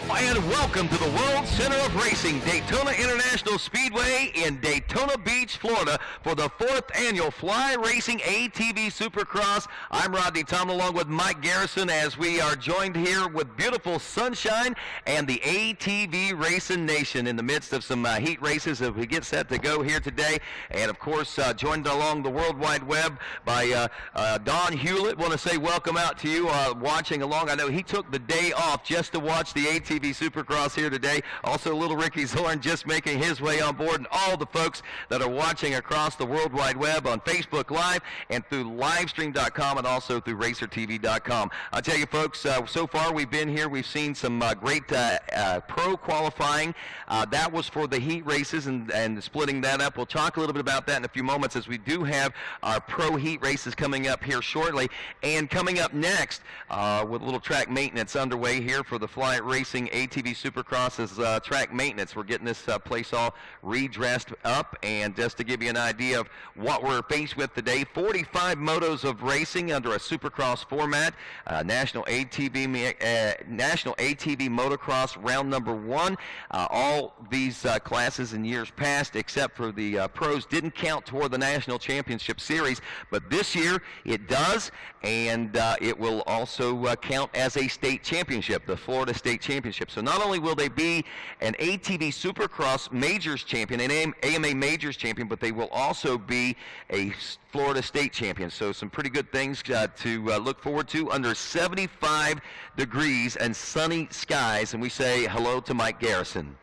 And welcome to the World Center of Racing, Daytona International Speedway in Daytona Beach, Florida, for the 4th annual Fly Racing ATV Supercross. I'm Rodney Tomlin along with Mike Garrison as we are joined here with beautiful sunshine and the ATV Racing Nation in the midst of some heat races as we get set to go here today. And of course, joined along the World Wide Web by Don Hewlett. Want to say welcome out to you watching along. I know he took the day off just to watch the ATV Supercross here today. Also, little Ricky Zorn just making his way on board, and all the folks that are watching across the World Wide Web on Facebook Live and through livestream.com and also through racertv.com. I'll tell you folks, so far we've been here, we've seen some great pro qualifying. That was for the heat races and splitting that up. We'll talk a little bit about that in a few moments as we do have our pro heat races coming up here shortly. And coming up next, with a little track maintenance underway here for the Fly Racing ATV Supercross is track maintenance. We're getting this place all redressed up, and just to give you an idea of what we're faced with today, 45 motos of racing under a Supercross format, National ATV Motocross round number 1. All these classes in years past, except for the pros, didn't count toward the National Championship Series, but this year it does, and it will also count as a state championship, the Florida State Championship. So not only will they be an ATV Supercross Majors champion, an AMA Majors champion, but they will also be a Florida State champion. So some pretty good things to look forward to under 75 degrees and sunny skies. And we say hello to Mike Garrison.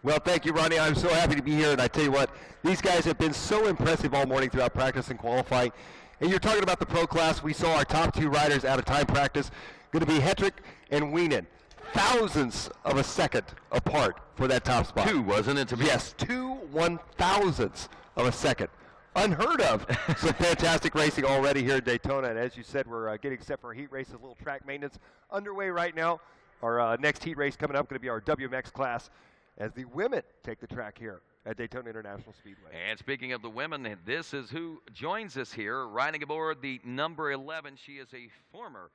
Well, thank you, Ronnie. I'm so happy to be here, and I tell you what, these guys have been so impressive all morning throughout practice and qualifying. And you're talking about the pro class. We saw our top 2 riders out of time practice, going to be Hetrick and Wienen. Thousandths of a second apart for that top spot. 2, wasn't it? Yes, 2 1,000ths of a second. Unheard of. Some fantastic racing already here in Daytona, and as you said, we're getting set for a heat race, a little track maintenance underway right now. Our next heat race coming up going to be our WMX class as the women take the track here at Daytona International Speedway. And speaking of the women, this is who joins us here, riding aboard the number 11. She is a former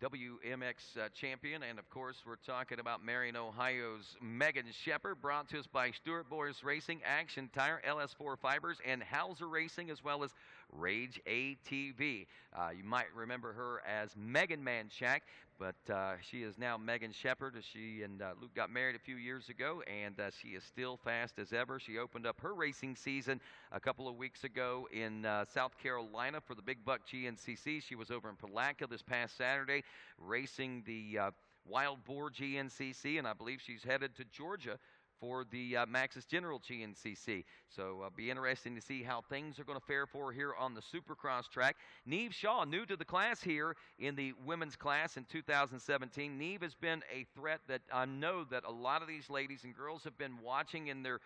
WMX champion, and of course we're talking about Marion, Ohio's Megan Shepard, brought to us by Stuart Boyers Racing, Action Tire, LS4 Fibers, and Hauser Racing, as well as Rage ATV. You might remember her as Megan Manchak, but she is now Megan Shepard. She and Luke got married a few years ago, and she is still fast as ever. She opened up her racing season a couple of weeks ago in South Carolina for the Big Buck GNCC. She was over in Palatka this past Saturday racing the Wild Boar GNCC, and I believe she's headed to Georgia for the Maxxis General GNCC. So be interesting to see how things are going to fare for her here on the Supercross track. Neve Shaw, new to the class here in the women's class in 2017. Neve has been a threat that I know that a lot of these ladies and girls have been watching in their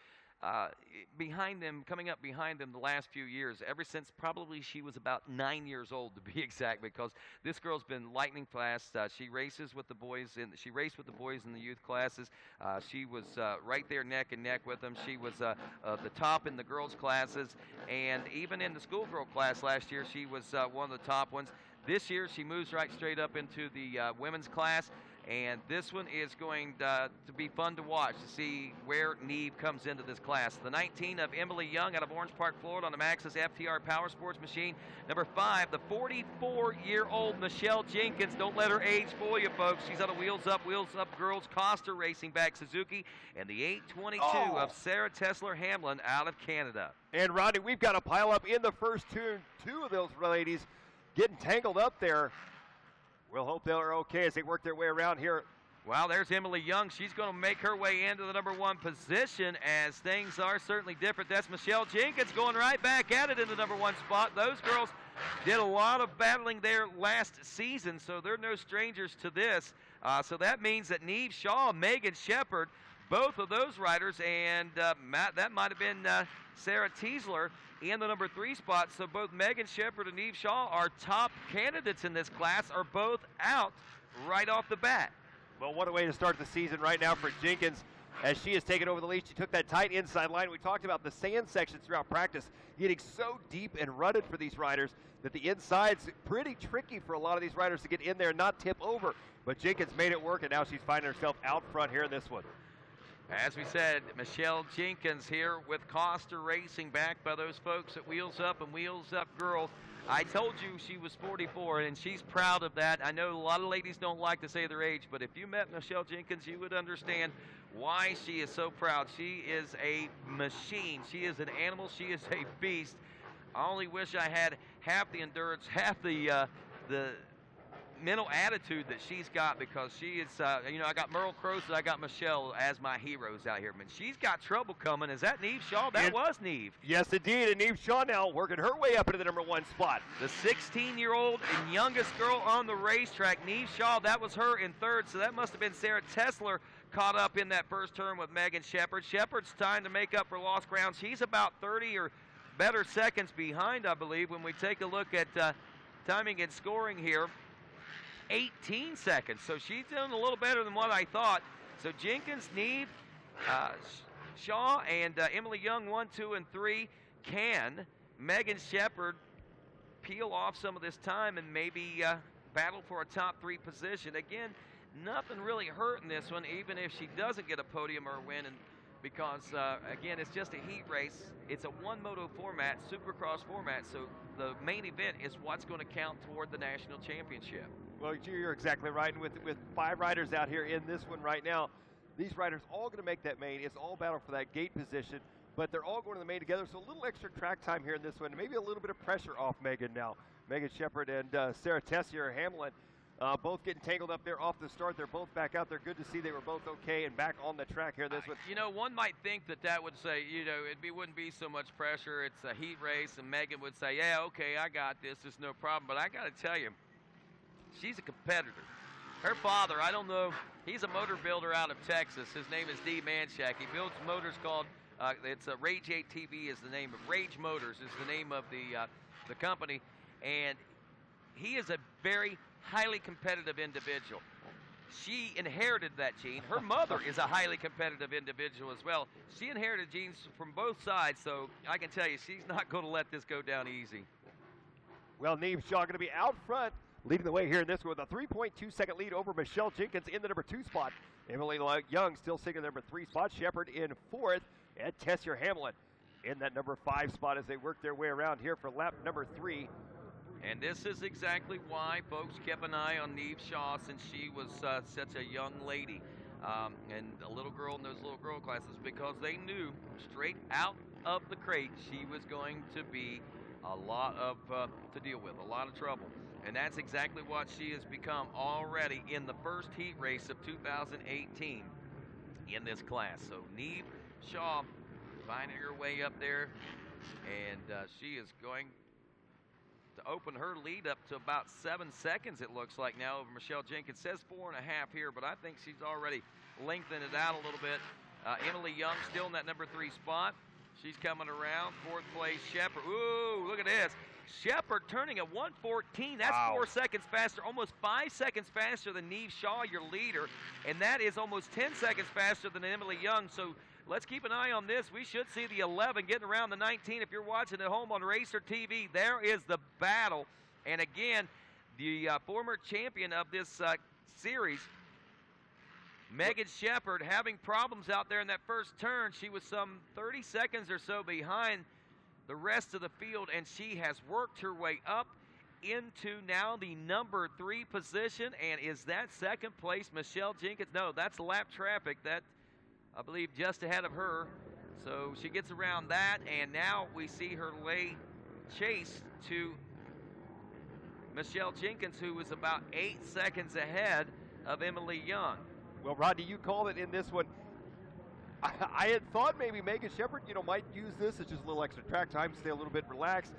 behind them, coming up behind them the last few years, ever since probably she was about 9 years old, to be exact, because this girl's been lightning fast. She races with the boys, she raced with the boys in the youth classes. She was right there neck and neck with them. She was the top in the girls classes, and even in the schoolgirl class last year, she was one of the top ones. This year, she moves right straight up into the women's class. And this one is going to be fun to watch, to see where Neve comes into this class. The 19 of Emily Young out of Orange Park, Florida on the Maxxis FTR Power Sports machine. Number 5, the 44-year-old Michelle Jenkins. Don't let her age fool you, folks. She's out of Wheels Up Girls Costa Racing back Suzuki. And the 822 of Sarah Tesler Hamlin out of Canada. And, Rodney, we've got a pile up in the first two of those ladies getting tangled up there. We'll hope they're okay as they work their way around here. Well, there's Emily Young. She's going to make her way into the number 1 position, as things are certainly different. That's Michelle Jenkins going right back at it in the number 1 spot. Those girls did a lot of battling there last season, so they're no strangers to this. So that means that Neve Shaw, Megan Shepard, both of those riders, and Matt, that might have been Sarah Tesler in the number 3 spot. So both Megan Shepard and Neve Shaw, our top candidates in this class, are both out right off the bat. Well, what a way to start the season right now for Jenkins. as she has taken over the lead. She took that tight inside line. We talked about the sand sections throughout practice getting so deep and rutted for these riders that the inside's pretty tricky for a lot of these riders to get in there and not tip over. But Jenkins made it work, and now she's finding herself out front here in this one. As we said, Michelle Jenkins here with Coster Racing, backed by those folks at Wheels Up and Wheels Up Girls. I told you she was 44, and she's proud of that. I know a lot of ladies don't like to say their age, but if you met Michelle Jenkins, you would understand why she is so proud. She is a machine. She is an animal. She is a beast. I only wish I had half the endurance, half the mental attitude that she's got, because she is, I got Merle Croce and I got Michelle as my heroes out here. Man, she's got trouble coming. Is that Neve Shaw? That was Neve. Yes, indeed. And Neve Shaw now working her way up into the #1 spot. The 16-year-old and youngest girl on the racetrack, Neve Shaw, that was her in third. So that must have been Sarah Tesler caught up in that first turn with Megan Shepard. Shepard's time to make up for lost ground. She's about 30 or better seconds behind, I believe, when we take a look at timing and scoring here. 18 seconds, so she's doing a little better than what I thought. So Jenkins, Neve, Shaw, and Emily Young, 1, 2, and 3. Can Megan Shepard peel off some of this time and maybe battle for a top 3 position? Again, nothing really hurting this one, even if she doesn't get a podium or a win, and because, again, it's just a heat race. It's a one-moto format, supercross format, so the main event is what's going to count toward the national championship. Well, you're exactly right. And with 5 riders out here in this one right now, these riders all going to make that main. It's all battle for that gate position, but they're all going to the main together, so a little extra track time here in this one. Maybe a little bit of pressure off Megan now. Megan Shepard and Sarah Tessier-Hamlin both getting tangled up there off the start. They're both back out there. Good to see they were both okay and back on the track here in this one. One might think that would say, wouldn't be so much pressure. It's a heat race, and Megan would say, yeah, okay, I got this. It's no problem. But I got to tell you, she's a competitor. Her father, I don't know, he's a motor builder out of Texas. His name is Dee Manshak. He builds motors called, Rage ATV is the name of, Rage Motors is the name of the company. And he is a very highly competitive individual. She inherited that gene. Her mother is a highly competitive individual as well. She inherited genes from both sides, so I can tell you she's not going to let this go down easy. Well, Neve Shaw going to be out front, leading the way here in this one with a 3.2-second lead over Michelle Jenkins in the #2 spot. Emily Young still sitting in the #3 spot. Shepard in 4th, and Tessier-Hamlin in that #5 spot as they work their way around here for lap #3. And this is exactly why folks kept an eye on Neve Shaw, since she was such a young lady and a little girl in those little girl classes, because they knew straight out of the crate she was going to be a lot of to deal with, a lot of trouble. And that's exactly what she has become already in the first heat race of 2018 in this class. So Neve Shaw finding her way up there, and she is going to open her lead up to about 7 seconds, it looks like now, over Michelle Jenkins. It says 4.5 here, but I think she's already lengthened it out a little bit. Emily Young still in that #3 spot. She's coming around. 4th place, Shepard. Ooh, look at this. Shepard turning at 1:14. That's wow. 4 seconds faster, almost 5 seconds faster than Neve Shaw, your leader. And that is almost 10 seconds faster than Emily Young. So let's keep an eye on this. We should see the 11 getting around the 19. If you're watching at home on Racer TV, there is the battle. And again, the former champion of this series, Megan Shepard, having problems out there in that first turn. She was some 30 seconds or so behind the rest of the field, and she has worked her way up into now the #3 position. And is that 2nd place Michelle Jenkins? No, that's lap traffic. That, I believe, just ahead of her. So she gets around that, and now we see her lay chase to Michelle Jenkins, who is about 8 seconds ahead of Emily Young. Well, Rodney, you called it in this one. I had thought maybe Megan Shepard, might use this as just a little extra track time, stay a little bit relaxed,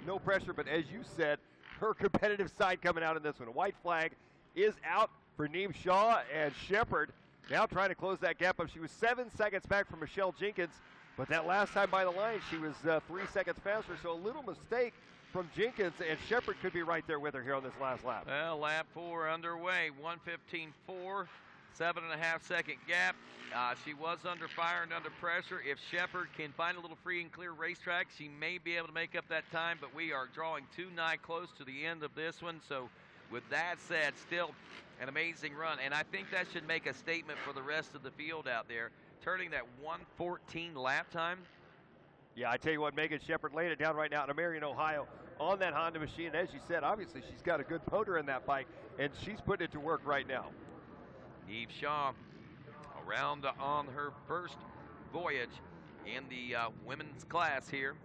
no pressure. But as you said, her competitive side coming out in this one. A white flag is out for Neve Shaw, and Shepard now trying to close that gap up. She was 7 seconds back from Michelle Jenkins, but that last time by the line, she was 3 seconds faster. So a little mistake from Jenkins, and Shepard could be right there with her here on this last lap. Well, lap 4 underway, 1:15.4. 7.5-second gap. She was under fire and under pressure. If Shepard can find a little free and clear racetrack, she may be able to make up that time, but we are drawing too nigh close to the end of this one. So with that said, still an amazing run, and I think that should make a statement for the rest of the field out there, turning that 1:14 lap time. Yeah, I tell you what, Megan Shepard laying it down right now in Marion, Ohio on that Honda machine. As you said, obviously she's got a good motor in that bike, and she's putting it to work right now. Eve Shaw around on her first voyage in the women's class here.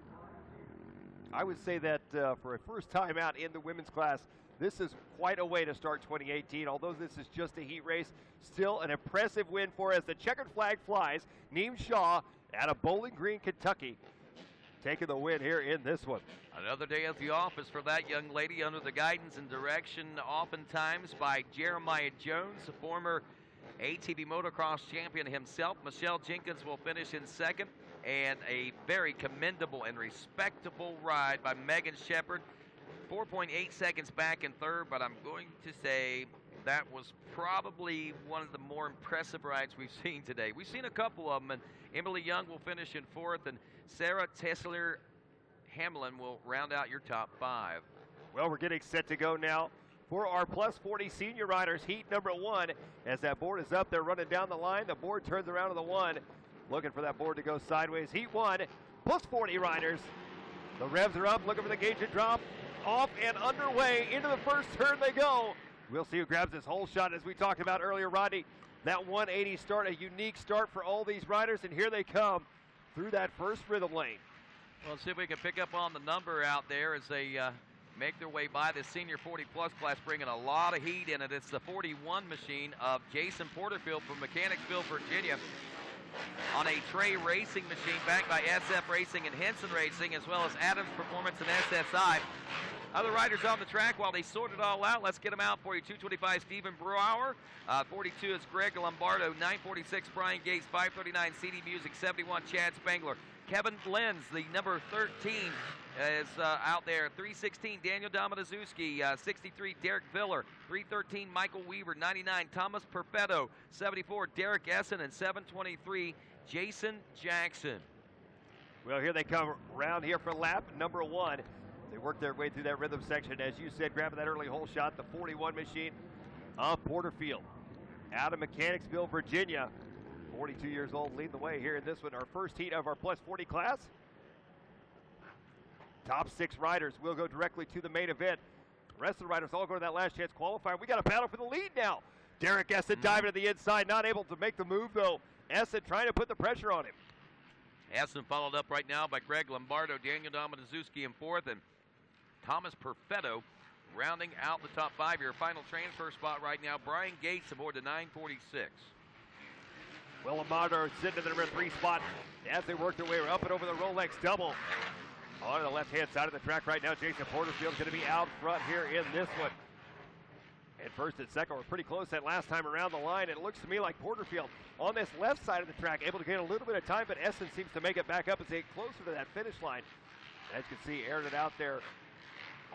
I would say that for a first time out in the women's class, this is quite a way to start 2018. Although this is just a heat race, still an impressive win for us. The checkered flag flies. Neem Shaw out of Bowling Green, Kentucky, taking the win here in this one. Another day at the office for that young lady under the guidance and direction oftentimes by Jeremiah Jones, a former ATV motocross champion himself. Michelle Jenkins will finish in second, and a very commendable and respectable ride by Megan Shepard. 4.8 seconds back in third, but I'm going to say that was probably one of the more impressive rides we've seen today. We've seen a couple of them, and Emily Young will finish in fourth, and Sarah Tessler Hamlin will round out your top five. Well, we're getting set to go now for our plus 40 senior riders, heat number one. As that board is up, they're running down the line. The board turns around to the one, looking for that board to go sideways. Heat one, plus 40 riders. The revs are up, looking for the gauge to drop. Off and underway, into the first turn they go. We'll see who grabs this whole shot. As we talked about earlier, Rodney, that 180 start, a unique start for all these riders, and here they come through that first rhythm lane. Well, let's see if we can pick up on the number out there as they make their way by the senior 40-plus class, bringing a lot of heat in it. It's the 41 machine of Jason Porterfield from Mechanicsville, Virginia, on a Trey Racing machine backed by SF Racing and Henson Racing, as well as Adams Performance and SSI. Other riders on the track while they sort it all out. Let's get them out for you. 225, Stephen Brower. 42 is Greg Lombardo. 946, Brian Gates. 539, CD Music. 71, Chad Spangler. Kevin Lenz, the number 13, is out there. 316, Daniel Dominizuski. 63, Derek Viller. 313, Michael Weaver. 99, Thomas Perfetto. 74, Derek Essen. And 723, Jason Jackson. Well, here they come around here for lap number one. They work their way through that rhythm section, as you said, grabbing that early hole shot, the 41 machine of Porterfield. Out of Mechanicsville, Virginia. 42 years old, leading the way here in this one, our first heat of our plus 40 class. Top 6 riders will go directly to the main event. The rest of the riders all go to that last chance qualifier. We got a battle for the lead now. Derek Essen diving to the inside, not able to make the move though. Essen trying to put the pressure on him. Essen followed up right now by Greg Lombardo, Daniel Dominizuski in fourth, and Thomas Perfetto rounding out the top five. Your final transfer spot right now, Brian Gates aboard the 946. Well, Lombardo sitting in the number 3 spot as they work their way up and over the Rolex double. On the left-hand side of the track right now, Jason Porterfield is going to be out front here in this one. And first and second were pretty close that last time around the line. And it looks to me like Porterfield on this left side of the track able to gain a little bit of time, but Essen seems to make it back up as they get closer to that finish line. As you can see, aired it out there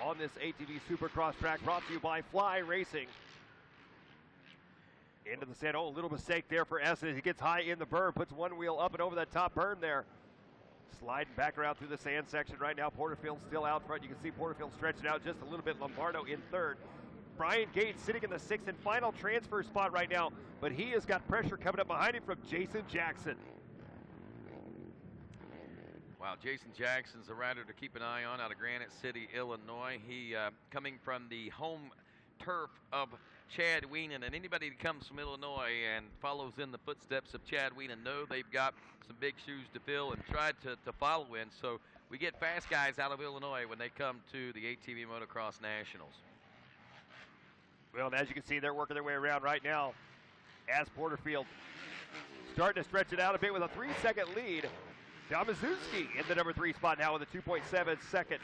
on this ATV Supercross track, brought to you by Fly Racing. Into the sand. Oh, a little mistake there for Essen as he gets high in the berm, puts one wheel up and over that top berm there. Sliding back around through the sand section right now. Porterfield still out front. You can see Porterfield stretching out just a little bit. Lombardo in third. Brian Gates sitting in the 6th and final transfer spot right now, but he has got pressure coming up behind him from Jason Jackson. Wow, Jason Jackson's a rider to keep an eye on out of Granite City, Illinois. He coming from the home turf of Chad Weenan, and anybody that comes from Illinois and follows in the footsteps of Chad Weenan know they've got some big shoes to fill and try to follow in. So we get fast guys out of Illinois when they come to the ATV Motocross Nationals. Well, and as you can see, they're working their way around right now as Porterfield starting to stretch it out a bit with a 3-second lead. Domazewski in the number 3 spot now with a 2.7 second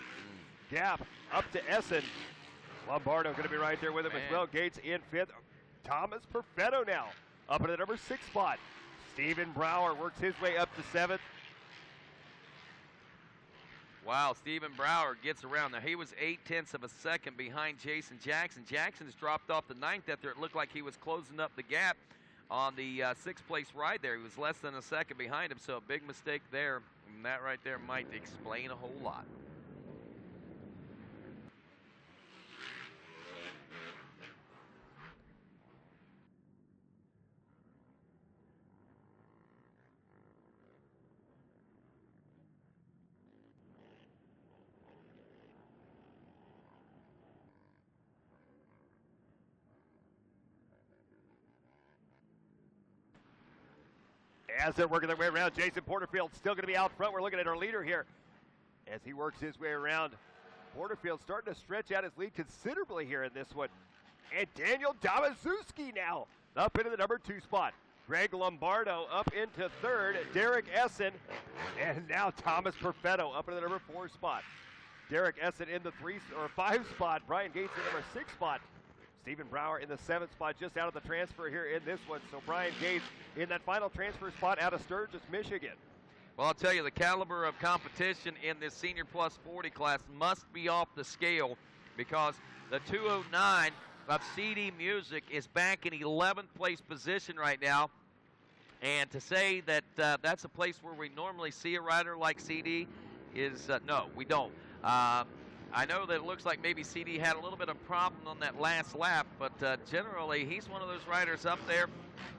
gap up to Essen. Lombardo going to be right there with him as well. Gates in 5th. Thomas Perfetto now up in the number 6 spot. Stephen Brower works his way up to 7th. Wow, Stephen Brower gets around. Now, he was 0.8 of a second behind Jason Jackson. Jackson's dropped off the 9th after it looked like he was closing up the gap on the sixth place ride there. He was less than a second behind him, so a big mistake there. And that right there might explain a whole lot. As they're working their way around, Jason Porterfield still going to be out front. We're looking at our leader here as he works his way around. Porterfield starting to stretch out his lead considerably here in this one. And Daniel Damazuski now up into the number 2 spot. Greg Lombardo up into 3rd. Derek Essen. And now Thomas Perfetto up into the number 4 spot. Derek Essen in the 5 spot. Brian Gates in the number 6 spot. Stephen Brower in the 7th spot, just out of the transfer here in this one. So Brian Gates in that final transfer spot out of Sturgis, Michigan. Well, I'll tell you, the caliber of competition in this senior plus 40 class must be off the scale, because the 209 of CD Music is back in 11th place position right now. And to say that that's a place where we normally see a rider like CD is, no, we don't. I know that it looks like maybe CD had a little bit of problem on that last lap, but generally he's one of those riders up there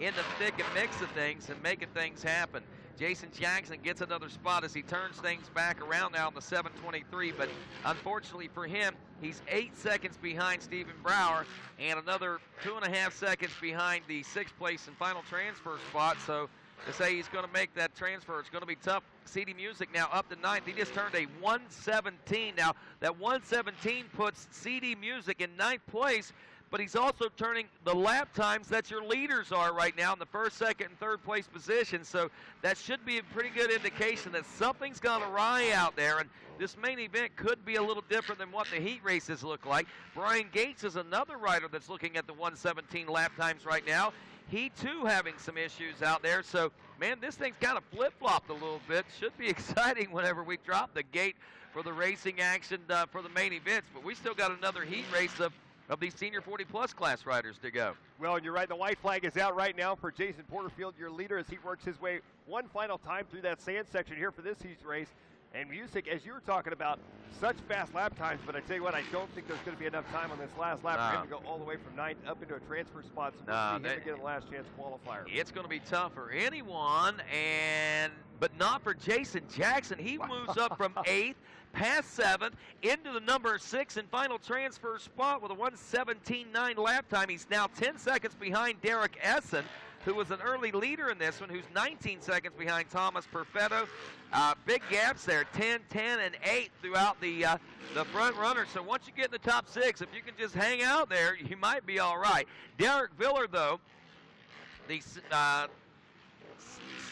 in the thick and mix of things and making things happen. Jason Jackson gets another spot as he turns things back around now in the 723, but unfortunately for him, he's 8 seconds behind Stephen Brower and another 2.5 seconds behind the 6th place and final transfer spot. So to say he's going to make that transfer, it's going to be tough. CD Music now up to 9th. He just turned a 117. Now, that 117 puts CD Music in 9th place, but he's also turning the lap times that your leaders are right now in the 1st, 2nd, and 3rd place position. So that should be a pretty good indication that something's gone awry out there, and this main event could be a little different than what the heat races look like. Brian Gates is another rider that's looking at the 117 lap times right now. He, too, having some issues out there. So, man, this thing's kind of flip-flopped a little bit. Should be exciting whenever we drop the gate for the racing action for the main events. But we still got another heat race of these senior 40-plus class riders to go. Well, and you're right. The white flag is out right now for Jason Porterfield, your leader, as he works his way one final time through that sand section here for this heat race. And Music, as you were talking about, such fast lap times, but I tell you what, I don't think there's going to be enough time on this last lap for him to go all the way from 9th up into a transfer spot. So we'll see him to get a last chance qualifier. It's going to be tough for anyone, but not for Jason Jackson. He moves up from 8th, past 7th, into the number 6 and final transfer spot with a 1:17.9 lap time. He's now 10 seconds behind Derek Essen, who was an early leader in this one, who's 19 seconds behind Thomas Perfetto. Big gaps there, 10, 10, and 8 throughout the front runner. So once you get in the top 6, if you can just hang out there, you might be all right. Derek Viller, though, the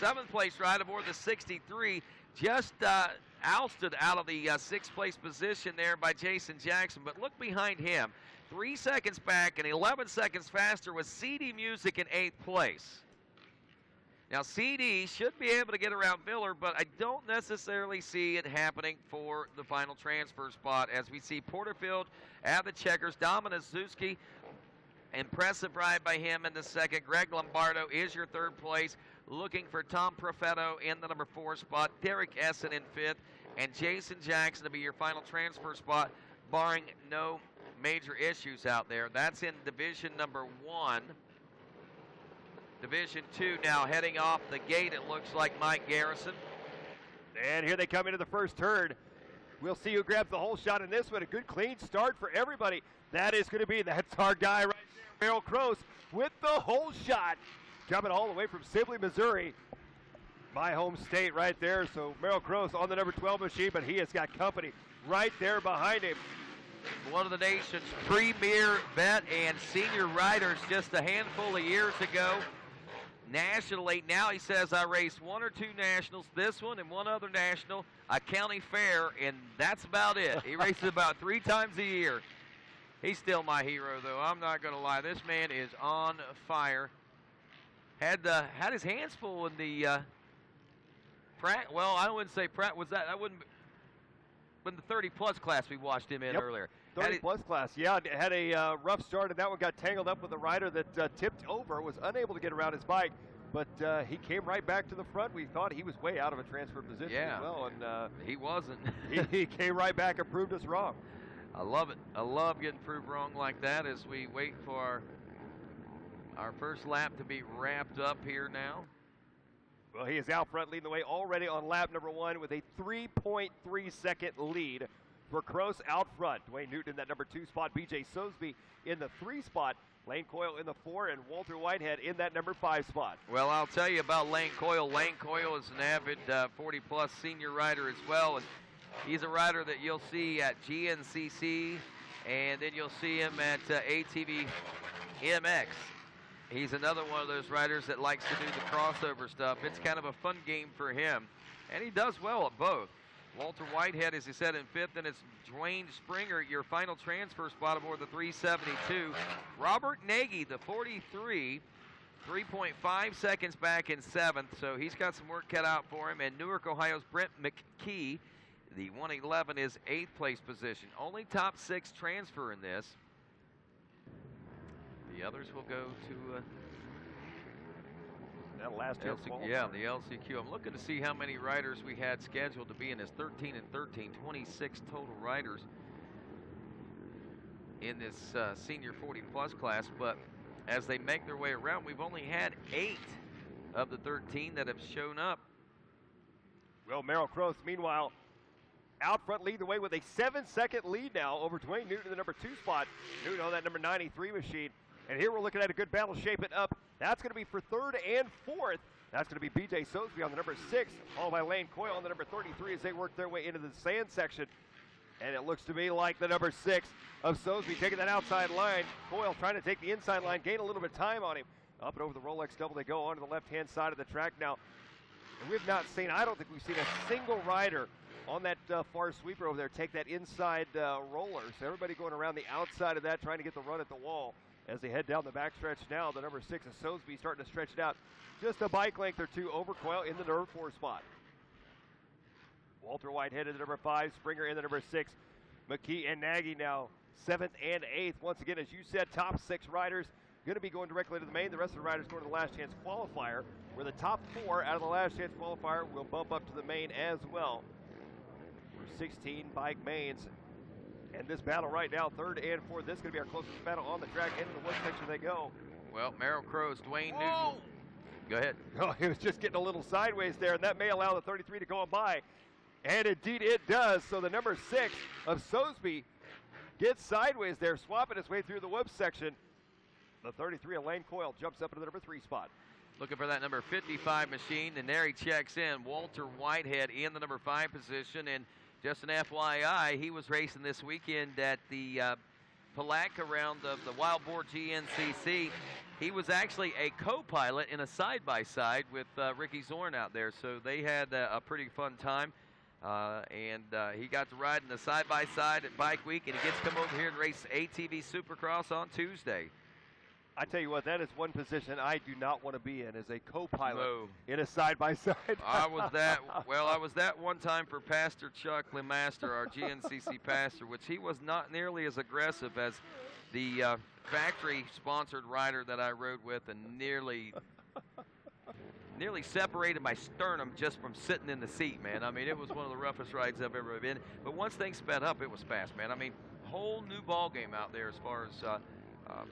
7th place ride aboard the 63, just ousted out of the 6th place position there by Jason Jackson. But look behind him. 3 seconds back and 11 seconds faster was CD Music in 8th place. Now, CD should be able to get around Viller, but I don't necessarily see it happening for the final transfer spot, as we see Porterfield at the checkers. Damazuski, impressive ride by him in the 2nd. Greg Lombardo is your 3rd place, looking for Tom Perfetto in the number 4 spot. Derek Essen in 5th, and Jason Jackson to be your final transfer spot, barring no major issues out there. That's in division number 1. Division 2 now heading off the gate, it looks like Mike Garrison. And here they come into the first turn. We'll see who grabs the whole shot in this one. A good clean start for everybody. That's our guy right there, Merrill Cross, with the whole shot. Coming all the way from Sibley, Missouri. My home state right there. So Merrill Cross on the number 12 machine, but he has got company right there behind him. One of the nation's premier vet and senior riders just a handful of years ago. Nationally, now he says, I raced 1 or 2 nationals, this one and one other national, a county fair, and that's about it. He races about 3 times a year. He's still my hero, though. I'm not going to lie. This man is on fire. Had his hands full in the Pratt. Well, I wouldn't say Pratt was that. That wouldn't. in the 30-plus class we watched him in earlier. 30-plus class, yeah. Had a rough start, and that one got tangled up with a rider that tipped over, was unable to get around his bike, but he came right back to the front. We thought he was way out of a transfer position as well, and he wasn't. he came right back and proved us wrong. I love it. I love getting proved wrong like that as we wait for our first lap to be wrapped up here now. Well, he is out front leading the way already on lap number 1 with a 3.3-second lead for Cross out front. Dwayne Newton in that number 2 spot, BJ Sosby in the 3 spot, Lane Coyle in the 4, and Walter Whitehead in that number 5 spot. Well, I'll tell you about Lane Coyle. Lane Coyle is an avid 40-plus senior rider as well, and he's a rider that you'll see at GNCC, and then you'll see him at ATVSX. He's another one of those riders that likes to do the crossover stuff. It's kind of a fun game for him, and he does well at both. Walter Whitehead, as he said, in 5th, and it's Dwayne Springer, your final transfer spot aboard the 372. Robert Nagy, the 43, 3.5 seconds back in 7th, so he's got some work cut out for him. And Newark, Ohio's Brent McKee, the 111, is 8th place position. Only top 6 transfer in this. The others will go to that last the LCQ. I'm looking to see how many riders we had scheduled to be in this 13 and 13, 26 total riders in this senior 40-plus class. But as they make their way around, we've only had 8 of the 13 that have shown up. Well, Merrill Cross, meanwhile, out front lead the way with a 7-second lead now over Dwayne Newton in the number 2 spot. Newton on that number 93 machine. And here we're looking at a good battle shaping up. That's going to be for 3rd and 4th. That's going to be BJ Sosby on the number 6, followed by Lane Coyle on the number 33 as they work their way into the sand section. And it looks to me like the number 6 of Sosby taking that outside line. Coyle trying to take the inside line, gain a little bit of time on him. Up and over the Rolex double they go onto the left-hand side of the track now. And we've not seen, I don't think we've seen a single rider on that far sweeper over there take that inside roller. So everybody going around the outside of that trying to get the run at the wall. As they head down the backstretch now, the number 6 of Sosby starting to stretch it out just a bike length or 2 over Coyle in the number 4 spot. Walter Whitehead in the number 5, Springer in the number 6. McKee and Nagy now 7th and 8th. Once again, as you said, top 6 riders going to be going directly to the main. The rest of the riders going to the last chance qualifier, where the top 4 out of the last chance qualifier will bump up to the main as well. For 16 bike mains. And this battle right now, 3rd and 4th, this is going to be our closest battle on the track. Into the 1 section they go. Well, Merrill Crowe's Dwayne Newton. Go ahead. Oh, he was just getting a little sideways there, and that may allow the 33 to go on by. And indeed it does. So the number 6 of Sosby gets sideways there, swapping his way through the whoop section. The 33 of Lane Coyle jumps up into the number 3 spot. Looking for that number 55 machine, and there he checks in. Walter Whitehead in the number 5 position, and just an FYI, he was racing this weekend at the Palatka round of the Wild Boar GNCC. He was actually a co-pilot in a side-by-side with Ricky Zorn out there, so they had a pretty fun time. And he got to ride in the side-by-side at Bike Week, and he gets to come over here and race ATV Supercross on Tuesday. I tell you what, that is one position I do not want to be in, as a co-pilot in a side-by-side. I was that one time for Pastor Chuck Lemaster, our GNCC pastor, which he was not nearly as aggressive as the factory-sponsored rider that I rode with, and nearly separated my sternum just from sitting in the seat, man. I mean, it was one of the roughest rides I've ever been. But once things sped up, it was fast, man. I mean, whole new ball game out there as far as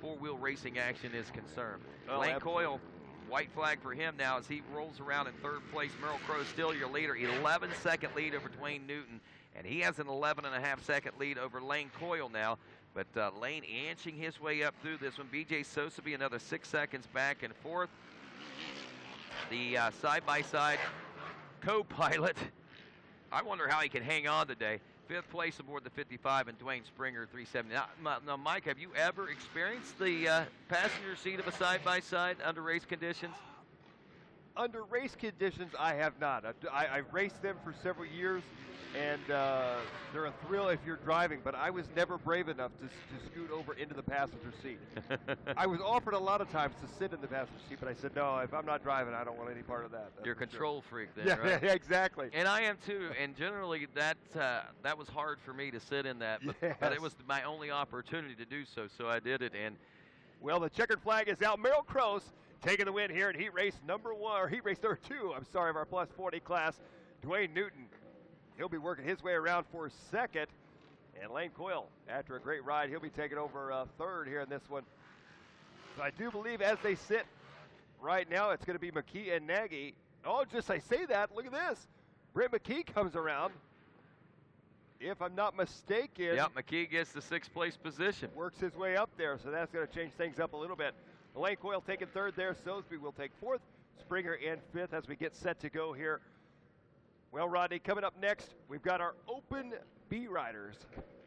four-wheel racing action is concerned. Oh, Lane absolutely. Coyle, white flag for him now as he rolls around in 3rd place. Merrill Crowe still your leader, 11-second lead over Dwayne Newton, and he has an 11.5-second lead over Lane Coyle now. But Lane inching his way up through this one. BJ Sosby another 6 seconds back and forth. The side-by-side co-pilot, I wonder how he can hang on today. 5th place aboard the 55 and Dwayne Springer 370. Now, Mike, have you ever experienced the passenger seat of a side-by-side under race conditions? Under race conditions, I have not. I've raced them for several years, and they're a thrill if you're driving, but I was never brave enough to scoot over into the passenger seat. I was offered a lot of times to sit in the passenger seat, but I said, no, if I'm not driving, I don't want any part of that. You're a control freak then, yeah, right? Yeah, exactly. And I am too, and generally that was hard for me to sit in that, but, Yes. but it was my only opportunity to do so, so I did it. And well, the checkered flag is out. Merrill Cross taking the win here in heat race number 2, of our plus 40 class. Dwayne Newton, he'll be working his way around for second. And Lane Coyle, after a great ride, he'll be taking over third here in this one. So I do believe as they sit right now, it's going to be McKee and Nagy. Oh, just I say that, look at this. Brent McKee comes around. If I'm not mistaken. Yep, McKee gets the 6th place position. Works his way up there, so that's going to change things up a little bit. Lane Coyle taking third there. Sosby will take 4th. Springer in 5th as we get set to go here. Well, Rodney, coming up next, we've got our Open B riders.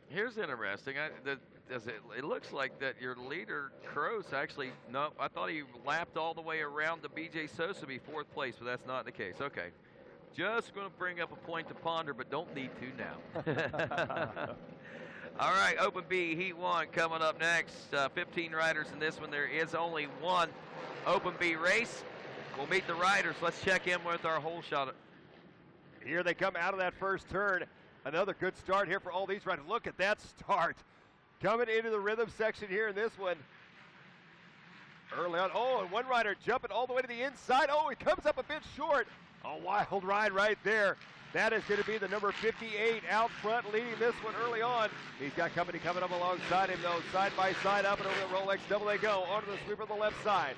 Here's interesting. It looks like that your leader, Kroos, actually, no, I thought he lapped all the way around to BJ Soseby, 4th place, but that's not the case. Okay. Just going to bring up a point to ponder, but don't need to now. All right, Open B, Heat 1 coming up next. 15 riders in this one. There is only one Open B race. We'll meet the riders. Let's check in with our whole shot. Here they come out of that first turn. Another good start here for all these riders. Look at that start. Coming into the rhythm section here in this one. Early on. Oh, and one rider jumping all the way to the inside. Oh, he comes up a bit short. A wild ride right there. That is going to be the number 58 out front leading this one early on. He's got company coming up alongside him, though. Side by side, up and over the Rolex double they go. Onto the sweeper on the left side.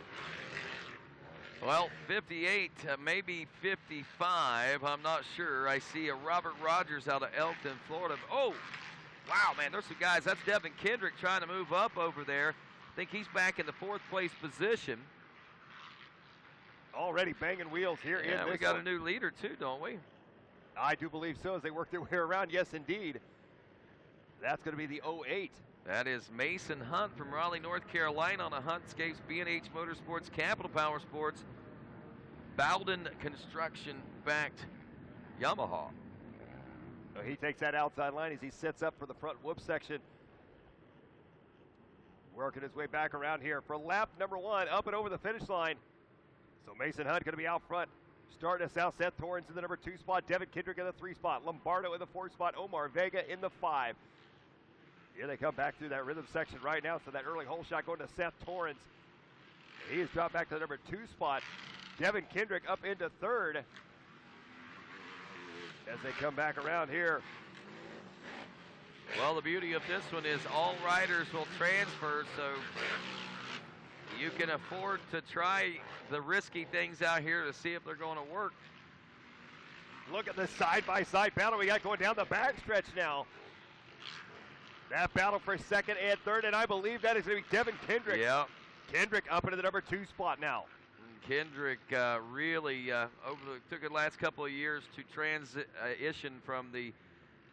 Well, 58, maybe 55. I'm not sure. I see a Robert Rogers out of Elkton, Florida. Oh, wow, man, there's some guys. That's Devin Kendrick trying to move up over there. I think he's back in the 4th place position. Already banging wheels here in this Yeah, we got one. a new leader, too, don't we? I do believe so as they work their way around. Yes, indeed. That's going to be the 08. That is Mason Hunt from Raleigh, North Carolina on a Huntscapes B&H Motorsports, Capital Power Sports, Bowden Construction-backed Yamaha. So he takes that outside line as he sets up for the front whoop section. Working his way back around here for lap number 1, up and over the finish line. So Mason Hunt going to be out front. Starting us out, Seth Torrens in the number 2 spot, Devin Kendrick in the 3 spot, Lombardo in the 4 spot, Omar Vega in the 5. Here they come back through that rhythm section right now, so that early hole shot going to Seth Torrens. He is dropped back to the number 2 spot. Devin Kendrick up into 3rd as they come back around here. Well, the beauty of this one is all riders will transfer, so you can afford to try the risky things out here to see if they're going to work. Look at the side-by-side battle we got going down the backstretch now. That battle for 2nd and 3rd, and I believe that is going to be Devin Kendrick. Yeah. Kendrick up into the number 2 spot now. Kendrick really took the last couple of years to transition from the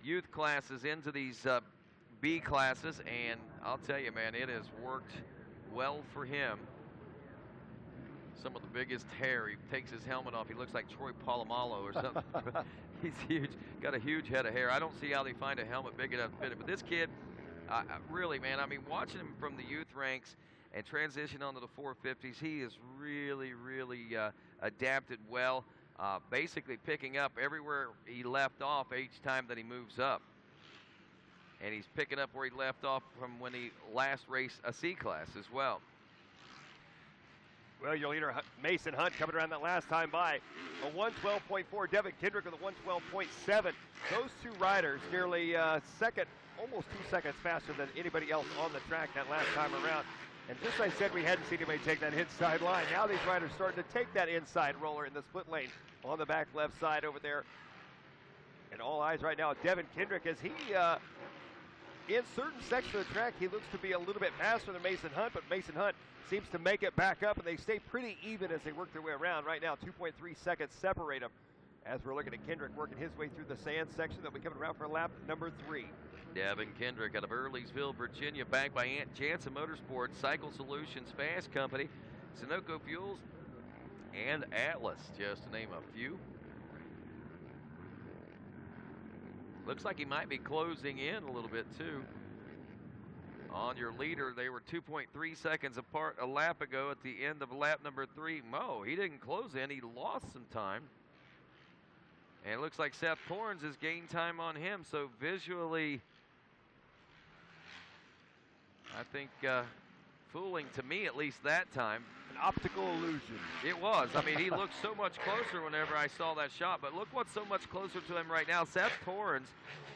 youth classes into these B classes, and I'll tell you, man, it has worked well for him. Some of the biggest hair. He takes his helmet off. He looks like Troy Polamalu or something. He's huge. Got a huge head of hair. I don't see how they find a helmet big enough to fit it. But this kid, really, man, I mean, watching him from the youth ranks and transition onto the 450s, he is really, really adapted well. Basically picking up everywhere he left off each time that he moves up. And he's picking up where he left off from when he last raced a C class as well. Well, your leader, Mason Hunt, coming around that last time by. A 112.4, Devin Kendrick with a 112.7. Those two riders nearly almost 2 seconds faster than anybody else on the track that last time around. And just like I said, we hadn't seen anybody take that inside line. Now these riders starting to take that inside roller in the split lane on the back left side over there. And all eyes right now, Devin Kendrick, as he, in certain sections of the track, he looks to be a little bit faster than Mason Hunt, but Mason Hunt seems to make it back up, and they stay pretty even as they work their way around. Right now, 2.3 seconds separate them as we're looking at Kendrick working his way through the sand section. They'll be coming around for lap number 3. Devin Kendrick out of Earlysville, Virginia, backed by Aunt Jansen Motorsports, Cycle Solutions, Fast Company, Sunoco Fuels, and Atlas, just to name a few. Looks like he might be closing in a little bit too. On your leader, they were 2.3 seconds apart a lap ago at the end of lap number 3. Mo, he didn't close in, he lost some time. And it looks like Seth Torrens has gained time on him, so visually, I think fooling to me at least that time. An optical illusion. It was. I mean, he looked so much closer whenever I saw that shot, but look what's so much closer to him right now. Seth Torrens,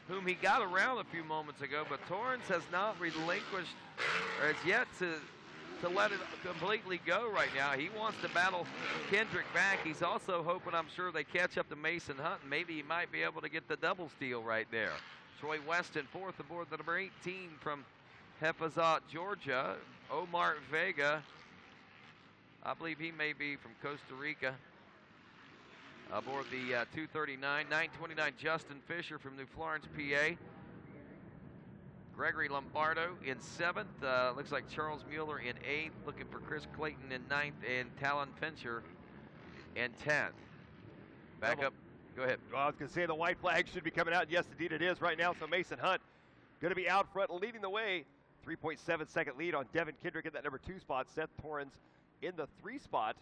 whom he got around a few moments ago, but Torrens has not relinquished or has yet to let it completely go right now. He wants to battle Kendrick back. He's also hoping, I'm sure, they catch up to Mason Hunt, and maybe he might be able to get the double steal right there. Troy Weston, fourth aboard the number 18 from Hephaestus, Georgia. Omar Vega, I believe he may be from Costa Rica, aboard the 239. 929, Justin Fisher from New Florence, PA. Gregory Lombardo in 7th. Looks like Charles Mueller in 8th. Looking for Chris Clayton in 9th, and Talon Fincher in 10th. Back up. Go ahead. Well, I was going to say the white flag should be coming out. Yes, indeed it is right now. So Mason Hunt going to be out front, leading the way. 3.7 second lead on Devin Kendrick in that number 2 spot. Seth Torrens in the 3 spot.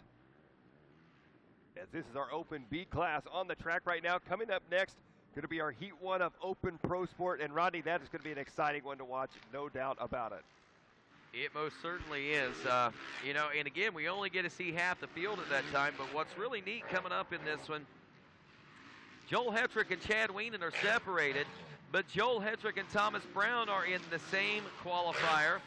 As this is our Open B class on the track right now. Coming up next, going to be our Heat 1 of Open Pro Sport. And Rodney, that is going to be an exciting one to watch, no doubt about it. It most certainly is. You know, and again, we only get to see half the field at that time. But what's really neat coming up in this one, Joel Hetrick and Chad Weenan are separated. But Joel Hetrick and Thomas Brown are in the same qualifier.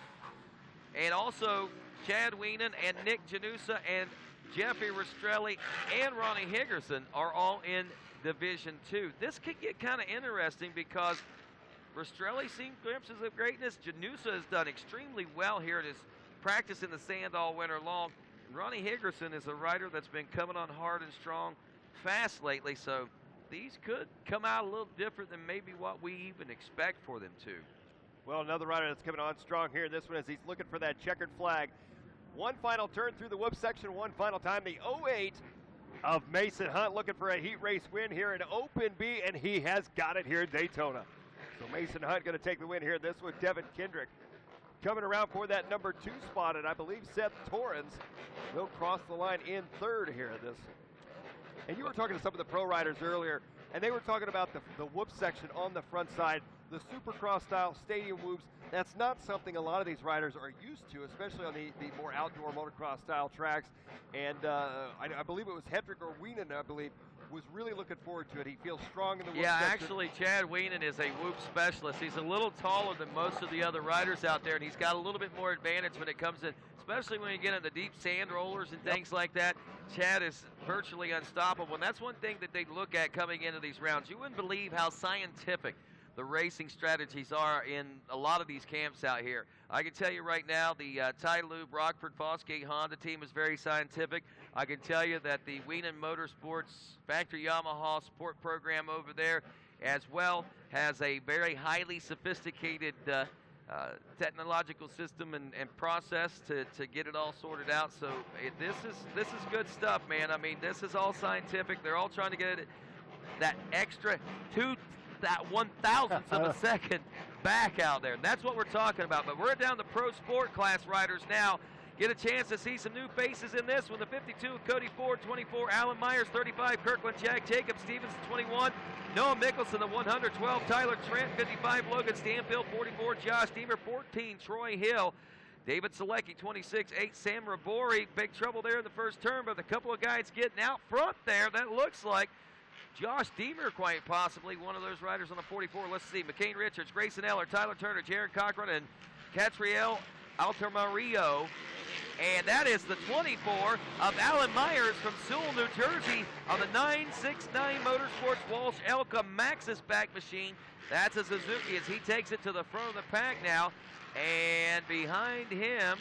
And also Chad Weenan and Nick Janusa and Jeffrey Rastrelli and Ronnie Higgerson are all in Division 2. This could get kind of interesting because Rastrelli's seen glimpses of greatness. Janusa has done extremely well here at his practice in the sand all winter long. And Ronnie Higgerson is a rider that's been coming on hard and strong fast lately. So these could come out a little different than maybe what we even expect for them to. Well, another rider that's coming on strong here in this one as he's looking for that checkered flag. One final turn through the whoop section, one final time. The 08 of Mason Hunt looking for a heat race win here in Open B, and he has got it here in Daytona. So Mason Hunt going to take the win here. This with Devin Kendrick coming around for that number 2 spot, and I believe Seth Torrens will cross the line in 3rd here in this. And you were talking to some of the pro riders earlier, and they were talking about the whoop section on the front side, the supercross style stadium whoops. That's not something a lot of these riders are used to, especially on the more outdoor motocross style tracks. And I believe it was Hetrick or Weenan, I believe, was really looking forward to it. He feels strong in the whoop section. Actually, Chad Weenan is a whoop specialist. He's a little taller than most of the other riders out there, and he's got a little bit more advantage when it comes in, especially when you get into deep sand rollers and things like that. Chad is virtually unstoppable, and that's one thing that they look at coming into these rounds. You wouldn't believe how scientific the racing strategies are in a lot of these camps out here. I can tell you right now, the Ty Lube Rockford Fosgate Honda team is very scientific. I can tell you that the Weenan Motorsports Factory Yamaha support program over there as well has a very highly sophisticated technological system and process to get it all sorted out. So this is good stuff, man. I mean, this is all scientific. They're all trying to get that extra that 1,000th of a second back out there. And that's what we're talking about. But we're down to pro sport class riders now. Get a chance to see some new faces in this one. The 52, Cody Ford, 24, Alan Myers, 35, Kirkland Jack, Jacob Stevens, 21, Noah Mickelson, the 112, Tyler Trent, 55, Logan Stanfield, 44, Josh Deemer, 14, Troy Hill, David Selecki, 26, 8, Sam Rabori. Big trouble there in the first turn, but a couple of guys getting out front there. That looks like Josh Deemer, quite possibly one of those riders on the 44. Let's see. McCain Richards, Grayson Eller, Tyler Turner, Jaron Cochran, and Catriel Altamurillo. And that is the 24 of Alan Myers from Sewell, New Jersey on the 969 Motorsports Walsh Elka Maxxis back machine. That's a Suzuki as he takes it to the front of the pack now. And behind him,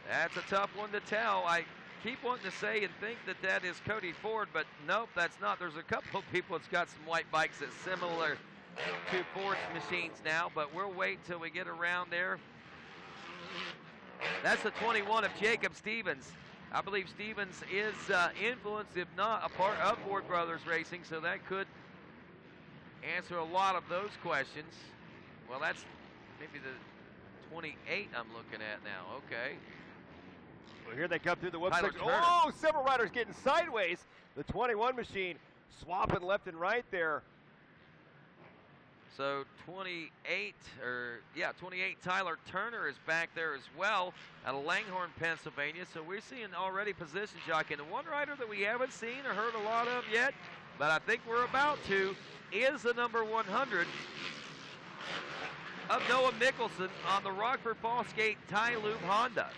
that's a tough one to tell. I keep wanting to say and think that is Cody Ford, but nope, that's not. There's a couple of people that's got some white bikes that's similar to Ford's machines now, but we'll wait till we get around there. That's the 21 of Jacob Stevens. I believe Stevens is influenced, if not a part of Ford Brothers Racing, so that could answer a lot of those questions. Well, that's maybe the 28 I'm looking at now. Okay. Well, here they come through the whoop Tyler section. Turner. Oh, several riders getting sideways. The 21 machine swapping left and right there. So 28, 28, Tyler Turner is back there as well out of Langhorne, Pennsylvania. So we're seeing already position jockeying. And one rider that we haven't seen or heard a lot of yet, but I think we're about to, is the number 100 of Noah Mickelson on the Rockford Fosgate Tyloob Honda.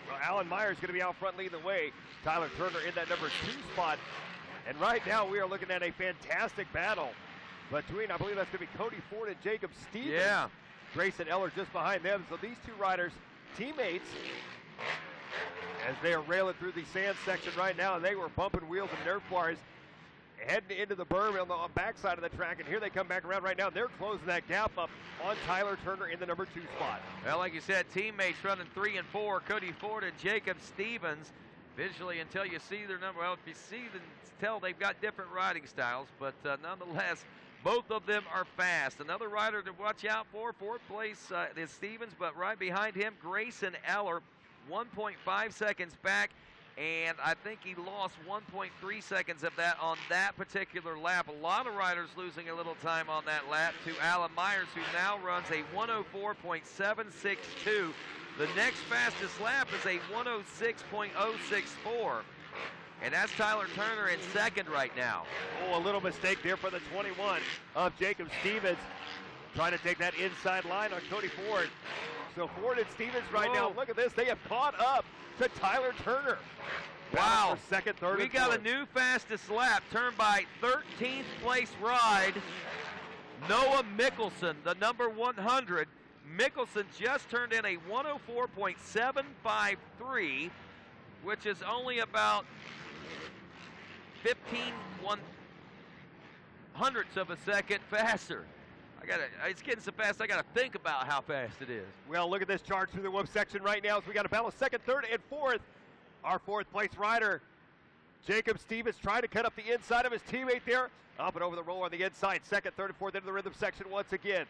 Well, Alan Myers going to be out front leading the way. Tyler Turner in that number 2 spot. And right now we are looking at a fantastic battle between, I believe that's going to be Cody Ford and Jacob Stevens. Yeah. Grayson Eller just behind them. So these two riders, teammates, as they are railing through the sand section right now. They were bumping wheels and Nerf bars heading into the berm on the backside of the track. And here they come back around right now. They're closing that gap up on Tyler Turner in the number 2 spot. Well, like you said, teammates running 3 and 4, Cody Ford and Jacob Stevens. Visually, until you see their number, well, if you see them, tell they've got different riding styles, but nonetheless, both of them are fast. Another rider to watch out for, 4th place is Stevens, but right behind him, Grayson Eller, 1.5 seconds back, and I think he lost 1.3 seconds of that on that particular lap. A lot of riders losing a little time on that lap to Alan Myers, who now runs a 104.762. The next fastest lap is a 106.064. And that's Tyler Turner in second right now. Oh, a little mistake there for the 21 of Jacob Stevens. Trying to take that inside line on Cody Ford. So Ford and Stevens right now, look at this. They have caught up to Tyler Turner. Wow. For second, third, we and got fourth. a new fastest lap turned by 13th place ride, Noah Mickelson, the number 100. Mickelson just turned in a 104.753, which is only about 15 1/100ths of a second faster. It's getting so fast, I gotta think about how fast it is. Well, look at this charge through the whoop section right now as we got a battle of second, third, and fourth. Our 4th place rider, Jacob Stevens, trying to cut up the inside of his teammate there. Up and over the roll on the inside. Second, third, and fourth into the rhythm section once again.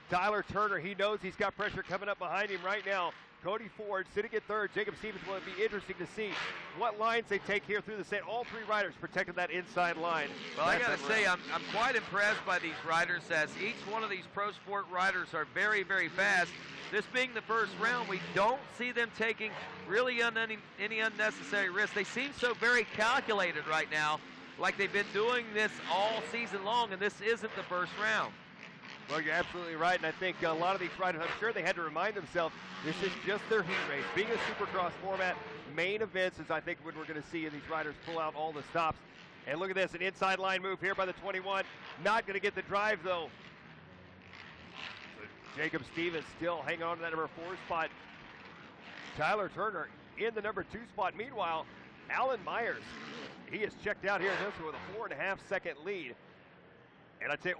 Tyler Turner, he knows he's got pressure coming up behind him right now. Cody Ford sitting at third. Jacob Stevens will be interesting to see what lines they take here through the set. All 3 riders protecting that inside line. Well, I got to say, I'm quite impressed by these riders, as each one of these pro sport riders are very, very fast. This being the first round, we don't see them taking really any unnecessary risks. They seem so very calculated right now, like they've been doing this all season long, and this isn't the first round. Well, you're absolutely right, and I think a lot of these riders, I'm sure they had to remind themselves, this is just their heat race. Being a supercross format, main events is, I think, when we're going to see these riders pull out all the stops. And look at this, an inside line move here by the 21. Not going to get the drive, though. Jacob Stevens still hanging on to that number 4 spot. Tyler Turner in the number 2 spot. Meanwhile, Alan Myers, he is checked out here in this one with a 4.5 second lead. And I tell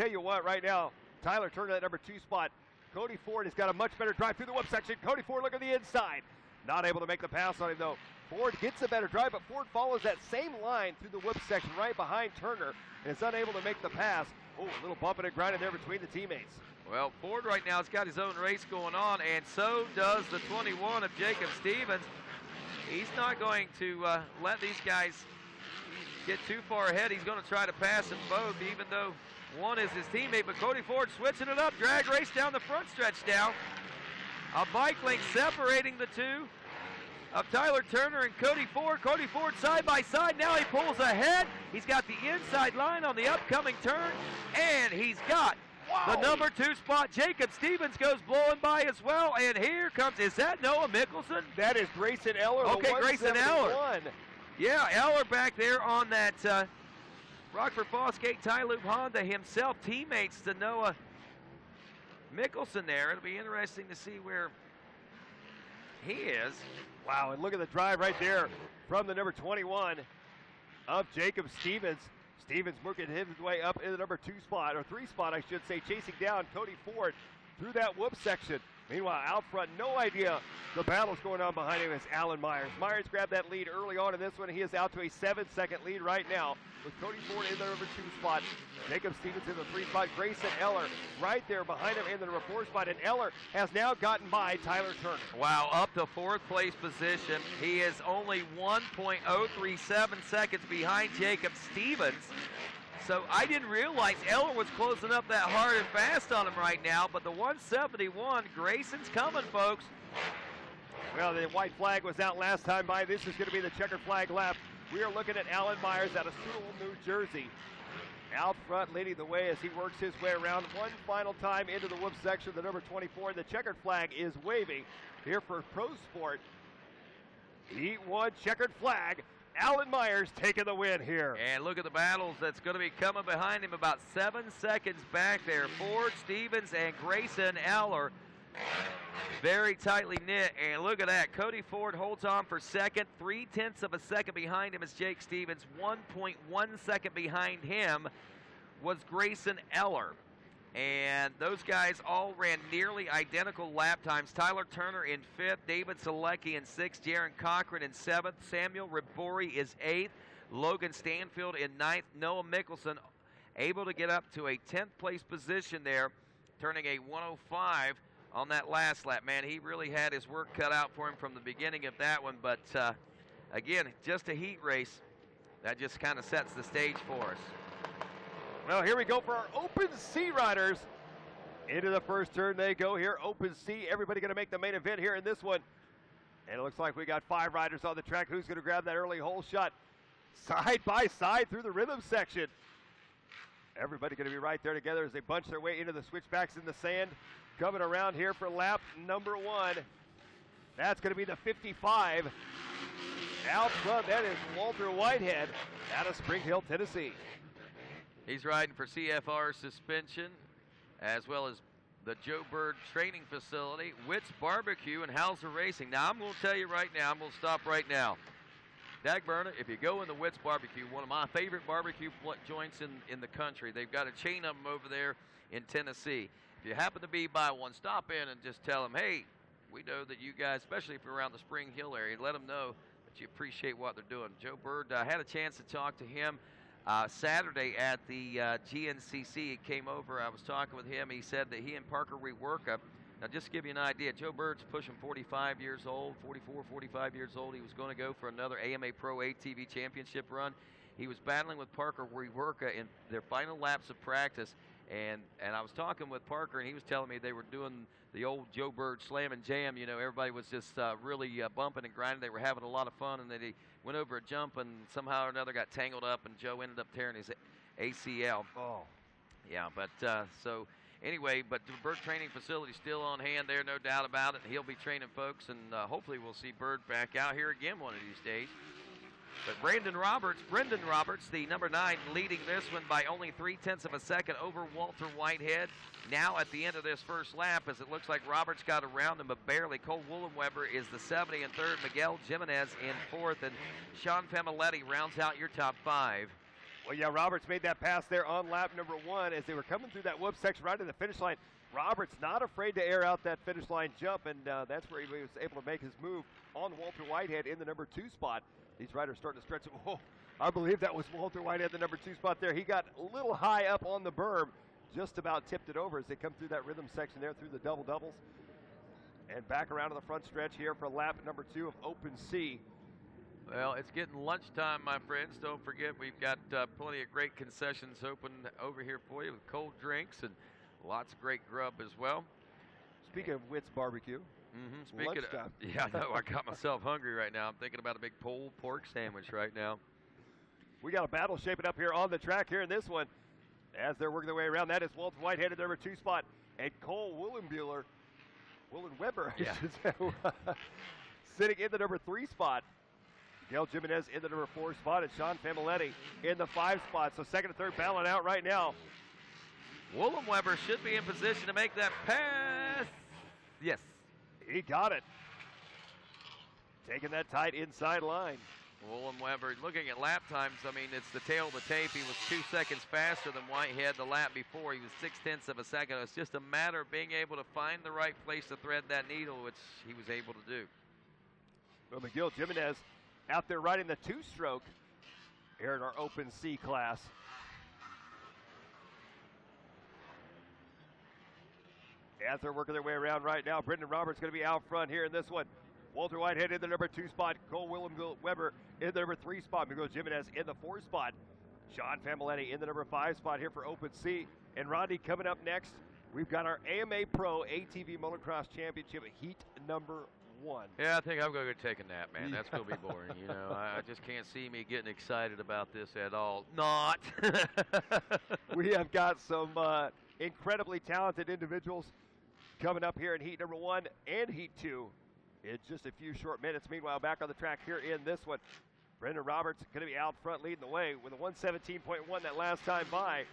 you what, right now, Tyler Turner at number 2 spot. Cody Ford has got a much better drive through the whoop section. Cody Ford, look at the inside. Not able to make the pass on him, though. Ford gets a better drive, but Ford follows that same line through the whoop section right behind Turner and is unable to make the pass. Oh, a little bumping and grinding there between the teammates. Well, Ford right now has got his own race going on, and so does the 21 of Jacob Stevens. He's not going to let these guys get too far ahead. He's going to try to pass them both, even though one is his teammate. But Cody Ford switching it up. Drag race down the front stretch now. A bike link separating the two of Tyler Turner and Cody Ford. Cody Ford side by side. Now he pulls ahead. He's got the inside line on the upcoming turn, and he's got the number 2 spot. Jacob Stevens goes blowing by as well, and here comes, is that Noah Mickelson? That is Grayson Eller. Okay, Grayson Eller. Yeah, Eller back there on that Rockford Fosgate Tyloob Honda himself, teammates to Noah Mickelson there. It'll be interesting to see where he is. Wow, and look at the drive right there from the number 21 of Jacob Stevens. Stevens working his way up in the number 2 spot, or 3 spot, I should say, chasing down Cody Ford through that whoop section. Meanwhile, out front, no idea the battle's going on behind him is Alan Myers. Myers grabbed that lead early on in this one. He is out to a 7-second lead right now with Cody Ford in the number 2 spot. Jacob Stevens in the 3 spot. Grayson Eller right there behind him in the number 4 spot. And Eller has now gotten by Tyler Turner. Wow, up to 4th place position. He is only 1.037 seconds behind Jacob Stevens. So I didn't realize Eller was closing up that hard and fast on him right now, but the 171, Grayson's coming, folks. Well, the white flag was out last time by. This is going to be the checkered flag lap. We are looking at Alan Myers out of Sewell, New Jersey. Out front, leading the way as he works his way around one final time into the whoop section, the number 24. The checkered flag is waving here for Pro Sport. Heat 1 checkered flag. Alan Myers taking the win here. And look at the battles that's going to be coming behind him about 7 seconds back there. Ford, Stevens, and Grayson Eller. Very tightly knit, and look at that. Cody Ford holds on for second. 0.3 of a second behind him is Jake Stevens. 1.1 second behind him was Grayson Eller. And those guys all ran nearly identical lap times. Tyler Turner in 5th, David Selecki in 6th, Jaron Cochran in 7th, Samuel Ribori is 8th, Logan Stanfield in 9th, Noah Mickelson able to get up to a 10th place position there, turning a 105 on that last lap. Man, he really had his work cut out for him from the beginning of that one, but again, just a heat race. That just kind of sets the stage for us. Well, here we go for our Open C riders. Into the first turn they go here. Open C, everybody going to make the main event here in this one. And it looks like we got 5 riders on the track. Who's going to grab that early hole shot? Side by side through the rhythm section. Everybody going to be right there together as they bunch their way into the switchbacks in the sand. Coming around here for lap number 1. That's going to be the 55. Out front, that is Walter Whitehead out of Spring Hill, Tennessee. He's riding for CFR Suspension, as well as the Joe Bird Training Facility, Witt's Barbecue, and Hauser Racing. Now, I'm going to tell you right now, I'm going to stop right now. Dagburner, if you go in the Witt's Barbecue, one of my favorite barbecue joints in the country, they've got a chain of them over there in Tennessee. If you happen to be by one, stop in and just tell them, hey, we know that you guys, especially if you're around the Spring Hill area, let them know that you appreciate what they're doing. Joe Bird, I had a chance to talk to him Saturday at the GNCC. He came over. I was talking with him. He said that he and Parker Reworka. Now, just to give you an idea, Joe Bird's pushing 45 years old, 44, 45 years old. He was going to go for another AMA Pro ATV Championship run. He was battling with Parker Reworka in their final laps of practice. And I was talking with Parker, and he was telling me they were doing the old Joe Bird slam and jam. You know, everybody was just really bumping and grinding. They were having a lot of fun, and then he went over a jump and somehow or another got tangled up, and Joe ended up tearing his ACL. Oh. Yeah, but so anyway, but the Bird Training Facility still on hand there, no doubt about it. He'll be training folks, and hopefully we'll see Bird back out here again one of these days. But Brendan Roberts, the number 9, leading this one by only 0.3 of a second over Walter Whitehead. Now at the end of this first lap, as it looks like Roberts got around him, but barely. Cole Woolenweber is the 70 in 3rd, Miguel Jimenez in 4th, and Sean Familetti rounds out your top 5. Well, yeah, Roberts made that pass there on lap number 1 as they were coming through that whoop section right to the finish line. Roberts not afraid to air out that finish line jump, and that's where he was able to make his move on Walter Whitehead in the number 2 spot. These riders starting to stretch. Oh, I believe that was Walter Whitehead, the number 2 spot there. He got a little high up on the berm, just about tipped it over as they come through that rhythm section there through the double doubles. And back around to the front stretch here for lap number 2 of Open C. Well, it's getting lunchtime, my friends. Don't forget, we've got plenty of great concessions open over here for you with cold drinks and lots of great grub as well. Speaking of Witt's Barbecue. Speaking of, yeah, I know. I got myself hungry right now. I'm thinking about a big pulled pork sandwich right now. We got a battle shaping up here on the track here in this one. As they're working their way around, that is Walter Whitehead at number 2 spot, and Cole Woolenweber, sitting in the number 3 spot. Miguel Jimenez in the number 4 spot, and Sean Familetti in the 5 spot. So second and third battling out right now. Woolenweber should be in position to make that pass. Yes. He got it. Taking that tight inside line. Woolen Weber, looking at lap times, I mean, it's the tail of the tape. He was 2 seconds faster than Whitehead the lap before. He was 0.6 of a second. It's just a matter of being able to find the right place to thread that needle, which he was able to do. Well, Miguel Jimenez out there riding the two-stroke here in our Open C class. As they're working their way around right now, Brendan Roberts going to be out front here in this one. Walter Whitehead in the number 2 spot. Cole Willem Weber in the number 3 spot. Miguel Jimenez in the 4 spot. Sean Familetti in the number 5 spot here for Open C. And Rodney, coming up next, we've got our AMA Pro ATV Motocross Championship Heat number 1. Yeah, I think I'm going to take a nap, man. That's going to be boring. You know, I just can't see me getting excited about this at all. Not. We have got some incredibly talented individuals coming up here in Heat number 1 and Heat 2 in just a few short minutes. Meanwhile, back on the track here in this one, Brendan Roberts going to be out front leading the way with a 117.1 that last time by.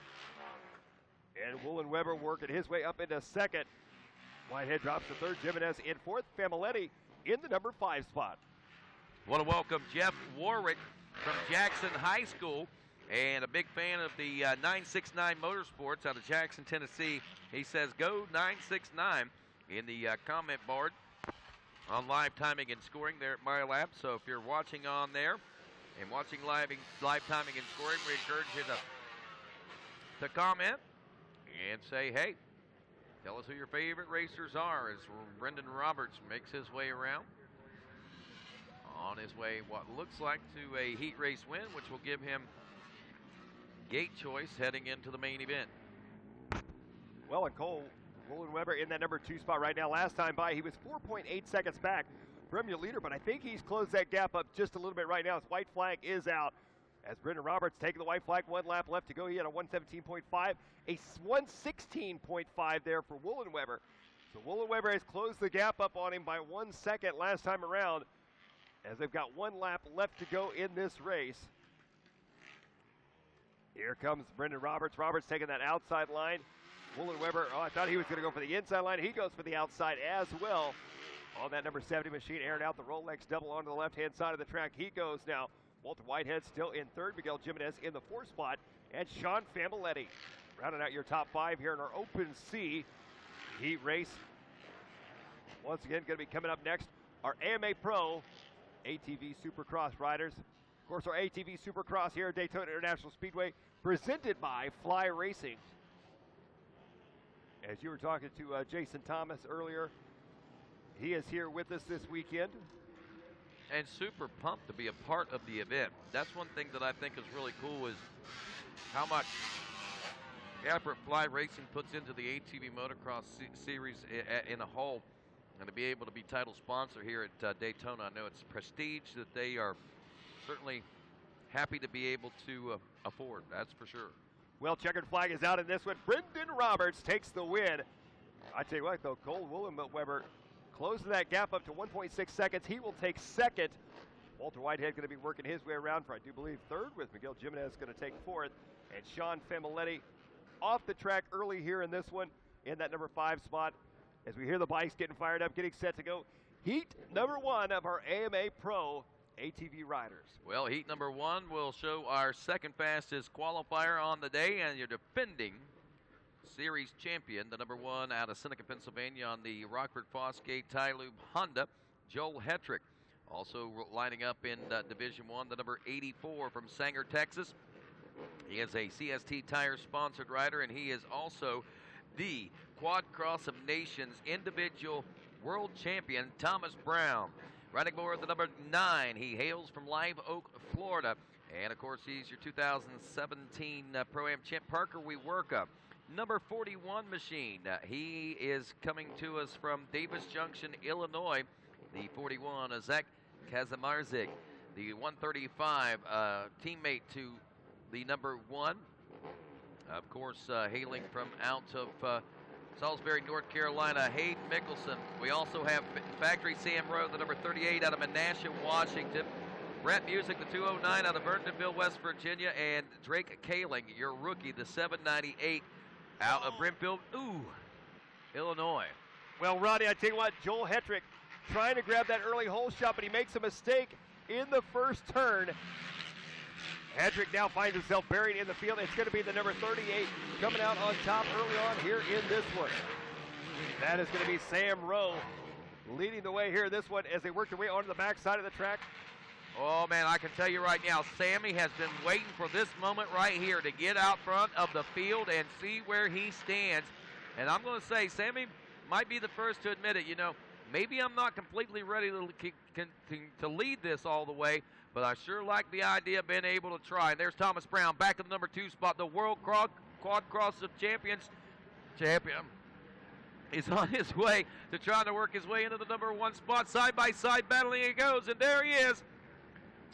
And Woolen Weber working his way up into second. Whitehead drops to third. Jimenez in fourth. Familetti in the number 5 spot. Want to welcome Jeff Warwick from Jackson High School, and a big fan of the 969 Motorsports out of Jackson, Tennessee. He says, go 969 in the comment board on live timing and scoring there at MyLab. So if you're watching on there and watching live timing and scoring, we encourage you to comment and say, hey, tell us who your favorite racers are, as Brendan Roberts makes his way around. On his way, what looks like to a heat race win, which will give him gate choice heading into the main event. Well, and Cole Woolen Weber in that number 2 spot right now. Last time by, he was 4.8 seconds back from your leader, but I think he's closed that gap up just a little bit right now as white flag is out. As Brendan Roberts taking the white flag, 1 lap left to go. He had a 117.5, a 116.5 there for Woolen Weber. So Woolen Weber has closed the gap up on him by 1 second last time around, as they've got 1 lap left to go in this race. Here comes Brendan Roberts. Roberts taking that outside line. Woolen Weber, I thought he was going to go for the inside line. He goes for the outside as well. On that number 70 machine, airing out the Rolex double onto the left-hand side of the track. He goes now. Walter Whitehead still in third. Miguel Jimenez in the 4th spot. And Sean Familetti rounding out your top 5 here in our Open C heat race. Once again, going to be coming up next, our AMA Pro ATV Supercross riders. Of course, our ATV Supercross here at Daytona International Speedway, presented by Fly Racing. As you were talking to Jason Thomas earlier, he is here with us this weekend. And super pumped to be a part of the event. That's one thing that I think is really cool, is how much effort Fly Racing puts into the ATV Motocross series in a whole. And to be able to be title sponsor here at Daytona, I know it's prestige that they are certainly happy to be able to afford, that's for sure. Well, checkered flag is out in this one. Brendan Roberts takes the win. I tell you what, though, Cole Woolen Weber closing that gap up to 1.6 seconds. He will take second. Walter Whitehead going to be working his way around for, I do believe, third, with Miguel Jimenez going to take fourth. And Sean Familetti off the track early here in this one in that number 5 spot. As we hear the bikes getting fired up, getting set to go. Heat number 1 of our AMA Pro ATV riders. Well, heat number 1 will show our second fastest qualifier on the day, and your defending series champion, the number 1 out of Seneca, Pennsylvania, on the Rockford Fosgate Tylube Honda, Joel Hetrick. Also lining up in Division 1, the number 84 from Sanger, Texas. He is a CST Tire sponsored rider, and he is also the Quad Cross of Nations individual world champion, Thomas Brown. Riding aboard the number 9, he hails from Live Oak, Florida. And, of course, he's your 2017 Pro-Am champ, Parker Weworka. Number 41 machine, he is coming to us from Davis Junction, Illinois. The 41, Zach Kazamarzik. The 135, teammate to the number 1. Of course, hailing from out of Salisbury, North Carolina, Hayden Mickelson. We also have Factory Sam Rowe, the number 38 out of Menasha, Washington. Brett Music, the 209 out of Vernonville, West Virginia. And Drake Kaling, your rookie, the 798 out of Brimfield, Illinois. Well, Rodney, I tell you what, Joel Hetrick trying to grab that early hole shot, but he makes a mistake in the first turn. Hedrick now finds himself buried in the field. It's going to be the number 38 coming out on top early on here in this one. That is going to be Sam Rowe leading the way here in this one as they work their way onto the backside of the track. Oh, man, I can tell you right now, Sammy has been waiting for this moment right here to get out front of the field and see where he stands. And I'm going to say, Sammy might be the first to admit it. You know, maybe I'm not completely ready to lead this all the way, but I sure like the idea of being able to try. And there's Thomas Brown back in the number 2 spot. The World Quad Cross of Champions champion is on his way to trying to work his way into the number 1 spot. Side by side battling he goes, and there he is.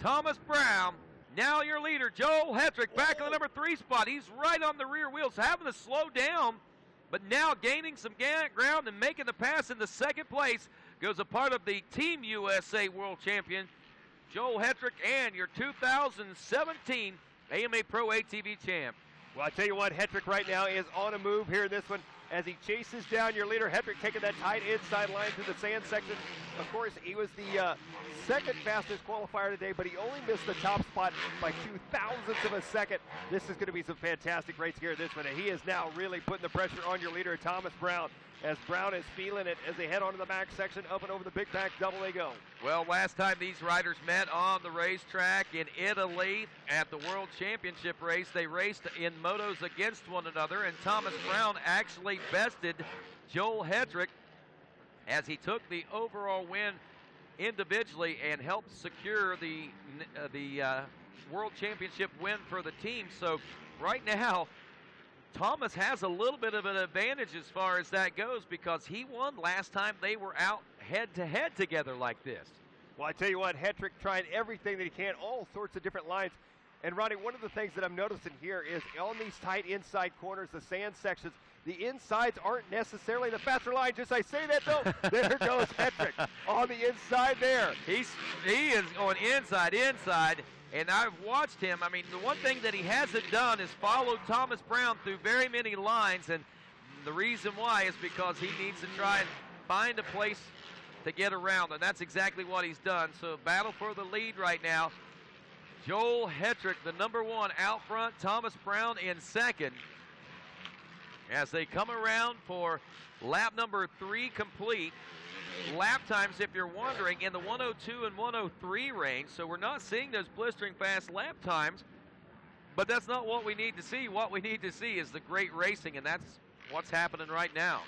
Thomas Brown, now your leader. Joel Hedrick back in the number 3 spot. He's right on the rear wheels, having to slow down, but now gaining some ground and making the pass in the second place. Goes a part of the Team USA World Champion, Joel Hedrick, and your 2017 AMA Pro ATV champ. Well, I tell you what, Hedrick right now is on a move here in this one as he chases down your leader. Hedrick taking that tight inside line through the sand section. Of course, he was the second fastest qualifier today, but he only missed the top spot by 0.02 of a second. This is going to be some fantastic race here in this one, and he is now really putting the pressure on your leader, Thomas Brown, as Brown is feeling it as they head onto the back section. Up and over the big back double they go. Well, last time these riders met on the racetrack in Italy at the World Championship race, they raced in motos against one another, and Thomas Brown actually bested Joel Hedrick as he took the overall win individually and helped secure the World Championship win for the team. So right now, Thomas has a little bit of an advantage as far as that goes because he won last time they were out head-to-head together like this. Well, I tell you what, Hedrick trying everything that he can, all sorts of different lines. And Ronnie, one of the things that I'm noticing here is on these tight inside corners, the sand sections, the insides aren't necessarily the faster line. Just I say that, though, there goes Hedrick on the inside there. He is going inside, and I've watched him. I mean, the one thing that he hasn't done is followed Thomas Brown through very many lines, and the reason why is because he needs to try and find a place to get around, and that's exactly what he's done. So battle for the lead right now. Joel Hedrick, the number 1 out front, Thomas Brown in second. As they come around for lap number 3 complete. Lap times, if you're wondering, in the 102 and 103 range, so we're not seeing those blistering fast lap times, but that's not what we need to see. What we need to see is the great racing, and that's what's happening right now.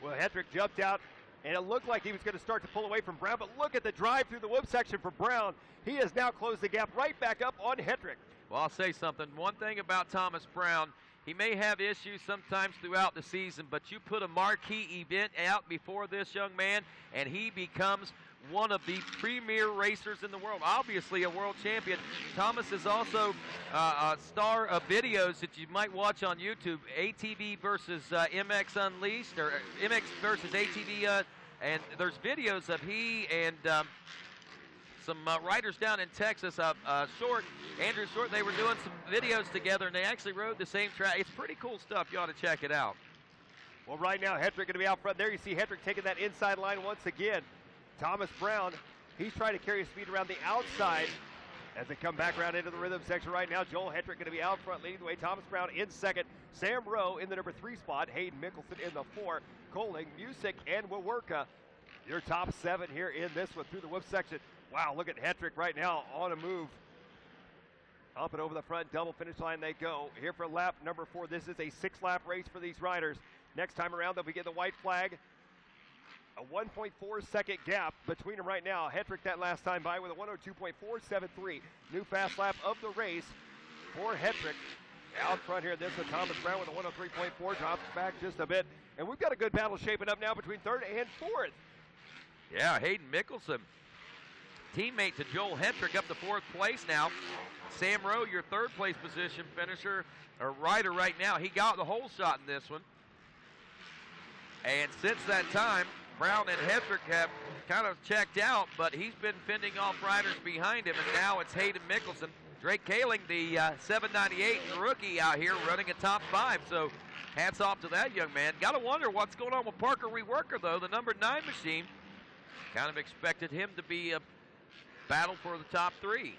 Well, Hedrick jumped out, and it looked like he was going to start to pull away from Brown, but look at the drive through the whoop section for Brown. He has now closed the gap right back up on Hedrick. Well, I'll say something. One thing about Thomas Brown, he may have issues sometimes throughout the season, but you put a marquee event out before this young man, and he becomes one of the premier racers in the world. Obviously a world champion. Thomas is also a star of videos that you might watch on YouTube, ATV versus MX Unleashed, or MX versus ATV, and there's videos of he and some riders down in Texas, Andrew Short, they were doing some videos together, and they actually rode the same track. It's pretty cool stuff. You ought to check it out. Well, right now, Hedrick going to be out front. There you see Hedrick taking that inside line once again. Thomas Brown, he's trying to carry his speed around the outside as they come back around into the rhythm section right now. Joel Hedrick going to be out front leading the way. Thomas Brown in second. Sam Rowe in the number 3 spot. Hayden Mickelson in the 4. Coling, Music, and Wawerka. Your top 7 here in this one through the whoop section. Wow, look at Hedrick right now on a move. Up and over the front, double finish line they go. Here for lap number 4. This is a 6-lap race for these riders. Next time around, they'll be getting the white flag. A 1.4 second gap between them right now. Hedrick that last time by with a 102.473. New fast lap of the race for Hedrick. Out front here, this is Thomas Brown with a 103.4. Drops back just a bit. And we've got a good battle shaping up now between 3rd and 4th. Yeah, Hayden Mickelson, teammate to Joel Hedrick, up to 4th place now. Sam Rowe, your 3rd place position finisher, or rider right now. He got the whole shot in this one. And since that time, Brown and Hedrick have kind of checked out, but he's been fending off riders behind him, and now it's Hayden Mickelson. Drake Kaling, the 798 rookie out here running a top 5, so hats off to that young man. Got to wonder what's going on with Parker Reworker, though, the number 9 machine. Kind of expected him to be battle for the top three.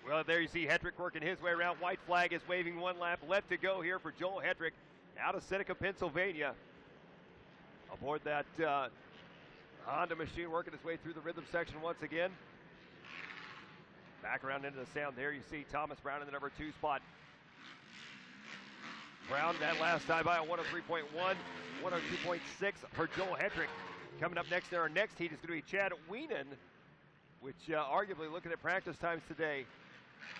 Well, there you see Hedrick working his way around. White flag is waving, 1 lap left to go here for Joel Hedrick out of Seneca, Pennsylvania. Aboard that Honda machine, working his way through the rhythm section once again. Back around into the sound there, you see Thomas Brown in the number 2 spot. Brown that last time by a 103.1, 102.6 for Joel Hedrick. Coming up next in our next heat is going to be Chad Wienen, which arguably looking at practice times today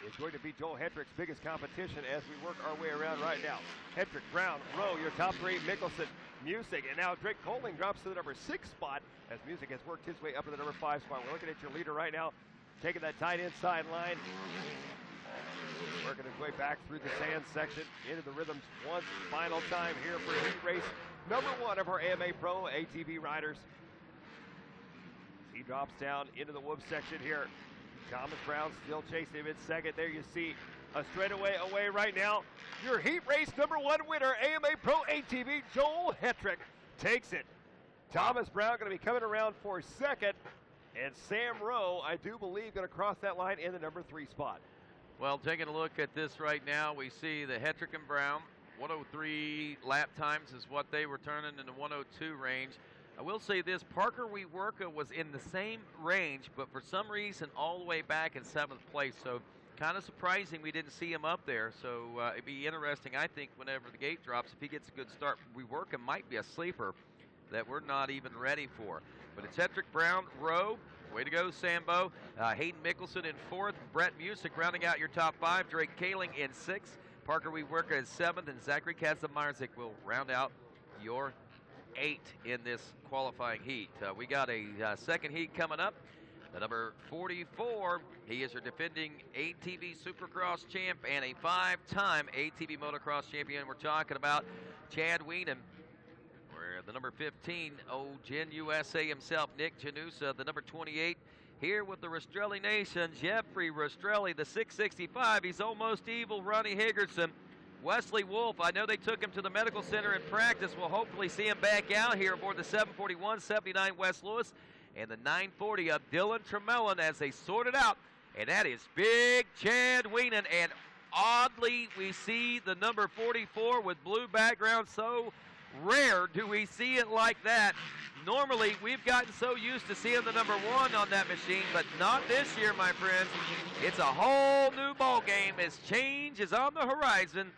is going to be Joel Hedrick's biggest competition as we work our way around right now. Hedrick, Brown, Rowe, your top 3, Mickelson, Music, and now Drake Coling drops to the number 6 spot as Music has worked his way up to the number 5 spot. We're looking at your leader right now, taking that tight inside line, working his way back through the sand section into the rhythms one final time here for heat race number 1 of our AMA Pro ATV riders. He drops down into the whoop section here. Thomas Brown still chasing him in second. There you see a straightaway away right now. Your heat race number 1 winner, AMA Pro ATV, Joel Hedrick takes it. Thomas Brown going to be coming around for second. And Sam Rowe, I do believe, going to cross that line in the number 3 spot. Well, taking a look at this right now, we see the Hedrick and Brown. 103 lap times is what they were turning in the 102 range. I will say this, Parker Weeworka was in the same range, but for some reason all the way back in 7th place. So kind of surprising we didn't see him up there. So it'd be interesting, I think, whenever the gate drops, if he gets a good start, Weeworka might be a sleeper that we're not even ready for. But it's Hedrick, Brown, Rowe. Way to go, Sambo. Hayden Mickelson in 4th. Brett Music rounding out your top 5. Drake Kaling in 6th. Parker Weeworka is 7th. And Zachary Kaczmarzyk will round out your 8 in this qualifying heat. We got a second heat coming up. The number 44, he is your defending ATV Supercross champ and a 5-time ATV Motocross champion. We're talking about Chad Wienen. Where the number 15, Gen USA himself, Nick Janusa, the number 28, here with the Rastrelli Nation, Jeffrey Rastrelli, the 665. He's almost evil, Ronnie Higgerson. Wesley Wolf, I know they took him to the medical center in practice. We'll hopefully see him back out here aboard the 741, 79 West Lewis, and the 940 of Dylan Tremelin as they sort it out. And that is big Chad Wienen. And oddly, we see the number 44 with blue background. So rare do we see it like that. Normally, we've gotten so used to seeing the number 1 on that machine, but not this year, my friends. It's a whole new ball game as change is on the horizon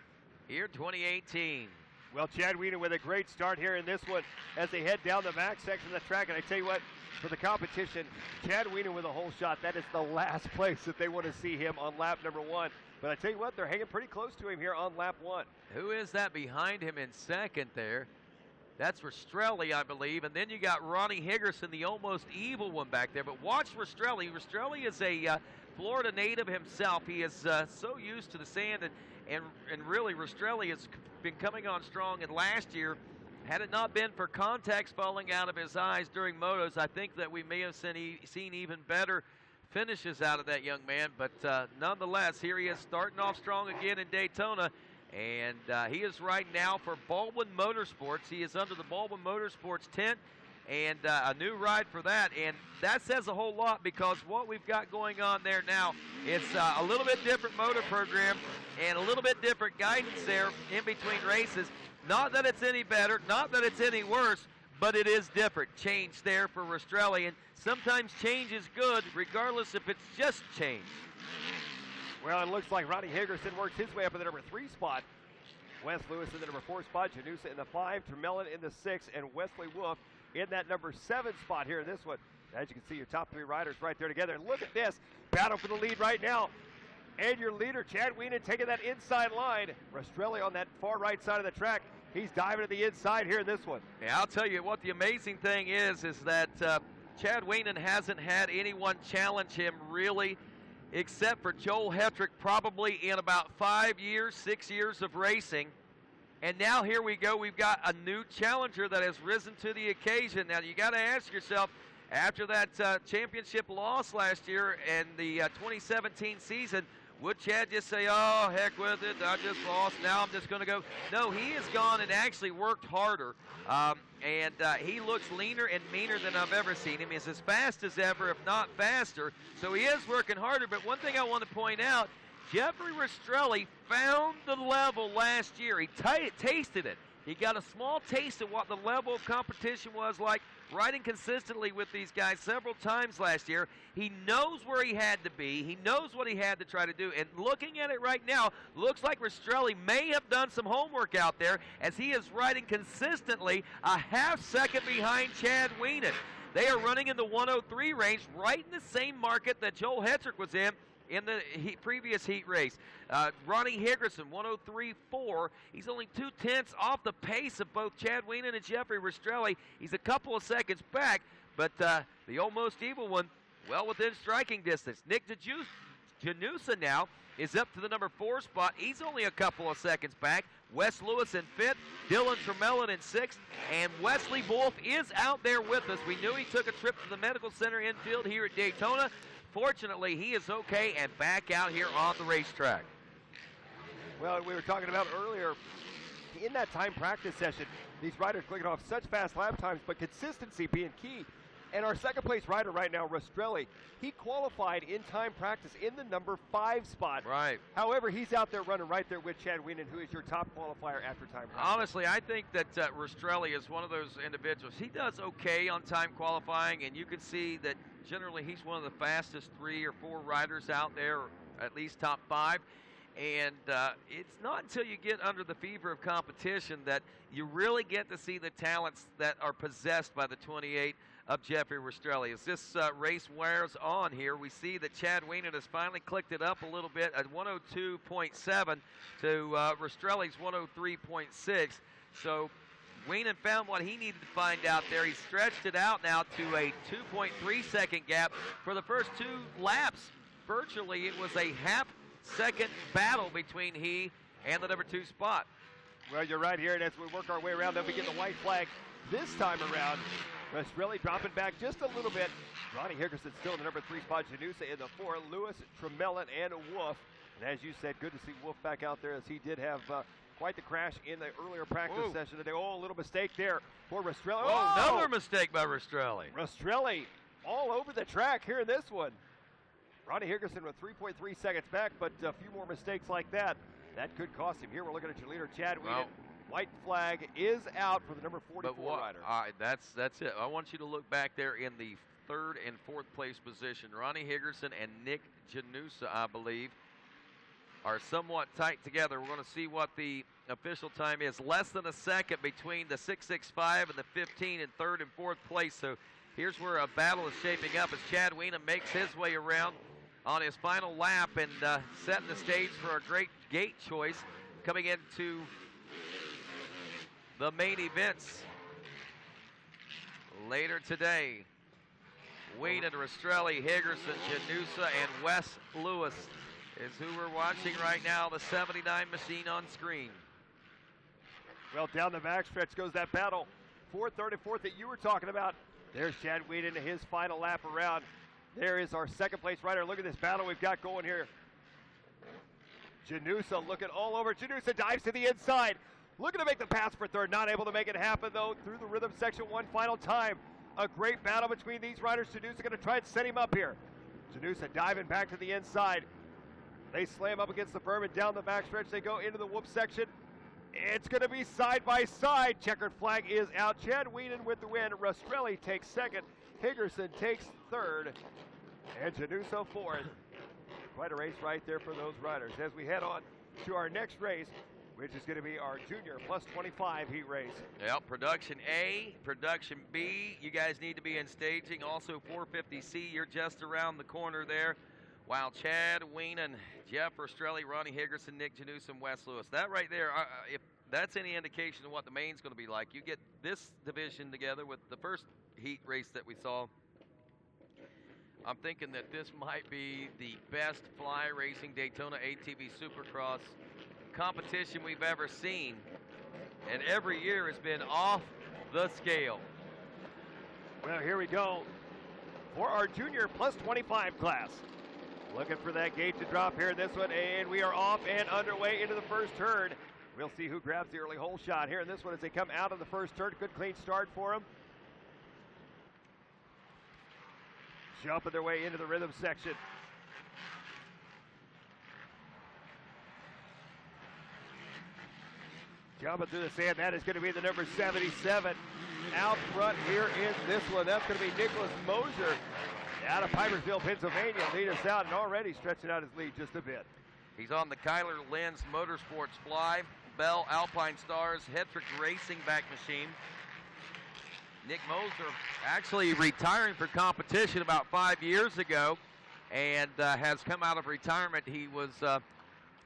here 2018. Well, Chad Wienen with a great start here in this one as they head down the back section of the track. And I tell you what, for the competition, Chad Wienen with a whole shot. That is the last place that they want to see him on lap number 1. But I tell you what, they're hanging pretty close to him here on lap 1. Who is that behind him in second there? That's Rastrelli, I believe. And then you got Ronnie Higgerson, the almost evil one back there. But watch Rastrelli. Rastrelli is a Florida native himself. He is so used to the sand. And really, Rastrelli has been coming on strong. And last year, had it not been for contacts falling out of his eyes during motos, I think that we may have seen even better finishes out of that young man. But nonetheless, here he is starting off strong again in Daytona. And he is right now for Baldwin Motorsports. He is under the Baldwin Motorsports tent, and a new ride for that. And that says a whole lot, because what we've got going on there now, it's a little bit different motor program and a little bit different guidance there in between races. Not that it's any better, not that it's any worse, but it is different. Change there for Rastrelli, and sometimes change is good, regardless if it's just change. Well, it looks like Ronnie Higgerson works his way up in the number 3 spot. Wes Lewis in the number 4 spot, Janusa in the 5, Tremelin in the 6, and Wesley Wolf in that number 7 spot here in this one. As you can see, your top 3 riders right there together. And look at this, battle for the lead right now. And your leader, Chad Wienen, taking that inside line. Rastrelli on that far right side of the track. He's diving to the inside here in this one. Yeah, I'll tell you what the amazing thing is that Chad Wienen hasn't had anyone challenge him really, except for Joel Hedrick, probably in about 5 years, 6 years of racing. And now here we go. We've got a new challenger that has risen to the occasion. Now, you got to ask yourself, after that championship loss last year and the 2017 season, Would Chad just say, oh, heck with it, I just lost, now I'm just going to go? No, he has gone and actually worked harder, and he looks leaner and meaner than I've ever seen him. He's as fast as ever, if not faster, so he is working harder. But one thing I want to point out, Jeffrey Rastrelli found the level last year. He tasted it. He got a small taste of what the level of competition was like, riding consistently with these guys several times last year. He knows where he had to be. He knows what he had to try to do. And looking at it right now, looks like Rastrelli may have done some homework out there, as he is riding consistently a half second behind Chad Wienen. They are running in the 103 range, right in the same market that Joel Hetrick was in the previous heat race. Ronnie Higgerson, 103.4. He's only 2/10 off the pace of both Chad Wienen and Jeffrey Rastrelli. He's a couple of seconds back, but the almost evil one, well within striking distance. Nick Janusa now is up to the number 4 spot. He's only a couple of seconds back. Wes Lewis in 5th, Dylan Tremellin in 6th, and Wesley Wolf is out there with us. We knew he took a trip to the medical center infield here at Daytona. Fortunately, he is okay and back out here on the racetrack. Well, we were talking about earlier, in that time practice session, these riders clicking off such fast lap times, but consistency being key. And our second place rider right now, Rastrelli, he qualified in time practice in the number 5 spot. Right. However, he's out there running right there with Chad Wienen, who is your top qualifier after time practice. Honestly, I think that Rastrelli is one of those individuals. He does okay on time qualifying, and you can see that generally he's one of the fastest 3 or 4 riders out there, at least top 5. And it's not until you get under the fever of competition that you really get to see the talents that are possessed by the 28 of Jeffrey Rastrelli. As this race wears on here, we see that Chad Wienen has finally clicked it up a little bit at 102.7 to Rastrelli's 103.6. So Wienen found what he needed to find out there. He stretched it out now to a 2.3 second gap. For the first 2 laps, virtually it was a half-second battle between he and the number 2 spot. Well, you're right here, and as we work our way around, then we get the white flag this time around. Rastrelli dropping back just a little bit. Ronnie Higgerson still in the number 3 spot. Janusa in the 4. Lewis, Tremellin, and Wolf. And as you said, good to see Wolf back out there, as he did have quite the crash in the earlier practice session today. Oh, a little mistake there for Rastrelli. Oh, another mistake by Rastrelli. Rastrelli all over the track here in this one. Ronnie Higgerson with 3.3 seconds back, but a few more mistakes like that could cost him. Here we're looking at your leader, Chad Wienen. White flag is out for the number 44 rider. That's it. I want you to look back there in the 3rd and 4th place position. Ronnie Higgerson and Nick Janusa, I believe, are somewhat tight together. We're going to see what the official time is. Less than a second between the 665 and the 15 in 3rd and 4th place. So here's where a battle is shaping up as Chad Wienen makes his way around on his final lap and setting the stage for a great gate choice coming into the main events later today. Wienen, Rastrelli, Higgerson, Janusa, and Wes Lewis is who we're watching right now, the 79 machine on screen. Well, down the backstretch goes that battle. 4th, 3rd, and 4th that you were talking about. There's Chad Wienen in his final lap around. There is our second place rider. Look at this battle we've got going here. Janusa looking all over. Janusa dives to the inside. Looking to make the pass for 3rd. Not able to make it happen, though, through the rhythm section one final time. A great battle between these riders. Janusa going to try and set him up here. Janusa diving back to the inside. They slam up against the berm and down the backstretch. They go into the whoop section. It's going to be side by side. Checkered flag is out. Chad Wienen with the win. Rastrelli takes 2nd. Higgerson takes 3rd. And Janusa 4th. Quite a race right there for those riders. As we head on to our next race, which is going to be our junior plus 25 heat race. Yep, production A, production B. You guys need to be in staging. Also 450C, you're just around the corner there. While Chad Wienen, Jeff Rastrelli, Ronnie Higgerson, Nick Janusa, and Wes Lewis. That right there, if that's any indication of what the main's going to be like, you get this division together with the first heat race that we saw. I'm thinking that this might be the best fly racing Daytona ATV Supercross competition we've ever seen. And every year has been off the scale. Well, here we go for our junior plus 25 class. Looking for that gate to drop here in this one, and we are off and underway into the first turn. We'll see who grabs the early hole shot here in this one as they come out of the first turn. Good clean start for them. Jumping their way into the rhythm section. Jumping through the sand, that is going to be the number 77. Out front here in this one, that's going to be Nicholas Mosier out of Pipersville, Pennsylvania. Lead us out and already stretching out his lead just a bit. He's on the Kyler Lenz Motorsports Fly, Bell Alpine Stars, Hedrick Racing back machine. Nick Moser actually retiring for competition about 5 years ago and has come out of retirement. He was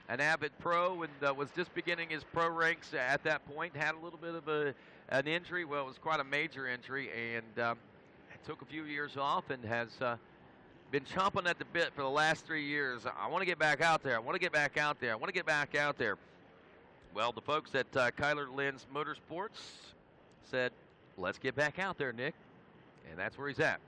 an avid pro and was just beginning his pro ranks at that point. Had a little bit of an injury. Well, it was quite a major injury, and took a few years off and has been chomping at the bit for the last 3 years. I want to get back out there. I want to get back out there. I want to get back out there. Well, the folks at Kyler Lenz Motorsports said, let's get back out there, Nick. And that's where he's at.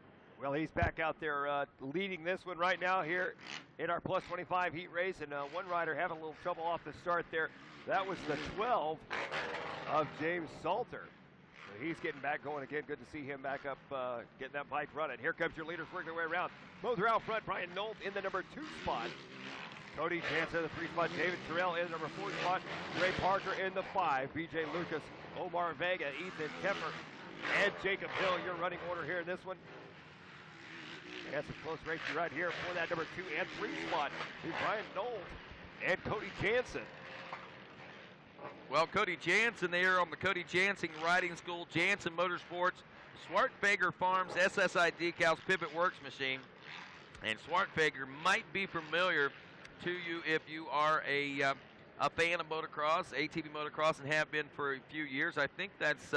Well, he's back out there leading this one right now here in our plus 25 heat race. And one rider having a little trouble off the start there. That was the 12 of James Salter. So he's getting back going again. Good to see him back up, getting that bike running. Here comes your leaders working their way around. Moser out front. Brian Nolt in the number 2 spot. Cody Jansen in the 3 spot. David Terrell in the number 4 spot. Ray Parker in the 5. BJ Lucas, Omar Vega, Ethan Kemper, and Jacob Hill. Your running order here in this one. That's a close race right here for that number 2 and 3 spot. Is Brian Nolt and Cody Jansen. Well, Cody Jansen there on the Cody Jansen Riding School, Jansen Motorsports, Swartfager Farms, SSI Decals, Pivot Works machine. And Swartfager might be familiar to you if you are a fan of motocross, ATV motocross, and have been for a few years. I think that's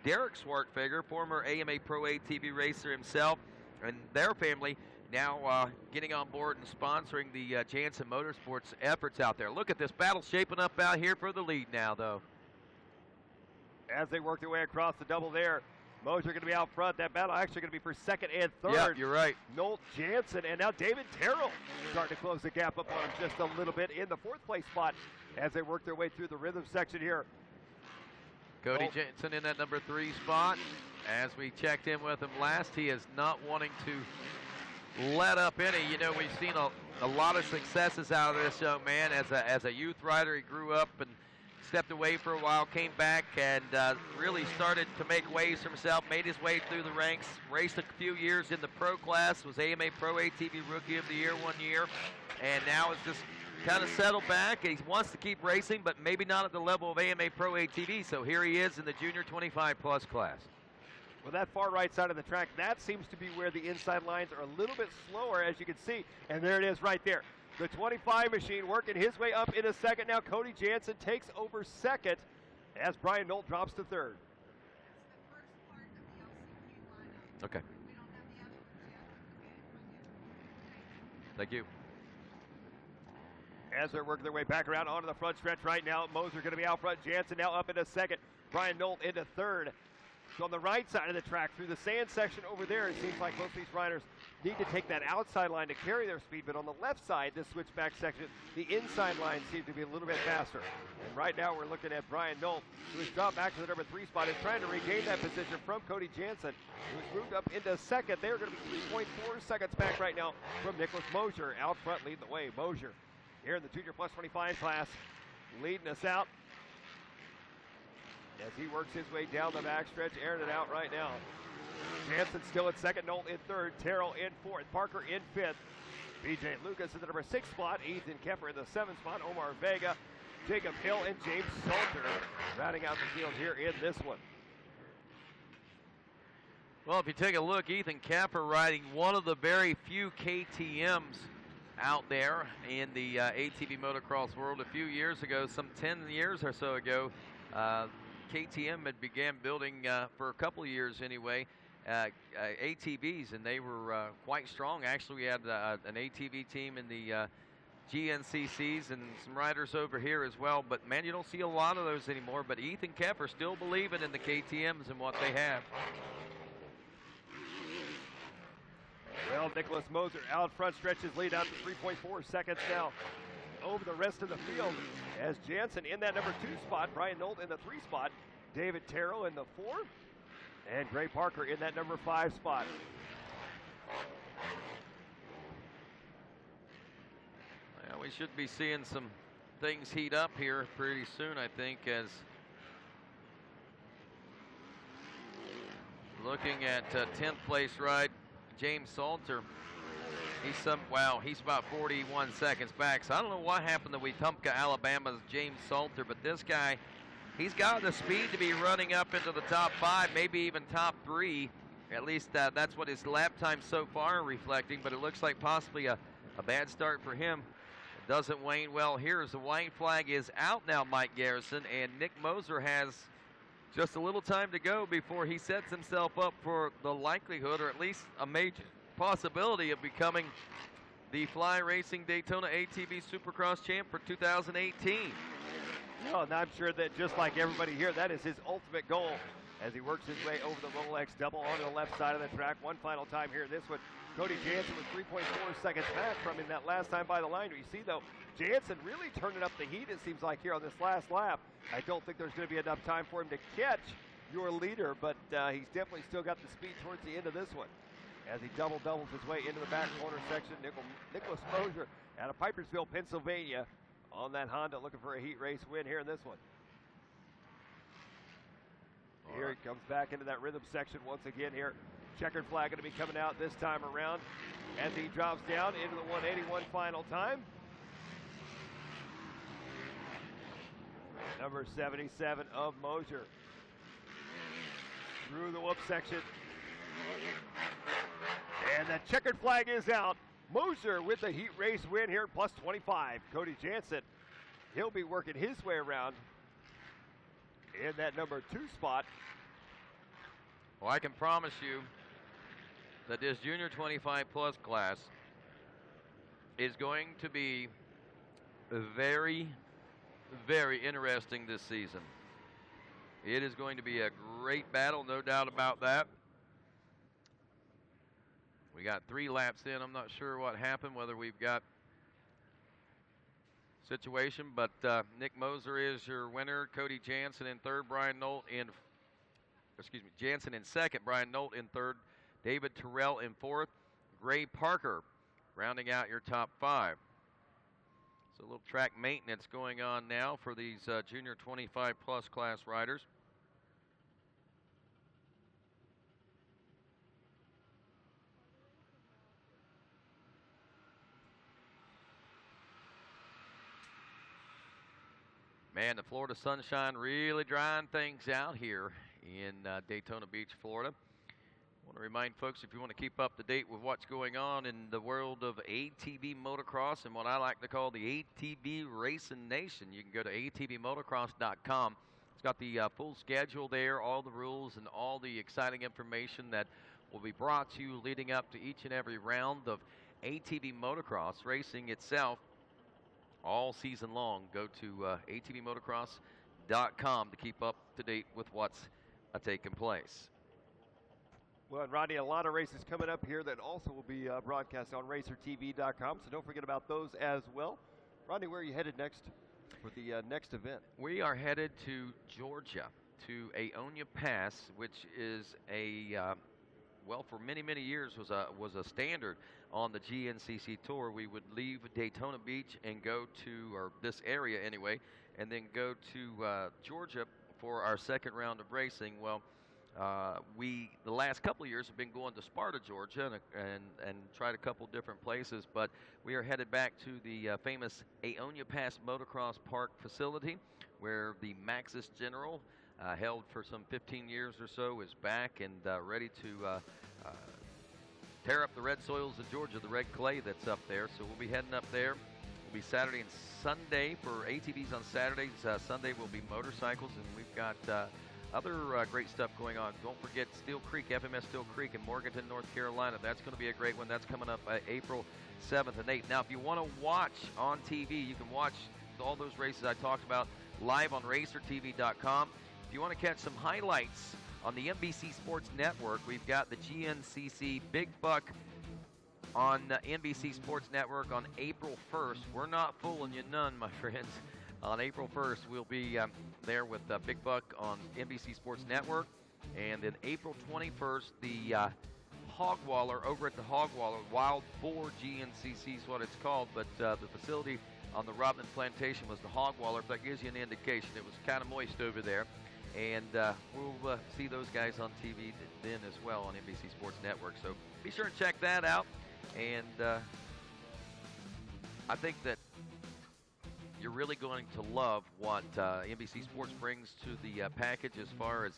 Derek Swartfager, former AMA Pro ATV racer himself, and their family now getting on board and sponsoring the Jansen Motorsports efforts out there. Look at this battle shaping up out here for the lead now, though. As they work their way across the double there, Moser going to be out front. That battle actually going to be for second and third. Yeah, you're right. Nolt Jansen and now David Terrell starting to close the gap up on him just a little bit in the 4th place spot as they work their way through the rhythm section here. Cody Jansen in that number 3 spot. As we checked in with him last, he is not wanting to let up any. You know, we've seen a lot of successes out of this young man as a youth rider. He grew up and stepped away for a while, came back, and really started to make waves for himself, made his way through the ranks, raced a few years in the pro class, was AMA Pro ATV Rookie of the Year 1 year, and now is just kind of settled back. He wants to keep racing, but maybe not at the level of AMA Pro ATV, so here he is in the Junior 25-plus class. Well, that far right side of the track, that seems to be where the inside lines are a little bit slower, as you can see. And there it is right there. The 25 machine working his way up in a second. Now Cody Jansen takes over second as Brian Nolt drops to third. Okay. Thank you. As they're working their way back around onto the front stretch right now, Moser going to be out front. Jansen now up into second. Brian Nolt into third. So on the right side of the track, through the sand section over there, it seems like most of these riders need to take that outside line to carry their speed. But on the left side, this switchback section, the inside lines seem to be a little bit faster. And right now we're looking at Brian Nolt, who has dropped back to the number 3 spot and trying to regain that position from Cody Jansen, who's moved up into second. They're going to be 3.4 seconds back right now from Nicholas Mosier. Out front leading the way. Mosier here in the Junior Plus 25 class, leading us out as he works his way down the backstretch, airing it out right now. Jansen still at second, Nolt in third, Terrell in 4th, Parker in 5th, BJ Lucas in the number 6 spot, Ethan Kemper in the 7th spot, Omar Vega, Jacob Hill, and James Salter rounding out the field here in this one. Well, if you take a look, Ethan Kemper riding one of the very few KTMs out there in the ATV motocross world. A few years ago, some 10 years or so ago, KTM had began building, for a couple of years anyway, ATVs, and they were quite strong. Actually, we had an ATV team in the GNCCs and some riders over here as well. But, man, you don't see a lot of those anymore. But Ethan Kemper still believing in the KTMs and what they have. Well, Nicholas Moser out front stretches lead out to 3.4 seconds now over the rest of the field as Jansen in that number 2 spot, Brian Nolt in the 3 spot, David Terrell in the 4, and Gray Parker in that number 5 spot. Well, we should be seeing some things heat up here pretty soon, I think, as looking at 10th place ride, James Salter. He's about 41 seconds back. So I don't know what happened to Wetumpka, Alabama's James Salter, but this guy, he's got the speed to be running up into the top 5, maybe even top 3. At least that's what his lap time so far are reflecting, but it looks like possibly a bad start for him. It doesn't wane well here as the white flag is out now, Mike Garrison, and Nick Moser has just a little time to go before he sets himself up for the likelihood, or at least a major possibility, of becoming the Fly Racing Daytona ATV Supercross champ for 2018. Well, and I'm sure that just like everybody here, that is his ultimate goal as he works his way over the Rolex double onto the left side of the track. One final time here. This one, Cody Jansen was 3.4 seconds back from him that last time by the line. You see, though, Jansen really turning up the heat, it seems like, here on this last lap. I don't think there's going to be enough time for him to catch your leader, but he's definitely still got the speed towards the end of this one. As he doubles his way into the back corner section, Nicholas Moser out of Pipersville, Pennsylvania, on that Honda, looking for a heat race win here in this one. Here he comes back into that rhythm section once again here. Checkered flag going to be coming out this time around as he drops down into the 181 final time. Number 77 of Moser. Through the whoop section. And the checkered flag is out. Moser with the heat race win here, plus 25. Cody Jansen, he'll be working his way around in that number 2 spot. Well, I can promise you that this junior 25 plus class is going to be very, very interesting this season. It is going to be a great battle, no doubt about that. We got 3 laps in. I'm not sure what happened, whether we've got situation, but Nick Moser is your winner. Cody Jansen in third, Jansen in second, Brian Nolt in third, David Terrell in fourth, Gray Parker rounding out your top 5. So a little track maintenance going on now for these junior 25 plus class riders. Man, the Florida sunshine really drying things out here in Daytona Beach, Florida. I want to remind folks, if you want to keep up to date with what's going on in the world of ATV motocross and what I like to call the ATV Racing Nation, you can go to atvmotocross.com. It's got the full schedule there, all the rules and all the exciting information that will be brought to you leading up to each and every round of ATV motocross racing itself. All season long, go to atvmotocross.com to keep up to date with what's taking place. Well, and Rodney, a lot of races coming up here that also will be broadcast on racertv.com, so don't forget about those as well. Rodney, where are you headed next for the next event? We are headed to Georgia, to Aonia Pass, which is for many, many years was a standard on the GNCC Tour. We would leave Daytona Beach and go to, or this area anyway, and then go to Georgia for our second round of racing. Well, the last couple of years have been going to Sparta, Georgia, and tried a couple different places, but we are headed back to the famous Aonia Pass Motocross Park facility, where the Maxis General, held for some 15 years or so, is back and ready to tear up the red soils of Georgia, the red clay that's up there. So we'll be heading up there. It'll be Saturday and Sunday for ATVs on Saturdays. Sunday will be motorcycles, and we've got other great stuff going on. Don't forget Steel Creek, FMS Steel Creek in Morganton, North Carolina. That's going to be a great one. That's coming up April 7th and 8th. Now, if you want to watch on TV, you can watch all those races I talked about live on racertv.com. If you want to catch some highlights on the NBC Sports Network, we've got the GNCC Big Buck on NBC Sports Network on April 1st. We're not fooling you none, my friends. On April 1st, we'll be there with Big Buck on NBC Sports Network. And then April 21st, the Hogwaller over at the Hogwaller, Wild Boar GNCC is what it's called, but the facility on the Robin Plantation was the Hogwaller. If that gives you an indication, it was kind of moist over there. And we'll see those guys on TV then as well on NBC Sports Network. So be sure and check that out. And I think that you're really going to love what NBC Sports brings to the package as far as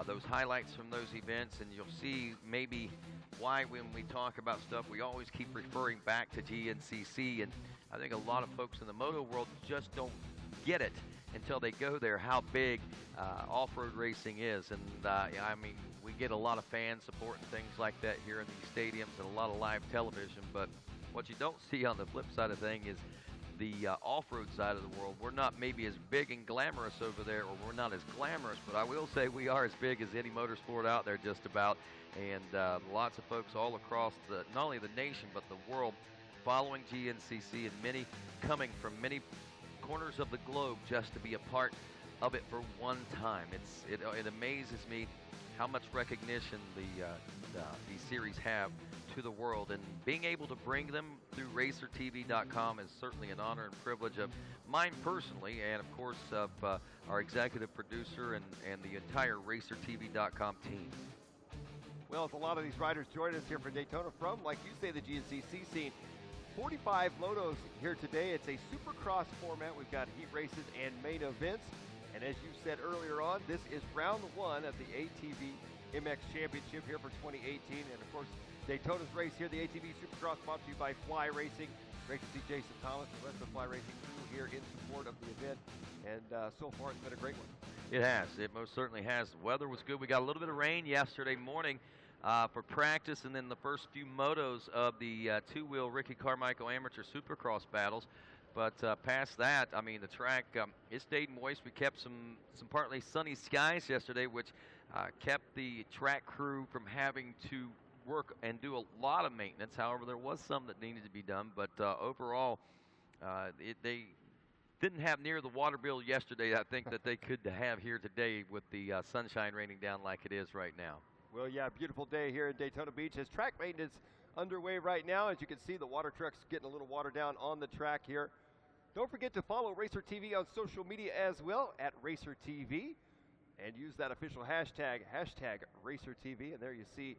those highlights from those events. And you'll see maybe why when we talk about stuff, we always keep referring back to GNCC. And I think a lot of folks in the moto world just don't get it until they go there, how big off-road racing is. And I mean, we get a lot of fan support and things like that here in these stadiums and a lot of live television, but what you don't see on the flip side of things is the off-road side of the world. We're not maybe as big and glamorous over there, or we're not as glamorous, but I will say we are as big as any motorsport out there just about, and lots of folks all across not only the nation but the world following GNCC, and many coming from many corners of the globe just to be a part of it for one time. It amazes me how much recognition these series have to the world, and being able to bring them through RacerTV.com is certainly an honor and privilege of mine personally, and of course of our executive producer and the entire RacerTV.com team. Well, it's a lot of these riders joining us here for Daytona from, like you say, the GNCC scene. 45 motos here today. It's a supercross format. We've got heat races and main events. And as you said earlier on, this is round one of the ATVMX Championship here for 2018. And of course, Daytona's race here, the ATV Supercross, brought to you by Fly Racing. Great to see Jason Thomas and the rest of the Fly Racing crew here in support of the event. And so far, it's been a great one. It has. It most certainly has. The weather was good. We got a little bit of rain yesterday morning for practice, and then the first few motos of the two-wheel Ricky Carmichael Amateur Supercross battles. But past that, I mean, the track, it stayed moist. We kept some partly sunny skies yesterday, which kept the track crew from having to work and do a lot of maintenance. However, there was some that needed to be done. But overall, they didn't have near the water bill yesterday, I think, that they could have here today with the sunshine raining down like it is right now. Well, yeah, beautiful day here in Daytona Beach. As track maintenance underway right now, as you can see, the water truck's getting a little water down on the track here. Don't forget to follow Racer TV on social media as well, at Racer TV, and use that official hashtag Racer TV. And there you see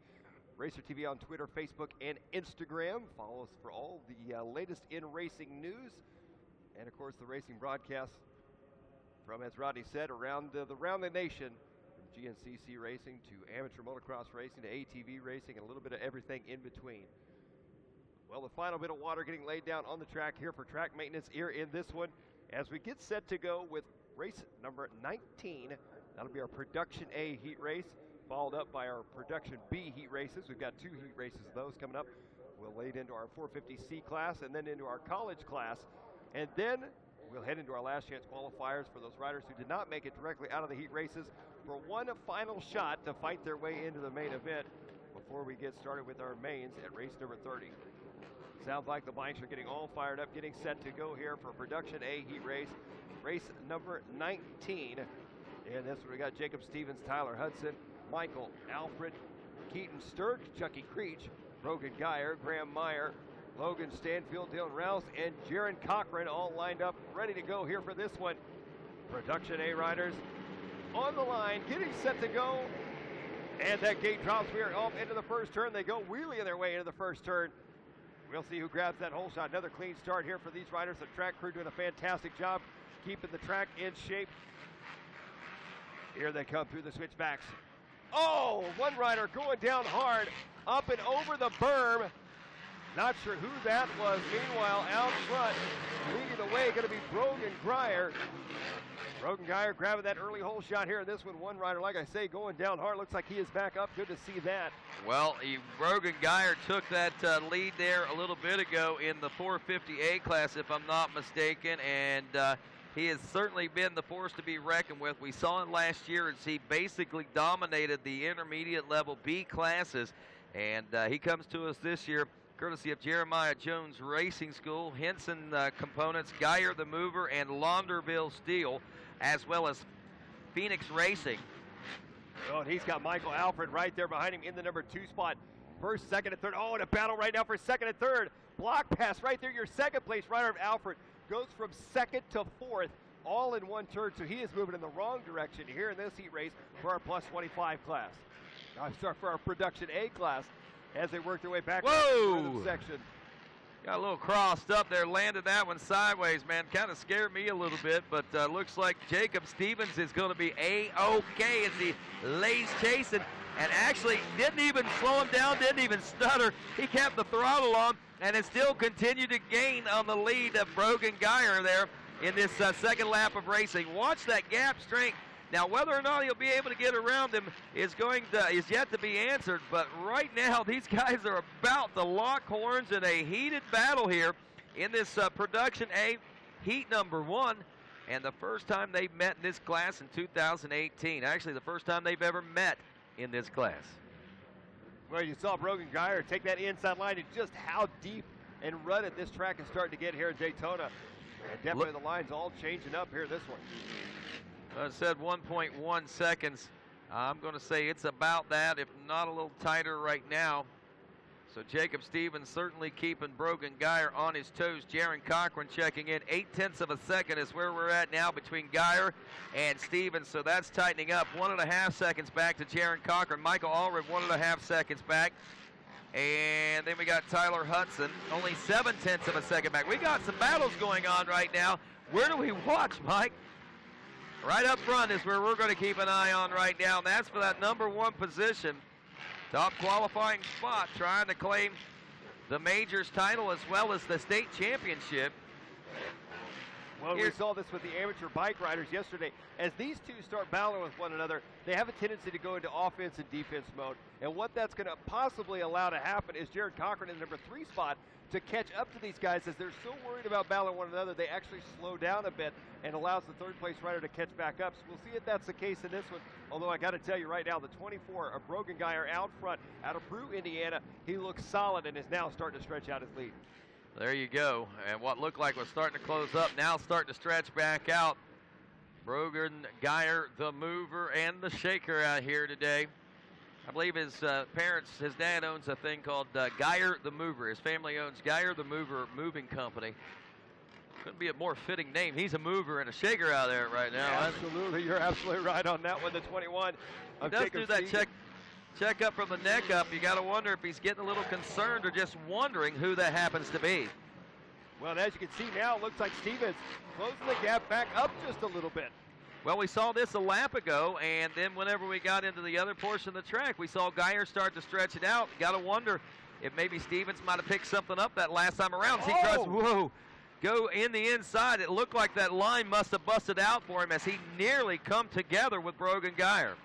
Racer TV on Twitter, Facebook, and Instagram. Follow us for all the latest in racing news, and of course the racing broadcasts from, as Rodney said, around the nation. GNCC racing to amateur motocross racing to ATV racing and a little bit of everything in between. Well, the final bit of water getting laid down on the track here for track maintenance here in this one as we get set to go with race number 19. That'll be our Production A heat race, followed up by our Production B heat races. We've got two heat races of those coming up. We'll lead into our 450C class and then into our college class. And then we'll head into our last chance qualifiers for those riders who did not make it directly out of the heat races for one final shot to fight their way into the main event before we get started with our mains at race number 30. Sounds like the bikes are getting all fired up, getting set to go here for Production A heat race, race number 19. And this one we got Jacob Stevens, Tyler Hudson, Michael, Alfred, Keaton Sturck, Chucky Creech, Brogan Geyer, Graham Meyer, Logan Stanfield, Dylan Rouse, and Jaron Cochran all lined up, ready to go here for this one. Production A riders on the line, getting set to go. And that gate drops. We are off into the first turn. They go wheeling their way into the first turn. We'll see who grabs that hole shot. Another clean start here for these riders. The track crew doing a fantastic job keeping the track in shape. Here they come through the switchbacks. Oh, one rider going down hard, up and over the berm. Not sure who that was. Meanwhile, out front, leading the way, going to be Brogan Geyer. Brogan Geyer grabbing that early hole shot here in this one. One rider, like I say, going down hard. Looks like he is back up. Good to see that. Well, Brogan Geyer took that lead there a little bit ago in the 450A class, if I'm not mistaken, and he has certainly been the force to be reckoned with. We saw him last year as he basically dominated the intermediate level B classes, and he comes to us this year courtesy of Jeremiah Jones Racing School, Henson Components, Geyer the Mover, and Launderville Steel, as well as Phoenix Racing. Oh, and he's got Michael Alfred right there behind him in the number 2 spot. First, second, and third. Oh, and a battle right now for second and third. Block pass right there. Your second place rider of Alfred goes from second to fourth all in one turn, so he is moving in the wrong direction here in this heat race for our plus 25 class. I'm sorry, for our production A class as they work their way back to the rhythm section. Got a little crossed up there, landed that one sideways, man. Kind of scared me a little bit, but looks like Jacob Stevens is going to be A-OK as he lays chasing and actually didn't even slow him down, didn't even stutter. He kept the throttle on and has still continued to gain on the lead of Brogan Geyer there in this second lap of racing. Watch that gap strength. Now, whether or not he'll be able to get around him is yet to be answered. But right now, these guys are about to lock horns in a heated battle here in this production A heat number 1, and the first time they've met in this class in 2018. Actually, the first time they've ever met in this class. Well, you saw Brogan Geyer take that inside line, and just how deep and rutted this track is starting to get here in Daytona. And definitely the line's all changing up here this one. I said 1.1 seconds. I'm going to say it's about that, if not a little tighter right now. So Jacob Stevens certainly keeping Brogan Geyer on his toes. Jaron Cochran checking in. 0.8 of a second is where we're at now between Geyer and Stevens. So that's tightening up. 1.5 seconds back to Jaron Cochran. Michael Allred 1.5 seconds back. And then we got Tyler Hudson, only 0.7 of a second back. We got some battles going on right now. Where do we watch, Mike? Right up front is where we're going to keep an eye on right now, and that's for that number 1 position. Top qualifying spot, trying to claim the majors title as well as the state championship. Well, we saw this with the amateur bike riders yesterday. As these two start battling with one another, they have a tendency to go into offense and defense mode. And what that's going to possibly allow to happen is Jared Cochran in the number 3 spot to catch up to these guys. As they're so worried about battling one another, they actually slow down a bit and allows the 3rd place rider to catch back up. So we'll see if that's the case in this one. Although I got to tell you right now, the 24 of Brogan Geyer out front out of Brew, Indiana, he looks solid and is now starting to stretch out his lead. There you go. And what looked like was starting to close up, now starting to stretch back out. Brogan Geyer, the mover and the shaker out here today. I believe his dad owns a thing called Geyer the Mover. His family owns Geyer the Mover Moving Company. Couldn't be a more fitting name. He's a mover and a shaker out there right now. Absolutely, you're absolutely right on that one. The 21 of He does Jacob do that Stevens. check up from the neck up. You got to wonder if he's getting a little concerned or just wondering who that happens to be. Well, and as you can see now, it looks like Stevens closing the gap back up just a little bit. Well, we saw this a lap ago, and then whenever we got into the other portion of the track, we saw Geyer start to stretch it out. Got to wonder if maybe Stevens might have picked something up that last time around. He tries to, go in the inside. It looked like that line must have busted out for him as he nearly come together with Brogan Geyer.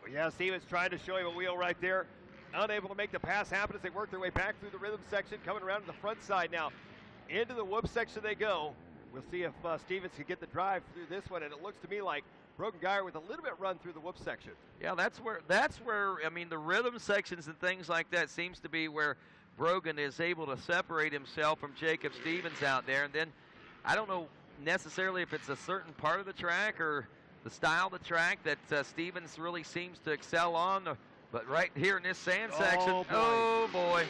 Well, yeah, Stevens trying to show him a wheel right there. Unable to make the pass happen as they work their way back through the rhythm section, coming around to the front side now. Into the whoop section they go. We'll see if Stevens can get the drive through this one, and it looks to me like Brogan Geyer with a little bit run through the whoop section. Yeah, that's where I mean the rhythm sections and things like that seems to be where Brogan is able to separate himself from Jacob Stevens out there. And then I don't know necessarily if it's a certain part of the track or the style of the track that Stevens really seems to excel on, but right here in this sand section, oh boy.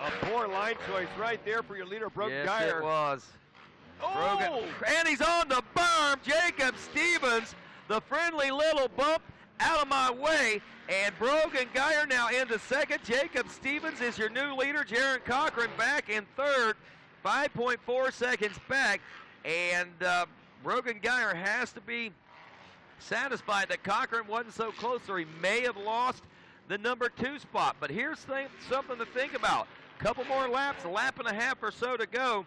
A poor line choice right there for your leader, Brogan Geyer. Yes, it was. Oh! Brogan, and he's on the berm. Jacob Stevens, the friendly little bump out of my way. And Brogan Geyer now into second. Jacob Stevens is your new leader. Jaron Cochran back in third, 5.4 seconds back. And Brogan Geyer has to be satisfied that Cochran wasn't so close, or he may have lost the number 2 spot. But here's something to think about. Couple more laps, a lap and a half or so to go.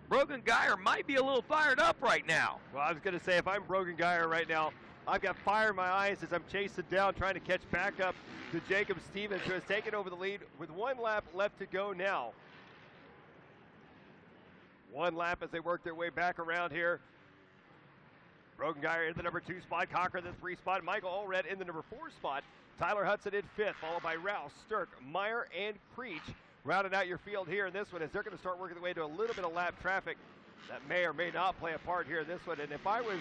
Brogan Geyer might be a little fired up right now. Well, I was going to say, if I'm Brogan Geyer right now, I've got fire in my eyes as I'm chasing down, trying to catch back up to Jacob Stevens, who has taken over the lead with 1 lap left to go now. 1 lap as they work their way back around here. Brogan Geyer in the number 2 spot, Cochran in the 3 spot, Michael Allred in the number 4 spot, Tyler Hudson in 5th, followed by Rouse, Sturk, Meyer, and Creech rounding out your field here in this one as they're going to start working their way to a little bit of lap traffic that may or may not play a part here in this one. And if I was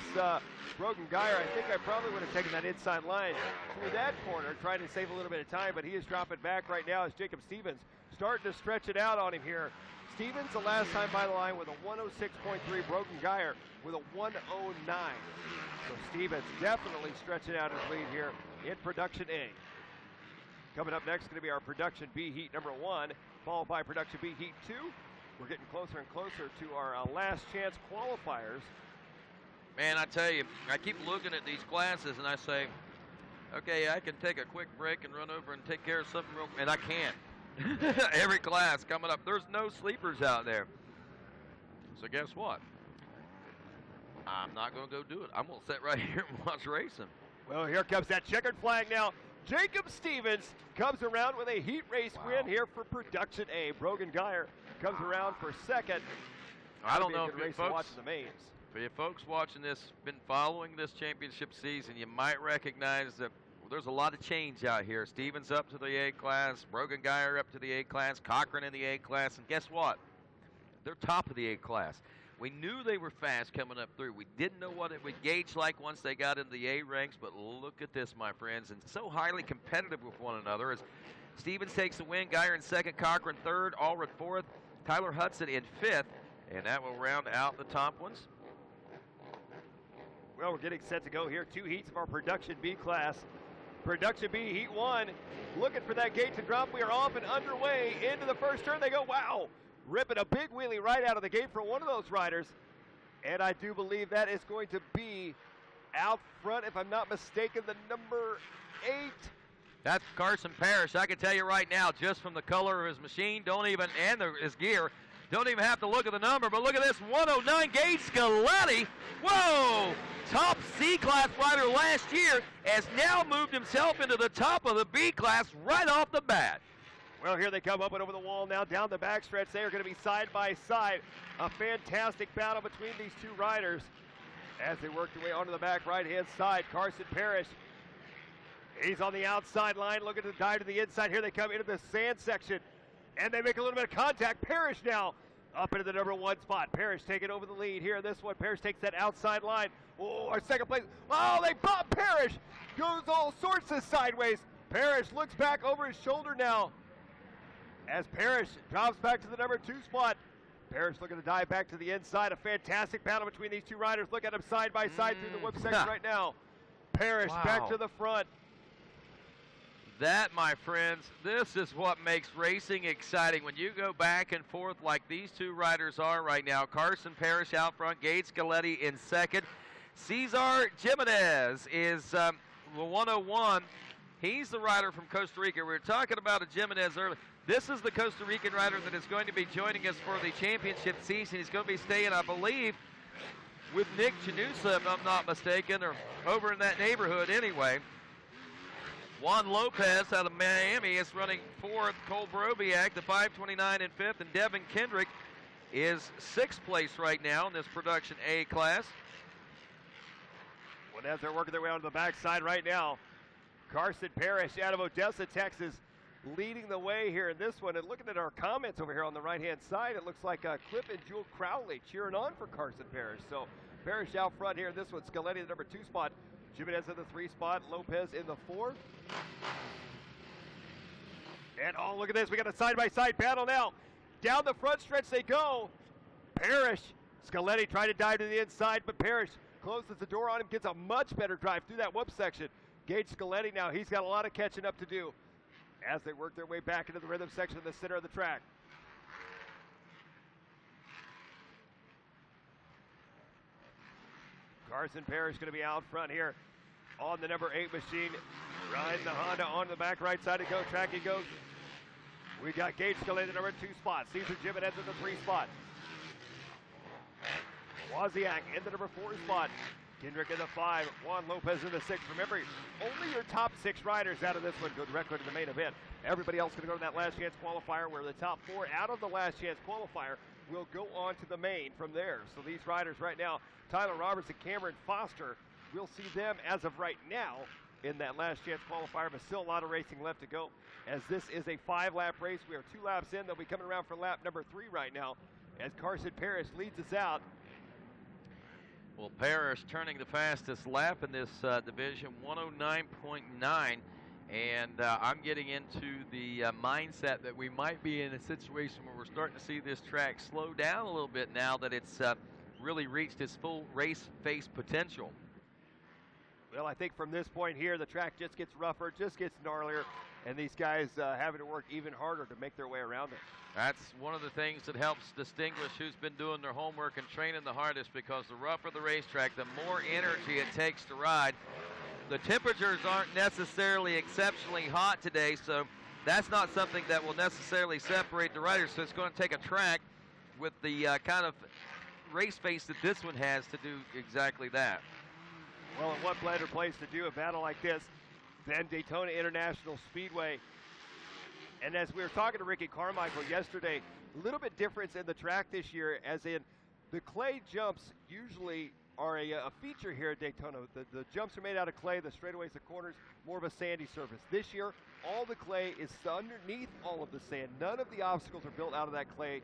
Brogan Geyer, I think I probably would have taken that inside line through that corner, trying to save a little bit of time, but he is dropping back right now as Jacob Stevens starting to stretch it out on him here. Stevens the last time by the line with a 106.3, Brogan Geyer with a 109. So Stevens definitely stretching out his lead here in Production A. Coming up next is going to be our Production B Heat number 1, followed by Production B Heat 2. We're getting closer and closer to our last chance qualifiers. Man, I tell you, I keep looking at these classes and I say, okay, I can take a quick break and run over and take care of something real, and I can't. Every class coming up, there's no sleepers out there. So guess what? I'm not going to go do it. I'm going to sit right here and watch racing. Well, here comes that checkered flag now. Jacob Stevens comes around with a heat race win here for Production A. Brogan Geyer comes around for second. I don't know if you folks, watching the mains. For you folks watching this, been following this championship season, you might recognize that there's a lot of change out here. Stevens up to the A class, Brogan Geyer up to the A class, Cochran in the A class, and guess what? They're top of the A class. We knew they were fast coming up through. We didn't know what it would gauge like once they got into the A ranks, but look at this, my friends, and so highly competitive with one another as Stevens takes the win, Geyer in second, Cochran third, Allred fourth, Tyler Hudson in fifth, and that will round out the top ones. Well, we're getting set to go here. 2 heats of our Production B class. Production B Heat 1, looking for that gate to drop. We are off and underway into the first turn. They go, wow, ripping a big wheelie right out of the gate for one of those riders. And I do believe that is going to be out front, if I'm not mistaken, the number 8. That's Carson Parrish. I can tell you right now, just from the color of his machine, his gear, don't even have to look at the number, but look at this, 109, Gage Scaletti. Whoa! Top C-class rider last year has now moved himself into the top of the B class right off the bat. Well, here they come up and over the wall now, down the backstretch. They are going to be side by side. A fantastic battle between these two riders as they work their way onto the back right-hand side. Carson Parrish, he's on the outside line, looking to dive to the inside. Here they come into the sand section, and they make a little bit of contact. Parrish now up into the number 1 spot. Parrish taking over the lead here in this one. Parrish takes that outside line. Oh, our second place. Oh, they bump Parrish. Goes all sorts of sideways. Parrish looks back over his shoulder now as Parrish drops back to the number 2 spot. Parrish looking to dive back to the inside. A fantastic battle between these two riders. Look at them side by side through the whip section right now. Parrish back to the front. That, my friends, this is what makes racing exciting. When you go back and forth like these two riders are right now. Carson Parrish out front, Gage Scaletti in second. Cesar Jimenez is the 101. He's the rider from Costa Rica. We were talking about a Jimenez earlier. This is the Costa Rican rider that is going to be joining us for the championship season. He's going to be staying, I believe, with Nick Chanusa, if I'm not mistaken, or over in that neighborhood anyway. Juan Lopez out of Miami is running 4th. Cole Brobiak, the 529 in 5th. And Devin Kendrick is 6th place right now in this Production A class. Well, as they're working their way onto the backside right now, Carson Parrish out of Odessa, Texas, leading the way here in this one. And looking at our comments over here on the right-hand side, it looks like Cliff and Jewel Crowley cheering on for Carson Parrish. So Parrish out front here in this one. Scaletti the number 2 spot. Jimenez in the 3 spot. Lopez in the 4. And oh, look at this. We got a side-by-side battle now. Down the front stretch they go. Parrish. Scaletti trying to dive to the inside, but Parrish closes the door on him, gets a much better drive through that whoop section. Gage Scaletti now, he's got a lot of catching up to do as they work their way back into the rhythm section in the center of the track. Carson Parrish going to be out front here on the number 8 machine. Riding the Honda on the back right side to go. Track he goes. We got Gage Scaletti in the number 2 spot. Cesar Jimenez in the 3 spot. Wozniak in the number 4 spot. Kendrick in the 5. Juan Lopez in the 6. Remember, only your top 6 riders out of this one go directly to the main event. Everybody else going to go to that last chance qualifier, where the top 4 out of the last chance qualifier will go on to the main from there. So these riders right now, Tyler Roberts and Cameron Foster, we'll see them as of right now in that last chance qualifier, but still a lot of racing left to go, as this is a 5-lap race. We are 2 laps in. They'll be coming around for lap number 3 right now, as Carson Parrish leads us out. Well, Parrish turning the fastest lap in this division, 109.9. And I'm getting into the mindset that we might be in a situation where we're starting to see this track slow down a little bit now that it's really reached its full race face potential. Well, I think from this point here, the track just gets rougher, just gets gnarlier, and these guys having to work even harder to make their way around it. That's one of the things that helps distinguish who's been doing their homework and training the hardest, because the rougher the racetrack, the more energy it takes to ride. The temperatures aren't necessarily exceptionally hot today, so that's not something that will necessarily separate the riders. So it's going to take a track with the kind of race face that this one has to do exactly that. Well, and what better place to do a battle like this than Daytona International Speedway? And as we were talking to Ricky Carmichael yesterday, a little bit difference in the track this year, as in the clay jumps usually are a feature here at Daytona. The jumps are made out of clay, the straightaways, the corners, more of a sandy surface. This year, all the clay is underneath all of the sand. None of the obstacles are built out of that clay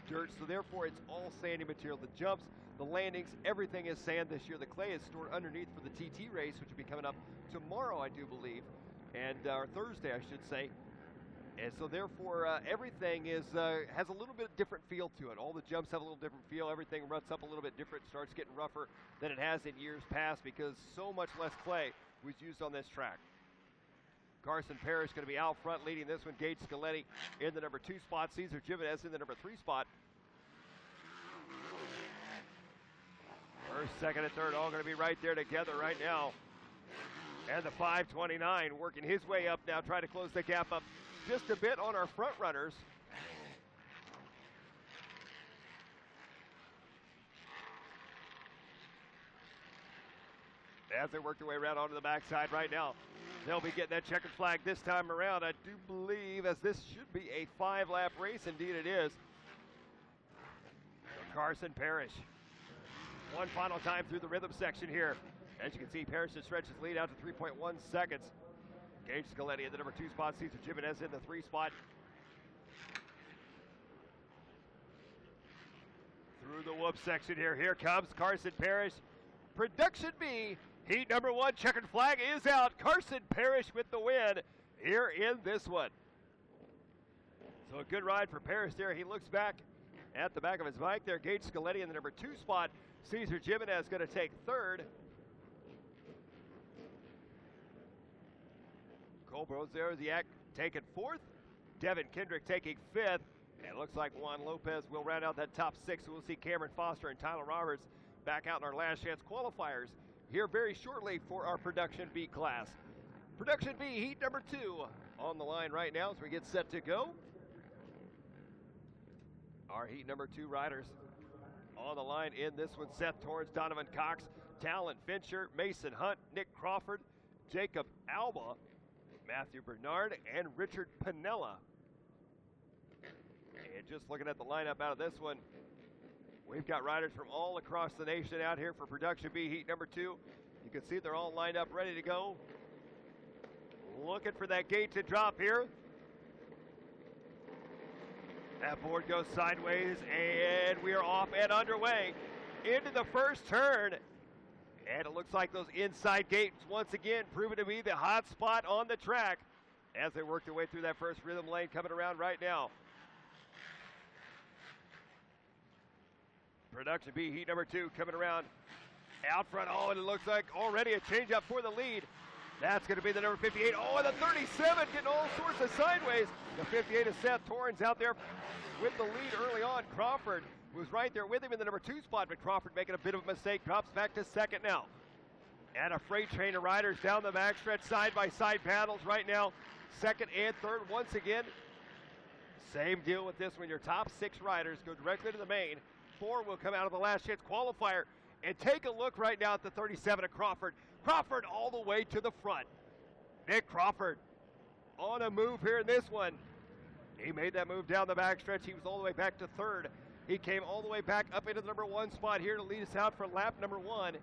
dirt, so therefore it's all sandy material. The jumps, the landings, everything is sand this year. The clay is stored underneath for the TT race, which will be coming up tomorrow, I do believe, and or Thursday, I should say. And so therefore, everything is has a little bit different feel to it. All the jumps have a little different feel. Everything ruts up a little bit different, starts getting rougher than it has in years past, because so much less clay was used on this track. Carson Parrish going to be out front leading this one. Gage Scaletti in the number 2 spot. Cesar Jimenez in the number 3 spot. First, second, and third all going to be right there together right now. And the 529 working his way up now, trying to close the gap up just a bit on our front runners. As they work their way around onto the backside right now, they'll be getting that checkered flag this time around. I do believe, as this should be a 5-lap race, indeed it is. Carson Parrish. One final time through the rhythm section here. As you can see, Parrish stretches lead out to 3.1 seconds. Gage Scaletti in the number 2 spot. Cesar Jimenez in the 3 spot. Through the whoop section here. Here comes Carson Parrish. Production B, heat number 1. Checkered flag is out. Carson Parrish with the win here in this one. So a good ride for Parrish there. He looks back at the back of his bike there. Gage Scaletti in the number 2 spot. Cesar Jimenez going to take 3rd. Cole Broziak taking 4th. Devin Kendrick taking 5th. And it looks like Juan Lopez will round out that top 6. So we'll see Cameron Foster and Tyler Roberts back out in our last chance qualifiers here very shortly for our Production B class. Production B, heat number 2 on the line right now as we get set to go. Our heat number 2 riders on the line in this one: Seth Torrance, Donovan Cox, Talon Fincher, Mason Hunt, Nick Crawford, Jacob Alba, Matthew Bernard, and Richard Pinella. And just looking at the lineup out of this one, we've got riders from all across the nation out here for Production B heat number 2. You can see they're all lined up ready to go. Looking for that gate to drop here. That board goes sideways, and we are off and underway into the first turn. And it looks like those inside gates once again proving to be the hot spot on the track as they work their way through that first rhythm lane coming around right now. Production B heat number 2 coming around out front. Oh, and it looks like already a change up for the lead. That's going to be the number 58. Oh, and the 37 getting all sorts of sideways. The 58 is Seth Torrance out there with the lead early on. Crawford was right there with him in the number 2 spot, but Crawford making a bit of a mistake, drops back to 2nd now. And a freight train of riders down the backstretch, side-by-side battles right now. 2nd and 3rd once again. Same deal with this one. Your top 6 riders go directly to the main. 4 will come out of the last chance qualifier. And take a look right now at the 37 of Crawford. Crawford all the way to the front. Nick Crawford on a move here in this one. He made that move down the backstretch. He was all the way back to 3rd. He came all the way back up into the number 1 spot here to lead us out for lap number 1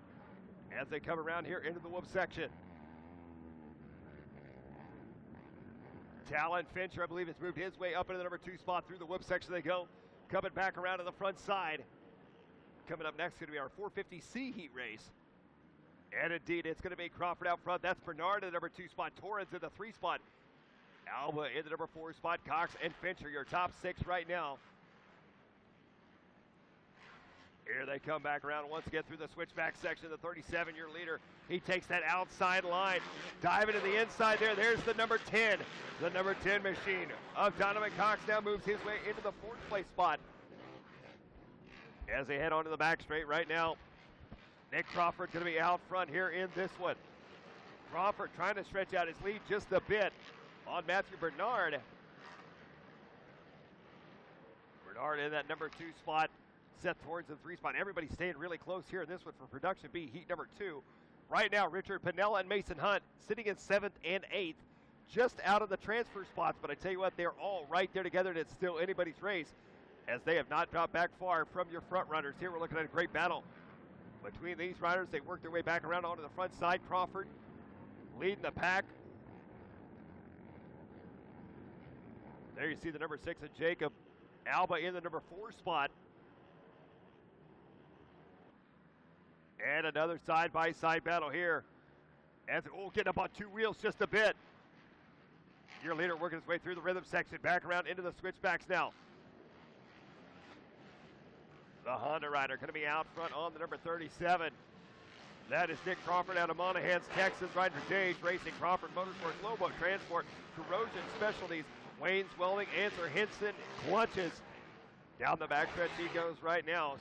as they come around here into the whoop section. Talon Fincher, I believe, has moved his way up into the number 2 spot. Through the whoop section they go. Coming back around to the front side. Coming up next is going to be our 450C heat race. And indeed, it's going to be Crawford out front. That's Bernard in the number 2 spot. Torrens in the 3 spot. Alba in the number 4 spot. Cox and Fincher, your top 6 right now. Here they come back around once again through the switchback section. The 37-year leader, he takes that outside line, diving to the inside there. There's the number 10. The number 10 machine of Donovan Cox now moves his way into the 4th place spot. As they head onto the back straight right now, Nick Crawford's going to be out front here in this one. Crawford trying to stretch out his lead just a bit on Matthew Bernard. Bernard in that number 2 spot. Seth Torrens in the 3 spot. Everybody staying really close here in this one for Production B, heat number 2. Right now, Richard Pinella and Mason Hunt sitting in 7th and 8th, just out of the transfer spots. But I tell you what, they're all right there together, and it's still anybody's race, as they have not dropped back far from your front runners. Here we're looking at a great battle between these riders. They work their way back around onto the front side. Crawford leading the pack. There you see the number 6 of Jacob Alba in the number 4 spot. And another side-by-side battle here. As getting up on 2 wheels just a bit. Your leader working his way through the rhythm section, back around into the switchbacks now. The Honda rider going to be out front on the number 37. That is Nick Crawford out of Monahans, Texas, riding for Jage Racing, Crawford Motorsports, Lobo Transport, Corrosion Specialties, Wayne's Welding, Answer Henson, Clutches. Down the backstretch he goes right now.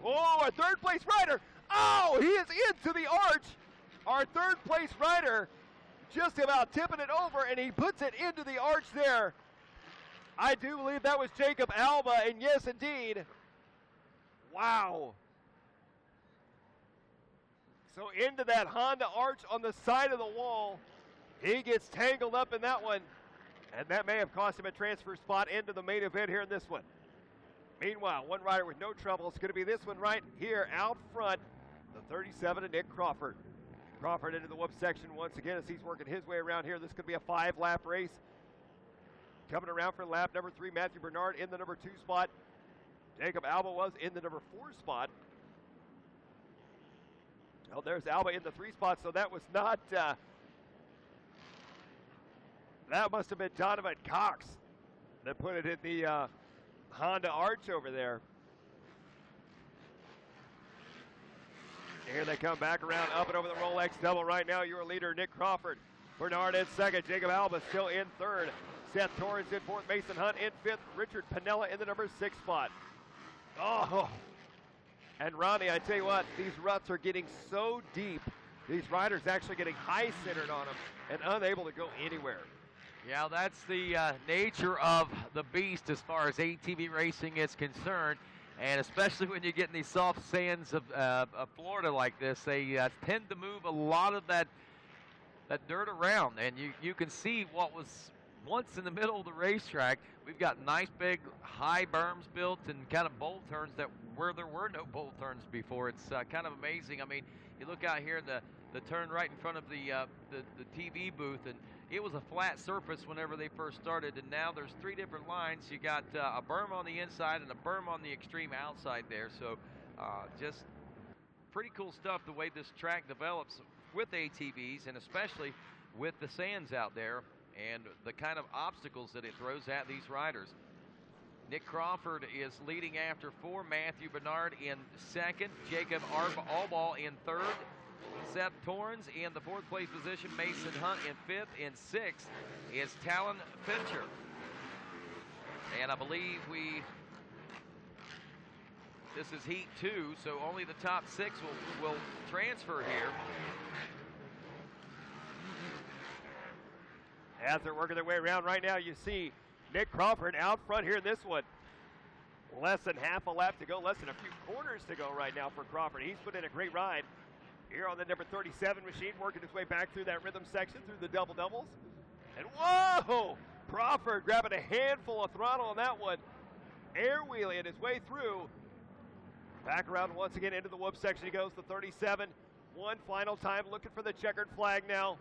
Oh, a 3rd place rider. Oh, he is into the arch. Our 3rd place rider just about tipping it over, and he puts it into the arch there. I do believe that was Jacob Alba, and yes, indeed. Wow. So into that Honda arch on the side of the wall. He gets tangled up in that one, and that may have cost him a transfer spot into the main event here in this one. Meanwhile, one rider with no trouble. It's going to be this one right here out front. The 37 of Nick Crawford. Crawford into the whoop section once again as he's working his way around here. This could be a 5-lap race. Coming around for lap number 3, Matthew Bernard in the number 2 spot. Jacob Alba was in the number 4 spot. Well, there's Alba in the 3 spot, so that was not, that must have been Donovan Cox that put it in the Honda arch over there. Here they come back around, up and over the Rolex double right now. Your leader, Nick Crawford. Bernard in 2nd. Jacob Alba still in 3rd. Seth Torrens in 4th. Mason Hunt in 5th. Richard Pinella in the number 6 spot. Oh, and Ronnie, I tell you what, these ruts are getting so deep. These riders actually getting high-centered on them and unable to go anywhere. Yeah, that's the nature of the beast as far as ATV racing is concerned. And especially when you get in these soft sands of Florida like this, they tend to move a lot of that dirt around. And you can see what was once in the middle of the racetrack. We've got nice big high berms built and kind of bowl turns where there were no bowl turns before. It's kind of amazing. I mean, you look out here, the turn right in front of the TV booth, and it was a flat surface whenever they first started, and now there's 3 different lines. You got a berm on the inside and a berm on the extreme outside there. So just pretty cool stuff the way this track develops with ATVs, and especially with the sands out there and the kind of obstacles that it throws at these riders. Nick Crawford is leading after 4. Matthew Bernard in 2nd. Jacob Alba in 3rd. Seth Torrens in the 4th place position. Mason Hunt in 5th. In 6th is Talon Fincher. And I believe this is heat 2, so only the top 6 will transfer here. As they're working their way around right now, you see Nick Crawford out front here in this one. Less than half a lap to go, less than a few corners to go right now for Crawford. He's put in a great ride here on the number 37 machine, working his way back through that rhythm section, through the double-doubles. And whoa! Crawford grabbing a handful of throttle on that one. Air wheeling his way through. Back around once again into the whoop section he goes, the 37. One final time, looking for the checkered flag now.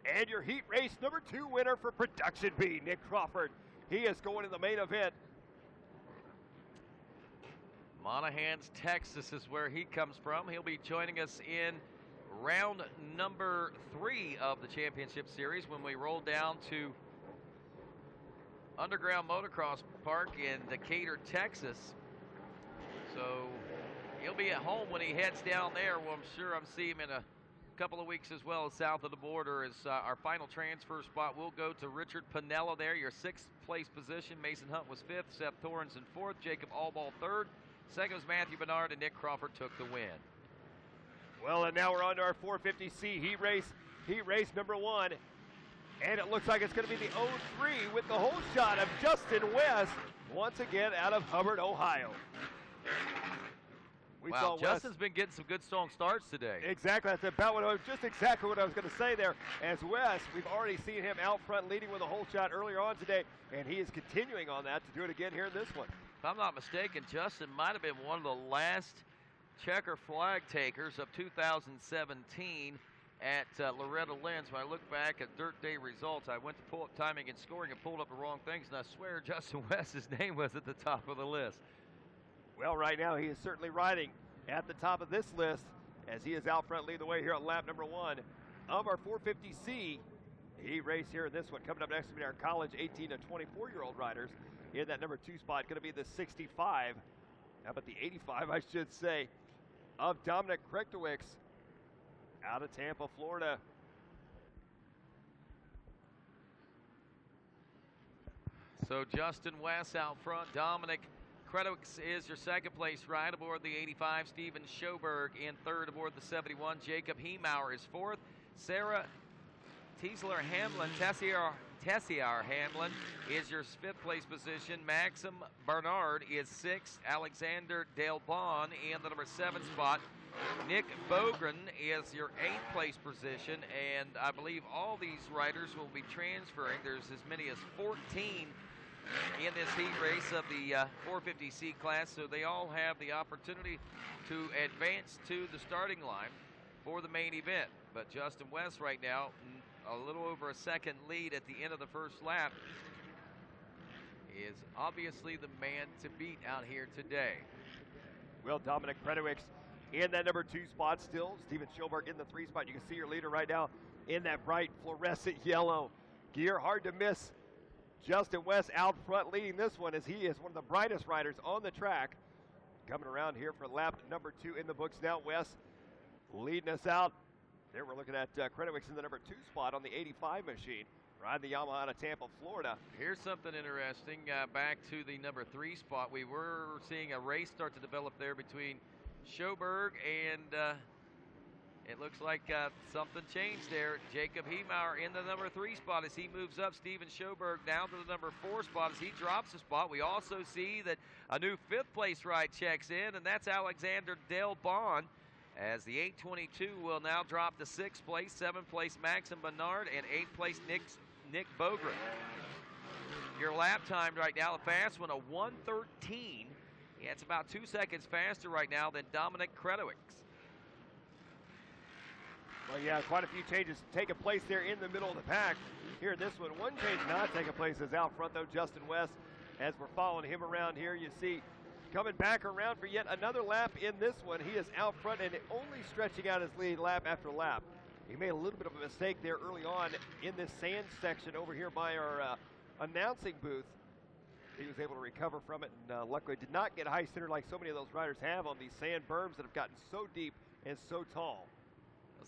And your heat race number 2 winner for Production B, Nick Crawford. He is going to the main event. Monahans, Texas is where he comes from. He'll be joining us in round number 3 of the championship series when we roll down to Underground Motocross Park in Decatur, Texas. So he'll be at home when he heads down there. Well, I'm sure I'm seeing him in a couple of weeks as well, south of the border. As our final transfer spot will go to Richard Pinella there, your 6th place position. Mason Hunt was 5th, Seth Torrens in 4th, Jacob Allball 3rd. Second was Matthew Bernard, and Nick Crawford took the win. Well, and now we're on to our 450C heat race number 1. And it looks like it's going to be the 03 with the whole shot of Justin West, once again out of Hubbard, Ohio. Wow, Justin's been getting some good strong starts today. Exactly, that's about what just exactly what I was going to say there. As West, we've already seen him out front leading with a whole shot earlier on today, and he is continuing on that to do it again here in this one. If I'm not mistaken, Justin might have been one of the last checker flag takers of 2017 at Loretta Lynn's. When I look back at Dirt Day results, I went to pull up timing and scoring and pulled up the wrong things, and I swear Justin West's name was at the top of the list. Well, right now he is certainly riding at the top of this list as he is out front leading the way here on lap number 1 of our 450C heat race here in this one. Coming up next will be our college 18 to 24-year-old riders. In that number 2 spot, going to be the 65, how about the 85, I should say, of Dominic Krechtowicz out of Tampa, Florida. So Justin West out front. Dominic Krechtowicz is your 2nd place ride aboard the 85. Steven Schoberg in 3rd aboard the 71. Jacob Hiemauer is 4th. Sarah Tessier Hamlin is your 5th place position. Maxim Bernard is 6th. Alexander Delbon in the number 7 spot. Nick Bogren is your 8th place position, and I believe all these riders will be transferring. There's as many as 14 in this heat race of the 450C class, so they all have the opportunity to advance to the starting line for the main event. But Justin West right now, a little over a second lead at the end of the first lap, is obviously the man to beat out here today. Well, Dominic Krechtowicz in that number 2 spot still. Steven Schoberg in the 3 spot. You can see your leader right now in that bright fluorescent yellow gear. Hard to miss Justin West out front leading this one as he is one of the brightest riders on the track. Coming around here for lap number 2 in the books now. West leading us out. There we're looking at Krechtowicz in the number 2 spot on the 85 machine. Riding the Yamaha out of Tampa, Florida. Here's something interesting. Back to the number 3 spot. We were seeing a race start to develop there between Schoberg and it looks like something changed there. Jacob Hiemauer in the number 3 spot as he moves up. Steven Schoberg down to the number 4 spot as he drops a spot. We also see that a new 5th place ride checks in, and that's Alexander Delbon, as the 822 will now drop to 6th place, 7th place Maxim Bernard, and 8th place Nick Bogren. Your lap time right now, the fast one, a 1:13. Yeah, it's about 2 seconds faster right now than Dominic Krechtowicz. Well, yeah, quite a few changes taking place there in the middle of the pack. Here in this one, one change not taking place is out front, though, Justin West. As we're following him around here, you see coming back around for yet another lap in this one. He is out front and only stretching out his lead lap after lap. He made a little bit of a mistake there early on in this sand section over here by our announcing booth. He was able to recover from it and luckily did not get high center like so many of those riders have on these sand berms that have gotten so deep and so tall.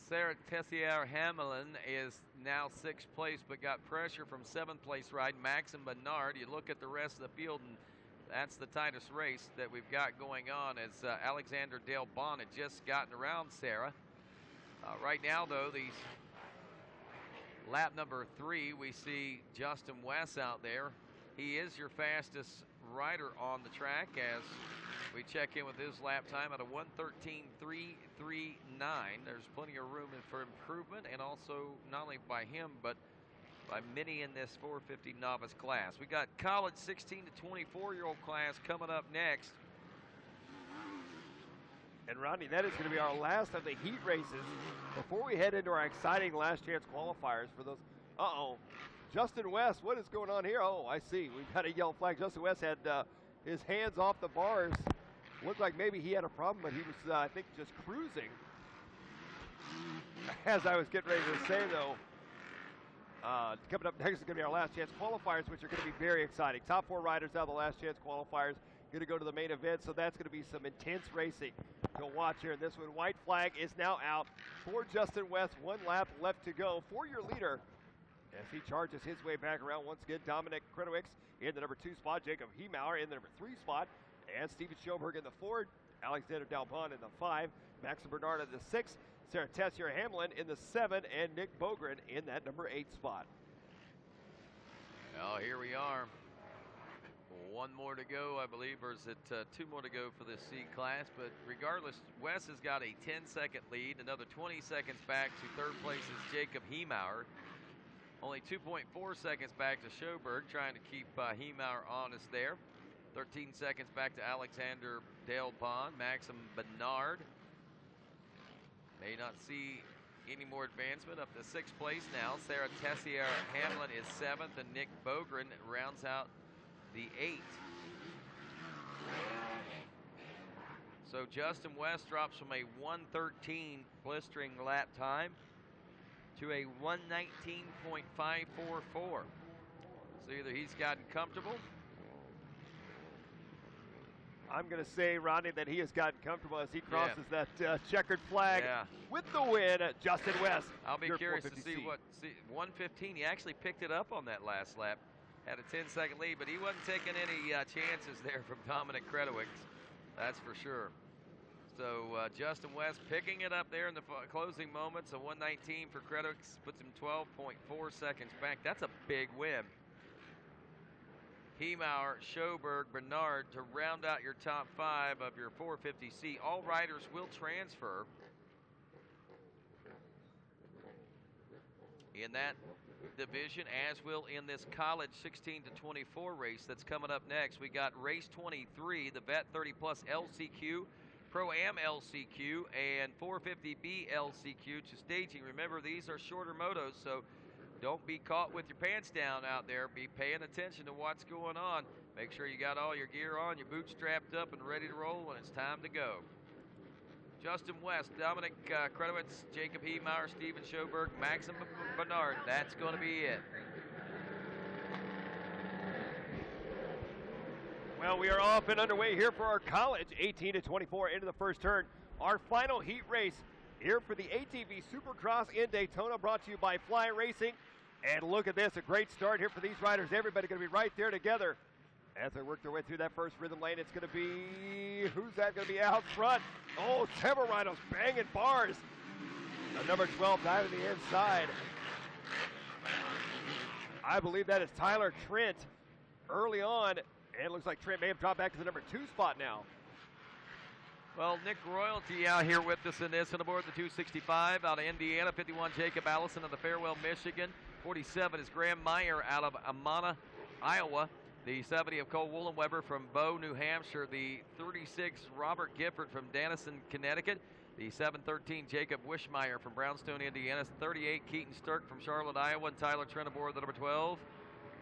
Sarah Tessier Hamlin is now 6th place, but got pressure from 7th place ride Maxim Bernard. You look at the rest of the field, and that's the tightest race that we've got going on, as Alexander Delbon had just gotten around Sarah. Right now, though, these lap number 3, we see Justin West out there. He is your fastest rider on the track as we check in with his lap time at a 1:13.339. There's plenty of room for improvement, and also not only by him, but by many in this 450 novice class. We got college 16 to 24-year-old class coming up next. And Rodney, that is going to be our last of the heat races before we head into our exciting last chance qualifiers for those. Uh-oh. Justin West, what is going on here? Oh, I see. We've got a yellow flag. Justin West had his hands off the bars. Looked like maybe he had a problem, but he was, I think, just cruising. As I was getting ready to say, though, coming up next is going to be our last chance qualifiers, which are going to be very exciting. Top 4 riders out of the last chance qualifiers going to go to the main event, so that's going to be some intense racing to watch here in this one. White flag is now out for Justin West. 1 lap left to go for your leader as he charges his way back around once again. Dominic Krenowicz in the number 2 spot, Jacob Hiemauer in the number 3 spot, and Steven Schoberg in the 4, Alexander Dalbon in the 5, Max Bernard in the 6, Sarah Tessier Hamlin in the 7, and Nick Bogren in that number 8 spot. Well, here we are. 1 more to go, I believe, or is it 2 more to go for this C class? But regardless, Wes has got a 10-second lead. Another 20 seconds back to 3rd place is Jacob Hiemauer. Only 2.4 seconds back to Schoberg, trying to keep Hiemauer honest there. 13 seconds back to Alexander Dalbon. Maxim Bernard may not see any more advancement. Up to 6th place now. Sarah Tessier Hamlin is 7th, and Nick Bogren rounds out the 8th. So Justin West drops from a 1:13 blistering lap time to a 1:19.544. So either he's gotten comfortable. I'm going to say, Rodney, that he has gotten comfortable as he crosses that checkered flag with the win. Justin West. I'll be curious to see what 1:15. He actually picked it up on that last lap. Had a 10-second lead, but he wasn't taking any chances there from Dominic Krenowicz. That's for sure. So Justin West picking it up there in the closing moments. A 1:19 for Krenowicz puts him 12.4 seconds back. That's a big win. Hiemauer, Schoberg, Bernard to round out your top 5 of your 450C. All riders will transfer in that division, as will in this college 16 to 24 race that's coming up next. We got race 23, the Vet 30 Plus LCQ, Pro-Am LCQ, and 450B LCQ to staging. Remember, these are shorter motos, so don't be caught with your pants down out there. Be paying attention to what's going on. Make sure you got all your gear on, your boots strapped up and ready to roll when it's time to go. Justin West, Dominic Krenowicz, Jacob Hiemauer, Steven Schoberg, Maxim Bernard. That's going to be it. Well, we are off and underway here for our college 18 to 24 into the first turn. Our final heat race here for the ATV Supercross in Daytona, brought to you by Fly Racing. And look at this, a great start here for these riders. Everybody going to be right there together as they work their way through that first rhythm lane. It's going to be, who's that going to be out front? Oh, Tamarino's banging bars. The number 12 diving the inside. I believe that is Tyler Trent early on. And it looks like Trent may have dropped back to the number 2 spot now. Well, Nick Royalty out here with us in this, and aboard the 265 out of Indiana. 51, Jacob Allison of the Farewell, Michigan. 47 is Graham Meyer out of Amana, Iowa. The 70 of Cole Woolenweber from Bow, New Hampshire. The 36, Robert Gifford from Denison, Connecticut. The 713, Jacob Wishmeyer from Brownstone, Indiana. 38, Keaton Sturk from Charlotte, Iowa. And Tyler Trent aboard the number 12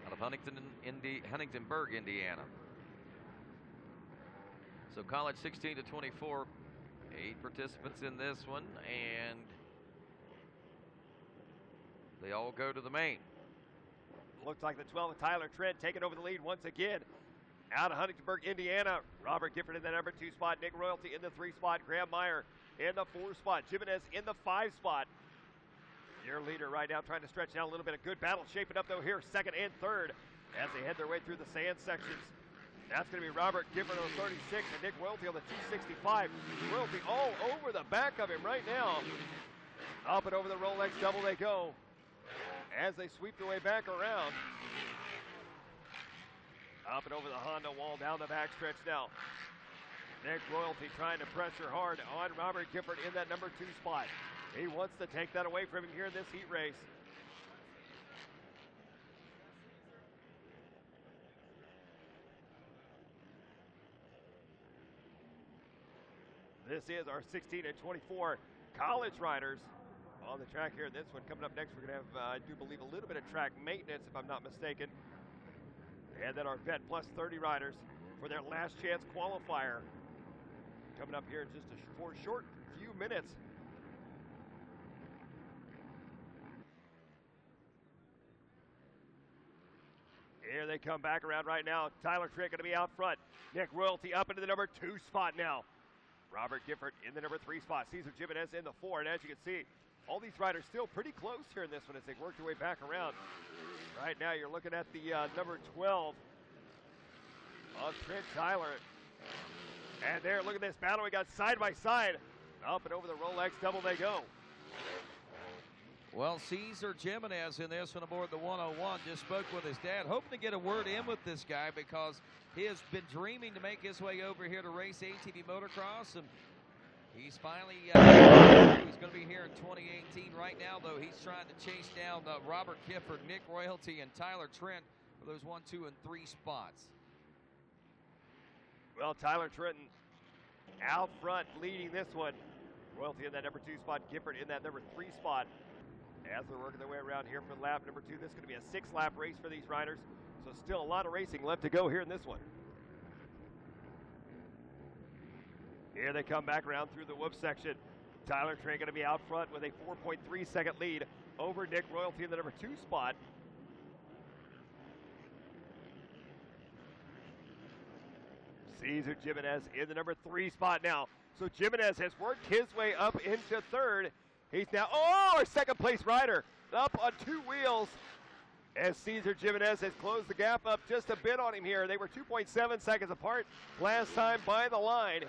out of Huntingtonburg, Indiana. So college 16 to 24, 8 participants in this one, and they all go to the main. Looks like the 12 of Tyler Trent taking over the lead once again. Out of Huntingtonburg, Indiana, Robert Gifford in the number 2 spot, Nick Royalty in the 3 spot, Graham Meyer in the 4 spot, Jimenez in the 5 spot. Your leader right now trying to stretch down a little bit. A good battle shaping up though here, 2nd and 3rd, as they head their way through the sand sections. That's going to be Robert Gifford on the 36 and Nick Royalty on the 265. Royalty all over the back of him right now. Up and over the Rolex double they go as they sweep their way back around. Up and over the Honda wall, down the backstretch now. Nick Royalty trying to pressure hard on Robert Gifford in that number 2 spot. He wants to take that away from him here in this heat race. This is our 16 and 24 college riders on the track here. This one coming up next, we're going to have, I do believe, a little bit of track maintenance, if I'm not mistaken. And then our Vet Plus 30 riders for their last chance qualifier coming up here in just a short few minutes. Here they come back around right now. Tyler Trent going to be out front. Nick Royalty up into the number 2 spot now. Robert Gifford in the number 3 spot. Cesar Jimenez in the 4. And as you can see, all these riders still pretty close here in this one as they work their way back around. Right now you're looking at the number 12 of Trent Tyler. And there, look at this battle. We got side by side. Up and over the Rolex double they go. Well, Cesar Jimenez in this one aboard the 101 just spoke with his dad, hoping to get a word in with this guy because he has been dreaming to make his way over here to race ATV motocross, and he's finally he's going to be here in 2018. Right now, though, he's trying to chase down Robert Gifford, Nick Royalty, and Tyler Trent for those 1, 2, and 3 spots. Well, Tyler Trenton out front leading this one. Royalty in that number 2 spot, Gifford in that number 3 spot. As they're working their way around here for lap number 2, this is going to be a 6-lap race for these riders. So still a lot of racing left to go here in this one. Here they come back around through the whoop section. Tyler Trent going to be out front with a 4.3 second lead over Nick Royalty in the number 2 spot. Cesar Jimenez in the number 3 spot now. So Jimenez has worked his way up into 3rd. He's now, our second place rider up on 2 wheels as Cesar Jimenez has closed the gap up just a bit on him here. They were 2.7 seconds apart last time by the line.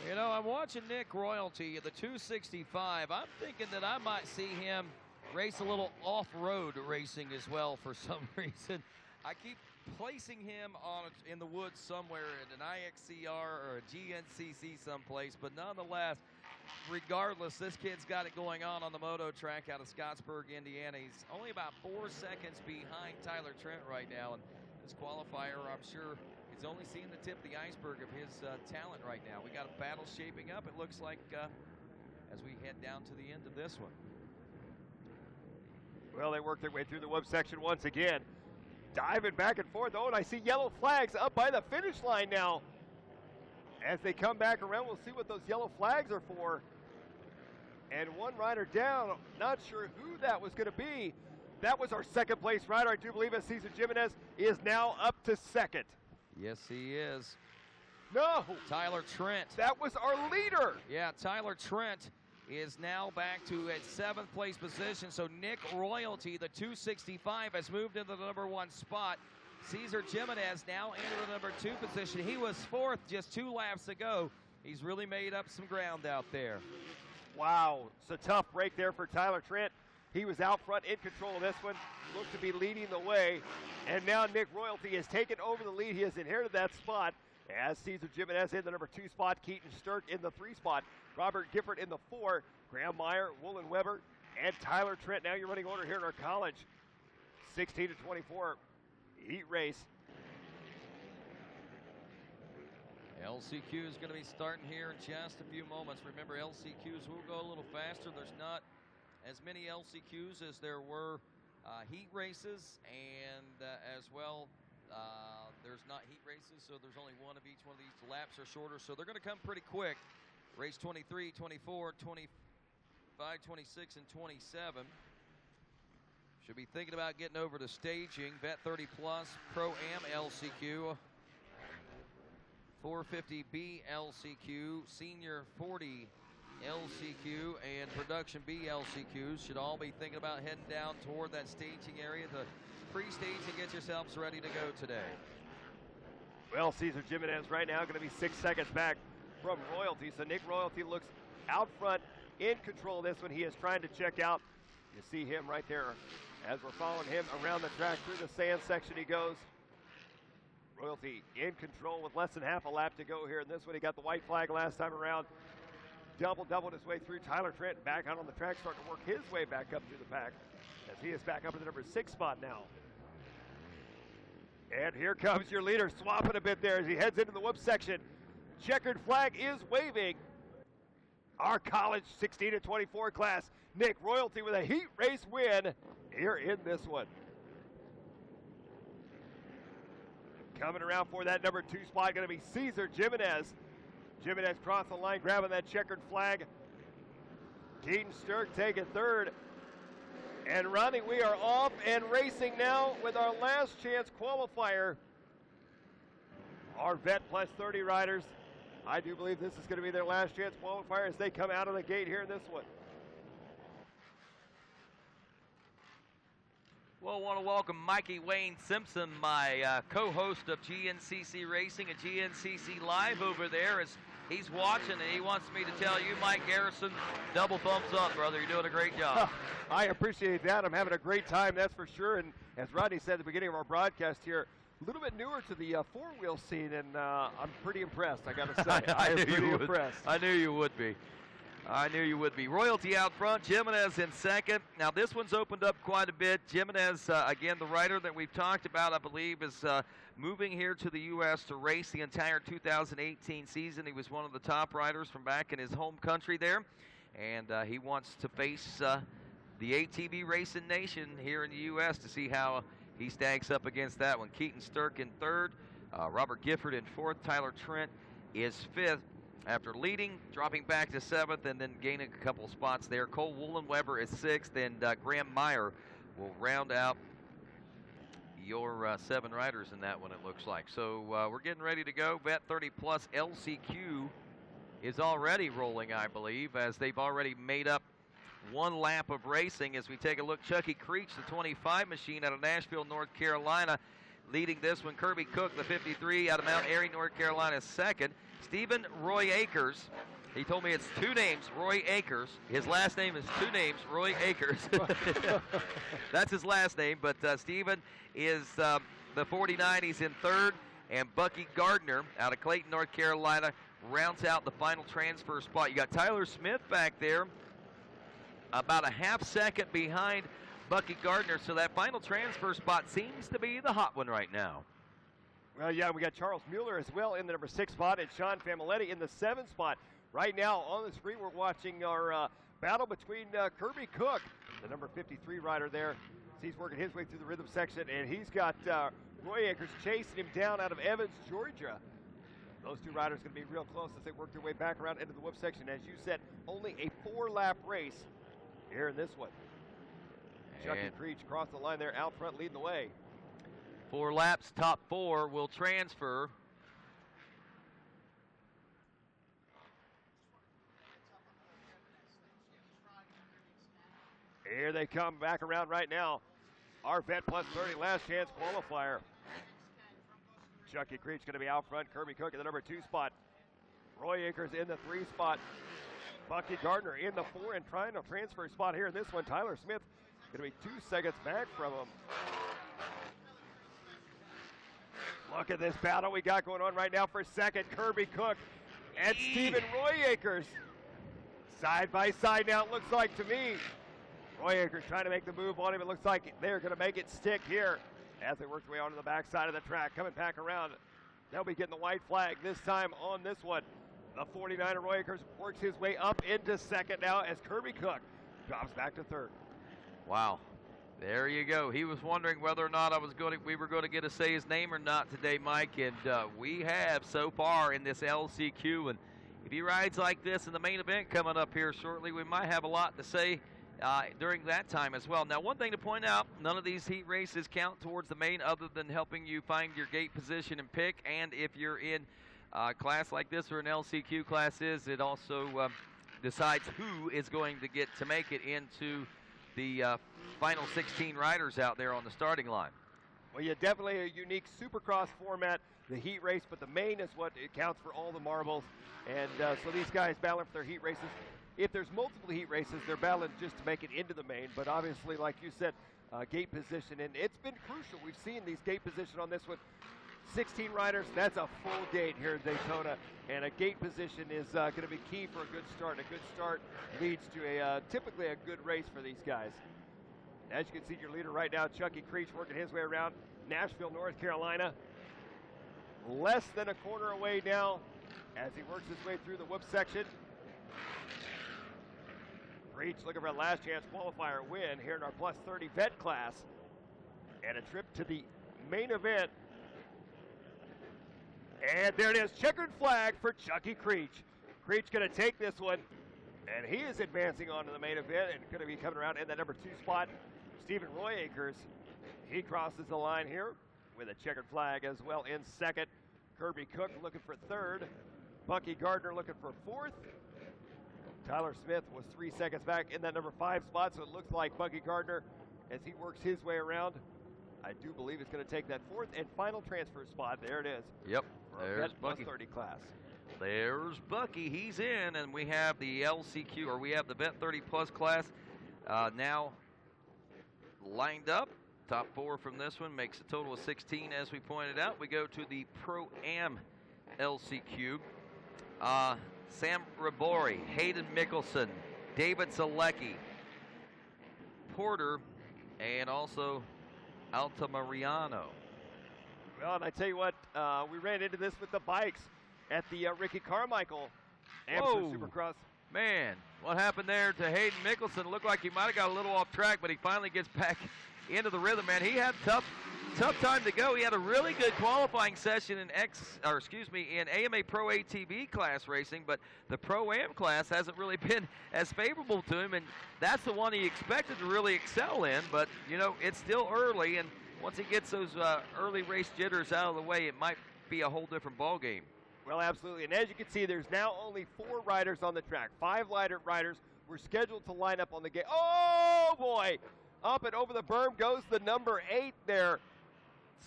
You know, I'm watching Nick Royalty at the 265. I'm thinking that I might see him race a little off-road racing as well for some reason. I keep placing him in the woods somewhere in an IXCR or a GNCC someplace, but nonetheless, regardless, this kid's got it going on the moto track out of Scottsburg, Indiana. He's only about 4 seconds behind Tyler Trent right now, and this qualifier, I'm sure, is only seeing the tip of the iceberg of his talent right now. We got a battle shaping up, it looks like, as we head down to the end of this one. Well, they worked their way through the whoop section once again. Diving back and forth. Oh, and I see yellow flags up by the finish line now. As they come back around, we'll see what those yellow flags are for. And one rider down. Not sure who that was going to be. That was our second place rider. I do believe that Cesar Jimenez is now up to 2nd. Yes, he is. No. Tyler Trent. That was our leader. Yeah, Tyler Trent is now back to at 7th place position. So Nick Royalty, the 265, has moved into the number 1 spot. Cesar Jimenez now into the number 2 position. He was 4th just 2 laps ago. He's really made up some ground out there. Wow, it's a tough break there for Tyler Trent. He was out front in control of this one, looked to be leading the way. And now Nick Royalty has taken over the lead. He has inherited that spot as Cesar Jimenez in the number 2 spot, Keaton Sturk in the 3 spot, Robert Gifford in the 4, Graham Meyer, Woolen Weber, and Tyler Trent. Now your running order here in our college 16 to 24 heat race. LCQ is going to be starting here in just a few moments. Remember, LCQs will go a little faster. There's not as many LCQs as there were heat races, and as well, there's not heat races, so there's only one of each one of these. Laps are shorter, so they're going to come pretty quick. Race 23, 24, 25, 26, and 27. Should be thinking about getting over to staging. Vet 30 Plus, Pro-Am LCQ, 450B LCQ, Senior 40 LCQ, and Production B LCQs. Should all be thinking about heading down toward that staging area to pre-stage and get yourselves ready to go today. Well, Cesar Jimenez right now going to be 6 seconds back from Royalty. So Nick Royalty looks out front in control of this one. He is trying to check out. You see him right there as we're following him around the track through the sand section he goes. Royalty in control with less than half a lap to go here in this one. He got the white flag last time around. Doubled his way through. Tyler Trent back out on the track, starting to work his way back up through the pack as he is back up in the number 6 spot now. And here comes your leader, swapping a bit there as he heads into the whoop section. Checkered flag is waving. Our college 16 to 24 class, Nick Royalty with a heat race win here in this one. Coming around for that number 2 spot, going to be Cesar Jimenez. Jimenez crossed the line, grabbing that checkered flag. Keaton Sturck taking third. And Ronnie, we are off and racing now with our last chance qualifier. Our Vet Plus 30 riders. I do believe this is going to be their last chance qualifier as they come out of the gate here in this one. Well, I want to welcome Mikey Wayne Simpson, my co-host of GNCC Racing and GNCC Live over there. As he's watching, and he wants me to tell you, Mike Garrison, double thumbs up, brother. You're doing a great job. I appreciate that. I'm having a great time, that's for sure. And as Rodney said at the beginning of our broadcast here, a little bit newer to the four-wheel scene, and I'm pretty impressed, I got to say. I am pretty impressed. I knew you would be. I knew you would be. Royalty out front, Jimenez in second. Now this one's opened up quite a bit. Jimenez, again, the rider that we've talked about, I believe, is moving here to the U.S. to race the entire 2018 season. He was one of the top riders from back in his home country there, and he wants to face the ATV Racing Nation here in the U.S. to see how he stacks up against that one. Keaton Sturck in third, Robert Gifford in fourth, Tyler Trent is fifth after leading, dropping back to seventh, and then gaining a couple spots there. Cole Woolenweber is sixth, and Graham Meyer will round out your 7 riders in that one, it looks like. So we're getting ready to go. Vet 30 Plus LCQ is already rolling, I believe, as they've already made up 1 lap of racing. As we take a look, Chucky Creech, the 25 machine out of Nashville, North Carolina, leading this one. Kirby Cook, the 53 out of Mount Airy, North Carolina, second. Stephen Roy Akers, he told me it's 2 names, Roy Akers. His last name is 2 names, Roy Akers. That's his last name, but Stephen is the 49. He's in third, and Bucky Gardner out of Clayton, North Carolina, rounds out the final transfer spot. You got Tyler Smith back there, about a half second behind Bucky Gardner, so that final transfer spot seems to be the hot one right now. Well, yeah, we got Charles Mueller as well in the number 6 spot, and Sean Familetti in the 7 spot. Right now on the screen, we're watching our battle between Kirby Cook, the number 53 rider there. He's working his way through the rhythm section, and he's got Roy Akers chasing him down out of Evans, Georgia. Those 2 riders going to be real close as they work their way back around into the whoop section. As you said, only a 4-lap race here in this one. Chucky Creech across the line there, out front, leading the way. 4 laps, top 4 will transfer. Here they come back around right now. Our Vet Plus 30 last chance qualifier. Chucky Creech going to be out front. Kirby Cook in the number 2 spot. Roy Akers in the 3 spot. Bucky Gardner in the 4 and trying to transfer spot here in this one. Tyler Smith going to be 2 seconds back from him. Look at this battle we got going on right now for second. Kirby Cook and Stephen Roy Akers. Side by side now, it looks like to me. Roy Akers trying to make the move on him. It looks like they're going to make it stick here as they work their way onto the backside of the track. Coming back around. They'll be getting the white flag this time on this one. The 49er Roy Akers works his way up into second now as Kirby Cook drops back to third. Wow. There you go. He was wondering whether or not we were going to get to say his name or not today, Mike, and we have so far in this LCQ. And if he rides like this in the main event coming up here shortly, we might have a lot to say during that time as well. Now, one thing to point out, none of these heat races count towards the main other than helping you find your gate position and pick. And if you're in a class like this or an LCQ class it also decides who is going to get to make it into the final 16 riders out there on the starting line. Well, yeah, definitely a unique supercross format, the heat race, but the main is what it counts for all the marbles. And so these guys battling for their heat races. If there's multiple heat races, they're battling just to make it into the main. But obviously, like you said, gate position, and it's been crucial. We've seen these gate position on this one. 16 riders, that's a full gate here in Daytona, and a gate position is going to be key for a good start. A good start leads to typically a good race for these guys. As you can see, your leader right now, Chucky Creech, working his way around. Nashville, North Carolina. Less than a corner away now as he works his way through the whoop section. Breach looking for a last chance qualifier win here in our plus 30 vet class. And a trip to the main event. And there it is, checkered flag for Chucky Creech. Creech going to take this one, and he is advancing on to the main event and going to be coming around in that number 2 spot. Stephen Royacres, he crosses the line here with a checkered flag as well in second. Kirby Cook looking for third. Bucky Gardner looking for fourth. Tyler Smith was 3 seconds back in that number 5 spot, so it looks like Bucky Gardner, as he works his way around, I do believe it's going to take that 4th and final transfer spot. There it is. Yep, there's Bucky. Bucky. 30 class. There's Bucky. He's in, and we have the LCQ, or we have the Vet 30 Plus class now lined up. Top 4 from this one makes a total of 16, as we pointed out. We go to the Pro-Am LCQ. Sam Rabori, Hayden Mickelson, David Selecki, Porter, and also Altamirano. Well, and I tell you what, we ran into this with the bikes at the Ricky Carmichael Amateur Supercross. Man, what happened there to Hayden Mickelson? Looked like he might have got a little off track, but he finally gets back into the rhythm, man. He had tough time to go. He had a really good qualifying session in in AMA Pro ATV class racing, but the Pro-Am class hasn't really been as favorable to him, and that's the one he expected to really excel in, but, you know, it's still early, and once he gets those early race jitters out of the way, it might be a whole different ball game. Well, absolutely, and as you can see, there's now only 4 riders on the track. 5 riders were scheduled to line up on the gate. Oh, boy! Up and over the berm goes the number 8 there.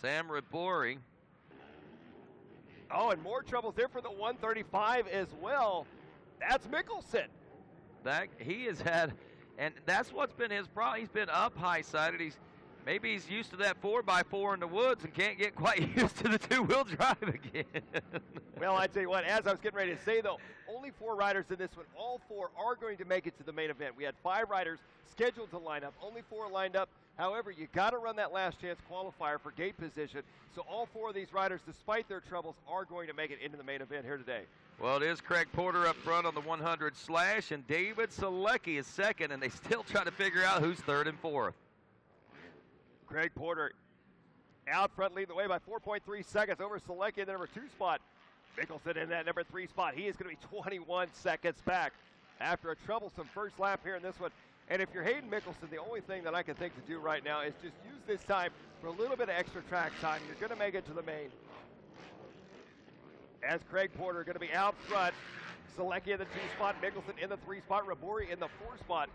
Sam Rabori. Oh, and more troubles there for the 135 as well. That's Mickelson. That he has had, and that's what's been his problem. He's been up high-sided. Maybe he's used to that 4x4 in the woods and can't get quite used to the 2-wheel drive again. Well, I tell you what, as I was getting ready to say, though, only 4 riders in this one. All 4 are going to make it to the main event. We had 5 riders scheduled to line up, only 4 lined up. However, you got to run that last chance qualifier for gate position. So all 4 of these riders, despite their troubles, are going to make it into the main event here today. Well, it is Craig Porter up front on the 100 slash, and David Selecki is second, and they still try to figure out who's 3rd and 4th. Craig Porter out front, leading the way by 4.3 seconds over Selecki in the number 2 spot. Mickelson in that number 3 spot. He is going to be 21 seconds back after a troublesome first lap here in this one. And if you're Hayden Mickelson, the only thing that I can think to do right now is just use this time for a little bit of extra track time. You're going to make it to the main. As Craig Porter going to be out front. Selecki in the 2 spot, Mickelson in the 3 spot, Rabori in the 4 spot.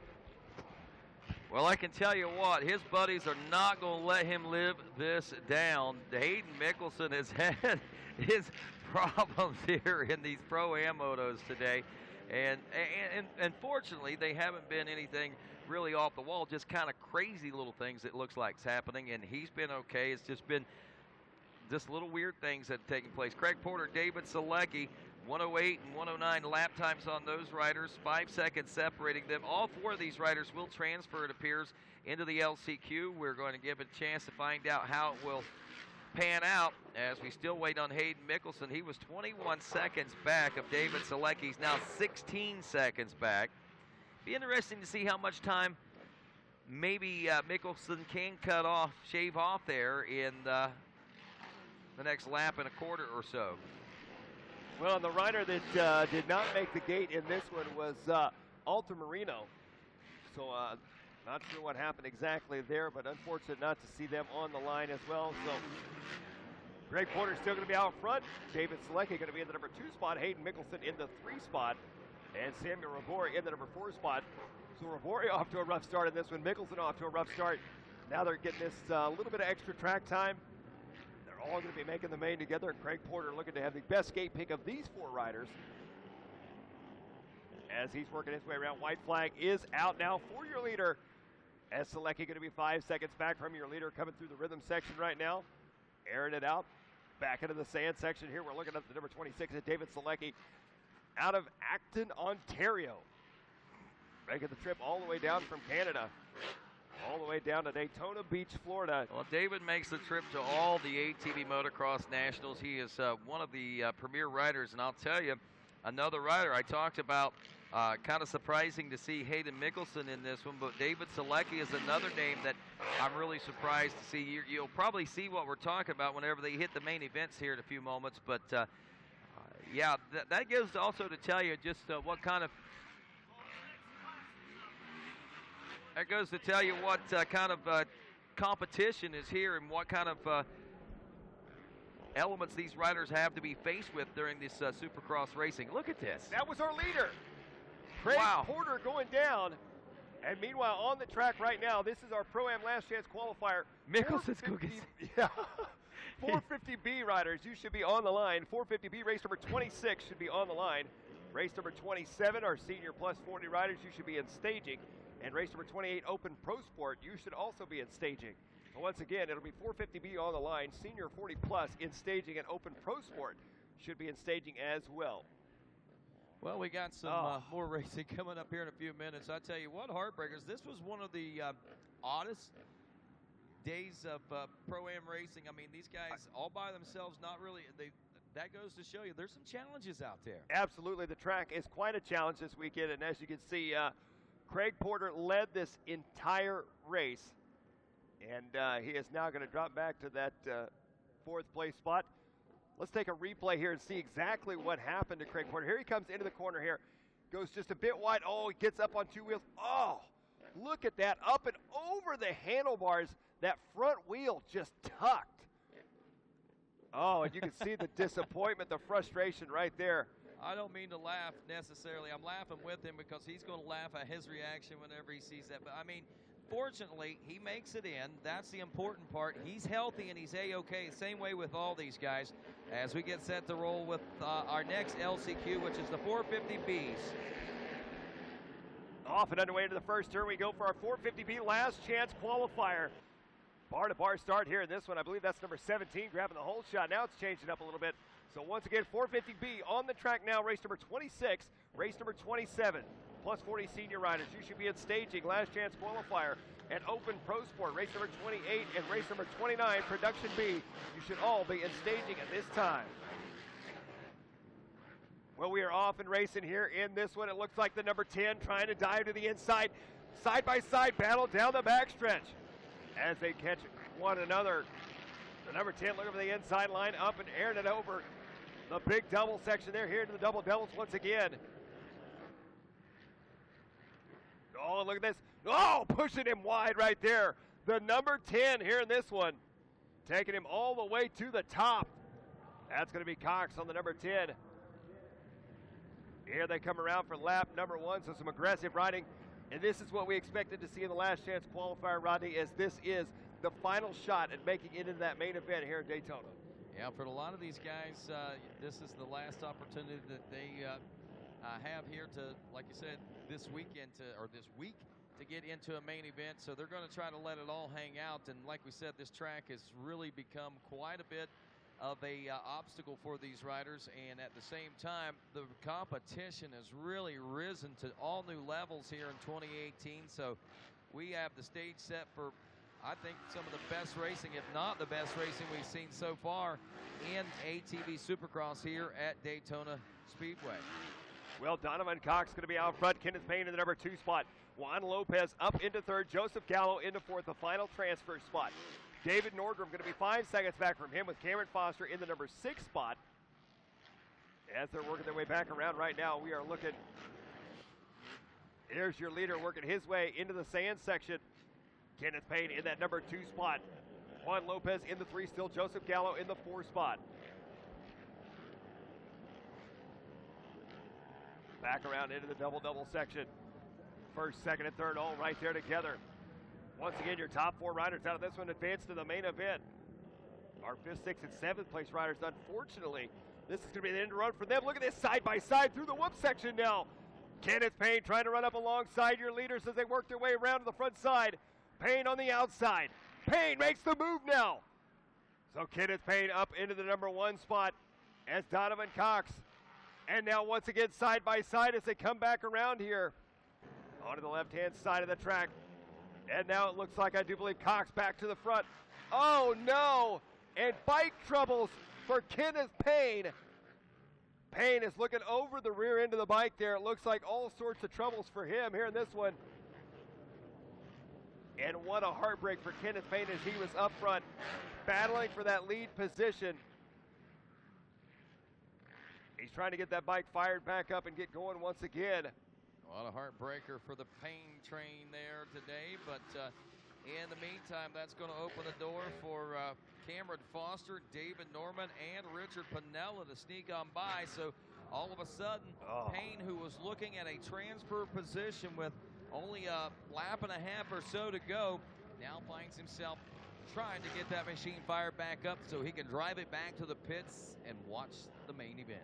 Well, I can tell you what, his buddies are not going to let him live this down. Hayden Mickelson has had his problems here in these Pro-Am motos today. And fortunately, they haven't been anything really off the wall, just kind of crazy little things it looks like is happening, and he's been okay. It's just been just little weird things that have taken place. Craig Porter, David Selecki, 108 and 109 lap times on those riders, 5 seconds separating them. All 4 of these riders will transfer, it appears, into the LCQ. We're going to give it a chance to find out how it will pan out as we still wait on Hayden Mickelson. He was 21 seconds back of David Selecki. He's now 16 seconds back. Be interesting to see how much time maybe Mickelson can shave off there in the next lap and a quarter or so. Well, and the rider that did not make the gate in this one was Altamirano. So not sure what happened exactly there, but unfortunate not to see them on the line as well. So Craig Porter still going to be out front. David Selecki going to be in the number 2 spot. Hayden Mickelson in the 3 spot. And Samuel Rabori in the number 4 spot. So Rabori off to a rough start in this one. Mickelson off to a rough start. Now they're getting this little bit of extra track time. They're all going to be making the main together. And Craig Porter looking to have the best gate pick of these 4 riders. As he's working his way around, white flag is out now for your leader. As Selecki going to be 5 seconds back from your leader, coming through the rhythm section right now. Airing it out. Back into the sand section here. We're looking at the number 26 at David Selecki out of Acton, Ontario. Making the trip all the way down from Canada. all the way down to Daytona Beach, Florida. Well, David makes the trip to all the ATV Motocross Nationals. He is one of the premier riders, and I'll tell you, another rider I talked about, kind of surprising to see Hayden Mickelson in this one, but David Selecki is another name that I'm really surprised to see. You'll probably see what we're talking about whenever they hit the main events here in a few moments, but yeah, that goes also to tell you just what kind of competition is here and what kind of elements these riders have to be faced with during this supercross racing. Look at this. That was our leader. Craig Porter going down. And meanwhile, on the track right now, this is our Pro-Am Last Chance qualifier. Mickelson's cookies. Yeah. 450B riders, you should be on the line. 450B race number 26 should be on the line. Race number 27, our senior plus 40 riders, you should be in staging. And race number 28, Open Pro Sport, you should also be in staging. So once again, it'll be 450B on the line, senior 40 plus in staging, and Open Pro Sport should be in staging as well. Well, we got some more racing coming up here in a few minutes. I tell you what, Heartbreakers, this was one of the oddest days of Pro-Am racing. I mean, these guys all by themselves, not really, that goes to show you there's some challenges out there. Absolutely. The track is quite a challenge this weekend, and as you can see, Craig Porter led this entire race, and he is now going to drop back to that fourth place spot. Let's take a replay here and see exactly what happened to Craig Porter. Here he comes into the corner here. Goes just a bit wide. Oh, he gets up on two wheels. Oh, look at that. Up and over the handlebars. That front wheel just tucked. Oh, and you can see the disappointment, the frustration right there. I don't mean to laugh necessarily. I'm laughing with him because he's going to laugh at his reaction whenever he sees that. But, I mean, fortunately, he makes it in. That's the important part. He's healthy and he's A-OK. Same way with all these guys as we get set to roll with our next LCQ, which is the 450Bs. Off and underway into the first turn. We go for our 450B last chance qualifier. Bar-to-bar start here in this one. I believe that's number 17 grabbing the whole shot. Now it's changing up a little bit. So once again, 450B on the track now. Race number 26, race number 27. Plus 40 senior riders. You should be in staging, last chance qualifier, and Open Pro Sport, race number 28 and race number 29, Production B. You should all be in staging at this time. Well, we are off and racing here in this one. It looks like the number 10 trying to dive to the inside. Side-by-side battle down the backstretch as they catch one another. The number 10 looking for the inside line, up and airing it over the big double section there, here to the double doubles once again. Oh, look at this. Oh, pushing him wide right there. The number 10 here in this one, taking him all the way to the top. That's going to be Cox on the number 10. Here they come around for lap number 1, so some aggressive riding. And this is what we expected to see in the last chance qualifier, Rodney, as this is the final shot at making it into that main event here in Daytona. Yeah, for a lot of these guys, this is the last opportunity that they have here to, like you said, this weekend or this week to get into a main event. So they're going to try to let it all hang out. And like we said, this track has really become quite a bit of a obstacle for these riders. And at the same time, the competition has really risen to all new levels here in 2018. So we have the stage set for, I think, some of the best racing, if not the best racing we've seen so far in ATV Supercross here at Daytona Speedway. Well, Donovan Cox going to be out front. Kenneth Payne in the number 2 spot. Juan Lopez up into 3rd. Joseph Gallo into 4th, the final transfer spot. David Nordrum going to be 5 seconds back from him with Cameron Foster in the number 6 spot. As they're working their way back around right now, we are looking. Here's your leader working his way into the sand section. Kenneth Payne in that number 2 spot. Juan Lopez in the 3 still. Joseph Gallo in the 4 spot. Back around into the double-double section. 1st, 2nd, and 3rd all right there together. Once again, your top 4 riders out of this one advance to the main event. Our 5th, 6th, and 7th place riders, unfortunately, this is going to be the end run for them. Look at this side-by-side through the whoop section now. Kenneth Payne trying to run up alongside your leaders as they work their way around to the front side. Payne on the outside. Payne makes the move now. So Kenneth Payne up into the number 1 spot as Donovan Cox. And now once again side by side as they come back around here onto the left-hand side of the track. And now it looks like, I do believe, Cox back to the front. Oh, no! And bike troubles for Kenneth Payne. Payne is looking over the rear end of the bike there. It looks like all sorts of troubles for him here in this one. And what a heartbreak for Kenneth Payne as he was up front, battling for that lead position. He's trying to get that bike fired back up and get going once again. What a heartbreaker for the Payne train there today, but in the meantime, that's going to open the door for Cameron Foster, David Norman, and Richard Pinella to sneak on by. So all of a sudden, Payne, who was looking at a transfer position with only a lap and a half or so to go, now finds himself trying to get that machine fired back up so he can drive it back to the pits and watch the main event.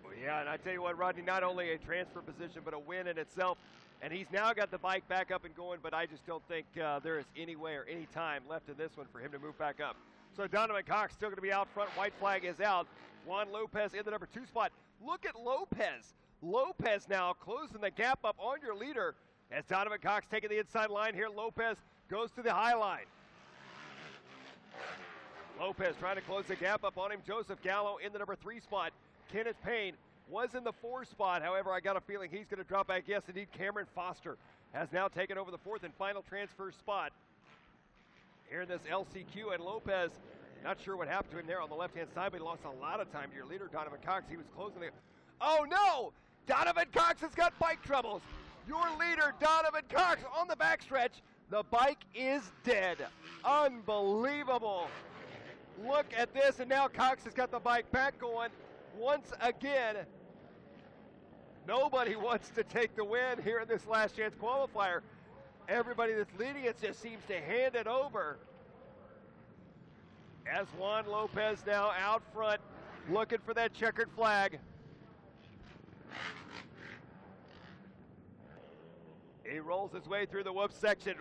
Well, yeah, and I tell you what, Rodney, not only a transfer position, but a win in itself. And he's now got the bike back up and going, but I just don't think there is any way or any time left in this one for him to move back up. So Donovan Cox still going to be out front. White flag is out. Juan Lopez in the number 2 spot. Look at Lopez. Lopez now closing the gap up on your leader as Donovan Cox taking the inside line here. Lopez goes to the high line. Lopez trying to close the gap up on him. Joseph Gallo in the number 3 spot. Kenneth Payne was in the 4 spot. However, I got a feeling he's going to drop back. Yes, indeed, Cameron Foster has now taken over the 4th and final transfer spot here in this LCQ. And Lopez, not sure what happened to him there on the left-hand side, but he lost a lot of time to your leader, Donovan Cox. He was closing the... Oh, no! Donovan Cox has got bike troubles. Your leader, Donovan Cox, on the backstretch. The bike is dead. Unbelievable. Look at this, and now Cox has got the bike back going once again. Nobody wants to take the win here in this last chance qualifier. Everybody that's leading it just seems to hand it over. As Juan Lopez now out front, looking for that checkered flag. He rolls his way through the whoop section.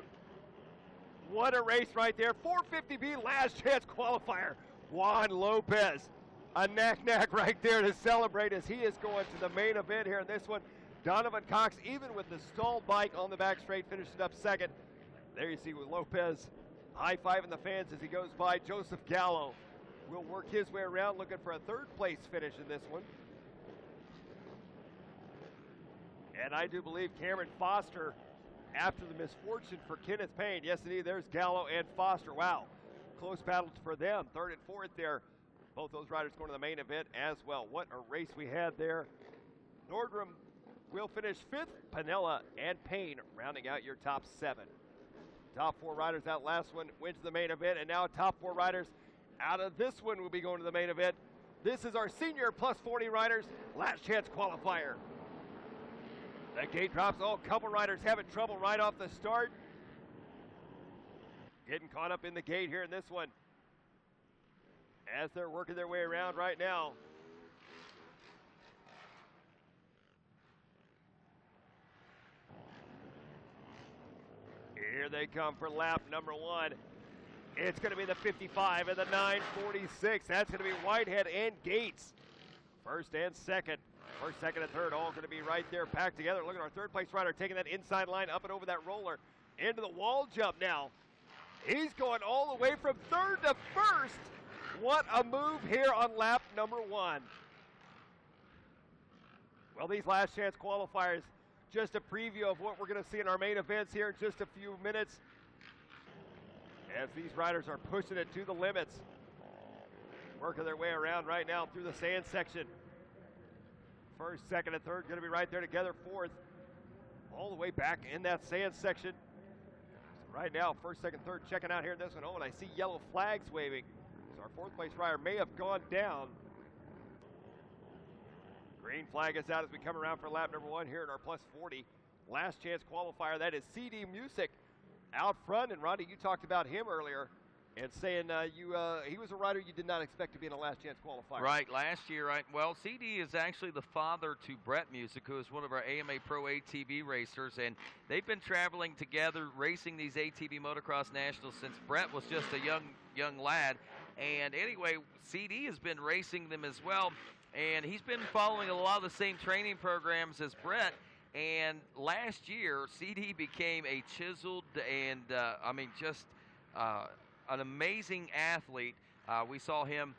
What a race right there. 450B last chance qualifier. Juan Lopez. A knack right there to celebrate as he is going to the main event here in this one. Donovan Cox, even with the stalled bike on the back straight, finishing up 2nd. There you see with Lopez high-fiving the fans as he goes by. Joseph Gallo will work his way around looking for a 3rd place finish in this one. And I do believe Cameron Foster, after the misfortune for Kenneth Payne, yes indeed, there's Gallo and Foster. Wow, close battles for them, 3rd and 4th there. Both those riders going to the main event as well. What a race we had there. Nordrum will finish 5th. Pinella and Payne rounding out your top 7. Top 4 riders, that last one went to the main event, and now top 4 riders out of this one will be going to the main event. This is our senior plus 40 riders, last chance qualifier. The gate drops. Oh, a couple riders having trouble right off the start. Getting caught up in the gate here in this one as they're working their way around right now. Here they come for lap number 1. It's going to be the 55 and the 946. That's going to be Whitehead and Gates. 1st and 2nd. 1st, 2nd, and 3rd all going to be right there packed together. Look at our 3rd place rider taking that inside line up and over that roller into the wall jump now. He's going all the way from 3rd to 1st. What a move here on lap number 1. Well, these last chance qualifiers, just a preview of what we're going to see in our main events here in just a few minutes as these riders are pushing it to the limits. Working their way around right now through the sand section. 1st, 2nd, and 3rd going to be right there together. 4th, all the way back in that sand section. So right now, 1st, 2nd, 3rd checking out here in this one. Oh, and I see yellow flags waving. So our 4th place rider may have gone down. Green flag is out as we come around for lap number 1 here in our plus 40. Last chance qualifier, that is CD Music out front. And Rodney, you talked about him earlier and saying he was a rider you did not expect to be in a last chance qualifier. Right, last year, right. Well, CD is actually the father to Brett Music, who is one of our AMA Pro ATV racers, and they've been traveling together, racing these ATV Motocross Nationals since Brett was just a young lad. And anyway, CD has been racing them as well, and he's been following a lot of the same training programs as Brett. And last year, CD became a chiseled and, I mean, just an amazing athlete. We saw him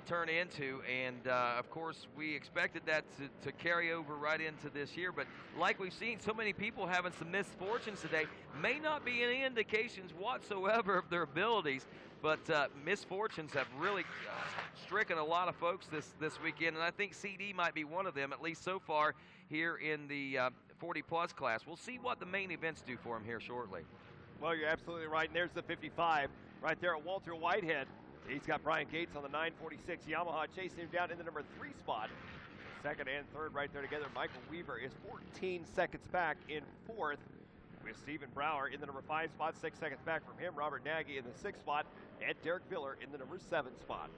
turn into, and of course, we expected that to carry over right into this year. But like we've seen, so many people having some misfortunes today may not be any indications whatsoever of their abilities. But misfortunes have really stricken a lot of folks this weekend, and I think CD might be one of them, at least so far here in the 40-plus class. We'll see what the main events do for him here shortly. Well, you're absolutely right, and there's the 55 right there at Walter Whitehead. He's got Brian Gates on the 946 Yamaha chasing him down in the number 3 spot. Second and third right there together. Michael Weaver is 14 seconds back in fourth, with Stephen Brower in the number 5 spot, 6 seconds back from him. Robert Nagy in the 6th spot, and Derek Viller in the number 7 spot.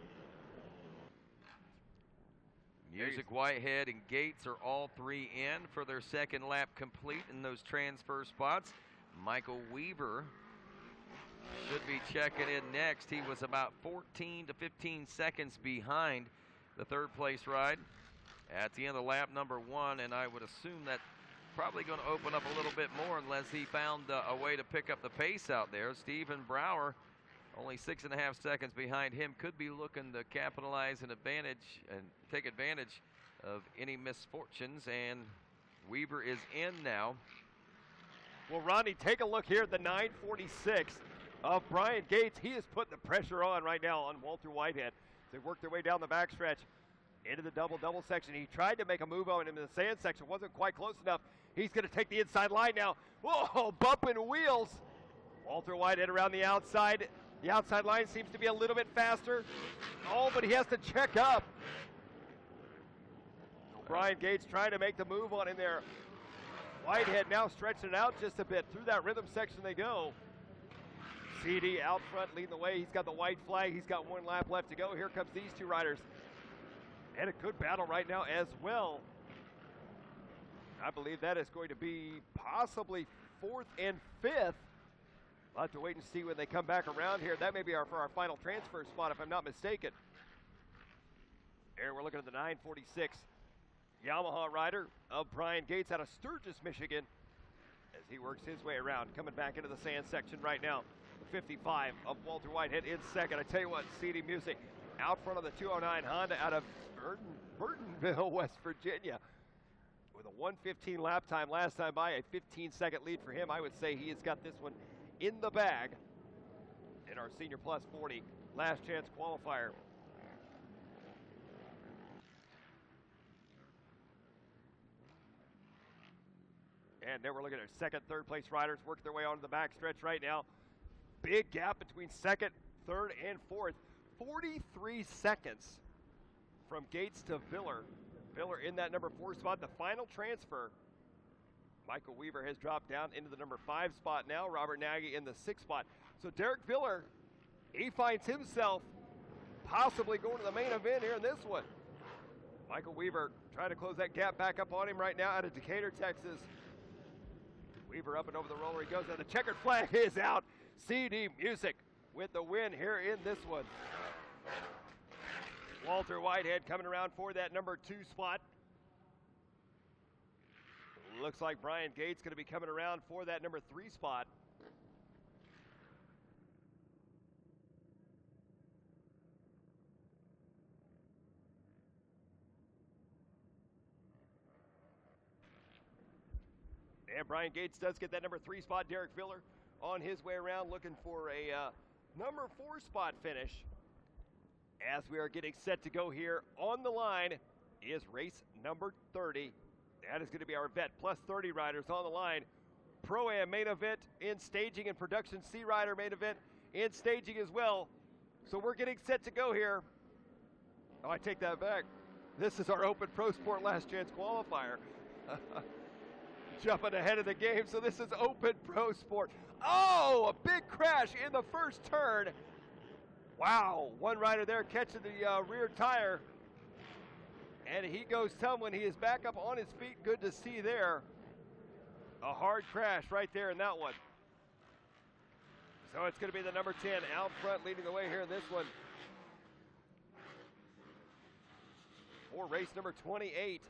Music, Whitehead, and Gates are all three in for their second lap complete in those transfer spots. Michael Weaver should be checking in next. He was about 14 to 15 seconds behind the third place ride at the end of lap number 1, and I would assume that probably going to open up a little bit more unless he found a way to pick up the pace out there. Stephen Brower, only 6.5 seconds behind him, could be looking to capitalize and take advantage of any misfortunes, and Weaver is in now. Well, Ronnie, take a look here at the 946 of Brian Gates. He is putting the pressure on right now on Walter Whitehead. They work their way down the backstretch into the double section. He tried to make a move on him in the sand section, wasn't quite close enough. He's going to take the inside line now. Whoa, bumping wheels. Walter Whitehead around the outside. The outside line seems to be a little bit faster. Oh, but he has to check up. Brian Gates trying to make the move on him there. Whitehead now stretching it out just a bit. Through that rhythm section they go. CD out front leading the way. He's got the white flag. He's got 1 lap left to go. Here comes these two riders. And a good battle right now as well. I believe that is going to be possibly 4th and 5th. We'll have to wait and see when they come back around here. That may be for our final transfer spot, if I'm not mistaken. Here we're looking at the 946 Yamaha rider of Brian Gates out of Sturgis, Michigan, as he works his way around, coming back into the sand section right now. The 55 of Walter Whitehead in second. I tell you what, CD Music out front of the 209 Honda out of Burtonville, West Virginia, with a 1:15 lap time last time by, a 15-second lead for him. I would say he has got this one in the bag in our Senior Plus 40 last chance qualifier. And then we're looking at second, third place riders working their way onto the back stretch right now. Big gap between second, third, and fourth. 43 seconds from Gates to Viller. Viller in that number 4 spot, the final transfer. Michael Weaver has dropped down into the number 5 spot now. Robert Nagy in the 6th spot. So Derek Viller, he finds himself possibly going to the main event here in this one. Michael Weaver trying to close that gap back up on him right now out of Decatur, Texas. Weaver up and over the roller he goes, and the checkered flag is out. CD Music with the win here in this one. Walter Whitehead coming around for that number 2 spot. Looks like Brian Gates going to be coming around for that number 3 spot. And Brian Gates does get that number 3 spot. Derek Viller on his way around looking for a number 4 spot finish. As we are getting set to go here, on the line is race number 30. That is going to be our vet plus 30 riders on the line. Pro-Am main event in staging and production. C Rider main event in staging as well. So we're getting set to go here. Oh, I take that back. This is our Open Pro Sport last chance qualifier. Jumping ahead of the game, so this is Open Pro Sport. Oh, a big crash in the first turn. Wow, one rider there catching the rear tire. And he goes tumbling. He is back up on his feet. Good to see there. A hard crash right there in that one. So it's going to be the number 10 out front leading the way here in this one. For race number 28.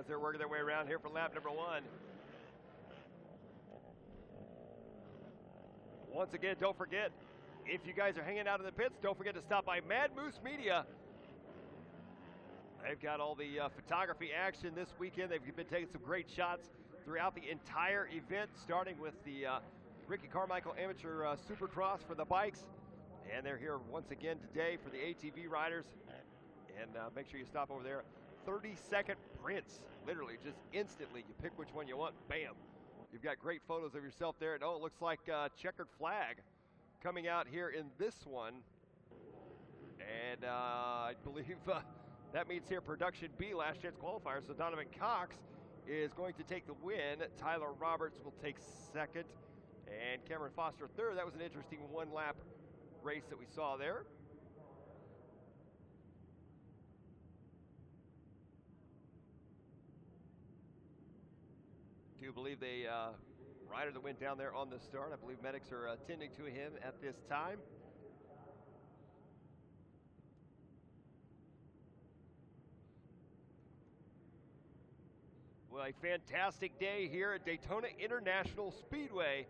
as they're working their way around here for lap number 1. Once again, don't forget, if you guys are hanging out in the pits, don't forget to stop by Mad Moose Media. They've got all the photography action this weekend. They've been taking some great shots throughout the entire event, starting with the Ricky Carmichael Amateur Supercross for the bikes. And they're here once again today for the ATV riders. And make sure you stop over there. 30-second prints, literally just instantly. You pick which one you want, bam. You've got great photos of yourself there. And oh, it looks like checkered flag coming out here in this one. And I believe that means here production B, last chance qualifier. So Donovan Cox is going to take the win. Tyler Roberts will take second. And Cameron Foster third. That was an interesting one-lap race that we saw there. Do you believe the rider that went down there on the start? I believe medics are attending to him at this time. Well, a fantastic day here at Daytona International Speedway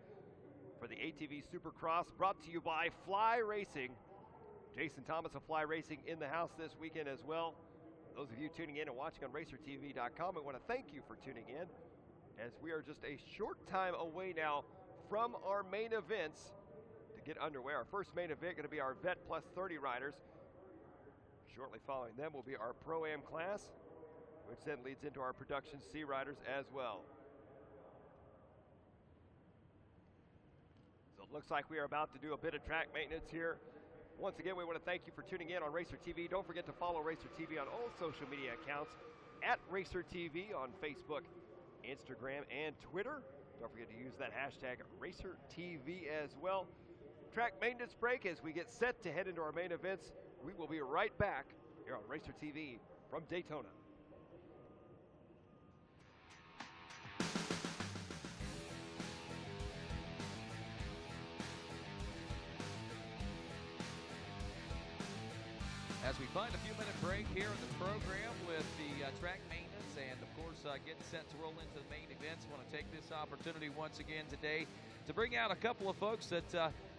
for the ATV Supercross, brought to you by Fly Racing. Jason Thomas of Fly Racing in the house this weekend as well. Those of you tuning in and watching on RacerTV.com, I want to thank you for tuning in, as we are just a short time away now from our main events to get underway. Our first main event going to be our Vet Plus 30 riders. Shortly following them will be our Pro-Am class, which then leads into our Production C riders as well. So it looks like we are about to do a bit of track maintenance here. Once again, we want to thank you for tuning in on Racer TV. Don't forget to follow Racer TV on all social media accounts at Racer TV on Facebook, Instagram, and Twitter. Don't forget to use that hashtag RacerTV as well. Track maintenance break as we get set to head into our main events. We will be right back here on Racer TV from Daytona. As we find a few-minute break here in the program with the track maintenance and, of course, getting set to roll into the main events, I want to take this opportunity once again today to bring out a couple of folks that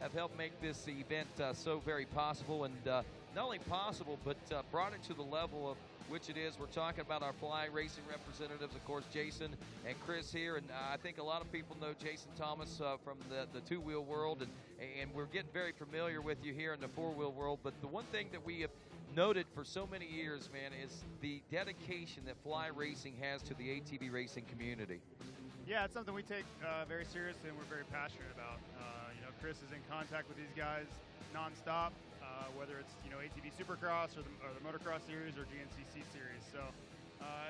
have helped make this event so very possible, and not only possible, but brought it to the level of which it is. We're talking about our Fly Racing representatives, of course, Jason and Chris here, and I think a lot of people know Jason Thomas from the two-wheel world, and we're getting very familiar with you here in the four-wheel world. But the one thing that we have noted for so many years, man, is the dedication that Fly Racing has to the ATV racing community. Yeah, it's something we take very seriously and we're very passionate about. Chris is in contact with these guys nonstop, whether it's ATV Supercross or the Motocross Series or GNCC Series. So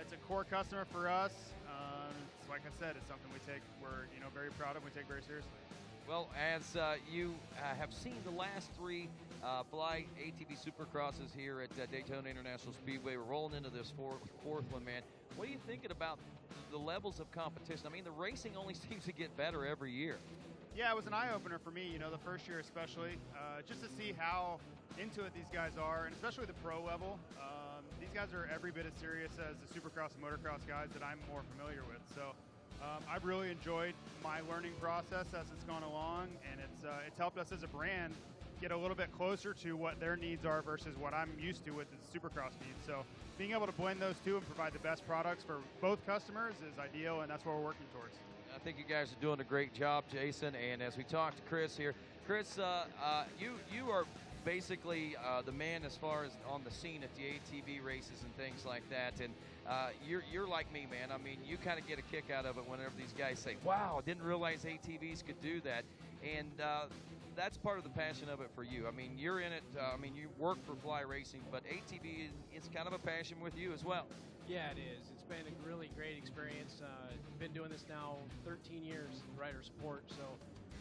it's a core customer for us. It's, like I said, it's something we're very proud of. We take very seriously. Well, as you have seen the last three Fly ATV Supercrosses here at Daytona International Speedway, we're rolling into this fourth one, man. What are you thinking about the levels of competition? I mean, the racing only seems to get better every year. Yeah, it was an eye-opener for me, the first year especially, just to see how into it these guys are, and especially the pro level. These guys are every bit as serious as the Supercross and Motocross guys that I'm more familiar with. So I've really enjoyed my learning process as it's gone along, and it's helped us as a brand get a little bit closer to what their needs are versus what I'm used to with the Supercross needs. So being able to blend those two and provide the best products for both customers is ideal, and that's what we're working towards. I think you guys are doing a great job, Jason. And as we talk to Chris here, Chris, you are basically the man as far as on the scene at the ATV races and things like that. And you're like me, man. I mean, you kind of get a kick out of it whenever these guys say, "Wow, I didn't realize ATVs could do that." And that's part of the passion of it for you. I mean, you're in it. You work for Fly Racing, but ATV is kind of a passion with you as well. Yeah, it is. It's been a really great experience. Been doing this now 13 years in rider support, so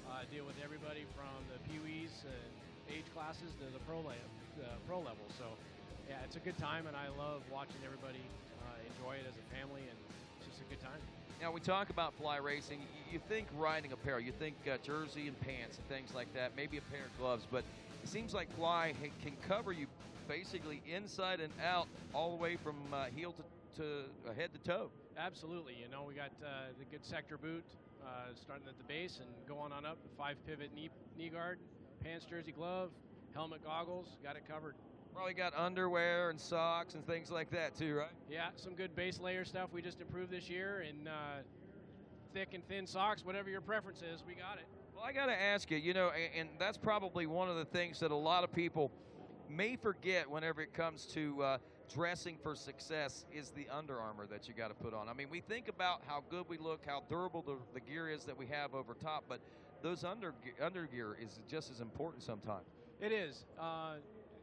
I deal with everybody from the Pee-wees and age classes to the pro level. So yeah, it's a good time, and I love watching everybody enjoy it as a family, and it's just a good time. Now, we talk about Fly Racing. You think riding apparel, you think jersey and pants and things like that, maybe a pair of gloves, but it seems like Fly can cover you basically inside and out, all the way from heel to head to toe. Absolutely. You know, we got the good sector boot starting at the base and going on up. The 5-pivot knee guard, pants, jersey, glove, helmet, goggles. Got it covered. Probably got underwear and socks and things like that too, right? Yeah, some good base layer stuff we just improved this year, and thick and thin socks, whatever your preference is, we got it. Well, I got to ask you, you know, and that's probably one of the things that a lot of people may forget whenever it comes to dressing for success is the Under Armour that you got to put on. I mean, we think about how good we look, how durable the gear is that we have over top, but those under gear is just as important sometimes. It is,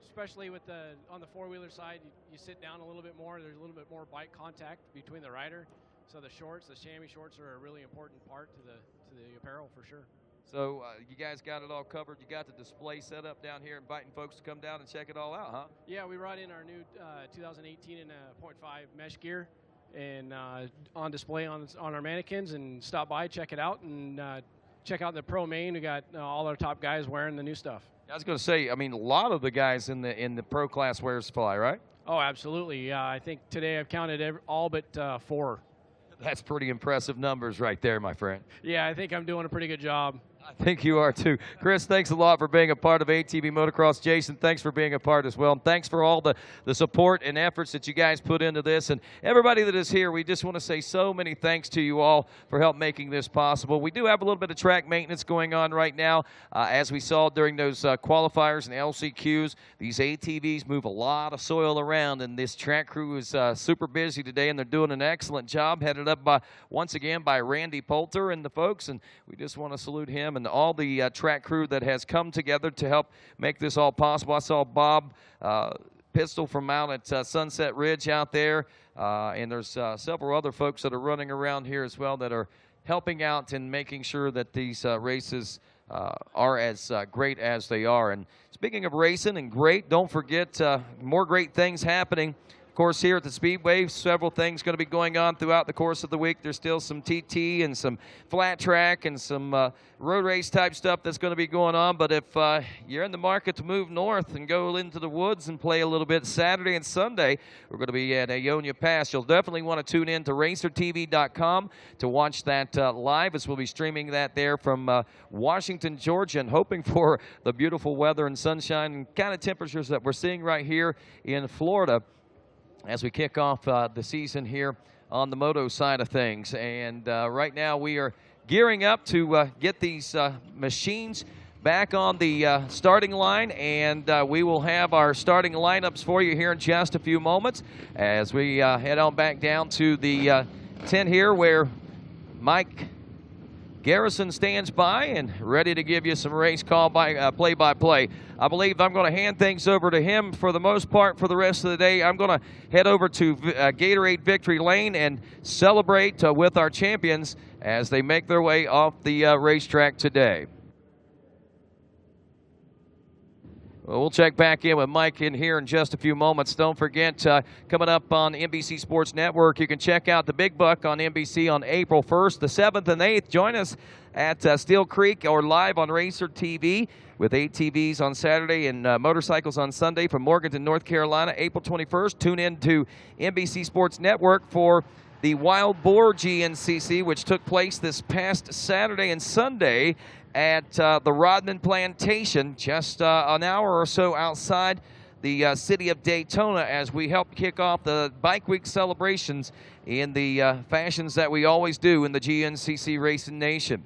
especially with on the four-wheeler side. You sit down a little bit more. There's a little bit more bike contact between the rider. So the shorts, the chamois shorts, are a really important part to the apparel for sure. So you guys got it all covered. You got the display set up down here, inviting folks to come down and check it all out, huh? Yeah, we brought in our new 2018 and 0.5 mesh gear, and on display on our mannequins. And stop by, check it out, and check out the pro main. We got all our top guys wearing the new stuff. I was going to say, I mean, a lot of the guys in the pro class wears fly, right? Oh, absolutely. I think today I've counted all but 4. That's pretty impressive numbers right there, my friend. Yeah, I think I'm doing a pretty good job. I think you are too. Chris, thanks a lot for being a part of ATV Motocross. Jason, thanks for being a part as well. And thanks for all the support and efforts that you guys put into this. And everybody that is here, we just want to say so many thanks to you all for help making this possible. We do have a little bit of track maintenance going on right now. As we saw during those qualifiers and LCQs, these ATVs move a lot of soil around, and this track crew is super busy today, and they're doing an excellent job, headed up once again by Randy Poulter and the folks. And we just want to salute him and all the track crew that has come together to help make this all possible. I saw Bob Pistol from out at Sunset Ridge out there, and there's several other folks that are running around here as well that are helping out and making sure that these races are as great as they are. And speaking of racing and great, don't forget more great things happening. Of course, here at the Speedway, several things going to be going on throughout the course of the week. There's still some TT and some flat track and some road race type stuff that's going to be going on. But if you're in the market to move north and go into the woods and play a little bit Saturday and Sunday, we're going to be at Ionia Pass. You'll definitely want to tune in to racertv.com to watch that live, as we'll be streaming that there from Washington, Georgia, and hoping for the beautiful weather and sunshine and kind of temperatures that we're seeing right here in Florida as we kick off the season here on the moto side of things. And right now we are gearing up to get these machines back on the starting line, and we will have our starting lineups for you here in just a few moments as we head on back down to the tent here where Mike Garrison stands by and ready to give you some race call by play-by-play. I believe I'm going to hand things over to him for the most part for the rest of the day. I'm going to head over to Gatorade Victory Lane and celebrate with our champions as they make their way off the racetrack today. Well, we'll check back in with Mike in here in just a few moments. Don't forget, coming up on NBC Sports Network, you can check out the Big Buck on NBC on April 1st, the 7th and 8th. Join us at Steel Creek or live on Racer TV with ATVs on Saturday and motorcycles on Sunday from Morganton, North Carolina, April 21st. Tune in to NBC Sports Network for the Wild Boar GNCC, which took place this past Saturday and Sunday at the Rodman Plantation, just an hour or so outside the city of Daytona, as we help kick off the Bike Week celebrations in the fashions that we always do in the GNCC Racing Nation.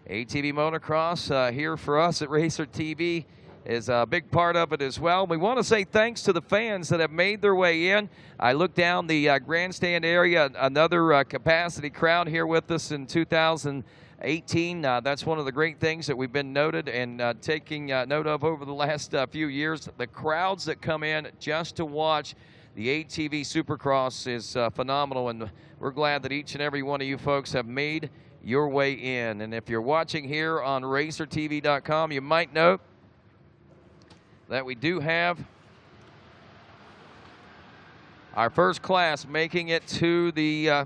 ATV Motocross here for us at Racer TV is a big part of it as well. We want to say thanks to the fans that have made their way in. I look down the grandstand area, another capacity crowd here with us in 2018. That's one of the great things that we've been noted and taking note of over the last few years. The crowds that come in just to watch the ATV Supercross is phenomenal, and we're glad that each and every one of you folks have made your way in. And if you're watching here on racertv.com, you might note that we do have our first class making it to the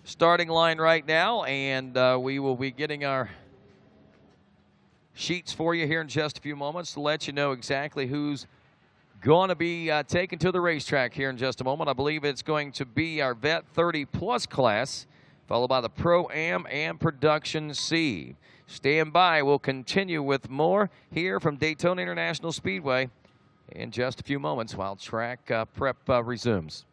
starting line right now, and we will be getting our sheets for you here in just a few moments to let you know exactly who's going to be taken to the racetrack here in just a moment. I believe it's going to be our Vet 30 Plus class, followed by the Pro-Am and Production C. Stand by. We'll continue with more here from Daytona International Speedway in just a few moments while track prep resumes.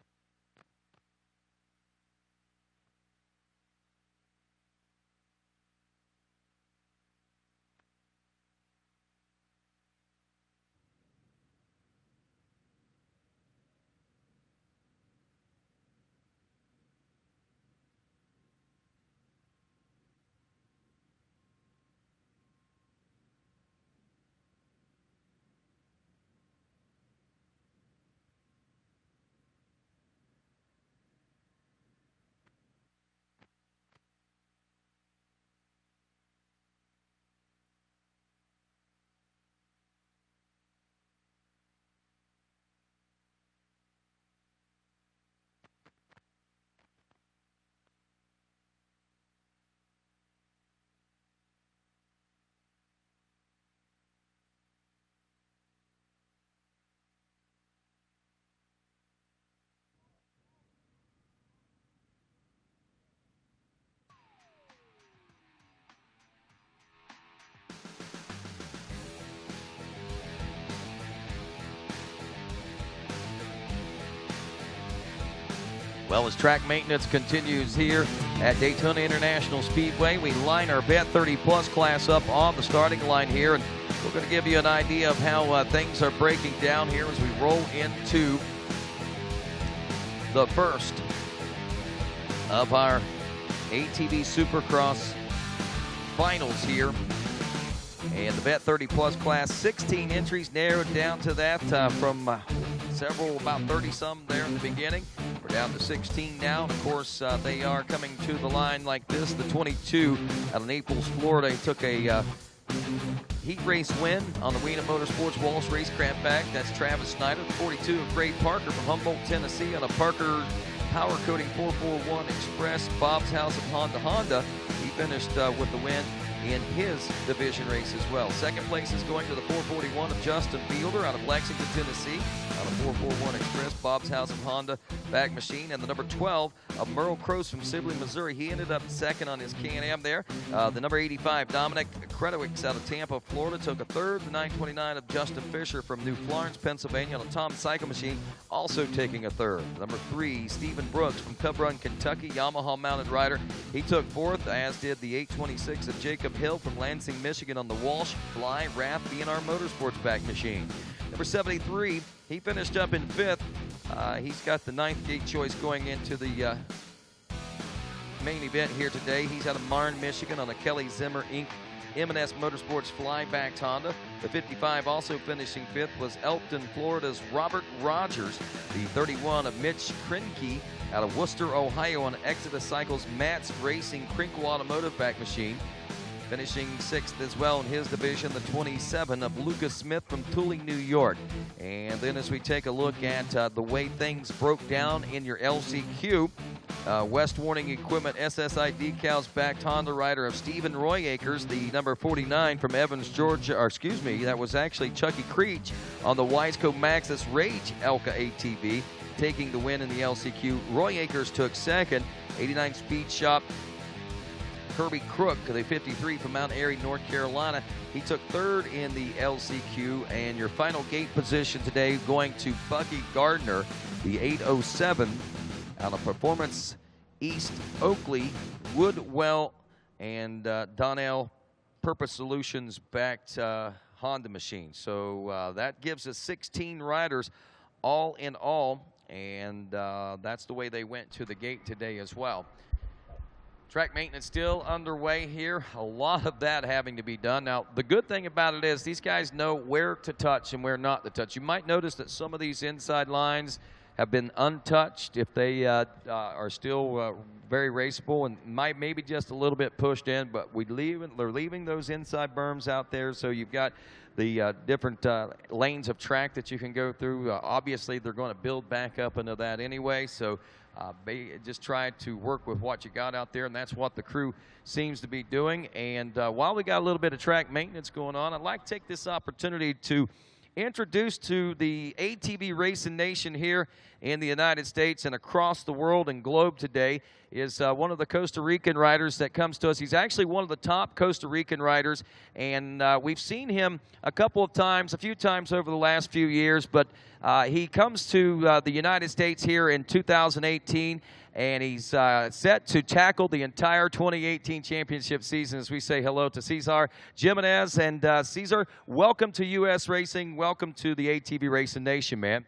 Well, as track maintenance continues here at Daytona International Speedway, we line our Vet 30 Plus class up on the starting line here, and we're going to give you an idea of how things are breaking down here as we roll into the first of our ATV Supercross finals here. And the Vet 30 Plus class, 16 entries narrowed down to that from several, about 30-some there in the beginning. We're down to 16 now. Of course, they are coming to the line like this. The 22 out of Naples, Florida, he took a heat race win on the Wiener Motorsports Walsh Racecraft Bag. That's Travis Snyder. The 42 of Greg Parker from Humboldt, Tennessee on a Parker Power Coating 441 Express Bob's House of Honda. He finished with the win in his division race as well. Second place is going to the 441 of Justin Fielder out of Lexington, Tennessee, on a 441 Express Bob's House of Honda bag machine. And the number 12 of Merle Croce from Sibley, Missouri. He ended up second on his Can-Am there. The number 85, Dominic Kredowicz out of Tampa, Florida, took a third. The 929 of Justin Fisher from New Florence, Pennsylvania, on a Tom Cycle machine, also taking a third. Number 3, Stephen Brooks from Cub Run, Kentucky, Yamaha mounted rider. He took fourth, as did the 826 of Jacob Hill from Lansing, Michigan, on the Walsh Fly Wrap B&R Motorsports back machine. Number 73, he finished up in fifth. He's got the 9th gate choice going into the main event here today. He's out of Marne, Michigan, on a Kelly Zimmer Inc. M&S Motorsports Flyback Honda. The 55 also finishing fifth was Elkton, Florida's Robert Rogers. The 31 of Mitch Krinke out of Worcester, Ohio, on Exodus Cycles Matt's Racing Krinkle Automotive back machine. Finishing sixth as well in his division, the 27 of Lucas Smith from Tooling, New York. And then as we take a look at the way things broke down in your LCQ, West Warning Equipment SSI decals backed Honda rider of Stephen Royacres, the number 49 from Evans, Georgia, or excuse me, that was actually Chucky Creech on the Wiseco Maxxis Rage Elka ATV, taking the win in the LCQ. Royacres took second. 89 Speed Shop Kirby Crook, the 53 from Mount Airy, North Carolina. He took third in the LCQ. And your final gate position today going to Bucky Gardner, the 807 out of Performance East Oakley, Woodwell, and Donnell Purpose Solutions backed Honda machine. So that gives us 16 riders all in all. And that's the way they went to the gate today as well. Track maintenance still underway here. A lot of that having to be done. Now, the good thing about it is these guys know where to touch and where not to touch. You might notice that some of these inside lines have been untouched if they are still very raceable and maybe just a little bit pushed in, but they're leaving those inside berms out there, so you've got the different lanes of track that you can go through. Obviously, they're going to build back up into that anyway, so just try to work with what you got out there, and that's what the crew seems to be doing. And while we got a little bit of track maintenance going on, I'd like to take this opportunity to introduced to the ATV racing nation here in the United States and across the world and globe today is one of the Costa Rican riders that comes to us. He's actually one of the top Costa Rican riders, and we've seen him a few times over the last few years, but he comes to the United States here in 2018, and he's set to tackle the entire 2018 championship season as we say hello to Cesar Jimenez. And Cesar, welcome to U.S. Racing. Welcome to the ATV Racing Nation, man.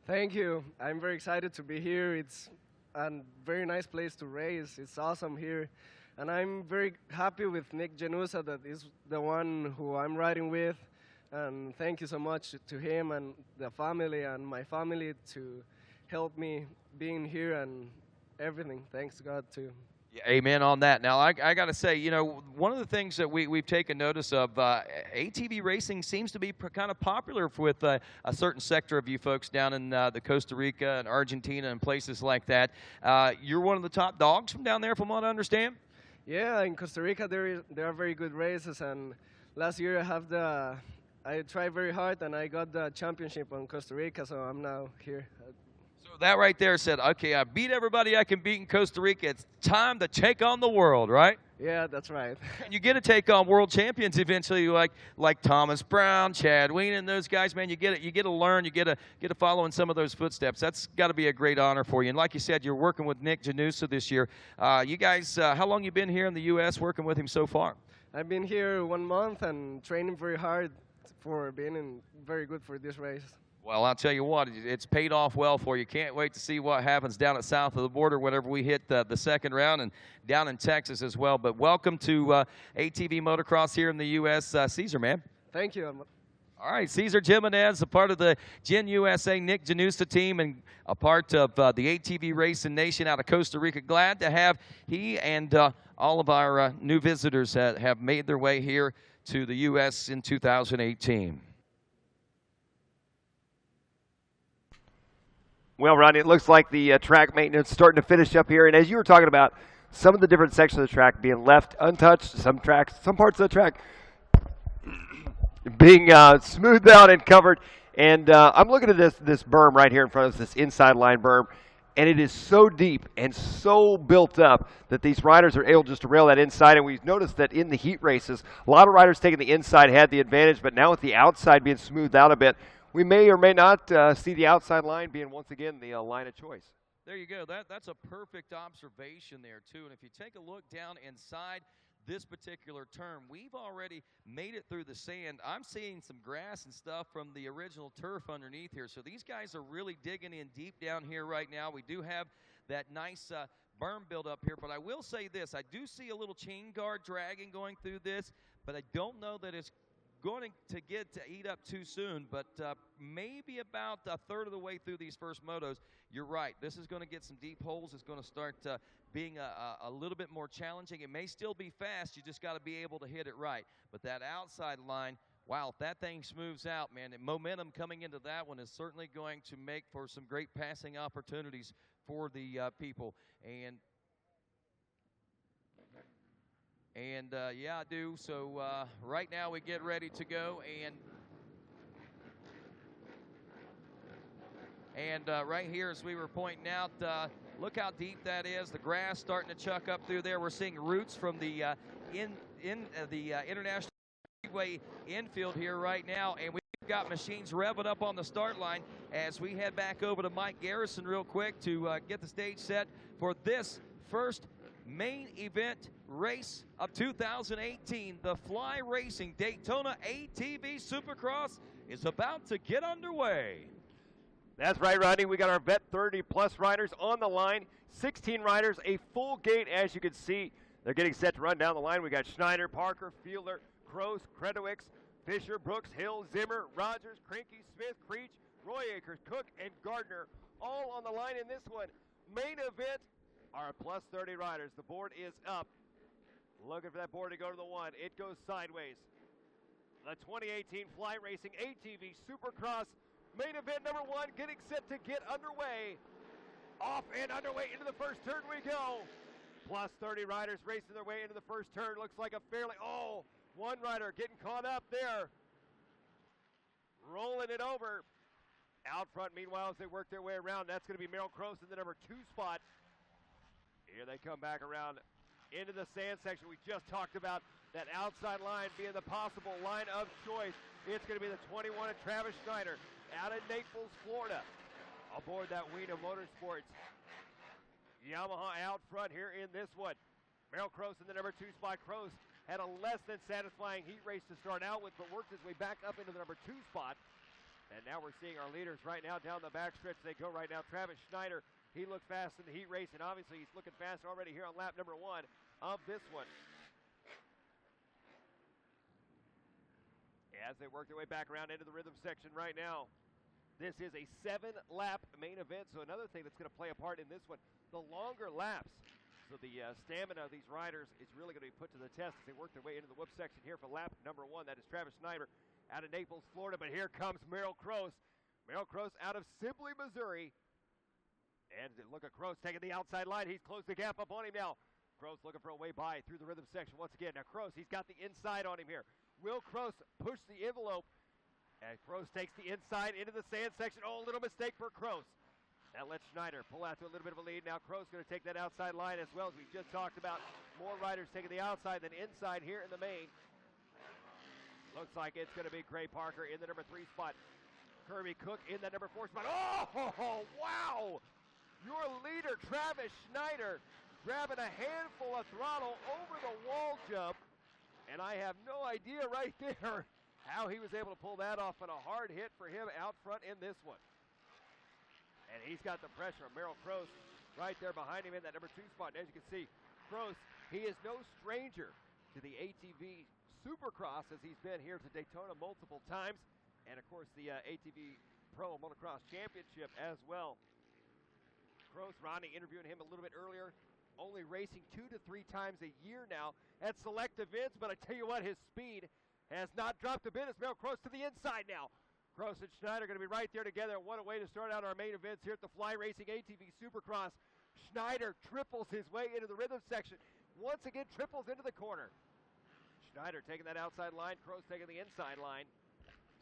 Thank you. I'm very excited to be here. It's a very nice place to race. It's awesome here. And I'm very happy with Nick Janusa, that is the one who I'm riding with. And thank you so much to him and the family and my family to help me being here and everything. Thanks God too. Yeah, amen on that. Now, I got to say, you know, one of the things that we've taken notice of, ATV racing seems to be kind of popular with a certain sector of you folks down in the Costa Rica and Argentina and places like that. You're one of the top dogs from down there, from what I understand? Yeah, in Costa Rica there are very good races, and last year I tried very hard and I got the championship on Costa Rica, so I'm now here. So that right there said, okay, I beat everybody I can beat in Costa Rica. It's time to take on the world, right? Yeah, that's right. And you get to take on world champions eventually, like Thomas Brown, Chad Weenan, those guys. Man, you get to learn, you get to follow in some of those footsteps. That's got to be a great honor for you. And like you said, you're working with Nick Janusa this year. You guys, how long you been here in the U.S. working with him so far? I've been here 1 month and training very hard for being very good for this race. Well, I'll tell you what, it's paid off well for you. Can't wait to see what happens down at south of the border whenever we hit the second round, and down in Texas as well. But welcome to ATV Motocross here in the U.S. Cesar, man. Thank you. All right, Cesar Jimenez, a part of the Gen USA Nick Janusa team and a part of the ATV Racing Nation out of Costa Rica. Glad to have he and all of our new visitors have made their way here to the U.S. in 2018. Well, Ronnie, it looks like the track maintenance is starting to finish up here. And as you were talking about, some of the different sections of the track being left untouched, some parts of the track being smoothed out and covered. And I'm looking at this berm right here in front of us, this inside line berm. And it is so deep and so built up that these riders are able just to rail that inside. And we've noticed that in the heat races, a lot of riders taking the inside had the advantage. But now with the outside being smoothed out a bit, we may or may not see the outside line being once again the line of choice. There you go. That's a perfect observation there, too. And if you take a look down inside this particular turn, we've already made it through the sand. I'm seeing some grass and stuff from the original turf underneath here. So these guys are really digging in deep down here right now. We do have that nice berm build up here. But I will say this. I do see a little chain guard dragging going through this, but I don't know that it's going to get to eat up too soon, but maybe about a third of the way through these first motos. You're right. This is going to get some deep holes. It's going to start being a little bit more challenging. It may still be fast. You just got to be able to hit it right. But that outside line, wow, if that thing smooths out, man, and momentum coming into that one is certainly going to make for some great passing opportunities for the people. And yeah, I do. So right now we get ready to go, and right here, as we were pointing out, look how deep that is. The grass starting to chuck up through there. We're seeing roots from the International Speedway infield here right now, and we've got machines revving up on the start line as we head back over to Mike Garrison real quick to get the stage set for this first main event race of 2018. The Fly Racing Daytona ATV Supercross is about to get underway. That's right, Rodney. We got our vet 30-plus riders on the line. 16 riders, a full gate, as you can see. They're getting set to run down the line. We got Schneider, Parker, Fielder, Gross, Kredowicz, Fisher, Brooks, Hill, Zimmer, Rogers, Krinky, Smith, Creech, Roy Akers, Cook, and Gardner, all on the line in this one. Main event, our plus 30 riders. The board is up. Looking for that board to go to the one. It goes sideways. The 2018 Fly Racing ATV Supercross main event number one getting set to get underway. Off and underway into the first turn we go. Plus 30 riders racing their way into the first turn. Looks like a fairly, one rider getting caught up there. rolling it over. Out front, meanwhile, as they work their way around, that's going to be Merrill Cross in the number 2 spot. Here they come back around into the sand section. We just talked about that outside line being the possible line of choice. It's going to be the 21 of Travis Schneider out of Naples, Florida, aboard that Wiener Motorsports Yamaha out front here in this one. Merrill Cross in the number 2 spot. Cross had a less than satisfying heat race to start out with, but worked his way back up into the number 2 spot. And now we're seeing our leaders right now down the backstretch. They go right now. Travis Schneider, he looked fast in the heat race, and obviously he's looking fast already here on lap number 1 of this one. As they work their way back around into the rhythm section right now. This is a 7-lap main event, so another thing that's going to play a part in this one, the longer laps. So the stamina of these riders is really going to be put to the test as they work their way into the whoop section here for lap number 1. That is Travis Schneider out of Naples, Florida. But here comes Merrill Cross. Merrill Cross out of Sibley, Missouri. And look at Cross taking the outside line. He's closed the gap up on him now. Cross looking for a way by through the rhythm section once again. Now Cross, he's got the inside on him here. Will Cross push the envelope? And Cross takes the inside into the sand section. Oh, a little mistake for Cross. That lets Schneider pull out to a little bit of a lead. Now Cross going to take that outside line as well, as we just talked about. More riders taking the outside than inside here in the main. Looks like it's going to be Gray Parker in the number 3 spot. Kirby Cook in the number 4 spot. Oh, wow! Your leader, Travis Schneider, grabbing a handful of throttle over the wall jump. And I have no idea right there how he was able to pull that off, and a hard hit for him out front in this one. And he's got the pressure of Merrill Cross right there behind him in that number 2 spot. And as you can see, Cross, he is no stranger to the ATV Supercross, as he's been here to Daytona multiple times. And of course, the ATV Pro Motocross Championship as well. Cross, Ronnie interviewing him a little bit earlier, only racing 2 to 3 times a year now at select events, but I tell you what, his speed has not dropped a bit as Merrill Cross to the inside now. Cross and Schneider going to be right there together. What a way to start out our main events here at the Fly Racing ATV Supercross. Schneider triples his way into the rhythm section. Once again, triples into the corner. Schneider taking that outside line. Cross taking the inside line.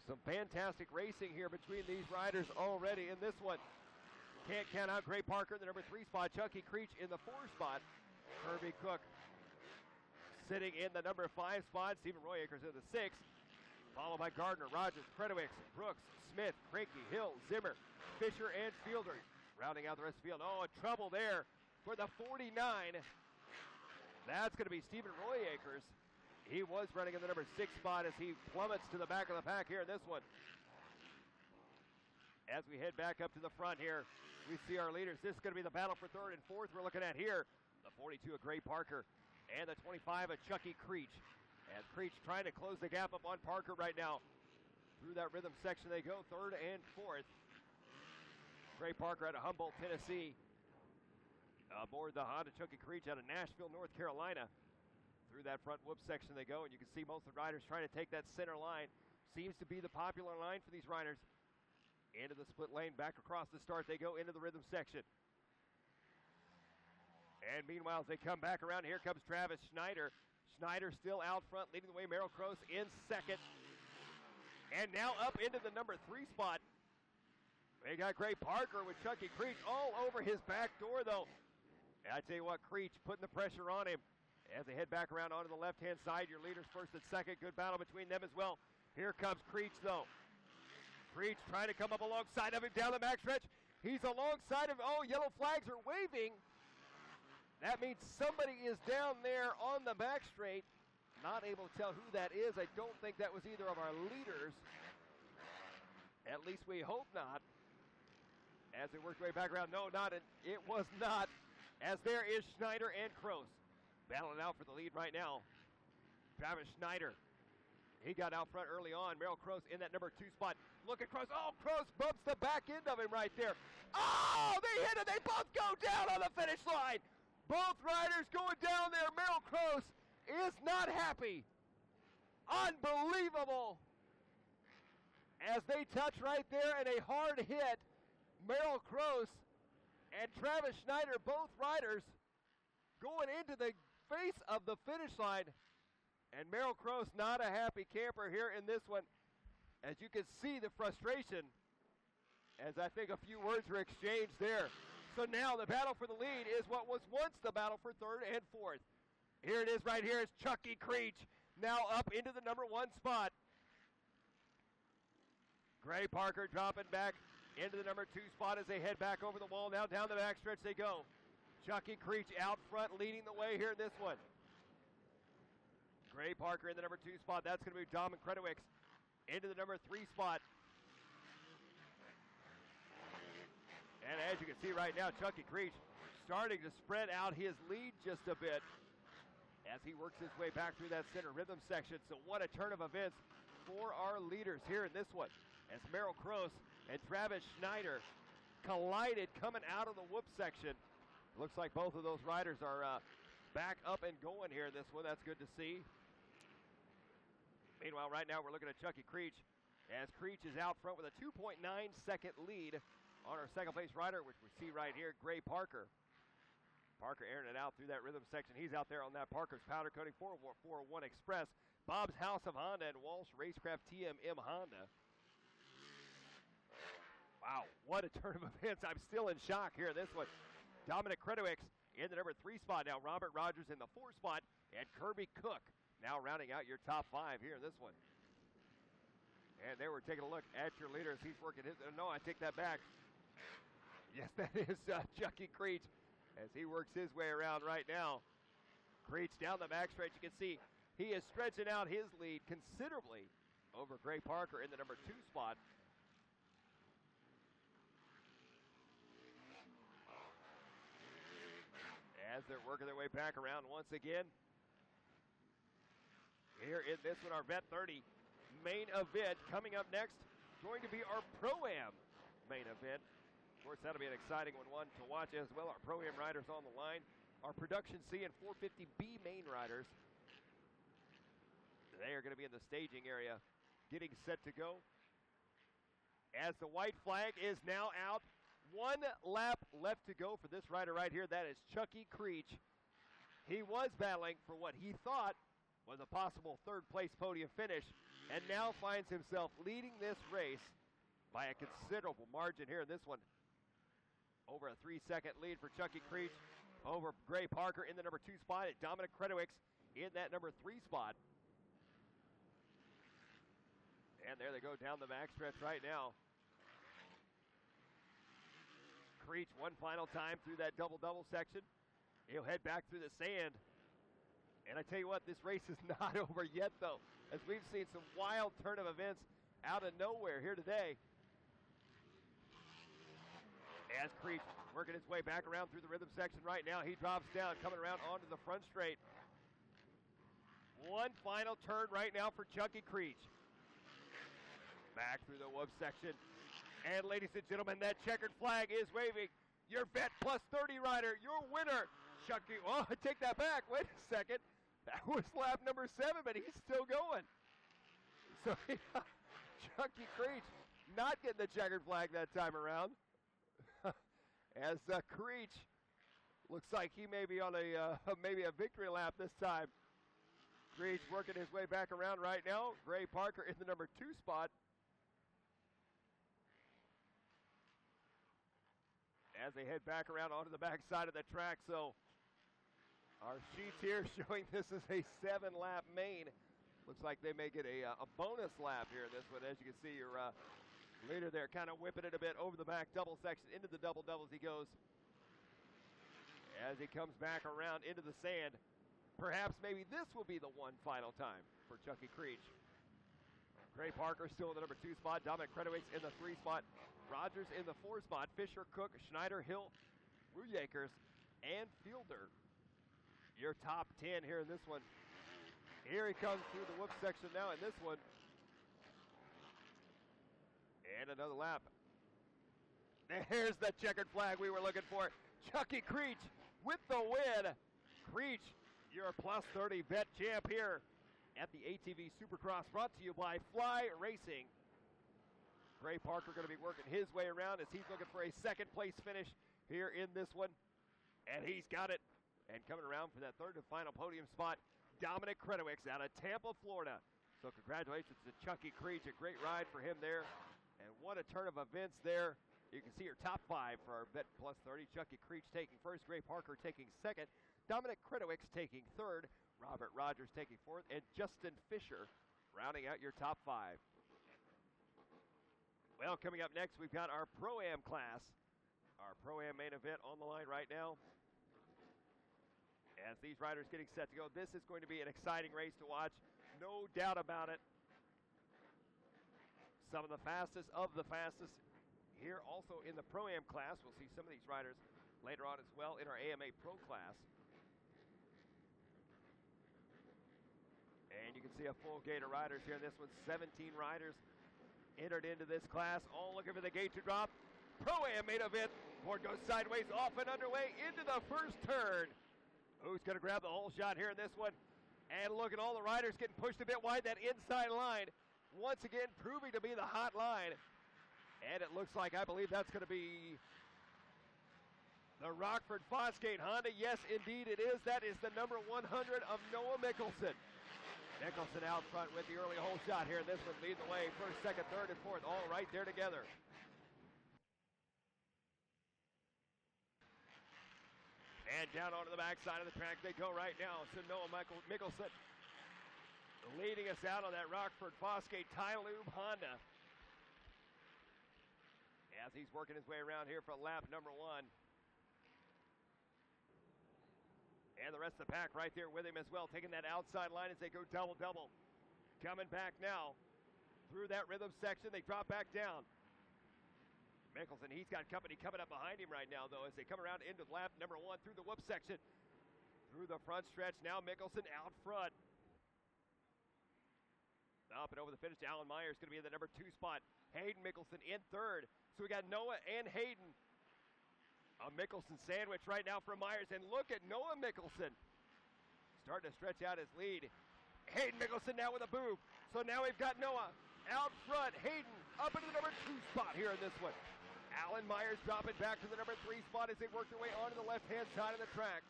Some fantastic racing here between these riders already in this one. Can't count out Gray Parker in the number 3 spot. Chucky Creech in the 4 spot. Kirby Cook sitting in the number 5 spot. Stephen Royacres in the 6. Followed by Gardner, Rogers, Kredowicz, Brooks, Smith, Cranky, Hill, Zimmer, Fisher, and Fielder. Rounding out the rest of the field. Oh, a trouble there for the 49. That's going to be Stephen Royacres. He was running in the number 6 spot as he plummets to the back of the pack here in this one. As we head back up to the front here, we see our leaders. This is going to be the battle for 3rd and 4th. We're looking at here the 42 of Gray Parker and the 25 of Chucky Creech. As Creech trying to close the gap up on Parker right now. Through that rhythm section they go, 3rd and 4th. Gray Parker out of Humboldt, Tennessee. Aboard the Honda Chucky Creech out of Nashville, North Carolina. Through that front whoop section they go, and you can see most of the riders trying to take that center line. Seems to be the popular line for these riders. Into the split lane, back across the start they go into the rhythm section. And meanwhile, as they come back around, here comes Travis Schneider. Schneider still out front, leading the way. Merrill Cross in 2nd. And now up into the number 3 spot. They got Gray Parker with Chucky Creech all over his back door, though. And I tell you what, Creech putting the pressure on him. As they head back around onto the left-hand side, your leaders 1st and 2nd. Good battle between them as well. Here comes Creech, though. Creech trying to come up alongside of him down the backstretch. He's alongside of him. Oh, yellow flags are waving. That means somebody is down there on the back straight. Not able to tell who that is. I don't think that was either of our leaders. At least we hope not. As they work their way back around. No, not it. It was not. As there is Schneider and Cross battling out for the lead right now. Travis Schneider. He got out front early on. Merrill Cross in that number 2 spot. Look at Cross. Oh, Cross bumps the back end of him right there. Oh, they hit it. They both go down on the finish line. Both riders going down there. Merrill Cross is not happy. Unbelievable. As they touch right there and a hard hit. Merrill Cross and Travis Schneider, both riders, going into the face of the finish line. And Merrill Cross not a happy camper here in this one. As you can see the frustration, as I think a few words were exchanged there. So now the battle for the lead is what was once the battle for third and fourth. Here it is right here. It's Chucky Creech now up into the number 1 spot. Gray Parker dropping back into the number 2 spot as they head back over the wall. Now down the backstretch they go. Chucky Creech out front leading the way here in this one. Gray Parker in the number 2 spot. That's going to be Dom Kredowicz into the number 3 spot. And as you can see right now, Chucky Creech starting to spread out his lead just a bit as he works his way back through that center rhythm section. So what a turn of events for our leaders here in this one. As Merrill Kroos and Travis Schneider collided coming out of the whoop section. Looks like both of those riders are back up and going here in this one. That's good to see. Meanwhile, right now we're looking at Chucky Creech as Creech is out front with a 2.9 second lead on our second place rider, which we see right here, Gray Parker. Parker airing it out through that rhythm section. He's out there on that Parker's powder coating 401 Express, Bob's House of Honda, and Walsh Racecraft TMM Honda. Wow, what a turn of events. I'm still in shock here. This one, Dominic Kredowicz in the number 3 spot. Now Robert Rogers in the 4 spot, and Kirby Cook now rounding out your top 5 here in this one. And they were taking a look at your leader as he's working his, no, I take that back. Yes, that is Chucky Creech as he works his way around right now. Creech down the backstretch. You can see he is stretching out his lead considerably over Gray Parker in the number 2 spot. As they're working their way back around once again. Here in this one, our Vet 30 main event. Coming up next, going to be our Pro-Am main event. Of course, that'll be an exciting one to watch as well. Our Pro-Am riders on the line. Our Production C and 450B main riders. They are going to be in the staging area, getting set to go. As the white flag is now out, 1 lap left to go for this rider right here. That is Chucky Creech. He was battling for what he thought was a possible 3rd place podium finish, and now finds himself leading this race by a considerable margin here in this one. Over a 3-second lead for Chucky Creech over Gray Parker in the number 2 spot, and Dominic Kredowicz in that number 3 spot. And there they go down the backstretch right now. Creech one final time through that double-double section. He'll head back through the sand. And I tell you what, this race is not over yet, though, as we've seen some wild turn of events out of nowhere here today. As Creech working his way back around through the rhythm section right now, he drops down, coming around onto the front straight. One final turn right now for Chucky Creech. Back through the whoop section. And ladies and gentlemen, that checkered flag is waving. Your Vet Plus 30 rider, your winner, Chucky. Oh, I take that back. Wait a second. That was lap number 7, but he's still going. So Chucky Creech not getting the checkered flag that time around. As Creech looks like he may be on maybe a victory lap this time. Creech working his way back around right now. Gray Parker in the number 2 spot. As they head back around onto the backside of the track. So our sheets here showing this is a 7-lap main. Looks like they may get a bonus lap here in this one. As you can see, your leader there kind of whipping it a bit over the back double section into the double-doubles he goes. As he comes back around into the sand, perhaps maybe this will be the one final time for Chucky Creech. Gray Parker still in the number 2 spot. Dominic Kredowicz in the 3 spot. Rogers in the 4 spot. Fisher, Cook, Schneider, Hill, Ruyakers, and Fielder. Your top 10 here in this one. Here he comes through the whoop section now in this one. And another lap. There's the checkered flag we were looking for. Chucky Creech with the win. Creech, your plus 30 vet champ here at the ATV Supercross, brought to you by Fly Racing. Gray Parker going to be working his way around as he's looking for a 2nd place finish here in this one. And he's got it. And coming around for that 3rd and final podium spot, Dominic Kredowicz out of Tampa, Florida. So congratulations to Chucky Creech, a great ride for him there. And what a turn of events there. You can see your top 5 for our Bet Plus 30. Chucky Creech taking first, Gray Parker taking second, Dominic Kredowicz taking third, Robert Rogers taking fourth, and Justin Fisher rounding out your top 5. Well, coming up next, we've got our Pro-Am class. Our Pro-Am main event on the line right now. As these riders getting set to go, this is going to be an exciting race to watch, no doubt about it. Some of the fastest here also in the Pro-Am class. We'll see some of these riders later on as well in our AMA Pro class. And you can see a full gate of riders here in this one. 17 riders entered into this class, all looking for the gate to drop. Pro-Am main event. Board goes sideways, off and underway into the first turn. Who's going to grab the whole shot here in this one? And look at all the riders getting pushed a bit wide. That inside line, once again, proving to be the hot line. And it looks like, I believe that's going to be the Rockford Fosgate Honda. Yes, indeed it is. That is the number 100 of Noah Mickelson. Mickelson out front with the early hole shot here. This one leading the way. First, second, third, and fourth, all right there together. And down onto the backside of the track they go right now. So Noah Mickelson leading us out on that Rockford Fosgate Tylube Honda. As he's working his way around here for lap number 1. And the rest of the pack right there with him as well, taking that outside line as they go double-double. Coming back now through that rhythm section. They drop back down. Mickelson, he's got company coming up behind him right now, though, as they come around into lap number 1 through the whoop section. Through the front stretch now, Mickelson out front. Up and over the finish to Alan Myers, going to be in the number 2 spot. Hayden Mickelson in third. So we got Noah and Hayden. A Mickelson sandwich right now from Myers. And look at Noah Mickelson starting to stretch out his lead. Hayden Mickelson now with a boom. So now we've got Noah out front. Hayden up into the number 2 spot here in this one. Alan Myers dropping back to the number 3 spot as they work their way onto the left-hand side of the track.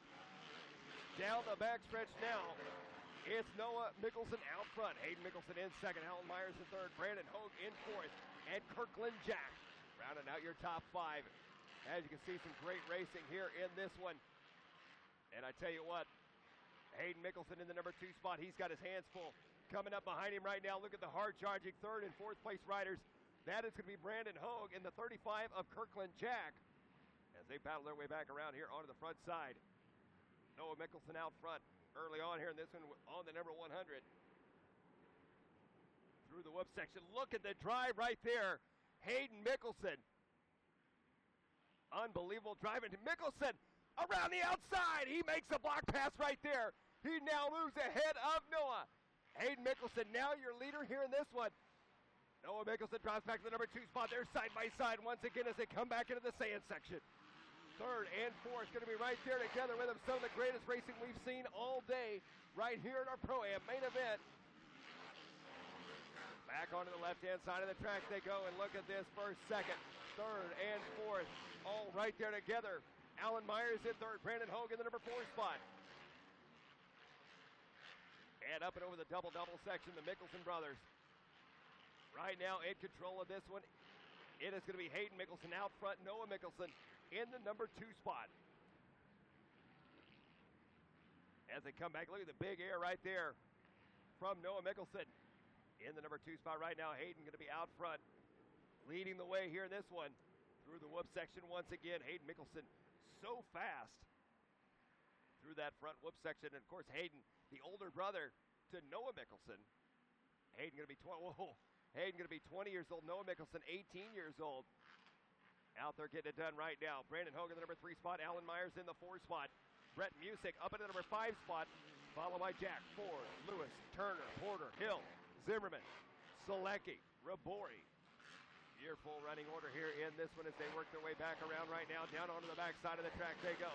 Down the backstretch now. It's Noah Mickelson out front. Hayden Mickelson in second. Alan Myers in third. Brandon Hogue in fourth. And Kirkland Jack rounding out your top 5. As you can see, some great racing here in this one. And I tell you what, Hayden Mickelson in the number 2 spot. He's got his hands full. Coming up behind him right now, look at the hard-charging third and fourth place riders. That is going to be Brandon Hogue in the 35 of Kirkland Jack as they battle their way back around here onto the front side. Noah Mickelson out front early on here in this one on the number 100. Through the whoop section. Look at the drive right there. Hayden Mickelson. Unbelievable drive into Mickelson around the outside. He makes a block pass right there. He now moves ahead of Noah. Hayden Mickelson now your leader here in this one. Noah Mickelson drops back to the number 2 spot. They're side by side once again as they come back into the sand section. Third and fourth going to be right there together with them. Some of the greatest racing we've seen all day right here at our Pro-Am main event. Back onto the left-hand side of the track they go, and look at this. First, second, third, and fourth, all right there together. Alan Myers in third, Brandon Hogue in the number 4 spot. And up and over the double-double section, the Mickelson brothers. Right now in control of this one. It is going to be Hayden Mickelson out front, Noah Mickelson in the number 2 spot. As they come back, look at the big air right there from Noah Mickelson. In the number 2 spot right now, Hayden going to be out front, leading the way here in this one. Through the whoop section once again, Hayden Mickelson so fast through that front whoop section. And of course, Hayden, the older brother to Noah Mickelson. Hayden going to be 20 years old. Noah Mickelson, 18 years old. Out there getting it done right now. Brandon Hogue in the number 3 spot. Alan Myers in the 4 spot. Brett Music up in the number 5 spot. Followed by Jack, Ford, Lewis, Turner, Porter, Hill, Zimmerman, Selecki, Rabori. Your full running order here in this one as they work their way back around right now. Down onto the backside of the track they go.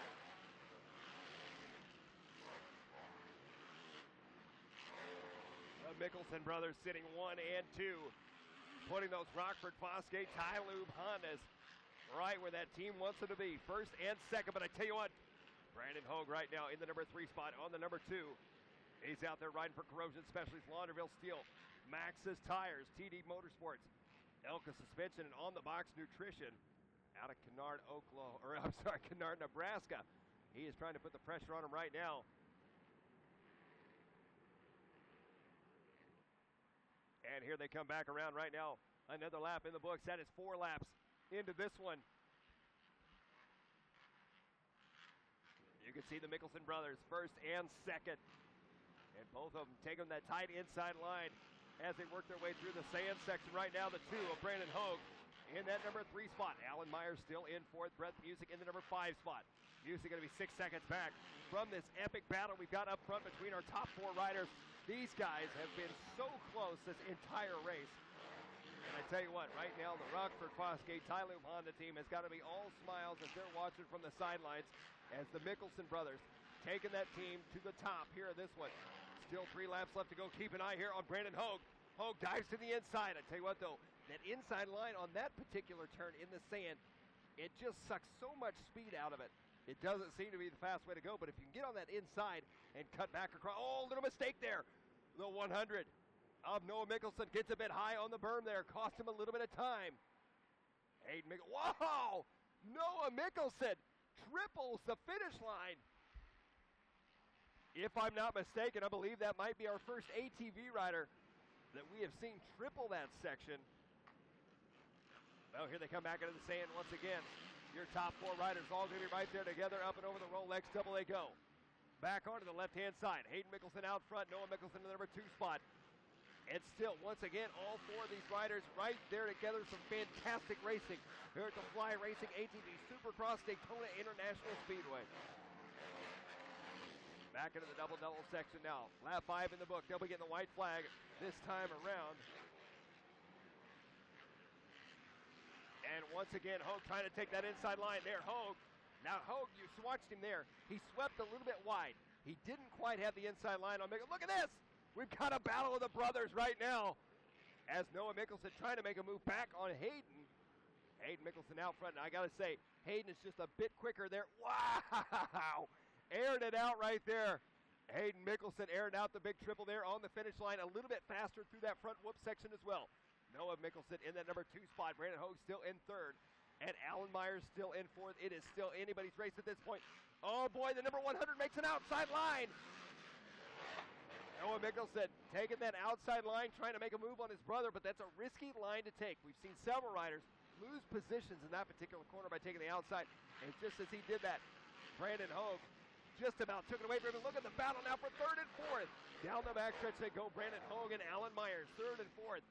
The Mickelson brothers sitting 1 and 2. Putting those Rockford Fosgate Tylube Hondas right where that team wants them to be. First and second, but I tell you what, Brandon Hogue right now in the number 3 spot on the number 2. He's out there riding for Corrosion Specialties, Launderville Steel. Maxxis Tires, TD Motorsports, Elka Suspension, and On the Box Nutrition out of Kennard, Kennard, Nebraska. He is trying to put the pressure on him right now. And here they come back around right now. Another lap in the books. That is 4 laps into this one. You can see the Mickelson brothers, first and second. And both of them taking that tight inside line as they work their way through the sand section. Right now, the 2 of Brandon Hogue in that number 3 spot. Alan Myers still in 4th. Brett Music in the number 5 spot. Music going to be 6 seconds back from this epic battle we've got up front between our top 4 riders. These guys have been so close this entire race. And I tell you what, right now, the Rockford Fosgate Tyloo Honda team has got to be all smiles as they're watching from the sidelines as the Mickelson brothers taking that team to the top here in this one. Still 3 laps left to go. Keep an eye here on Brandon Hogue. Hogue dives to the inside. I tell you what, though, that inside line on that particular turn in the sand, it just sucks so much speed out of it. It doesn't seem to be the fast way to go, but if you can get on that inside and cut back across, oh, little mistake there. The 100 of Noah Mickelson gets a bit high on the berm there, cost him a little bit of time. Hayden Mickelson, wow! Noah Mickelson triples the finish line. If I'm not mistaken, I believe that might be our first ATV rider that we have seen triple that section. Well, here they come back into the sand once again. Your top 4 riders all going to be right there together up and over the Rolex double A go. Back onto the left-hand side. Hayden Mickelson out front. Noah Mickelson in the number 2 spot. And still, once again, all 4 of these riders right there together. Some fantastic racing here at the Fly Racing ATV Supercross Daytona International Speedway. Back into the double-double section now. Lap 5 in the book. They'll be getting the white flag this time around. And once again, Hogue trying to take that inside line there. Hogue. Now, Hogue, you watched him there. He swept a little bit wide. He didn't quite have the inside line on Mickelson. Look at this. We've got a battle of the brothers right now as Noah Mickelson trying to make a move back on Hayden. Hayden Mickelson out front. And I got to say, Hayden is just a bit quicker there. Wow. Aired it out right there. Hayden Mickelson aired out the big triple there on the finish line. A little bit faster through that front whoop section as well. Noah Mickelson in that number 2 spot. Brandon Hogue still in 3rd. And Alan Myers still in 4th. It is still anybody's race at this point. Oh boy, the number 100 makes an outside line. Noah Mickelson taking that outside line, trying to make a move on his brother, but that's a risky line to take. We've seen several riders lose positions in that particular corner by taking the outside. And just as he did that, Brandon Hogue just about took it away from him. Look at the battle now for 3rd and 4th. Down the backstretch they go. Brandon Hogue and Alan Myers, 3rd and 4th.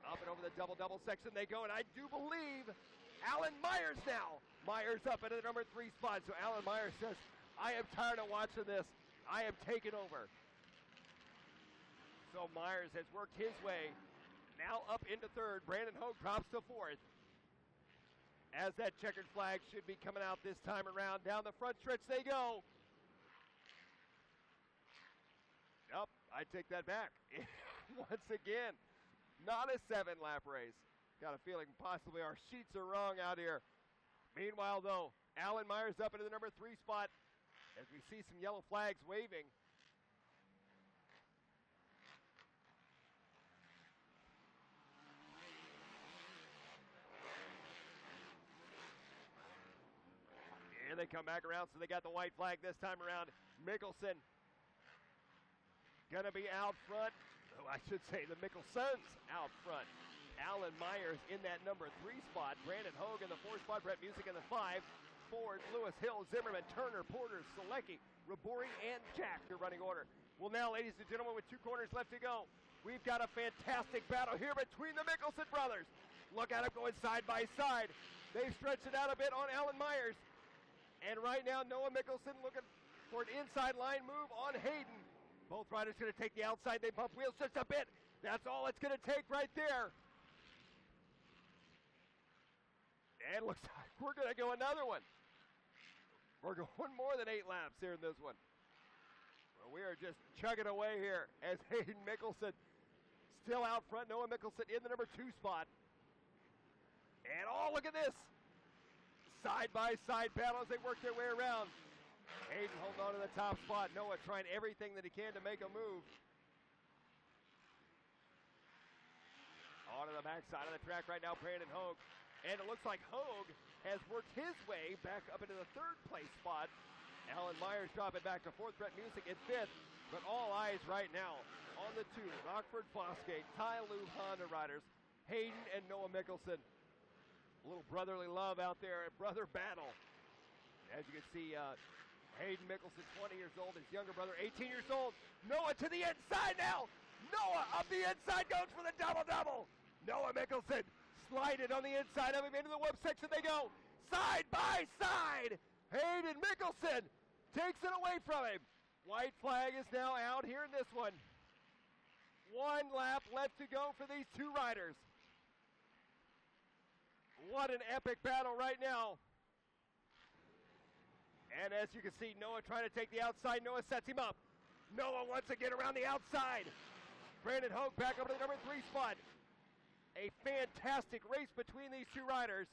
Up and over the double-double section they go, and I do believe Alan Myers now. Myers up into the number 3 spot. So Alan Myers says, I am tired of watching this. I am taking over. So Myers has worked his way now up into 3rd. Brandon Hogue drops to 4th. As that checkered flag should be coming out this time around. Down the front stretch they go. Nope, I take that back. Once again, not a 7-lap race. Got a feeling possibly our sheets are wrong out here. Meanwhile, though, Alan Myers up into the number 3 spot as we see some yellow flags waving. Here they come back around, so they got the white flag this time around. Mickelson gonna be out front. Oh, I should say the Mickelsons out front. Alan Myers in that number 3 spot. Brandon Hogue in the 4 spot. Brett Music in the 5. Ford, Lewis, Hill, Zimmerman, Turner, Porter, Selecki, Rabori, and Jack, your running order. Well, now, ladies and gentlemen, with 2 corners left to go, we've got a fantastic battle here between the Mickelson brothers. Look at them going side by side. They've stretched it out a bit on Alan Myers. And right now, Noah Mickelson looking for an inside line move on Hayden. Both riders going to take the outside. They bump wheels just a bit. That's all it's going to take right there. And looks like we're going to go another one. We're going more than 8 laps here in this one. Well, we are just chugging away here as Hayden Mickelson still out front. Noah Mickelson in the number 2 spot. And oh, look at this. Side-by-side battle as they work their way around. Hayden holding on to the top spot. Noah trying everything that he can to make a move. On to the backside of the track right now, Brandon Hogue. And it looks like Hogue has worked his way back up into the third place spot. Alan Myers dropping back to fourth, Brett Music in fifth. But all eyes right now on the two Rockford Fosgate, Ty Lube Honda riders, Hayden and Noah Mickelson. A little brotherly love out there, a brother battle. As you can see, Hayden Mickelson, 20 years old, his younger brother, 18 years old. Noah to the inside now. Noah up the inside goes for the double-double. Noah Mickelson slided on the inside of him into the whoop section. They go side by side. Hayden Mickelson takes it away from him. White flag is now out here in this one. One lap left to go for these two riders. What an epic battle right now. And as you can see, Noah trying to take the outside. Noah sets him up. Noah once again around the outside. Brandon Hogue back up to the number 3 spot. A fantastic race between these two riders.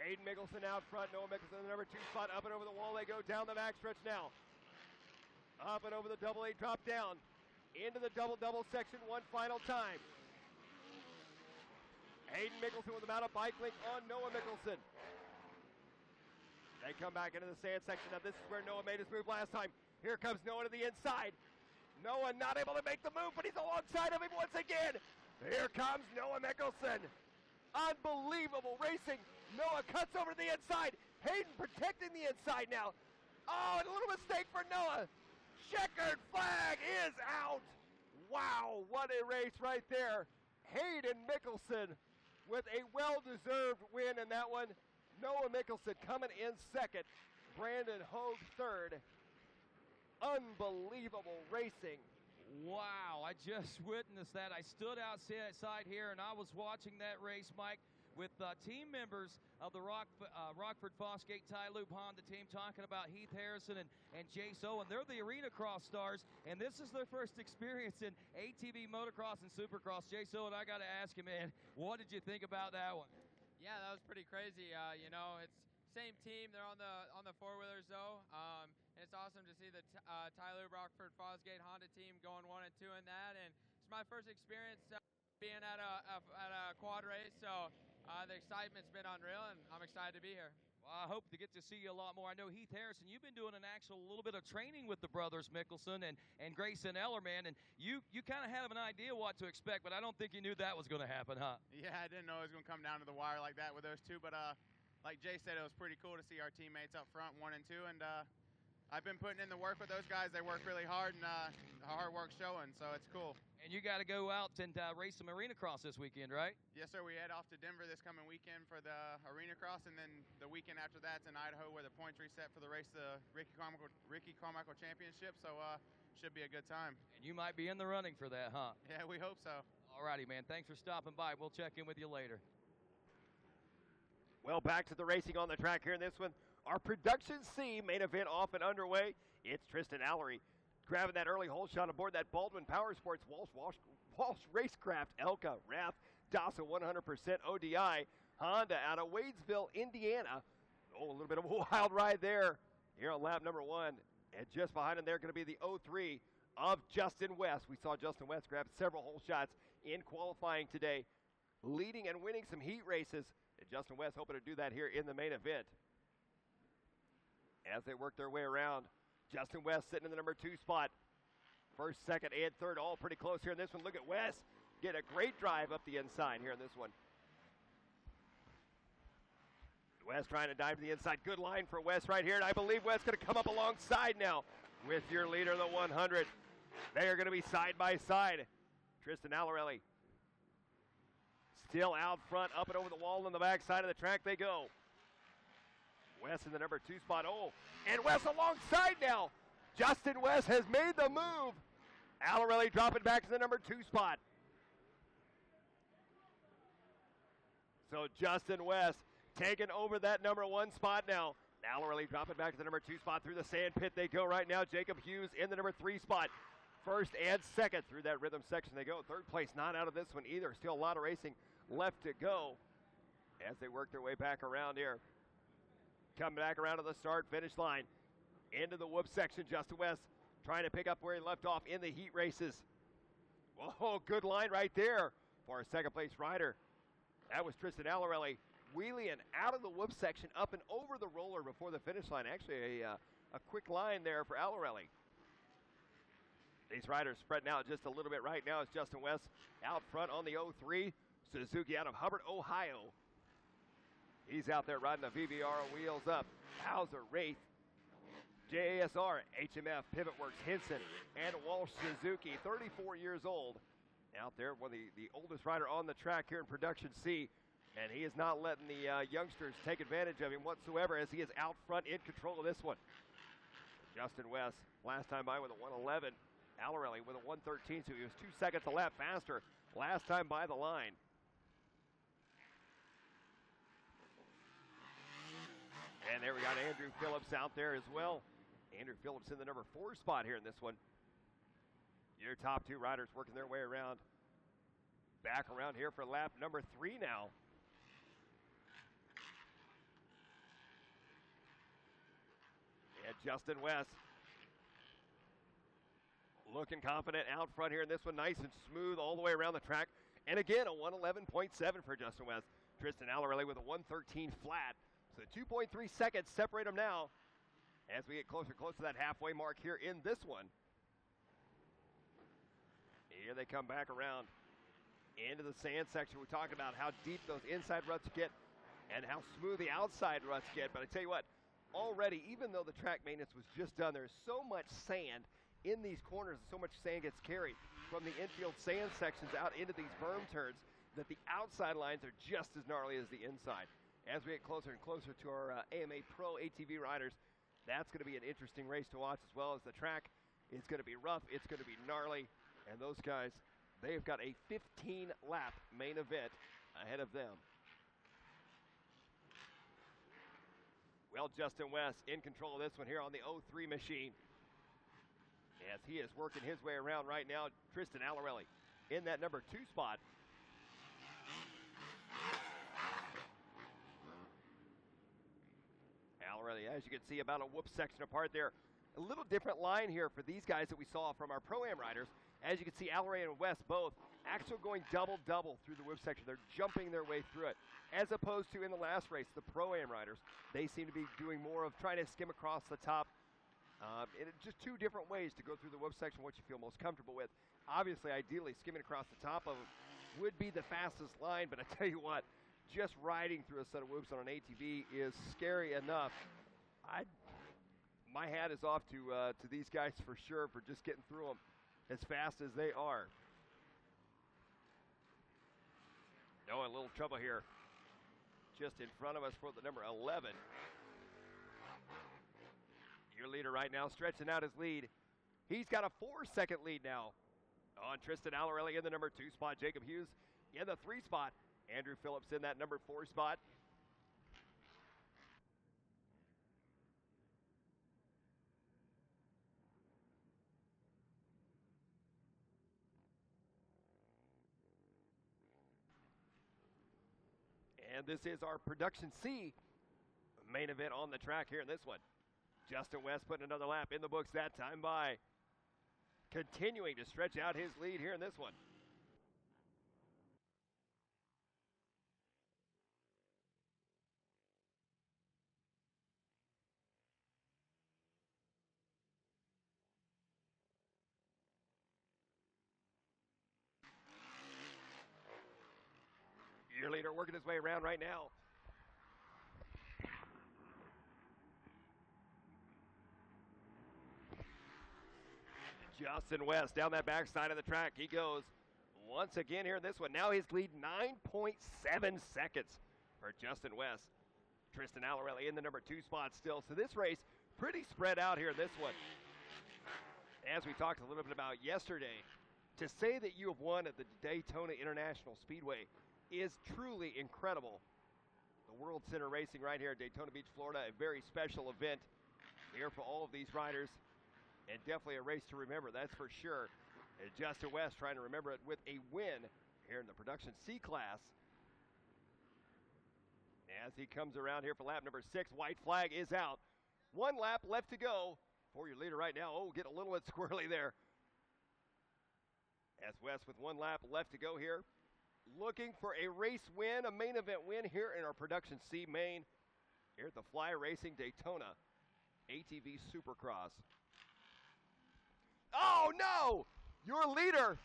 Hayden Mickelson out front. Noah Mickelson in the number 2 spot. Up and over the wall they go down the backstretch now. Up and over the double 8 drop down. Into the double-double section one final time. Hayden Mickelson with about a bike link on Noah Mickelson. They come back into the sand section. Now this is where Noah made his move last time. Here comes Noah to the inside. Noah not able to make the move, but he's alongside of him once again. Here comes Noah Mickelson. Unbelievable racing. Noah cuts over to the inside. Hayden protecting the inside now. Oh, and a little mistake for Noah. Checkered flag is out. Wow, what a race right there. Hayden Mickelson with a well-deserved win in that one. Noah Mickelson coming in second. Brandon Hogue third. Unbelievable racing. Wow, I just witnessed that. I stood outside here and I was watching that race, Mike, with team members of the Rockford Fosgate Ty Lube Honda team talking about Heath Harrison and Jace Owen. They're the Arena Cross stars, and this is their first experience in ATV motocross and supercross. Jace Owen, I got to ask you, man, what did you think about that one? Yeah, that was pretty crazy. You know, it's same team. They're on the four-wheelers though. And it's awesome to see the Ty Lube Rockford Fosgate Honda team going 1 and 2 in that. And it's my first experience being at a quad race, so the excitement's been unreal, and I'm excited to be here. Well, I hope to get to see you a lot more. I know Heath Harrison, you've been doing a little bit of training with the brothers Mickelson and Grayson Ellerman, and you kind of have an idea what to expect, but I don't think you knew that was going to happen, huh? Yeah, I didn't know it was going to come down to the wire like that with those two, but like Jay said, it was pretty cool to see our teammates up front 1 and 2, and I've been putting in the work with those guys. They work really hard, and the hard work's showing, so it's cool. And you got to go out and race some Arena Cross this weekend, right? Yes, sir. We head off to Denver this coming weekend for the Arena Cross, and then the weekend after that's in Idaho where the points reset for the race, the Ricky Carmichael Championship, so should be a good time. And you might be in the running for that, huh? Yeah, we hope so. All righty, man. Thanks for stopping by. We'll check in with you later. Well, back to the racing on the track here in this one. Our Production C main event off and underway. It's Tristan Allery grabbing that early hole shot aboard that Baldwin Power Sports Walsh Racecraft Elka Rath Dawson 100% ODI Honda out of Wadesville, Indiana. Oh, a little bit of a wild ride there here on lap number 1. And just behind him there going to be the 03 of Justin West. We saw Justin West grab several hole shots in qualifying today, leading and winning some heat races. And Justin West hoping to do that here in the main event. As they work their way around, Justin West sitting in the number 2 spot. First, second, and third, all pretty close here in this one. Look at West get a great drive up the inside here in this one. West trying to dive to the inside. Good line for West right here, and I believe West's going to come up alongside now with your leader, the 100. They are going to be side by side. Tristan Allerelli still out front, up and over the wall on the back side of the track they go. West in the number 2 spot. Oh, and West alongside now. Justin West has made the move. Allerelli dropping back to the number 2 spot. So Justin West taking over that number 1 spot now. Allerelli dropping back to the number 2 spot. Through the sand pit they go right now. Jacob Hughes in the number 3 spot. First and second through that rhythm section they go. Third place not out of this one either. Still a lot of racing left to go as they work their way back around here. Coming back around to the start finish line. Into the whoop section. Justin West trying to pick up where he left off in the heat races. Whoa, good line right there for our second place rider. That was Tristan Alarelli wheeling out of the whoop section, up and over the roller before the finish line. Actually, a quick line there for Alarelli. These riders spreading out just a little bit right now as Justin West out front on the 03. Suzuki out of Hubbard, Ohio. He's out there riding the VVR wheels up. Hauser, Wraith, JASR, HMF, Pivotworks, Henson, and Walsh Suzuki, 34 years old. Out there, one of the oldest rider on the track here in Production C. And he is not letting the youngsters take advantage of him whatsoever as he is out front in control of this one. Justin West, last time by with a 1:11. Alarelli with a 1:13, so he was 2 seconds a lap faster last time by the line. And there we got Andrew Phillips out there as well. Andrew Phillips in the number 4 spot here in this one. Your top 2 riders working their way around. Back around here for lap number 3 now. And Justin West looking confident out front here in this one. Nice and smooth all the way around the track. And again, a 1:11.7 for Justin West. Tristan Alarelli with a 1:13 flat. So 2.3 seconds separate them now as we get closer to that halfway mark here in this one. Here they come back around into the sand section. We talked about how deep those inside ruts get and how smooth the outside ruts get. But I tell you what, already, even though the track maintenance was just done, there's so much sand in these corners, so much sand gets carried from the infield sand sections out into these berm turns that the outside lines are just as gnarly as the inside. As we get closer and closer to our AMA Pro ATV riders, that's going to be an interesting race to watch, as well as the track. It's going to be rough, it's going to be gnarly, and those guys, they've got a 15-lap main event ahead of them. Well, Justin West in control of this one here on the 03 machine, as he is working his way around right now. Tristan Alarelli in that number 2 spot. Alarelli, as you can see, about a whoop section apart there. A little different line here for these guys that we saw from our Pro-Am riders. As you can see, Alarelli and West both actually going double-double through the whoop section. They're jumping their way through it. As opposed to in the last race, the Pro-Am riders, they seem to be doing more of trying to skim across the top. Just 2 different ways to go through the whoop section, what you feel most comfortable with. Obviously, ideally, skimming across the top of it would be the fastest line, but I tell you what, just riding through a set of whoops on an ATV is scary enough. My hat is off to these guys for sure for just getting through them as fast as they are. No, a little trouble here just in front of us for the number 11. Your leader right now stretching out his lead. He's got a 4-second lead now on Tristan Alarelli in the number 2 spot. Jacob Hughes in the 3 spot. Andrew Phillips in that number 4 spot. And this is our Production C main event on the track here in this one. Justin West putting another lap in the books that time by continuing to stretch out his lead here in this one. Your leader working his way around right now. Justin West down that backside of the track. He goes once again here in this one. Now his lead 9.7 seconds for Justin West. Tristan Alarelli in the number 2 spot still. So this race pretty spread out here in this one. As we talked a little bit about yesterday, to say that you have won at the Daytona International Speedway is truly incredible. The World Center Racing right here at Daytona Beach, Florida, a very special event here for all of these riders. And definitely a race to remember, that's for sure. And Justin West trying to remember it with a win here in the Production C class. As he comes around here for lap number 6, white flag is out. 1 lap left to go for your leader right now. Oh, get a little bit squirrely there. As Wes with 1 lap left to go here, looking for a race win, a main event win here in our Production C main here at the Fly Racing Daytona ATV Supercross. Oh no! Your leader,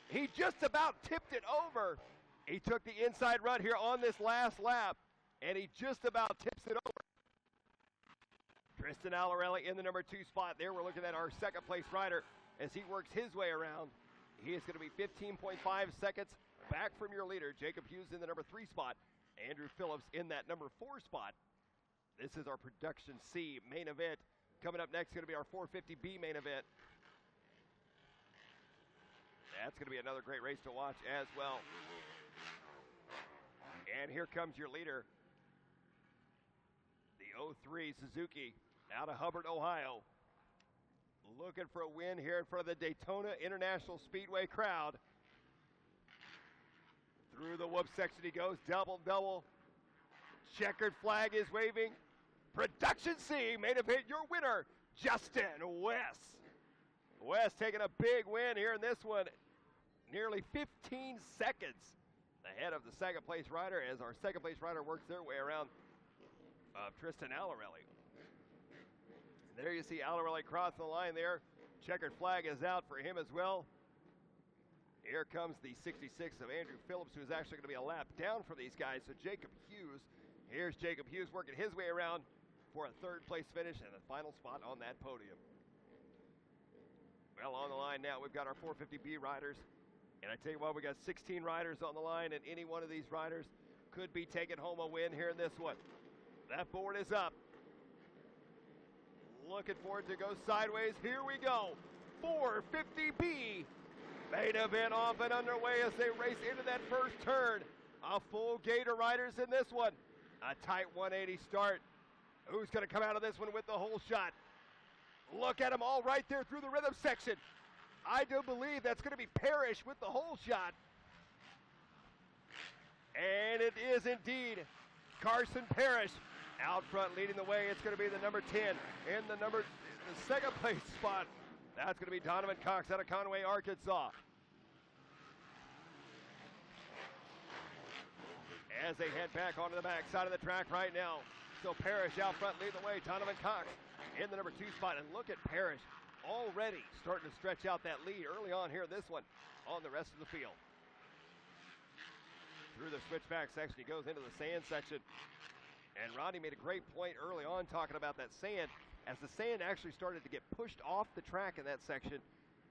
he just about tipped it over. He took the inside run here on this last lap, and he just about tips it over. Tristan Alarelli in the number 2 spot. There we're looking at our second place rider as he works his way around. He is going to be 15.5 seconds back from your leader. Jacob Hughes in the number 3 spot. Andrew Phillips in that number 4 spot. This is our Production C main event. Coming up next is going to be our 450B main event. That's going to be another great race to watch as well. And here comes your leader, the 03 Suzuki out of Hubbard, Ohio. Looking for a win here in front of the Daytona International Speedway crowd. Through the whoop section he goes, double. Checkered flag is waving. Production C main event, your winner, Justin West. West taking a big win here in this one. Nearly 15 seconds ahead of the second place rider as our second place rider works their way around Tristan Alarelli. There you see Alarelli crossing the line there. Checkered flag is out for him as well. Here comes the 66 of Andrew Phillips, who is actually going to be a lap down from these guys. So Jacob Hughes, here's Jacob Hughes working his way around for a third place finish and a final spot on that podium. Well, on the line now, we've got our 450B riders. And I tell you what, we got 16 riders on the line, and any one of these riders could be taking home a win here in this one. That board is up. Looking for it to go sideways. Here we go. 450B. Main event off and underway as they race into that first turn. A full gate of riders in this one. A tight 180 start. Who's going to come out of this one with the whole shot? Look at them all right there through the rhythm section. I do believe that's going to be Parrish with the whole shot. And it is indeed Carson Parrish out front leading the way. It's going to be the number 10 in the second place spot. That's going to be Donovan Cox out of Conway, Arkansas. As they head back onto the back side of the track right now. So Parrish out front leading the way. Donovan Cox in the number 2 spot. And look at Parrish already starting to stretch out that lead early on here in this one on the rest of the field. Through the switchback section, he goes into the sand section. And Ronnie made a great point early on talking about that sand, as the sand actually started to get pushed off the track in that section,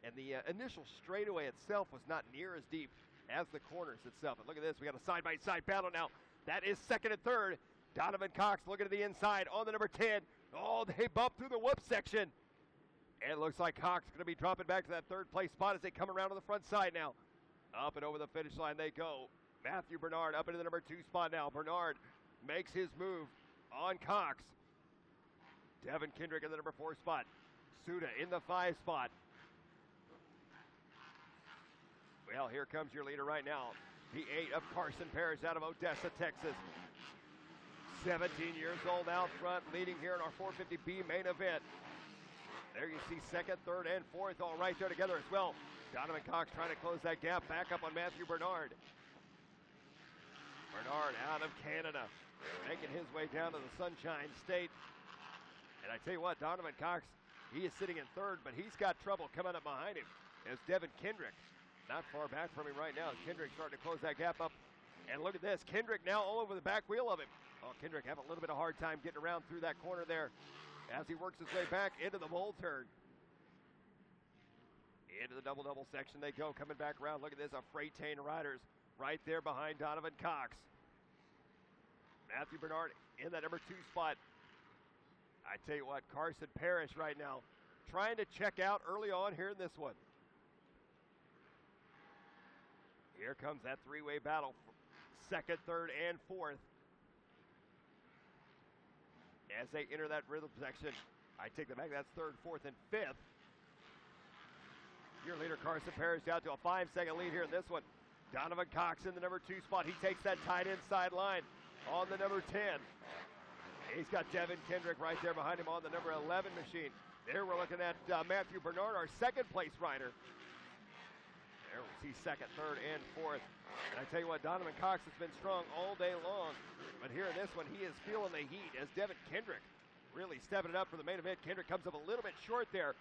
and the initial straightaway itself was not near as deep as the corners itself. And look at this, we got a side-by-side battle now. That is second and third. Donovan Cox looking to the inside on the number 10. Oh, they bump through the whoop section. And it looks like Cox is going to be dropping back to that third place spot as they come around to the front side now. Up and over the finish line they go. Matthew Bernard up into the number 2 spot now. Bernard makes his move on Cox. Devin Kendrick in the number 4 spot. Suda in the 5 spot. Well, here comes your leader right now. The 8 of Carson Parrish out of Odessa, Texas. 17 years old out front, leading here in our 450B main event. There you see second, third, and fourth all right there together as well. Donovan Cox trying to close that gap back up on Matthew Bernard. Bernard out of Canada, making his way down to the Sunshine State. And I tell you what, Donovan Cox, he is sitting in third, but he's got trouble coming up behind him. As Devin Kendrick, not far back from him right now, as Kendrick starting to close that gap up. And look at this, Kendrick now all over the back wheel of him. Oh, Kendrick having a little bit of hard time getting around through that corner there as he works his way back into the bowl turn. Into the double-double section they go, coming back around. Look at this, a freight train of riders right there behind Donovan Cox. Matthew Bernard in that number 2 spot. I tell you what, Carson Parrish right now trying to check out early on here in this one. Here comes that three-way battle, second, third, and fourth. As they enter that rhythm section, I take them back, that's third, fourth, and fifth. Your leader, Carson Parrish, down to a 5-second lead here in this one. Donovan Cox in the number 2 spot. He takes that tight inside line on the number 10. He's got Devin Kendrick right there behind him on the number 11 machine. There we're looking at Matthew Bernard, our second place rider. There we see second, third, and fourth. And I tell you what, Donovan Cox has been strong all day long. But here in this one, he is feeling the heat as Devin Kendrick really stepping it up for the main event. Kendrick comes up a little bit short there.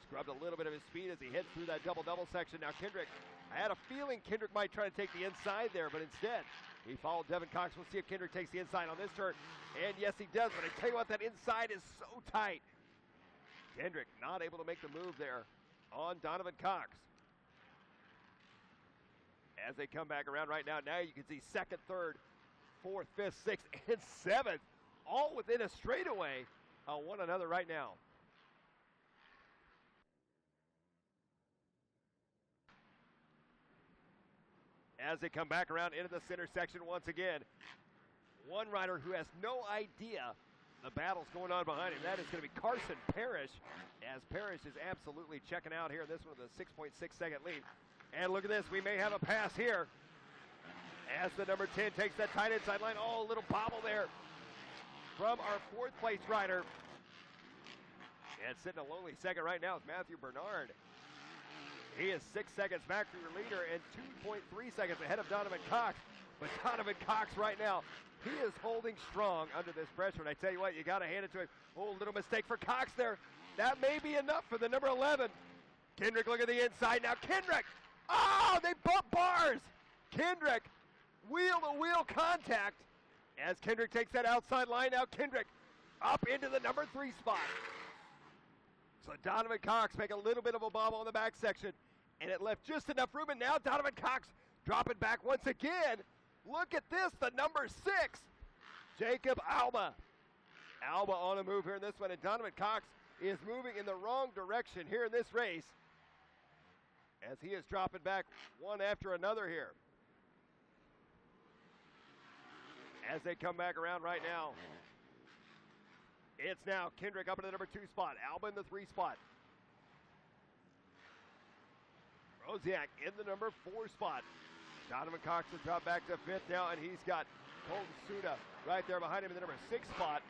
Scrubbed a little bit of his speed as he heads through that double-double section. Now Kendrick, I had a feeling Kendrick might try to take the inside there, but instead he followed Devin Cox. We'll see if Kendrick takes the inside on this turn. And yes, he does, but I tell you what, that inside is so tight. Kendrick not able to make the move there on Donovan Cox. As they come back around right now, you can see second, third, fourth, fifth, sixth, and seventh, all within a straightaway on one another right now. As they come back around into the center section once again, one rider who has no idea the battle's going on behind him. That is going to be Carson Parrish, as Parrish is absolutely checking out here. This one with a 6.6 second lead. And look at this, we may have a pass here as the number 10 takes that tight inside line. Oh, a little bobble there from our fourth place rider. And sitting a lonely second right now is Matthew Bernard. He is 6 seconds back from your leader and 2.3 seconds ahead of Donovan Cox. But Donovan Cox right now, he is holding strong under this pressure. And I tell you what, you got to hand it to him. Oh, little mistake for Cox there. That may be enough for the number 11. Kendrick, look at the inside now. Kendrick! Oh, they bump bars! Kendrick, wheel-to-wheel contact as Kendrick takes that outside line. Now Kendrick up into the number 3 spot. So Donovan Cox make a little bit of a bobble on the back section, and it left just enough room, and now Donovan Cox dropping back once again. Look at this, the number 6, Jacob Alba. Alba on a move here in this one, and Donovan Cox is moving in the wrong direction here in this race as he is dropping back one after another here. As they come back around right now, it's now Kendrick up in the number 2 spot, Alba in the 3 spot. Rosiak in the number 4 spot. Donovan Cox has dropped back to 5th now, and he's got Colton Suda right there behind him in the number 6 spot.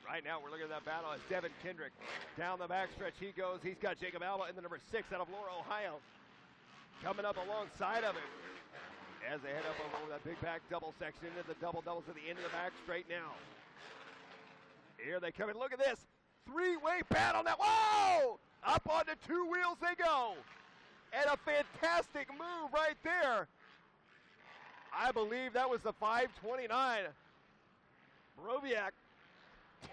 Right now, we're looking at that battle as Devin Kendrick down the backstretch. He goes. He's got Jacob Alba in the number 6 out of Laura, Ohio, coming up alongside of him as they head up over that big back double section into the double-doubles at the end of the back straight now. Here they come in. Look at this. 3-way battle now. Whoa! Up onto 2 wheels they go. And a fantastic move right there. I believe that was the 529. Broviak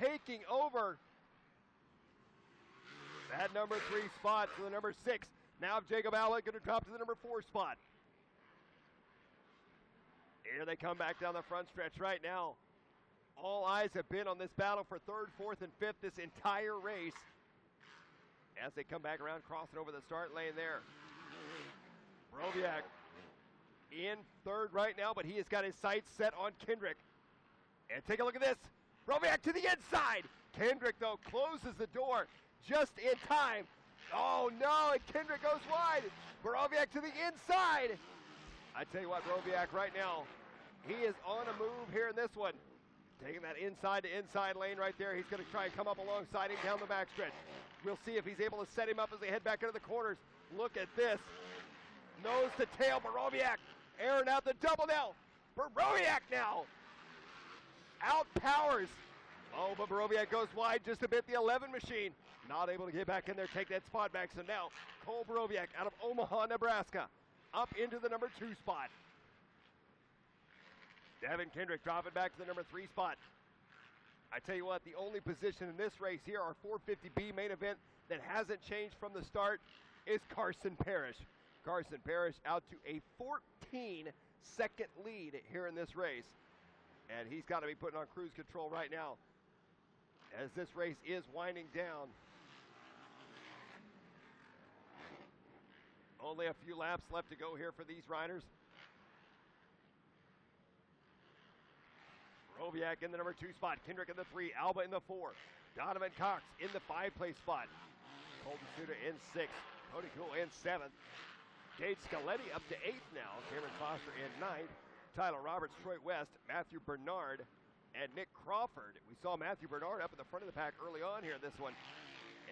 taking over that number 3 spot to the number 6. Now Jacob Alba going to drop to the number 4 spot. Here they come back down the front stretch right now. All eyes have been on this battle for 3rd, 4th, and 5th this entire race. As they come back around, crossing over the start lane there. Broviak in 3rd right now, but he has got his sights set on Kendrick. And take a look at this. Broviak to the inside. Kendrick, though, closes the door just in time. Oh, no, and Kendrick goes wide. Broviak to the inside. I tell you what, Broviak right now, he is on a move here in this one. Taking that inside to inside lane right there. He's going to try and come up alongside him down the backstretch. We'll see if he's able to set him up as they head back into the corners. Look at this. Nose to tail, Borowiak airing out the double now. Borowiak now outpowers. Oh, but Borowiak goes wide just a bit. The 11 machine not able to get back in there, take that spot back. So now Cole Borowiak out of Omaha, Nebraska, up into the number 2 spot. Devin Kendrick dropping back to the number 3 spot. I tell you what, the only position in this race here, our 450B main event, that hasn't changed from the start is Carson Parrish. Carson Parrish out to a 14-second lead here in this race. And he's got to be putting on cruise control right now as this race is winding down. Only a few laps left to go here for these riders. Borowiak in the number 2 spot, Kendrick in the 3, Alba in the 4, Donovan Cox in the 5-place spot, Colton Suda in 6th, Cody Cool in 7th, Gage Scaletti up to 8th now, Cameron Foster in 9th, Tyler Roberts, Troy West, Matthew Bernard, and Nick Crawford. We saw Matthew Bernard up in the front of the pack early on here in this one.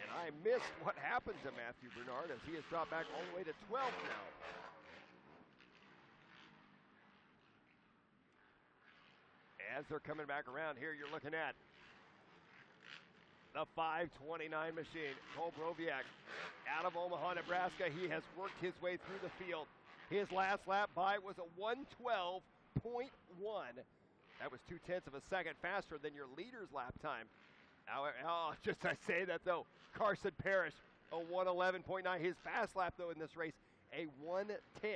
And I missed what happened to Matthew Bernard as he has dropped back all the way to 12th now. As they're coming back around here, you're looking at the 529 machine. Cole Broviak out of Omaha, Nebraska. He has worked his way through the field. His last lap by was a 112.1. That was 0.2 of a second faster than your leader's lap time. Just I say that though, Carson Parrish, a 111.9. His fast lap though in this race, a 110.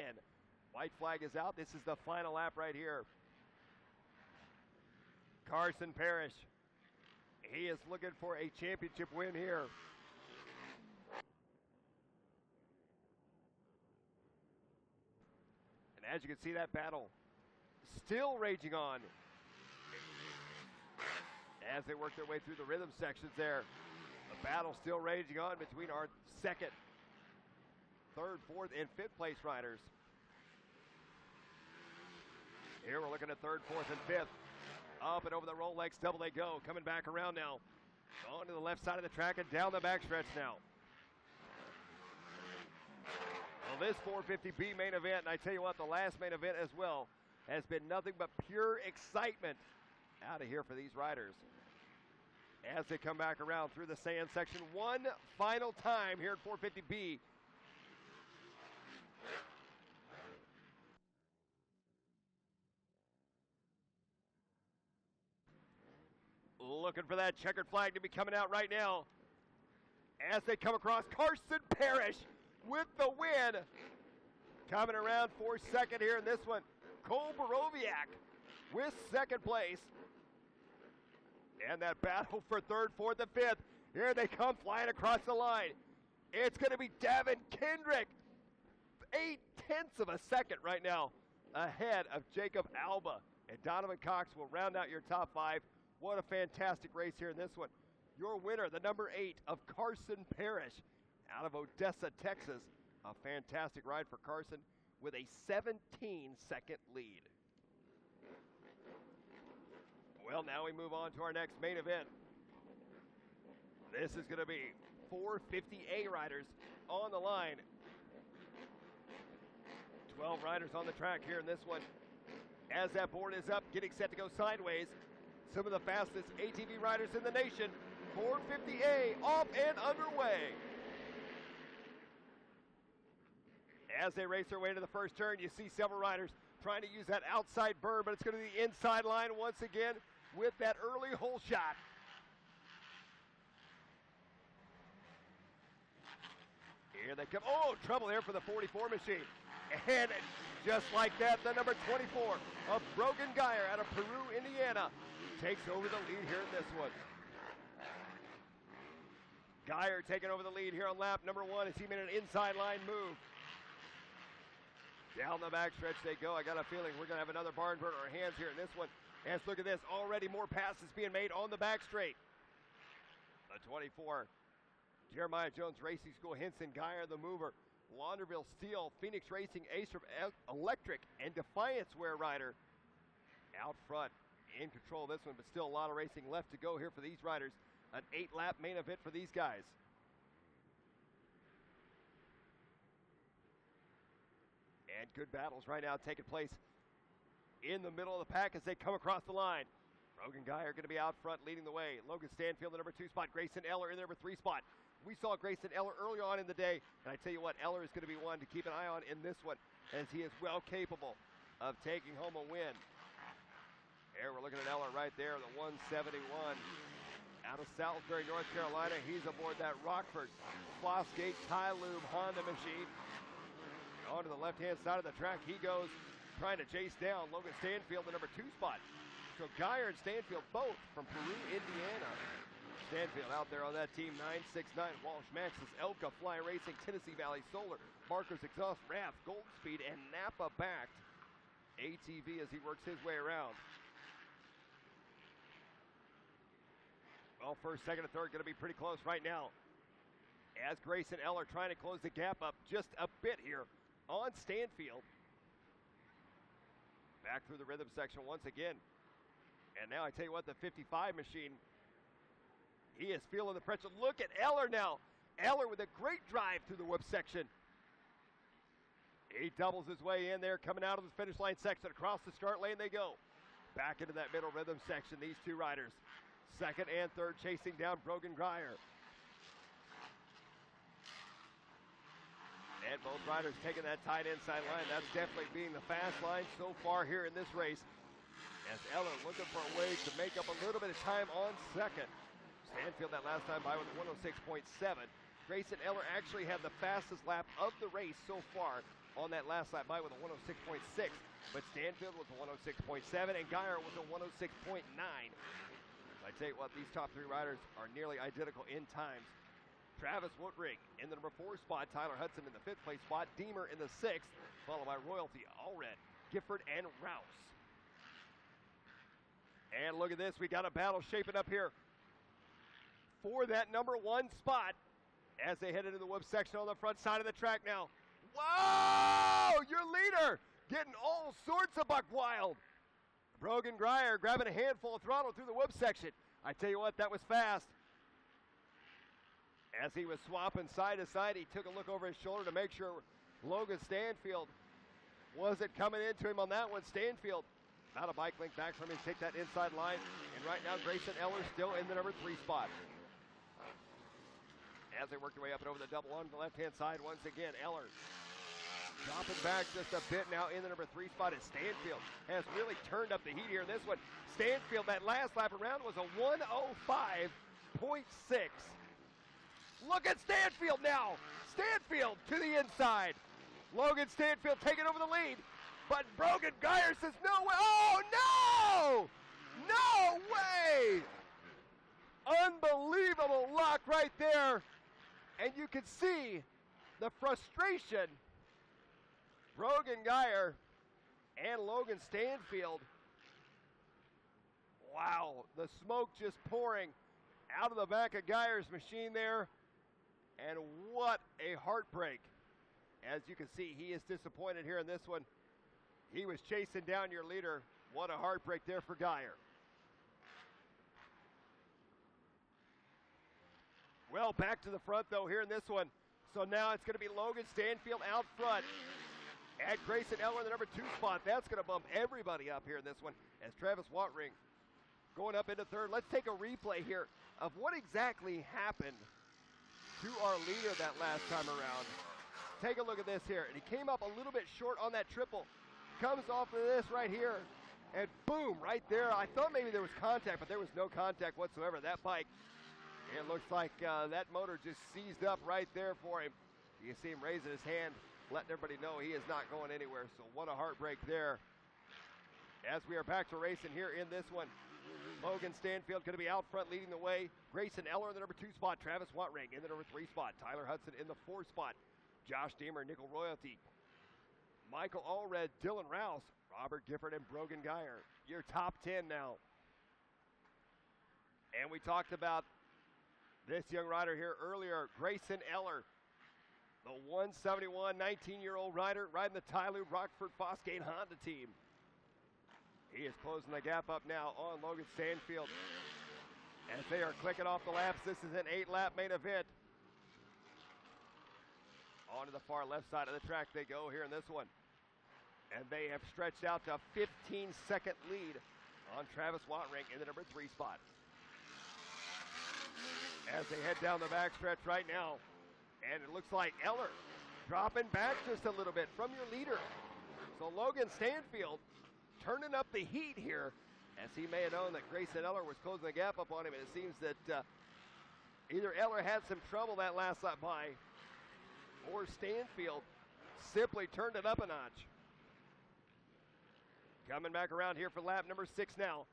White flag is out. This is the final lap right here. Carson Parrish, he is looking for a championship win here. And as you can see, that battle still raging on as they work their way through the rhythm sections there. The battle still raging on between our second, third, fourth, and fifth place riders. Here we're looking at third, fourth, and fifth. Up and over the Rolex double they go. Coming back around now. On to the left side of the track and down the backstretch now. Well, this 450B main event, and I tell you what, the last main event as well, has been nothing but pure excitement out of here for these riders. As they come back around through the sand section one final time here at 450B. Looking for that checkered flag to be coming out right now. As they come across, Carson Parrish with the win. Coming around for second here in this one, Cole Borowiak with second place. And that battle for third, fourth, and fifth. Here they come flying across the line. It's going to be Davin Kendrick. 0.8 of a second right now ahead of Jacob Alba. And Donovan Cox will round out your top five. What a fantastic race here in this one. Your winner, the number 8 of Carson Parrish out of Odessa, Texas. A fantastic ride for Carson with a 17-second lead. Well, now we move on to our next main event. This is going to be 450A riders on the line. 12 riders on the track here in this one. As that board is up, getting set to go sideways. Some of the fastest ATV riders in the nation. 450A off and underway. As they race their way to the first turn, you see several riders trying to use that outside burn, but it's going to be the inside line once again with that early hole shot. Here they come. Oh, trouble here for the 44 machine. And just like that, the number 24 of Brogan Geyer out of Peru, Indiana, takes over the lead here in this one. Geyer taking over the lead here on lap number 1 as he made an inside line move. Down the backstretch they go. I got a feeling we're going to have another barn burner on our hands here in this one. And look at this, already more passes being made on the back straight. The 24, Jeremiah Jones Racing School, Henson Geyer the mover. Launderville Steel, Phoenix Racing, Ace from Electric, and Defiance Wear rider out front in control of this one, but still a lot of racing left to go here for these riders. An 8-lap main event for these guys. And good battles right now taking place in the middle of the pack as they come across the line. Brogan Geyer going to be out front leading the way. Logan Stanfield, the number 2 spot. Grayson Eller in the number 3 spot. We saw Grayson Eller early on in the day, and I tell you what, Eller is going to be one to keep an eye on in this one, as he is well capable of taking home a win. Here we're looking at Eller right there, the 171. Out of Salisbury, North Carolina, he's aboard that Rockford Fosgate Tylube Honda machine. On to the left-hand side of the track, he goes trying to chase down Logan Stanfield, the number 2 spot. So Geyer and Stanfield both from Peru, Indiana. Stanfield out there on that team, 969, Walsh Maxis, Elka, Fly Racing, Tennessee Valley Solar, Markers Exhaust, Raft, Goldspeed, and Napa-backed ATV as he works his way around. Well, first, second, and third going to be pretty close right now. As Grayson Eller trying to close the gap up just a bit here on Stanfield. Back through the rhythm section once again. And now I tell you what, the 55 machine He is feeling the pressure. Look at Eller now. Eller with a great drive through the whip section. He doubles his way in there, coming out of the finish line section. Across the start lane they go. Back into that middle rhythm section, these two riders. Second and third chasing down Brogan Grier. And both riders taking that tight inside line. That's definitely being the fast line so far here in this race. As Eller looking for a way to make up a little bit of time on second. Stanfield that last time by with 106.7. Grayson Eller actually had the fastest lap of the race so far on that last lap by with a 106.6. But Stanfield was a 106.7 and Geyer was a 106.9. I tell you what, these top three riders are nearly identical in times. Travis Woodring in the number 4 spot, Tyler Hudson in the 5th place spot, Deemer in the 6th, followed by Royalty, Allred, Gifford, and Rouse. And look at this, we got a battle shaping up here for that number 1 spot as they head into the whip section on the front side of the track now. Whoa! Your leader getting all sorts of buck wild. Brogan Grier grabbing a handful of throttle through the whip section. I tell you what, that was fast. As he was swapping side to side, he took a look over his shoulder to make sure Logan Stanfield wasn't coming into him on that one. Stanfield about a bike length back from him, take that inside line. And right now, Grayson Eller still in the number 3 spot. As they work their way up and over the double on the left-hand side, once again, Eller dropping back just a bit now in the number 3 spot as Stanfield has really turned up the heat here in this one. Stanfield, that last lap around was a 105.6. Look at Stanfield now. Stanfield to the inside. Logan Stanfield taking over the lead. But Brogan Geyer says no way. Oh, no! No way! Unbelievable luck right there. And you can see the frustration. Brogan Geyer and Logan Stanfield. Wow, the smoke just pouring out of the back of Geyer's machine there. And what a heartbreak. As you can see, he is disappointed here in this one. He was chasing down your leader. What a heartbreak there for Geyer. Well, back to the front, though, here in this one. So now it's going to be Logan Stanfield out front at Grayson Eller in the number 2 spot. That's going to bump everybody up here in this one as Travis Watring going up into 3rd. Let's take a replay here of what exactly happened to our leader that last time around. Take a look at this here. And he came up a little bit short on that triple. Comes off of this right here. And boom, right there. I thought maybe there was contact, but there was no contact whatsoever. That bike, it looks like that motor just seized up right there for him. You can see him raising his hand, letting everybody know he is not going anywhere. So what a heartbreak there. As we are back to racing here in this one. Logan Stanfield going to be out front leading the way. Grayson Eller in the number 2 spot. Travis Watring in the number 3 spot. Tyler Hudson in the 4 spot. Josh Deemer, Nickel Royalty. Michael Allred, Dylan Rouse, Robert Gifford, and Brogan Geyer. Your top 10 now. And we talked about this young rider here earlier, Grayson Eller. The 171, 19-year-old rider riding the Tyloo Rockford Fosgate Honda team. He is closing the gap up now on Logan Stanfield. As they are clicking off the laps, this is an 8-lap main event. On to the far left side of the track they go here in this one. And they have stretched out to a 15-second lead on Travis Watring in the number 3 spot. As they head down the backstretch right now. And it looks like Eller dropping back just a little bit from your leader. So Logan Stanfield turning up the heat here, as he may have known that Grayson Eller was closing the gap up on him. And it seems that either Eller had some trouble that last lap by, or Stanfield simply turned it up a notch. Coming back around here for lap number 6 now.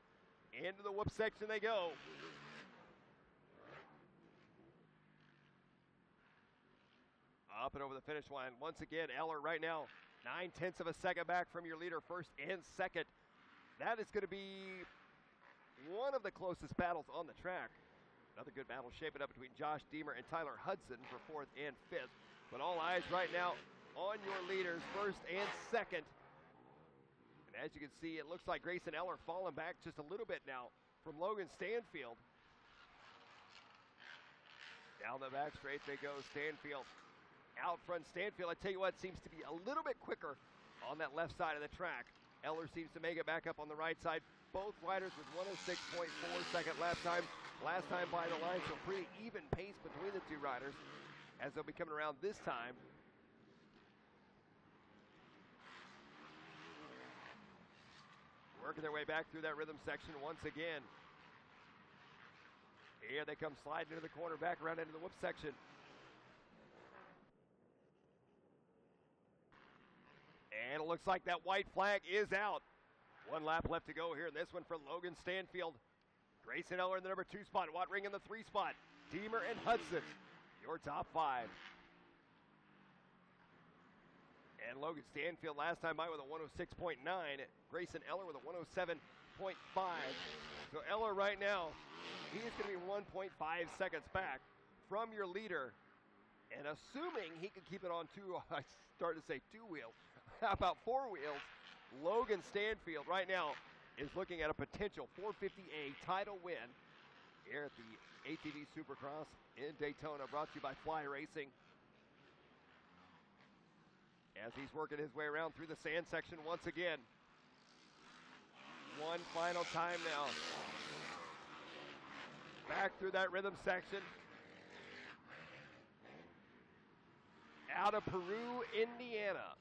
Into the whoop section they go. Up and over the finish line. Once again, Eller right now 9/10 of a second back from your leader, first and second. That is going to be one of the closest battles on the track. Another good battle shaping up between Josh Deemer and Tyler Hudson for 4th and 5th. But all eyes right now on your leaders, first and second. And as you can see, it looks like Grayson Eller falling back just a little bit now from Logan Stanfield. Down the back straight they go. Stanfield out front. Stanfield, I tell you what, seems to be a little bit quicker on that left side of the track. Eller seems to make it back up on the right side. Both riders with 106.4 second lap time. Last time by the line, so pretty even pace between the two riders as they'll be coming around this time. Working their way back through that rhythm section once again. Here they come sliding into the corner, back around into the whoop section. And it looks like that white flag is out. One lap left to go here in this one for Logan Stanfield. Grayson Eller in the number 2 spot. Wattring in the 3 spot. Deemer and Hudson, your top 5. And Logan Stanfield last time by with a 106.9. Grayson Eller with a 107.5. So Eller right now, he is going to be 1.5 seconds back from your leader. And assuming he can keep it on I started to say 2 wheels. How about 4 wheels? Logan Stanfield right now is looking at a potential 450A title win here at the ATV Supercross in Daytona, brought to you by Fly Racing. As he's working his way around through the sand section once again. One final time now. Back through that rhythm section. Out of Peru, Indiana.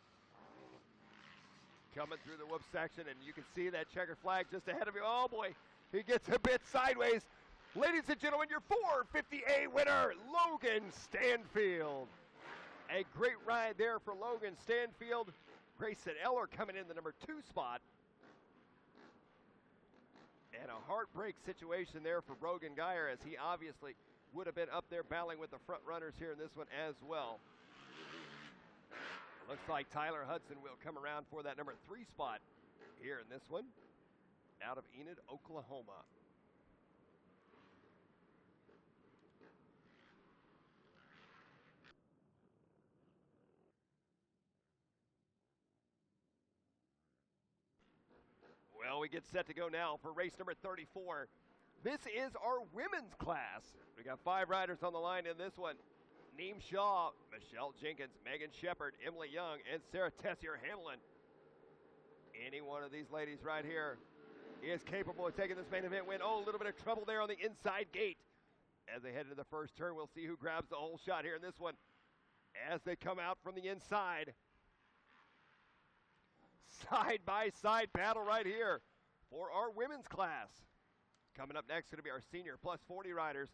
Coming through the whoop section, and you can see that checkered flag just ahead of you. Oh boy, he gets a bit sideways. Ladies and gentlemen, your 450A winner, Logan Stanfield. A great ride there for Logan Stanfield. Grayson Eller coming in the number 2 spot. And a heartbreak situation there for Brogan Geyer, as he obviously would have been up there battling with the front runners here in this one as well. Looks like Tyler Hudson will come around for that number 3 spot here in this one, out of Enid, Oklahoma. Well, we get set to go now for race number 34. This is our women's class. We got 5 riders on the line in this one. Neem Shaw, Michelle Jenkins, Megan Shepard, Emily Young, and Sarah Tessier Hamlin. Any one of these ladies right here is capable of taking this main event win. Oh, a little bit of trouble there on the inside gate. As they head into the first turn, we'll see who grabs the whole shot here in this one. As they come out from the inside. Side-by-side battle right here for our women's class. Coming up next is going to be our senior plus 40 riders.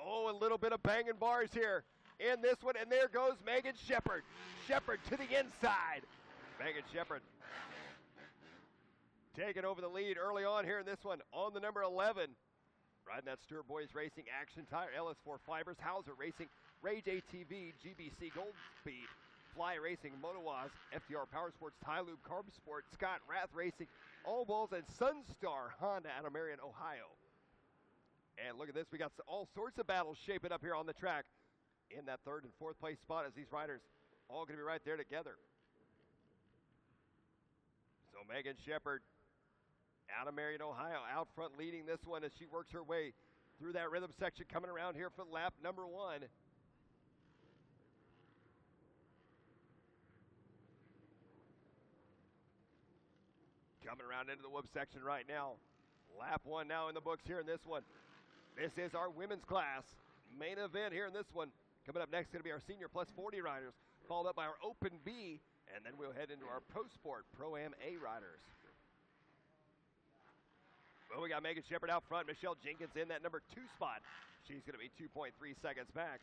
Oh, a little bit of banging bars here in this one, and there goes Megan Shepard. Shepard to the inside. Megan Shepard taking over the lead early on here in this one on the number 11. Riding that Stewart Boys Racing Action Tire, LS4 Fibers, Hauser Racing, Rage ATV, GBC Gold Speed, Fly Racing, Motowaz, FDR Power Sports, Tylube Carb Sport, Scott Rath Racing, All Balls, and Sunstar Honda out of Marion, Ohio. And look at this, we got all sorts of battles shaping up here on the track in that 3rd and 4th place spot, as these riders all going to be right there together. So Megan Shepard out of Marion, Ohio, out front leading this one as she works her way through that rhythm section, coming around here for lap number 1. Coming around into the whoop section right now. Lap 1 now in the books here in this one. This is our women's class main event here in this one. Coming up next is going to be our senior plus 40 riders, followed up by our Open B, and then we'll head into our Pro Sport Pro-Am A riders. Well, we got Megan Shepard out front. Michelle Jenkins in that number 2 spot. She's going to be 2.3 seconds back.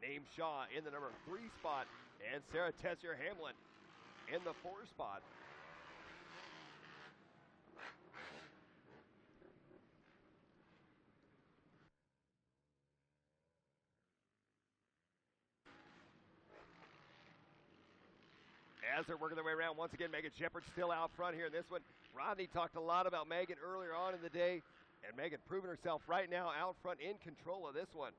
Neem Shaw in the number 3 spot, and Sarah Tessier Hamlin in the 4 spot. As they're working their way around, once again, Megan Shepard still out front here in this one. Rodney talked a lot about Megan earlier on in the day, and Megan proving herself right now out front in control of this one,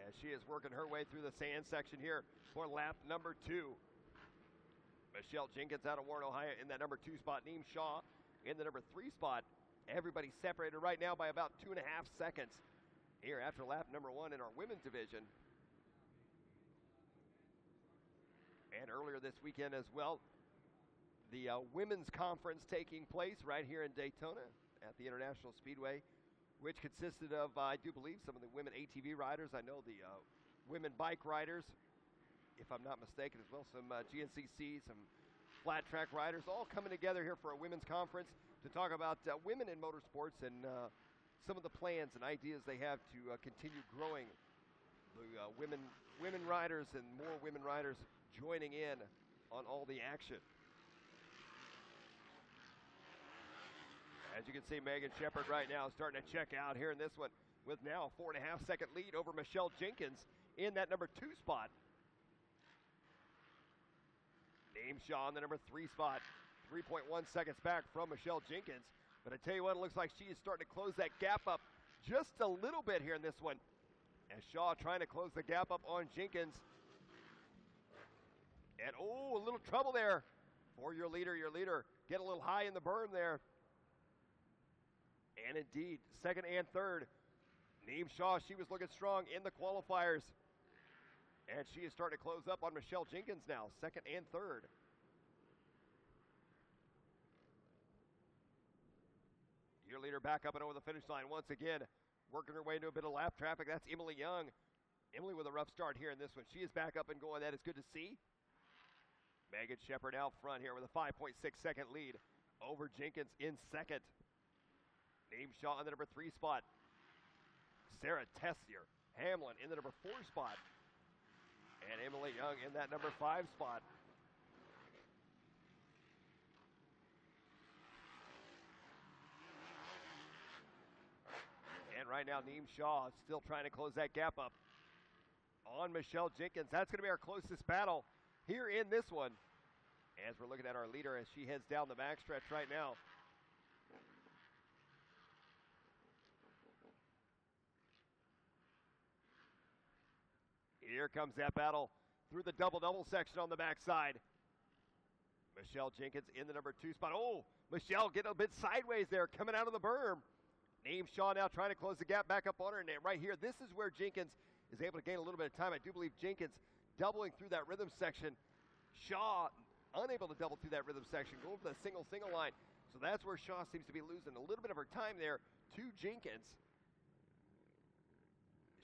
as she is working her way through the sand section here for lap number 2. Michelle Jenkins out of Warren, Ohio in that number 2 spot. Neem Shaw in the number 3 spot. Everybody separated right now by about 2.5 seconds here after lap number 1 in our women's division. And earlier this weekend as well, the women's conference taking place right here in Daytona at the International Speedway, which consisted of, I do believe, some of the women ATV riders. I know the women bike riders, if I'm not mistaken, as well. Some GNCC, some flat track riders, all coming together here for a women's conference to talk about women in motorsports and some of the plans and ideas they have to continue growing the women riders and more women riders joining in on all the action. As you can see, Megan Shepherd right now starting to check out here in this one with now a 4.5 second lead over Michelle Jenkins in that number 2 spot. Naeem Shaw in the number 3 spot, 3.1 seconds back from Michelle Jenkins. But I tell you what, it looks like she is starting to close that gap up just a little bit here in this one. As Shaw trying to close the gap up on Jenkins. And oh, a little trouble there for your leader. Your leader get a little high in the berm there. And indeed, second and third. Naeem Shaw, she was looking strong in the qualifiers. And she is starting to close up on Michelle Jenkins now, second and third. Your leader back up and over the finish line once again, working her way into a bit of lap traffic. That's Emily Young. Emily with a rough start here in this one. She is back up and going. That is good to see. Megan Shepherd out front here with a 5.6 second lead over Jenkins in second. Naeem Shaw in the number 3 spot. Sarah Tessier Hamlin in the number 4 spot. And Emily Young in that number 5 spot. And right now, Naeem Shaw is still trying to close that gap up on Michelle Jenkins. That's going to be our closest battle here in this one. As we're looking at our leader as she heads down the backstretch right now. Here comes that battle through the double-double section on the backside. Michelle Jenkins in the number 2 spot. Oh, Michelle getting a bit sideways there, coming out of the berm. Naeem Shaw now trying to close the gap back up on her. And right here, this is where Jenkins is able to gain a little bit of time. I do believe Jenkins doubling through that rhythm section. Shaw unable to double through that rhythm section, go over the single line. So that's where Shaw seems to be losing a little bit of her time there to Jenkins.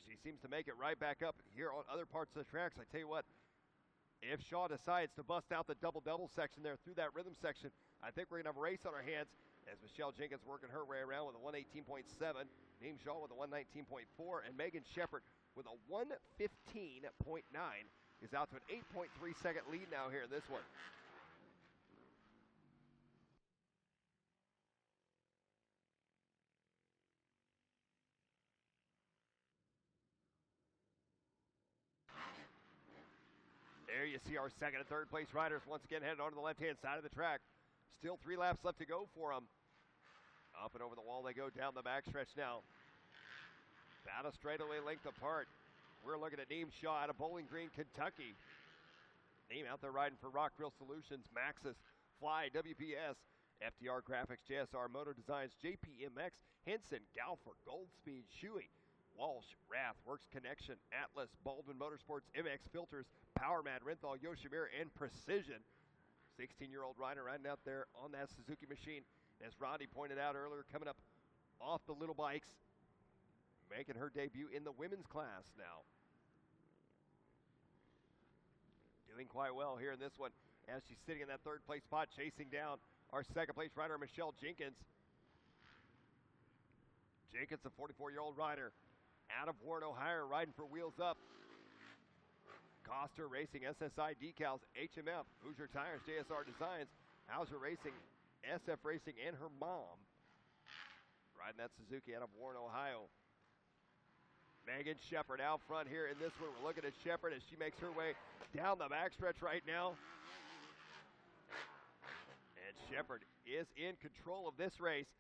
She seems to make it right back up here on other parts of the tracks. I tell you what, if Shaw decides to bust out the double-double section there through that rhythm section, I think we're going to have a race on our hands as Michelle Jenkins working her way around with a 118.7, Naeem Shaw with a 119.4, and Megan Shepherd with a 115.9 is out to an 8.3 second lead now here in this one. There you see our second and third place riders once again headed onto the left-hand side of the track. Still 3 laps left to go for them. Up and over the wall they go down the backstretch now. About a straightaway length apart. We're looking at Naeem Shaw out of Bowling Green, Kentucky. Naeem out there riding for Rock Grill Solutions, Maxxis, Fly, WPS, FTR Graphics, JSR Moto Designs, JPMX, Henson, Galfer, Goldspeed, Shuey, Walsh, Rath, Works Connection, Atlas, Baldwin Motorsports, MX Filters, PowerMad, Renthal, Yoshimura, and Precision. 16-year-old rider riding out there on that Suzuki machine. As Rodney pointed out earlier, coming up off the little bikes, making her debut in the women's class now. Doing quite well here in this one as she's sitting in that third place spot, chasing down our second place rider, Michelle Jenkins. Jenkins, a 44-year-old rider out of Warren, Ohio, riding for Wheels Up. Coster Racing, SSI Decals, HMF, Hoosier Tires, JSR Designs, Hauser Racing, SF Racing, and her mom riding that Suzuki out of Warren, Ohio. Megan Shepherd out front here in this one. We're looking at Shepherd as she makes her way down the backstretch right now. And Shepherd is in control of this race,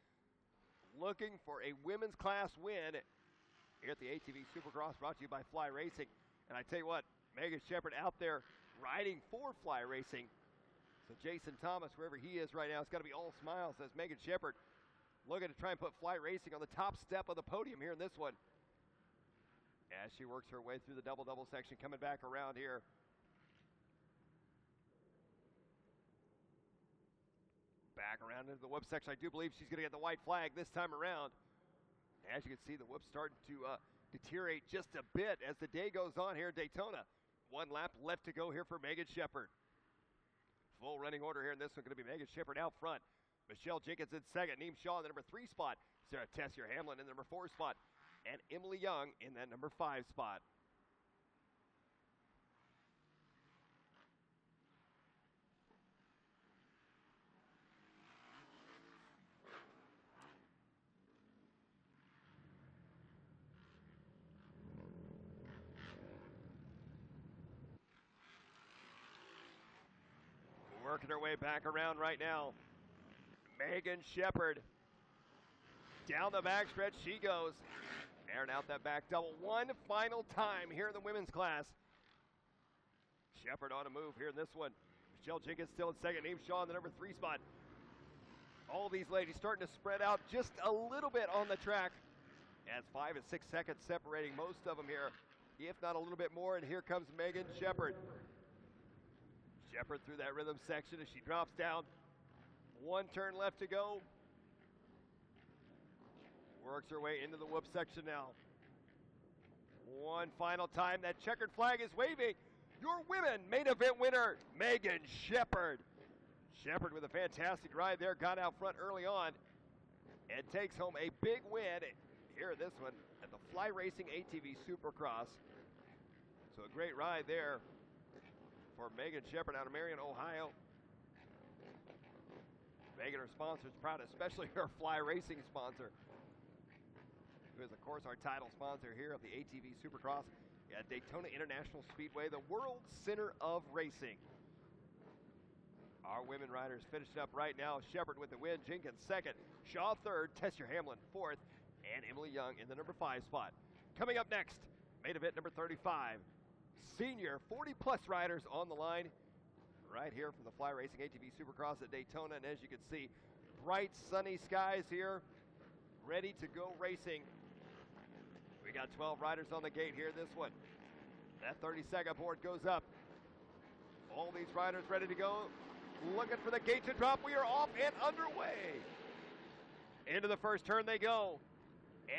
looking for a women's class win here at the ATV Supercross, brought to you by Fly Racing. And I tell you what, Megan Shepherd out there riding for Fly Racing. So Jason Thomas, wherever he is right now, it's got to be all smiles as Megan Shepherd looking to try and put Fly Racing on the top step of the podium here in this one. as she works her way through the double-double section, coming back around here. Back around into the whoop section. I do believe she's going to get the white flag this time around. As you can see, the whoop's starting to deteriorate just a bit as the day goes on here at Daytona. 1 lap left to go here for Megan Shepherd. Full running order here in this one going to be Megan Shepherd out front. Michelle Jenkins in second. Neem Shaw in the number 3 spot. Sarah Tessier-Hamlin in the number 4 spot. And Emily Young in that number 5 spot. Working her way back around right now. Megan Shepherd. Down the backstretch she goes. Airing out that back double. One final time here in the women's class. Shepherd on a move here in this one. Michelle Jenkins still in second. Neem Shaw in the number 3 spot. All these ladies starting to spread out just a little bit on the track. As 5 and 6 seconds separating most of them here, if not a little bit more. And here comes Megan Shepherd. Shepherd through that rhythm section as she drops down. 1 turn left to go. Works her way into the whoop section now. One final time. That checkered flag is waving. Your women main event winner, Megan Shepherd. Shepherd with a fantastic ride there. Got out front early on and takes home a big win here, this one, at the Fly Racing ATV Supercross. So a great ride there for Megan Shepherd out of Marion, Ohio. Megan, her sponsors, proud, especially her Fly Racing sponsor, who is, of course, our title sponsor here of the ATV Supercross at Daytona International Speedway, the world center of racing. Our women riders finished up right now. Shepherd with the win, Jenkins second, Shaw third, Tessier-Hamlin fourth, and Emily Young in the number 5 spot. Coming up next, main event number 35. Senior 40-plus riders on the line right here from the Fly Racing ATV Supercross at Daytona. And as you can see, bright sunny skies here, ready to go racing. We got 12 riders on the gate here, this one. That 30-second board goes up. All these riders ready to go. Looking for the gate to drop. We are off and underway. Into the first turn they go.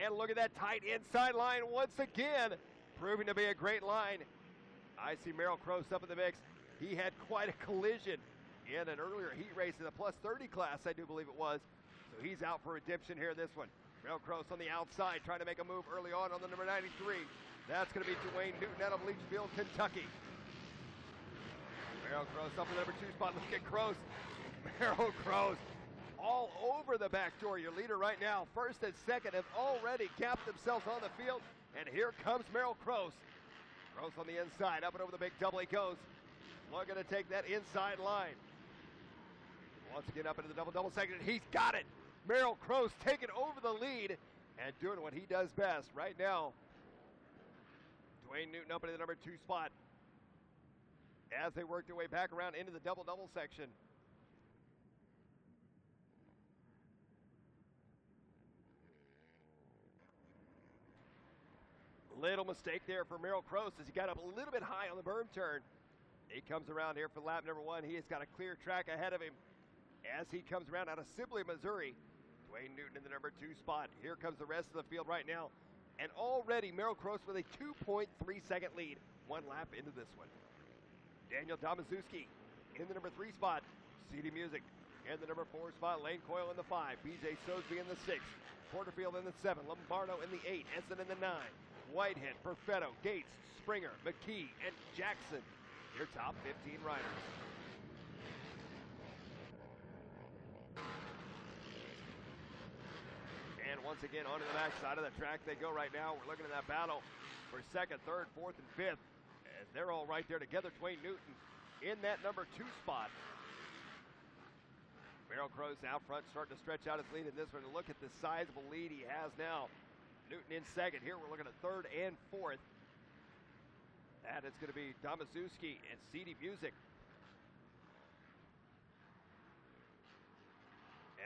And look at that tight inside line once again, proving to be a great line. I see Merrill Cross up in the mix. He had quite a collision in an earlier heat race in the plus 30 class, I do believe it was. So he's out for redemption here, this one. Merrill Cross on the outside, trying to make a move early on the number 93. That's going to be Dwayne Newton out of Leachfield, Kentucky. Merrill Cross up in the number 2 spot. Look at Cross. Merrill Cross all over the back door. Your leader right now, first and second, have already capped themselves on the field. And here comes Merrill Cross. Cross on the inside, up and over the big double he goes. Looking to take that inside line. Once again up into the double section. He's got it. Merrill Cross taking over the lead and doing what he does best right now. Dwayne Newton up into the number 2 spot as they work their way back around into the double section. Little mistake there for Merrill Cross as he got up a little bit high on the berm turn. He comes around here for lap number 1. He has got a clear track ahead of him as he comes around out of Sibley, Missouri. Dwayne Newton in the number 2 spot. Here comes the rest of the field right now. And already Merrill Cross with a 2.3 second lead. 1 lap into this one. Daniel Domazewski in the number 3 spot. CD Music in the number 4 spot. Lane Coyle in the 5. BJ Sosby in the 6. Porterfield in the 7. Lombardo in the 8. Essen in the 9. Whitehead, Perfetto, Gates, Springer, McKee, and Jackson. Your top 15 riders. And once again, onto the back side of the track they go right now. We're looking at that battle for second, third, fourth, and fifth. As they're all right there together. Dwayne Newton in that number 2 spot. Merrill Cross out front, starting to stretch out his lead in this one. Look at the sizable lead he has now. Newton in second. Here we're looking at third and fourth. That is going to be Domazewski and CD Music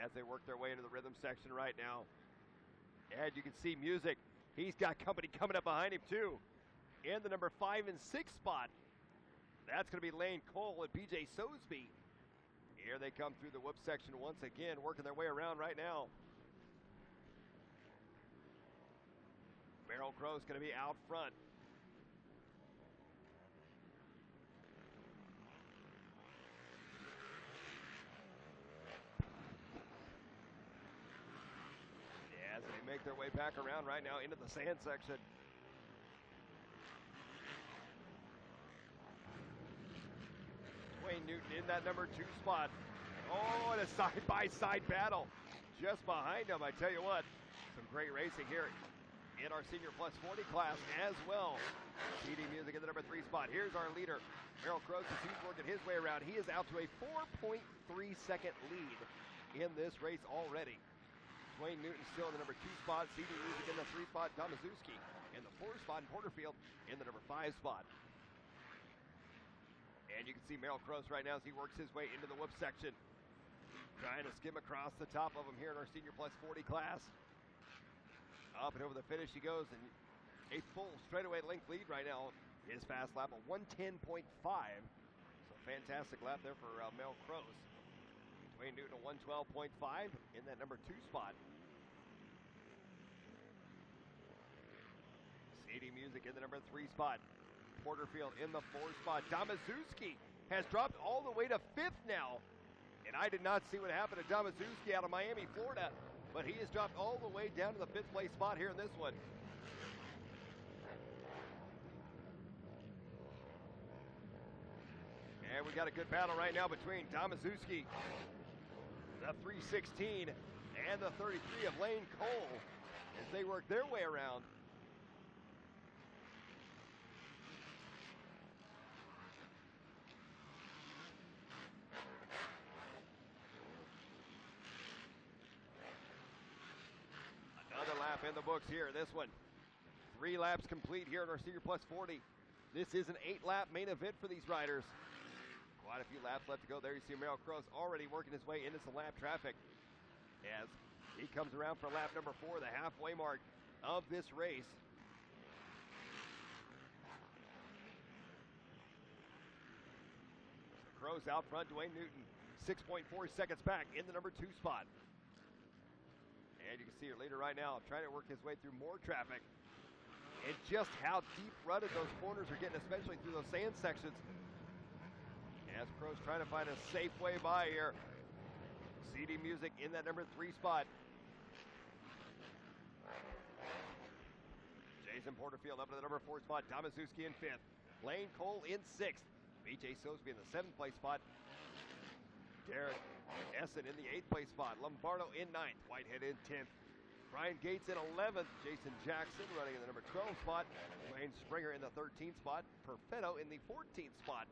as they work their way into the rhythm section right now. And you can see Music He's got company coming up behind him too. In the number 5 and 6 spot, that's going to be Lane Cole and BJ Sosby. Here they come through the whoop section once again, working their way around right now. Merrill Crow's going to be out front. As they make their way back around right now into the sand section. Dwayne Newton in that number 2 spot. Oh, and a side-by-side battle just behind him. I tell you what, some great racing here in our senior plus 40 class as well. CD Music in the number 3 spot. Here's our leader, Merrill Crows, as he's working his way around. He is out to a 4.3 second lead in this race already. Dwayne Newton still in the number 2 spot. CD Music in the 3 spot. Domazewski in the 4 spot. And Porterfield in the number 5 spot. And you can see Merrill Crows right now as he works his way into the whoop section. Trying to skim across the top of him here in our senior plus 40 class. Up and over the finish he goes, and a full straightaway length lead right now. His fast lap of 110.5. So fantastic lap there for Merrill Crows. Dwayne Newton a 112.5 in that number 2 spot. CD Music in the number 3 spot. Porterfield in the 4 spot. Domazewski has dropped all the way to 5th now. And I did not see what happened to Domazewski out of Miami, Florida. But he has dropped all the way down to the 5th place spot here in this one. And we got a good battle right now between Domazewski, the 316, and the 33 of Lane Cole as they work their way around. Another lap in the books here. This one, 3 laps complete here in our Senior Plus 40. This is an 8-lap main event for these riders. Quite a few laps left to go. There you see Merrill Crows already working his way into some lap traffic as he comes around for lap number 4, the halfway mark of this race. Crows out front. Dwayne Newton 6.4 seconds back in the number 2 spot. And you can see your leader right now trying to work his way through more traffic. And just how deep rutted those corners are getting, especially through those sand sections. As Crows trying to find a safe way by here. CD Music in that number 3 spot. Jason Porterfield up to the number 4 spot. Domazewski in 5th. Lane Cole in 6th. BJ Sosby in the 7th place spot. Derek Essen in the 8th place spot. Lombardo in 9th. Whitehead in 10th. Brian Gates in 11th. Jason Jackson running in the number 12 spot. Wayne Springer in the 13th spot. Perfetto in the 14th spot.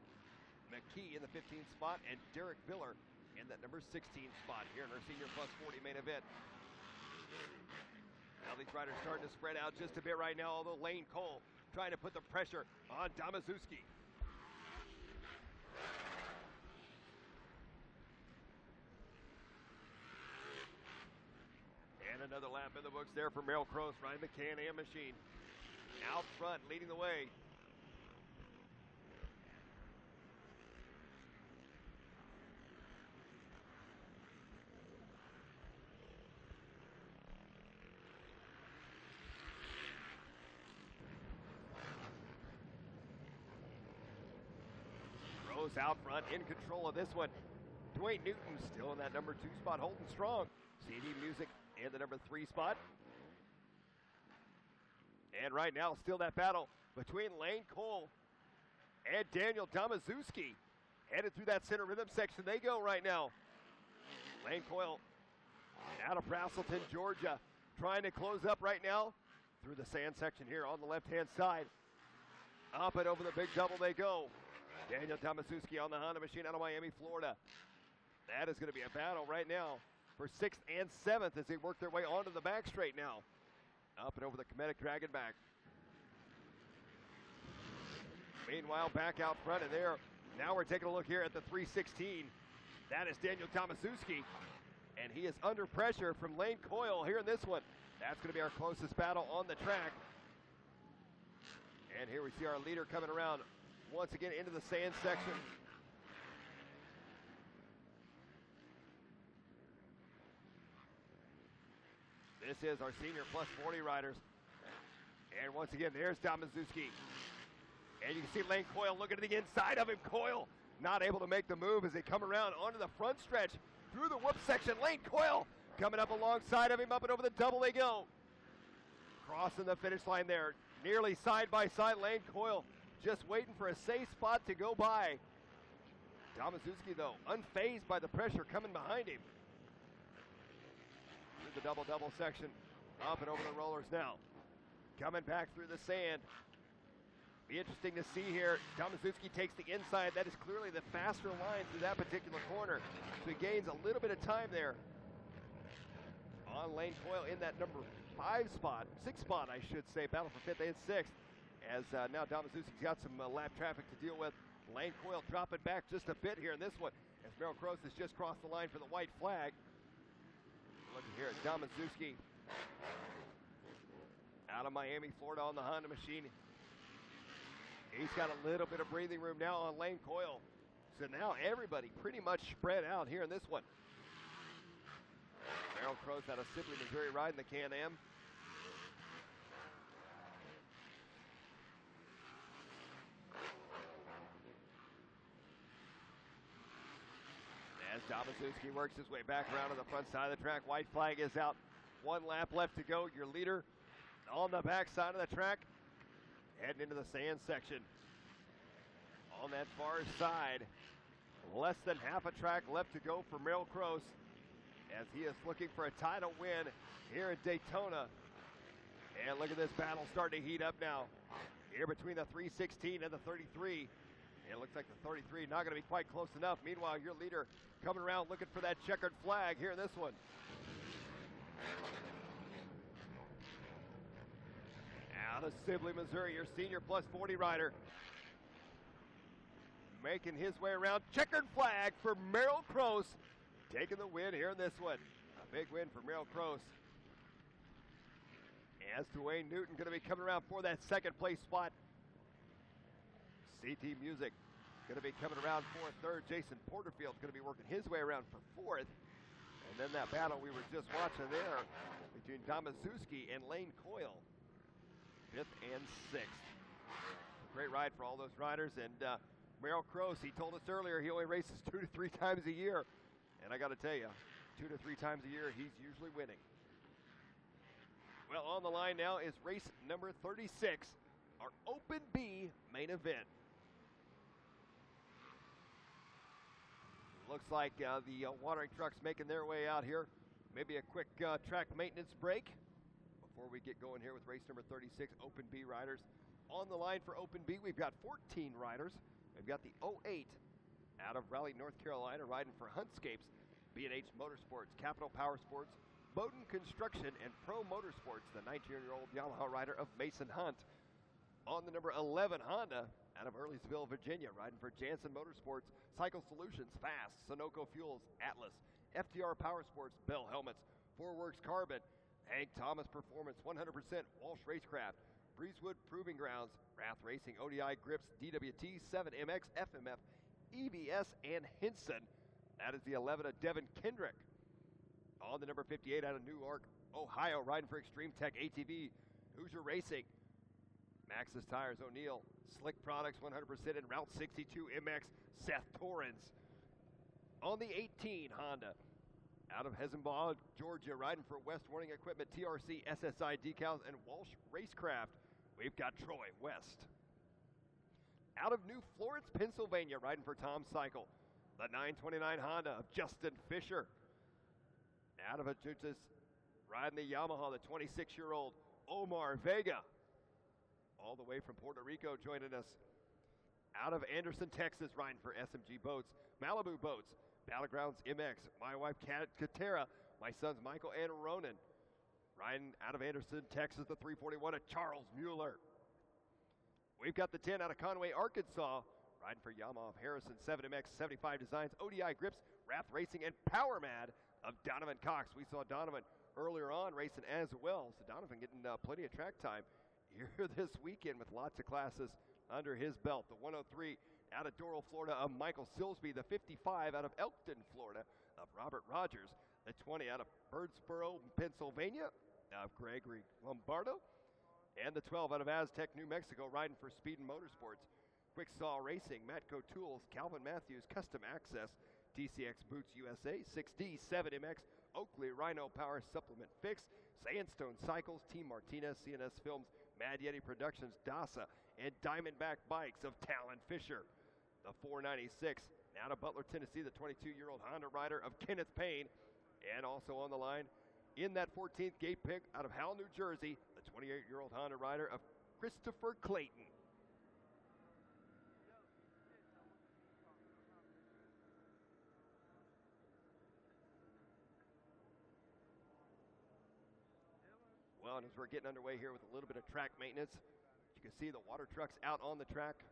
McKee in the 15th spot. And Derek Viller in that number 16th spot here in our Senior Plus 40 main event. Now these riders starting to spread out just a bit right now, although Lane Cole trying to put the pressure on Domazewski. And another lap in the books there for Merrill Crows riding the Can-Am machine. Out front, leading the way. Crows out front, in control of this one. Dwayne Newton still in that number 2 spot, holding strong. CD Music in the number 3 spot. And right now, still that battle between Lane Cole and Daniel Domazewski. Headed through that center rhythm section they go right now. Lane Cole out of Braselton, Georgia, trying to close up right now through the sand section here on the left-hand side. Up and over the big double they go. Daniel Domazewski on the Honda machine out of Miami, Florida. That is going to be a battle right now for 6th and 7th as they work their way onto the back straight now. Up and over the Cometic Dragon back. Meanwhile, back out front and there. Now we're taking a look here at the 316. That is Daniel Domazewski. And he is under pressure from Lane Coyle here in this one. That's going to be our closest battle on the track. And here we see our leader coming around once again into the sand section. This is our senior plus 40 riders. And once again, there's Dom Mazurski. And you can see Lane Coyle looking to the inside of him. Coyle not able to make the move as they come around onto the front stretch through the whoop section. Lane Coyle coming up alongside of him, up and over the double they go. Crossing the finish line there, nearly side by side. Lane Coyle just waiting for a safe spot to go by. Dom Mazurski, though, unfazed by the pressure coming behind him. Through the double section, up and over the rollers now. Coming back through the sand. Be interesting to see here. Dom Mazurski takes the inside. That is clearly the faster line through that particular corner. So he gains a little bit of time there on Lane Coyle in that number 6 spot, I should say. Battle for 5th and 6th. As now Dom Mazurski's got some lap traffic to deal with. Lane Coyle dropping back just a bit here in this one. As Merrill Cross has just crossed the line for the white flag. Looking here at Dom Mazurski out of Miami, Florida on the Honda machine. He's got a little bit of breathing room now on Lane Coyle. So now everybody pretty much spread out here in this one. Merrill Cross out of Sibley, Missouri, riding the Can-Am. As Dom Mazurski works his way back around to the front side of the track, white flag is out. 1 lap left to go. Your leader on the back side of the track, heading into the sand section. On that far side, less than half a track left to go for Merrill Cross as he is looking for a title win here at Daytona. And look at this battle starting to heat up now. Here between the 316 and the 33. It looks like the 33 not going to be quite close enough. Meanwhile, your leader coming around looking for that checkered flag here in this one. Out of Sibley, Missouri, your senior plus 40 rider. Making his way around. Checkered flag for Merrill Cross. Taking the win here in this one. A big win for Merrill Cross. As Dwayne Newton going to be coming around for that second place spot. CT Music going to be coming around for third. Jason Porterfield going to be working his way around for fourth. And then that battle we were just watching there between Dom Mazurski and Lane Coyle. 5th and 6th. Great ride for all those riders. And Merrill Cross, he told us earlier he only races 2 to 3 times a year. And I got to tell you, 2 to 3 times a year, he's usually winning. Well, on the line now is race number 36, our Open B main event. Looks like the watering trucks making their way out here. Maybe a quick track maintenance break before we get going here with race number 36, Open B riders. On the line for Open B, we've got 14 riders. We've got the 08 out of Raleigh, North Carolina, riding for Huntscapes, B&H Motorsports, Capital Power Sports, Bowden Construction, and Pro Motorsports, the 19-year-old Yamaha rider of Mason Hunt. On the number 11 Honda out of Earlysville, Virginia, riding for Jansen Motorsports, Cycle Solutions, Fast, Sunoco Fuels, Atlas, FTR Power Sports, Bell Helmets, 4Works Carbon, Hank Thomas Performance, 100% Walsh Racecraft, Breezewood Proving Grounds, Rath Racing, ODI Grips, DWT, 7MX, FMF, EBS, and Hinson. That is the 11 of Devin Kendrick. On the number 58 out of Newark, Ohio, riding for Extreme Tech ATV, Hoosier Racing, Maxxis Tires, O'Neill, Slick Products, 100% in Route 62 MX, Seth Torrens. On the 18 Honda, out of Hessenbaugh, Georgia, riding for West Warning Equipment, TRC, SSI Decals, and Walsh Racecraft, we've got Troy West. Out of New Florence, Pennsylvania, riding for Tom Cycle, the 929 Honda of Justin Fisher. Out of Adjutas, riding the Yamaha, the 26-year-old Omar Vega. All the way from Puerto Rico joining us. Out of Anderson, Texas, riding for SMG Boats, Malibu Boats, Battlegrounds MX, my wife Katera, my sons Michael and Ronan. Riding out of Anderson, Texas, the 341 of Charles Mueller. We've got the 10 out of Conway, Arkansas, riding for Yamaha of Harrison, 7MX, 75 Designs, ODI Grips, Rath Racing, and Power Mad of Donovan Cox. We saw Donovan earlier on racing as well. So Donovan getting plenty of track time here this weekend with lots of classes under his belt. The 103 out of Doral, Florida of Michael Silsby. The 55 out of Elkton, Florida of Robert Rogers. The 20 out of Birdsboro, Pennsylvania of Gregory Lombardo. And the 12 out of Aztec, New Mexico, riding for Speed and Motorsports. Quick Saw Racing, Matco Tools, Calvin Matthews, Custom Access, DCX Boots USA, 6D, 7MX, Oakley Rhino Power Supplement Fix, Sandstone Cycles, Team Martinez, CNS Films, Mad Yeti Productions, DASA, and Diamondback Bikes of Talon Fisher. The 496 out of Butler, Tennessee, the 22-year-old Honda rider of Kenneth Payne. And also on the line in that 14th gate pick out of Howell, New Jersey, the 28-year-old Honda rider of Christopher Clayton. Well, and as we're getting underway here with a little bit of track maintenance, you can see the water trucks out on the track,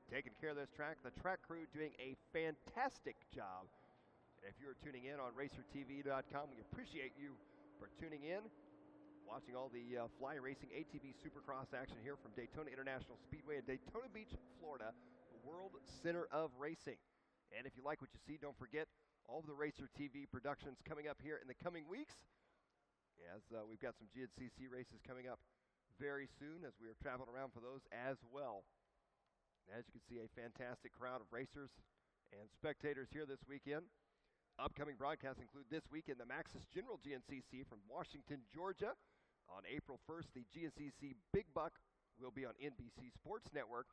taking care of this track. The track crew doing a fantastic job. And if you're tuning in on racertv.com, we appreciate you for tuning in, watching all the fly racing ATV Supercross action here from Daytona International Speedway in Daytona Beach, Florida, the world center of racing. And if you like what you see, don't forget all of the Racer TV productions coming up here in the coming weeks. As we've got some GNCC races coming up very soon as we are traveling around for those as well. And as you can see, a fantastic crowd of racers and spectators here this weekend. Upcoming broadcasts include this weekend the Maxxis General GNCC from Washington, Georgia. On April 1st, the GNCC Big Buck will be on NBC Sports Network.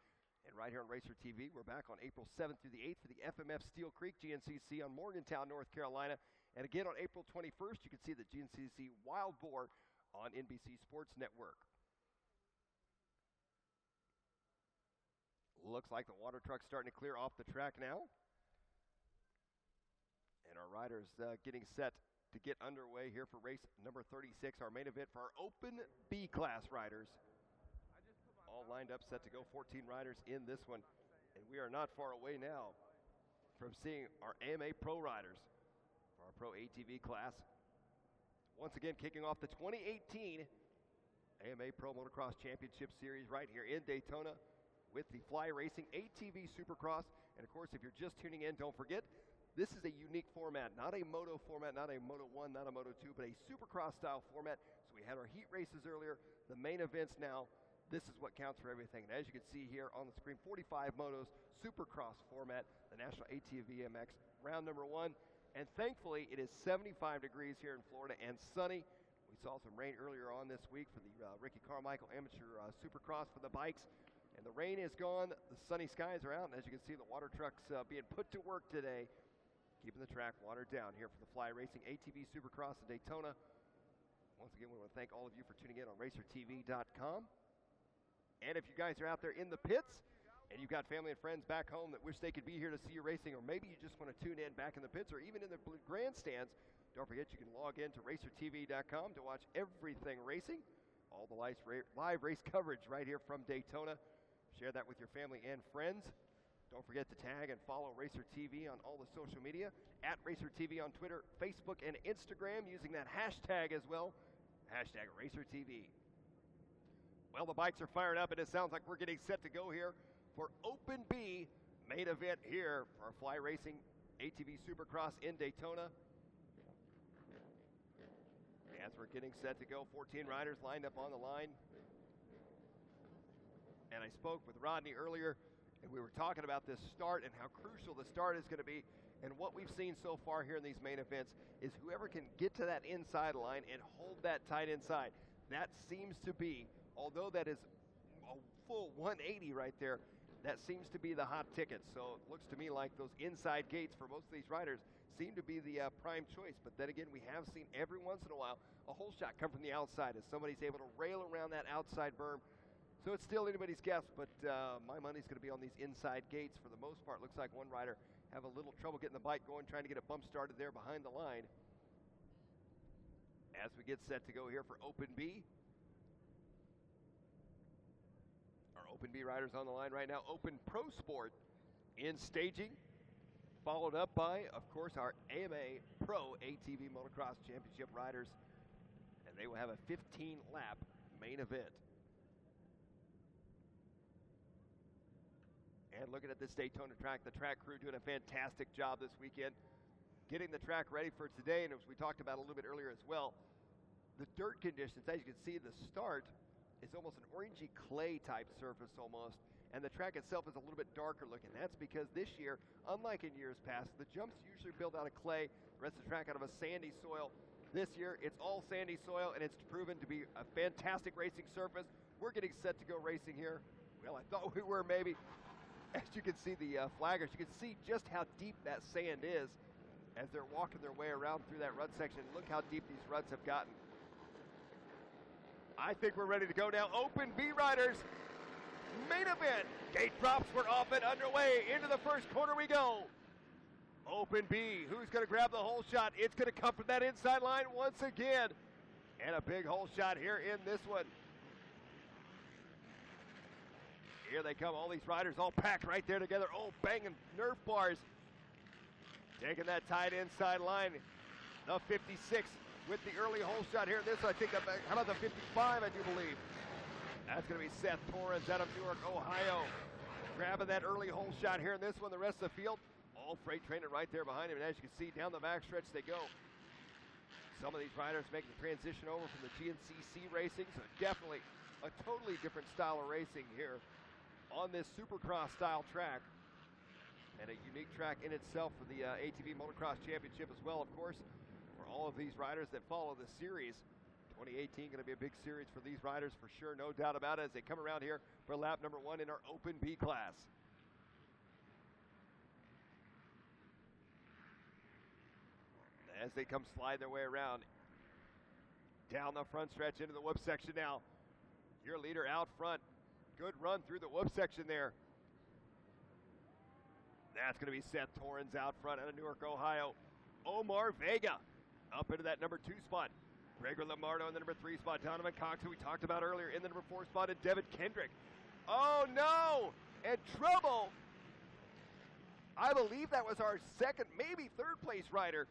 And right here on Racer TV, we're back on April 7th through the 8th for the FMF Steel Creek GNCC on Morgantown, North Carolina. And again on April 21st, you can see the GNCC Wild Boar on NBC Sports Network. Looks like the water truck's starting to clear off the track now. And our riders getting set to get underway here for race number 36, our main event for our Open B class riders. All lined up, set to go, 14 riders in this one. And we are not far away now from seeing our AMA Pro riders for our Pro ATV class. Once again, kicking off the 2018 AMA Pro Motocross Championship Series right here in Daytona with the Fly Racing ATV Supercross. And of course, if you're just tuning in, don't forget, this is a unique format, not a moto format, not a Moto 1, not a Moto 2, but a Supercross style format. So we had our heat races earlier, the main events now. This is what counts for everything. And as you can see here on the screen, 45 motos, Supercross format, the National ATVMX, round number 1. And thankfully, it is 75 degrees here in Florida and sunny. We saw some rain earlier on this week for the Ricky Carmichael Amateur Supercross for the bikes. And the rain is gone, the sunny skies are out, and as you can see, the water trucks being put to work today, keeping the track watered down here for the Fly Racing ATV Supercross in Daytona. Once again, we want to thank all of you for tuning in on racertv.com. And if you guys are out there in the pits and you've got family and friends back home that wish they could be here to see you racing, or maybe you just want to tune in back in the pits or even in the grandstands, don't forget you can log in to racertv.com to watch everything racing, all the live race coverage right here from Daytona. Share that with your family and friends. Don't forget to tag and follow Racer TV on all the social media, at Racer TV on Twitter, Facebook, and Instagram, using that hashtag as well, hashtag Racer TV. Well, the bikes are fired up, and it sounds like we're getting set to go here for Open B main event here for our Fly Racing ATV Supercross in Daytona. As we're getting set to go, 14 riders lined up on the line. And I spoke with Rodney earlier, and we were talking about this start and how crucial the start is going to be. And what we've seen so far here in these main events is whoever can get to that inside line and hold that tight inside. That seems to be, although that is a full 180 right there, that seems to be the hot ticket. So it looks to me like those inside gates for most of these riders seem to be the prime choice. But then again, we have seen every once in a while a hole shot come from the outside as somebody's able to rail around that outside berm. So it's still anybody's guess, but my money's going to be on these inside gates for the most part. Looks like one rider have a little trouble getting the bike going, trying to get a bump started there behind the line. As we get set to go here for Open B. Our Open B riders on the line right now. Open Pro Sport in staging, followed up by, of course, our AMA Pro ATV Motocross Championship riders and they will have a 15-lap main event. And looking at this Daytona track, the track crew doing a fantastic job this weekend, getting the track ready for today. And as we talked about a little bit earlier as well, the dirt conditions, as you can see, the start is almost an orangey clay type surface almost. And the track itself is a little bit darker looking. That's because this year, unlike in years past, the jumps usually built out of clay, the rest of the track out of a sandy soil. This year, it's all sandy soil, and it's proven to be a fantastic racing surface. We're getting set to go racing here. Well, I thought we were maybe. As you can see the flaggers, you can see just how deep that sand is as they're walking their way around through that rut section. Look how deep these ruts have gotten. I think we're ready to go now. Open B riders, main event. Gate drops were off and underway. Into the first corner we go. Open B, who's going to grab the hole shot? It's going to come from that inside line once again. And a big hole shot here in this one. Here they come, all these riders all packed right there together. Oh, banging Nerf bars. Taking that tight inside line. The 56 with the early hole shot here. This, I think, how about the 55, I do believe. That's going to be Seth Torrens out of Newark, Ohio. Grabbing that early hole shot here in this one. The rest of the field, all freight training right there behind him. And as you can see, down the backstretch they go. Some of these riders making the transition over from the GNCC racing. So definitely a totally different style of racing here on this supercross style track, and a unique track in itself for the ATV Motocross Championship as well, of course, for all of these riders that follow the series. 2018 going to be a big series for these riders for sure, no doubt about it, as they come around here for lap number 1 in our Open B class. As they come slide their way around down the front stretch into the whoop section now. Your leader out front. Good run through the whoop section there. That's going to be Seth Torrens out front out of Newark, Ohio. Omar Vega up into that number 2 spot. Gregory Lombardo in the number 3 spot. Donovan Cox, who we talked about earlier, in the number 4 spot, and Devin Kendrick. Oh no! And trouble. I believe that was our second, maybe third place rider,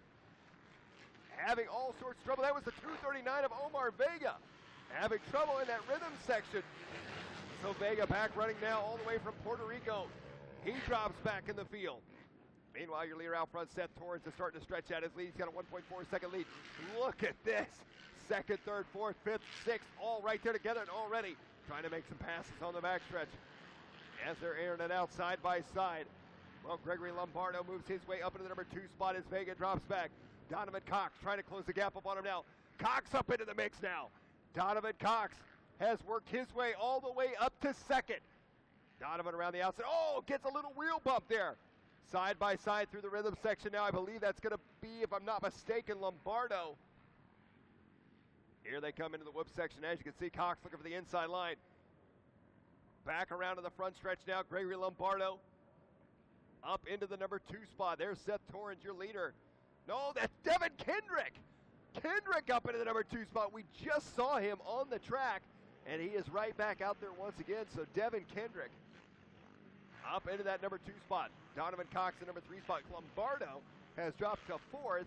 having all sorts of trouble. That was the 239 of Omar Vega, having trouble in that rhythm section. So Vega back running now all the way from Puerto Rico. He drops back in the field. Meanwhile, your leader out front, Seth Torrens, is starting to stretch out his lead. He's got a 1.4 second lead. Look at this. Second, third, fourth, fifth, sixth, all right there together and already trying to make some passes on the backstretch as they're airing it out side by side. Well, Gregory Lombardo moves his way up into the number 2 spot as Vega drops back. Donovan Cox trying to close the gap up on him now. Cox up into the mix now. Donovan Cox has worked his way all the way up to second. Donovan around the outside. Oh, gets a little wheel bump there. Side by side through the rhythm section now. I believe that's going to be, if I'm not mistaken, Lombardo. Here they come into the whoop section. As you can see, Cox looking for the inside line. Back around to the front stretch now. Gregory Lombardo up into the number 2 spot. There's Seth Torrens, your leader. No, that's Devin Kendrick. Kendrick up into the number 2 spot. We just saw him on the track, and he is right back out there once again. So Devin Kendrick up into that number 2 spot. Donovan Cox, the number 3 spot. Lombardo has dropped to 4th.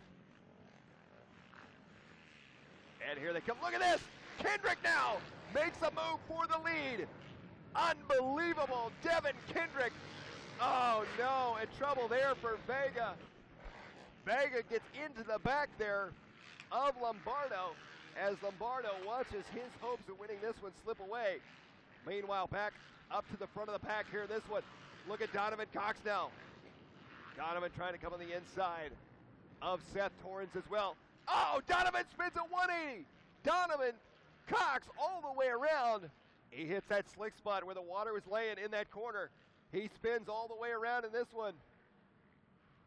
And here they come. Look at this. Kendrick now makes a move for the lead. Unbelievable. Devin Kendrick. Oh, no. And trouble there for Vega. Vega gets into the back there of Lombardo as Lombardo watches his hopes of winning this one slip away. Meanwhile, back up to the front of the pack here in this one. Look at Donovan Cox now. Donovan trying to come on the inside of Seth Torrens as well. Oh, Donovan spins a 180. Donovan Cox all the way around. He hits that slick spot where the water was laying in that corner. He spins all the way around in this one.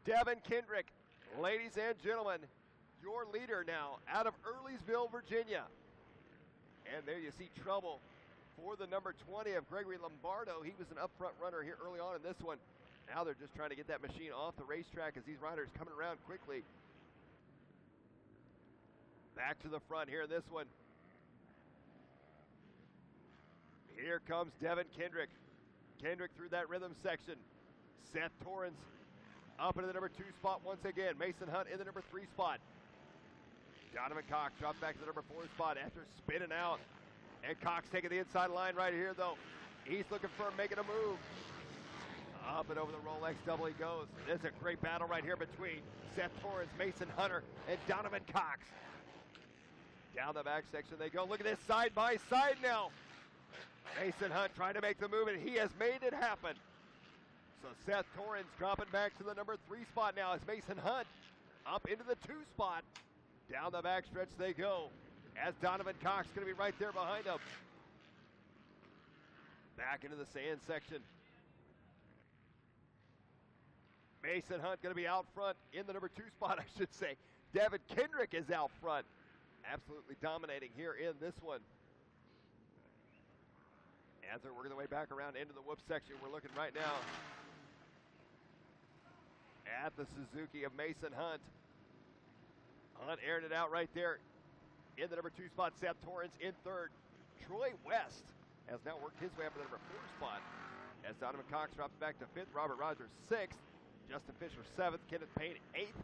Devin Kendrick, ladies and gentlemen, your leader now out of Earlysville, Virginia. And there you see trouble for the number 20 of Gregory Lombardo. He was an up front runner here early on in this one. Now they're just trying to get that machine off the racetrack as these riders coming around quickly. Back to the front here in this one. Here comes Devin Kendrick. Kendrick through that rhythm section. Seth Torrens up into the number 2 spot once again. Mason Hunt in the number 3 spot. Donovan Cox drops back to the number 4 spot after spinning out. And Cox taking the inside line right here, though. He's looking for making a move. Up and over the Rolex double he goes. This is a great battle right here between Seth Torrence, Mason Hunter, and Donovan Cox. Down the back section they go. Look at this side by side now. Mason Hunt trying to make the move, and he has made it happen. So Seth Torrence dropping back to the number 3 spot now as Mason Hunt up into the 2 spot. Down the back stretch they go as Donovan Cox going to be right there behind him. Back into the sand section. Mason Hunt going to be out front in the number 2 spot, I should say. Devin Kendrick is out front. Absolutely dominating here in this one. As they're working their way back around into the whoop section, we're looking right now at the Suzuki of Mason Hunt. Hunt aired it out right there in the number 2 spot. Seth Torrence in 3rd. Troy West has now worked his way up to the number 4 spot as Donovan Cox drops back to 5th. Robert Rogers 6th. Justin Fisher 7th. Kenneth Payne 8th.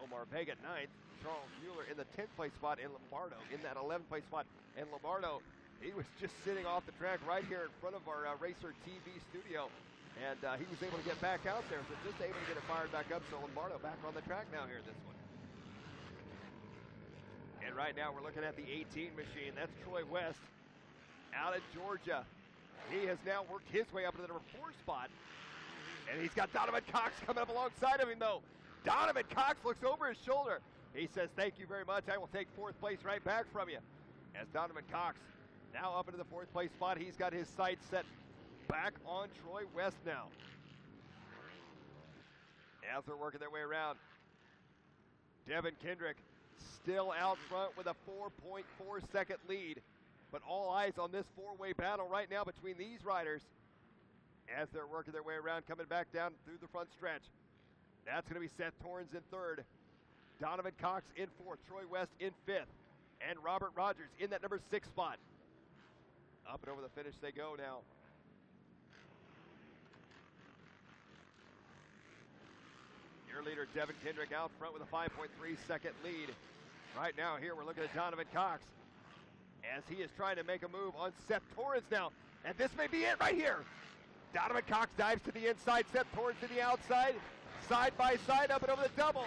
Omar Vega 9th. Charles Mueller in the 10th place spot, and Lombardo in that 11th place spot. And Lombardo, he was just sitting off the track right here in front of our Racer TV studio. And he was able to get back out there, so just able to get it fired back up. So Lombardo back on the track now here in this one. And right now we're looking at the 18 machine. That's Troy West out of Georgia. He has now worked his way up to the number 4 spot. And he's got Donovan Cox coming up alongside of him, though. Donovan Cox looks over his shoulder. He says, thank you very much. I will take 4th place right back from you. As Donovan Cox now up into the 4th place spot. He's got his sights set back on Troy West now. As they're working their way around, Devin Kendrick still out front with a 4.4 second lead. But all eyes on this 4-way battle right now between these riders as they're working their way around, coming back down through the front stretch. That's going to be Seth Torrence in 3rd. Donovan Cox in 4th. Troy West in 5th. And Robert Rogers in that number 6 spot. Up and over the finish they go now. Your leader, Devin Kendrick, out front with a 5.3 second lead. Right now here we're looking at Donovan Cox as he is trying to make a move on Seth Torrence now. And this may be it right here. Donovan Cox dives to the inside, Seth Torrence to the outside. Side by side, up and over the double.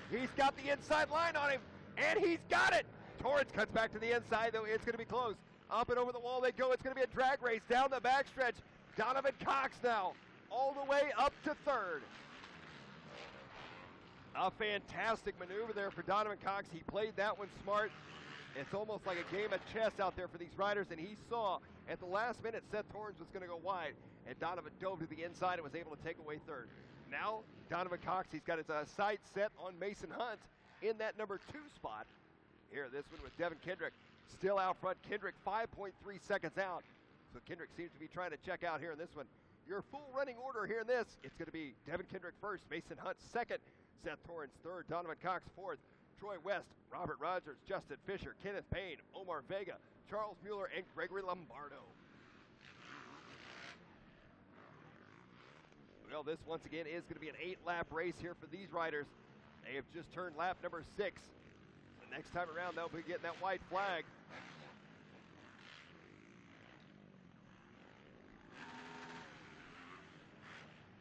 He's got the inside line on him, and he's got it. Torrence cuts back to the inside, though it's going to be close. Up and over the wall they go. It's going to be a drag race down the backstretch. Donovan Cox now all the way up to 3rd. A fantastic maneuver there for Donovan Cox. He played that one smart. It's almost like a game of chess out there for these riders, and he saw at the last minute Seth Torrence was going to go wide, and Donovan dove to the inside and was able to take away 3rd. Now, Donovan Cox, he's got his sights set on Mason Hunt in that number 2 spot. Here, this one with Devin Kendrick still out front. Kendrick 5.3 seconds out. So Kendrick seems to be trying to check out here in this one. Your full running order here in this, it's going to be Devin Kendrick 1st, Mason Hunt 2nd, Seth Torrence 3rd, Donovan Cox 4th, Troy West, Robert Rogers, Justin Fisher, Kenneth Payne, Omar Vega, Charles Mueller, and Gregory Lombardo. Well, this once again is going to be an 8-lap race here for these riders. They have just turned lap number 6. The next time around, they'll be getting that white flag.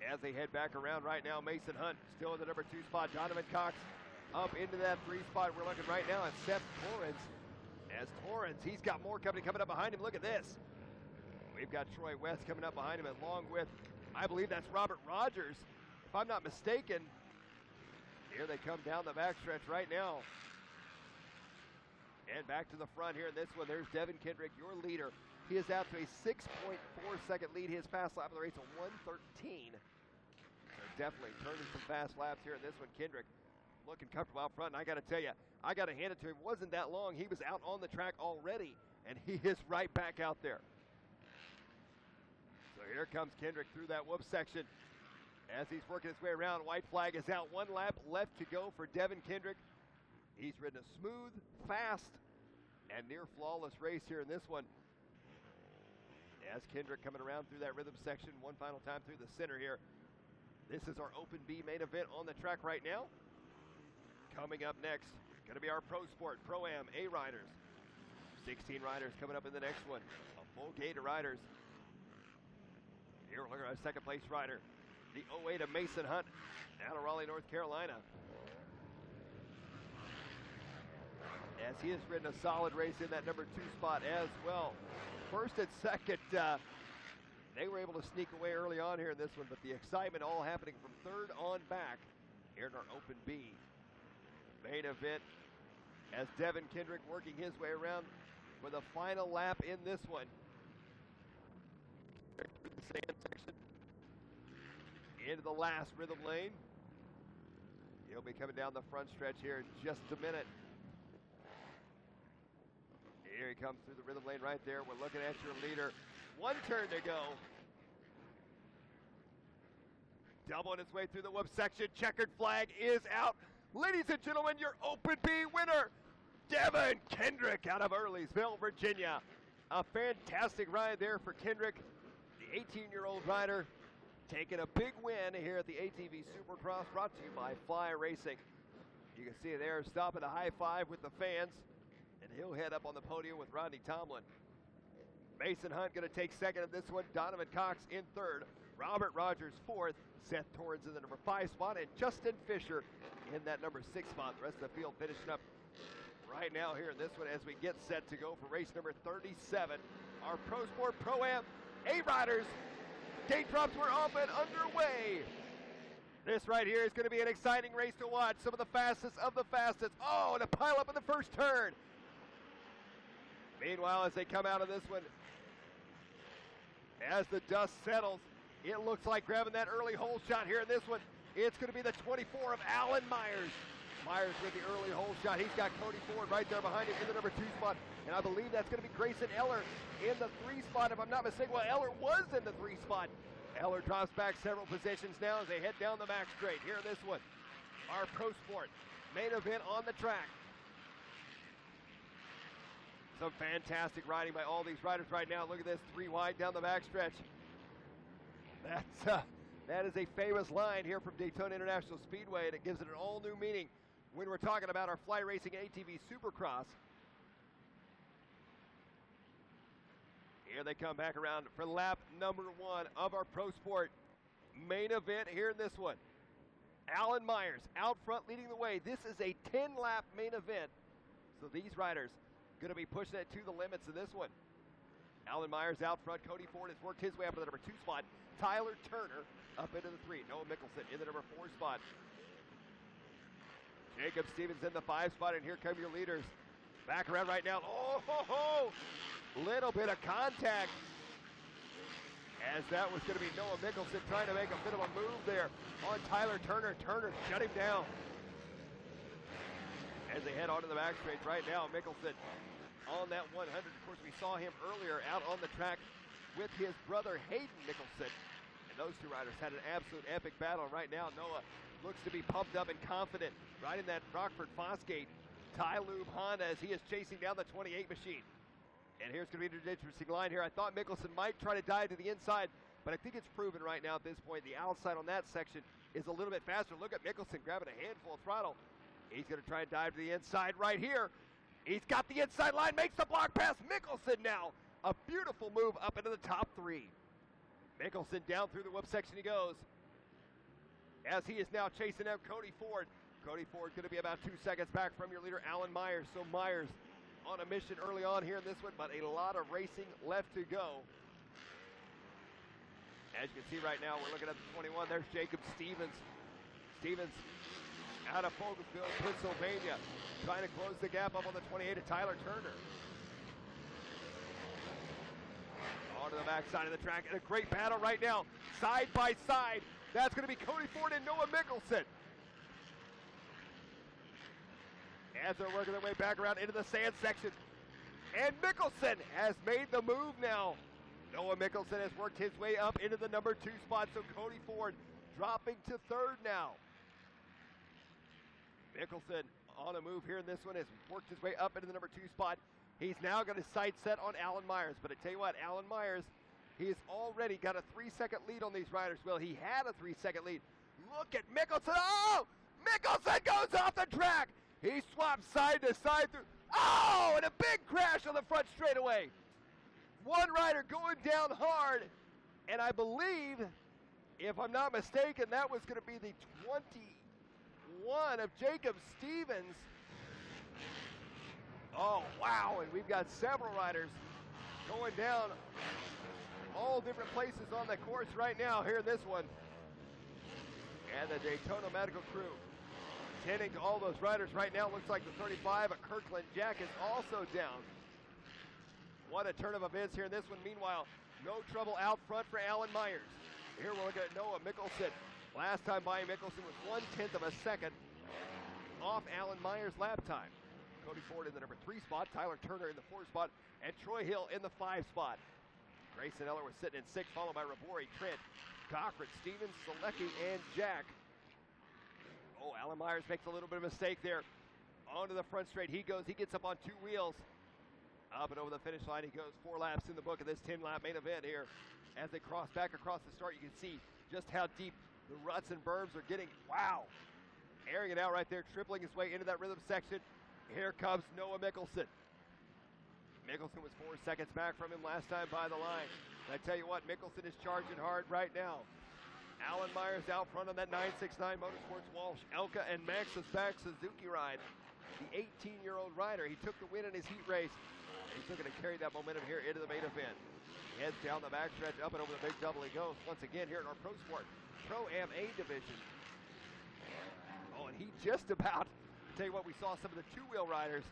As they head back around right now, Mason Hunt still in the number 2 spot. Donovan Cox up into that 3 spot. We're looking right now at Seth Torrence. As Torrence, he's got more company coming up behind him. Look at this. We've got Troy West coming up behind him along with, I believe that's Robert Rogers, if I'm not mistaken. Here they come down the backstretch right now. And back to the front here in this one. There's Devin Kendrick, your leader. He is out to a 6.4 second lead. His fast lap of the race of 1:13. So definitely turning some fast laps here in this one. Kendrick looking comfortable out front. And I got to tell you, I got to hand it to him. It wasn't that long. He was out on the track already. And he is right back out there. So here comes Kendrick through that whoop section. As he's working his way around, white flag is out. 1 lap left to go for Devin Kendrick. He's ridden a smooth, fast, and near flawless race here in this one. As Kendrick coming around through that rhythm section one final time through the center here. This is our Open B main event on the track right now. Coming up next, Going to be our Pro Sport, Pro-Am, A riders. 16 riders coming up in the next one. A full gate of riders. Here we're looking at our second place rider, the 08 of Mason Hunt out of Raleigh, North Carolina. As he has ridden a solid race in that number 2 spot as well. First and second, they were able to sneak away early on here in this one, but the excitement all happening from third on back here in our Open B. Main event as Devin Kendrick working his way around for the final lap in this one. Through the sand section into the last rhythm lane. He'll be coming down the front stretch here in just a minute. Here he comes through the rhythm lane right there. We're looking at your leader. One turn to go. Doubling its way through the whoop section. Checkered flag is out. Ladies and gentlemen, your Open B winner, Devin Kendrick out of Earlysville, Virginia. A fantastic ride there for Kendrick, the 18-year-old rider, taking a big win here at the ATV Supercross, brought to you by Fly Racing. You can see there, stopping a high five with the fans, and he'll head up on the podium with Rodney Tomlin. Mason Hunt going to take second in this one. Donovan Cox in third. Robert Rogers fourth. Seth Torrens in the number 5 spot, and Justin Fisher in that number 6 spot. The rest of the field finishing up right now here in this one as we get set to go for race number 37. Our Pro Sport Pro-Am A riders. Gate drops were up and underway. This right here is going to be an exciting race to watch. Some of the fastest of the fastest. Oh, and a pile up in the first turn. Meanwhile, as they come out of this one, as the dust settles, it looks like grabbing that early hole shot here in this one. It's going to be the 24 of Alan Myers. Myers with the early hole shot. He's got Cody Ford right there behind him in the number 2 spot. And I believe that's going to be Grayson Eller in the 3 spot, if I'm not mistaken. Well, Eller was in the 3 spot. Eller drops back several positions now as they head down the back straight here in this one. Our Pro Sport main event on the track. Some fantastic riding by all these riders right now. Look at this, 3 wide down the back stretch. That is a famous line here from Daytona International Speedway, and it gives it an all new meaning when we're talking about our Fly Racing ATV Supercross. Here they come back around for lap number 1 of our Pro Sport main event here in this one. Alan Myers out front leading the way. This is a 10-lap main event, so these riders going to be pushing it to the limits of this one. Alan Myers out front. Cody Ford has worked his way up to the number 2 spot. Tyler Turner up into the 3. Noah Mickelson in the number 4 spot. Jacob Stevens in the 5 spot, and here come your leaders. Back around right now. Oh, ho, ho! Little bit of contact. As that was going to be Noah Mickelson trying to make a bit of a move there on Tyler Turner. Turner shut him down. As they head onto the back straight right now, Mickelson on that 100. Of course, we saw him earlier out on the track with his brother Hayden Mickelson. And those 2 riders had an absolute epic battle. Right now, Noah looks to be pumped up and confident riding that Rockford Fosgate Tylube Honda as he is chasing down the 28 machine. And here's going to be an interesting line here. I thought Mickelson might try to dive to the inside, but I think it's proven right now at this point the outside on that section is a little bit faster. Look at Mickelson grabbing a handful of throttle. He's going to try and dive to the inside right here. He's got the inside line, makes the block pass. Mickelson now, a beautiful move up into the top 3. Mickelson down through the whoop section he goes. As he is now chasing out Cody Ford. Cody Ford going to be about 2 seconds back from your leader, Alan Myers. So Myers on a mission early on here in this one, but a lot of racing left to go. As you can see right now, we're looking at the 21. There's Jacob Stevens. Stevens out of Fogelsville, Pennsylvania, trying to close the gap up on the 28 of Tyler Turner. Onto the backside of the track, and a great battle right now, side by side. That's going to be Cody Ford and Noah Mickelson. As they're working their way back around into the sand section. And Mickelson has made the move now. Noah Mickelson has worked his way up into the number 2 spot, so Cody Ford dropping to 3rd now. Mickelson on a move here in this one has worked his way up into the number 2 spot. He's now going to sight set on Alan Myers. But I tell you what, Alan Myers, he's already got a 3-second lead on these riders. Well, he had a 3-second lead. Look at Mickelson. Oh! Mickelson goes off the track. He swaps side to side through. Oh, and a big crash on the front straightaway. One rider going down hard, and I believe, if I'm not mistaken, that was going to be the 21 of Jacob Stevens. Oh, wow, and we've got several riders going down all different places on the course right now here in this one. And the Daytona Medical Crew tending to all those riders right now. Looks like the 35 of Kirkland Jack is also down. What a turn of events here in this one. Meanwhile, no trouble out front for Alan Myers. Here we're looking at Noah Mickelson. Last time by Mickelson was 1/10 of a second off Alan Myers' lap time. Cody Ford in the number 3 spot, Tyler Turner in the 4 spot, and Troy Hill in the 5 spot. Grayson Eller was sitting in 6, followed by Rabori, Trent, Cochran, Stevens, Selecki, and Jack. Oh, Alan Myers makes a little bit of a mistake there. Onto the front straight he goes. He gets up on 2 wheels. Up and over the finish line he goes. 4 laps in the book of this 10-lap main event here. As they cross back across the start, you can see just how deep the ruts and berms are getting. Wow. Airing it out right there, tripling his way into that rhythm section. Here comes Noah Mickelson. Mickelson was 4 seconds back from him last time by the line. And I tell you what, Mickelson is charging hard right now. Alan Myers out front on that 969 Motorsports Walsh, Elka, and Max's back Suzuki ride. The 18-year-old rider, he took the win in his heat race. And he's looking to carry that momentum here into the main event. He heads down the backstretch, up and over the big double he goes. Once again here in our Pro Sport Pro-Am A division. Oh, and he just about, I'll tell you what, we saw some of the 2-wheel riders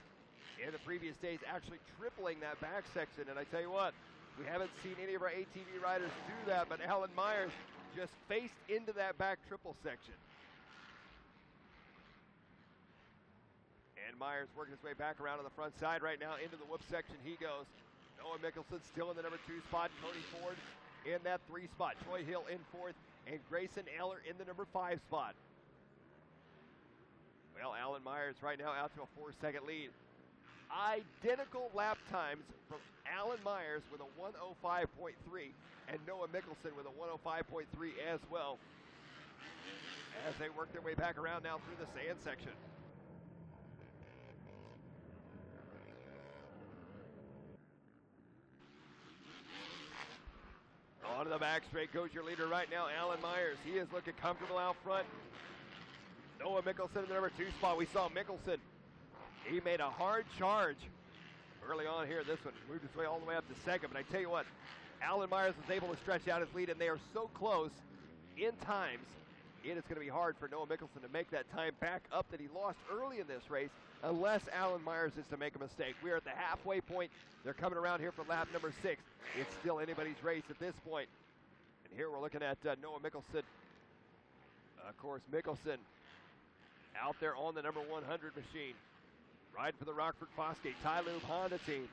in the previous days actually tripling that back section. And I tell you what, we haven't seen any of our ATV riders do that, but Alan Myers just faced into that back triple section. And Myers working his way back around to the front side right now. Into the whoop section he goes. Noah Mickelson still in the number 2 spot. Cody Ford in that 3 spot. Troy Hill in 4th. And Grayson Eller in the number 5 spot. Well, Alan Myers right now out to a 4-second lead. Identical lap times from Alan Myers with a 105.3 and Noah Mickelson with a 105.3 as well. As they work their way back around now through the sand section. Onto the back straight goes your leader right now, Alan Myers. He is looking comfortable out front. Noah Mickelson in the number 2 spot. We saw Mickelson. He made a hard charge early on here. This one moved his way all the way up to 2nd. But I tell you what, Alan Myers was able to stretch out his lead, and they are so close in times. It is going to be hard for Noah Mickelson to make that time back up that he lost early in this race, unless Alan Myers is to make a mistake. We are at the halfway point. They're coming around here for lap number 6. It's still anybody's race at this point. And here we're looking at Noah Mickelson. Of course, Mickelson out there on the number 100 machine. Riding for the Rockford Fosgate Ty Lube Honda team.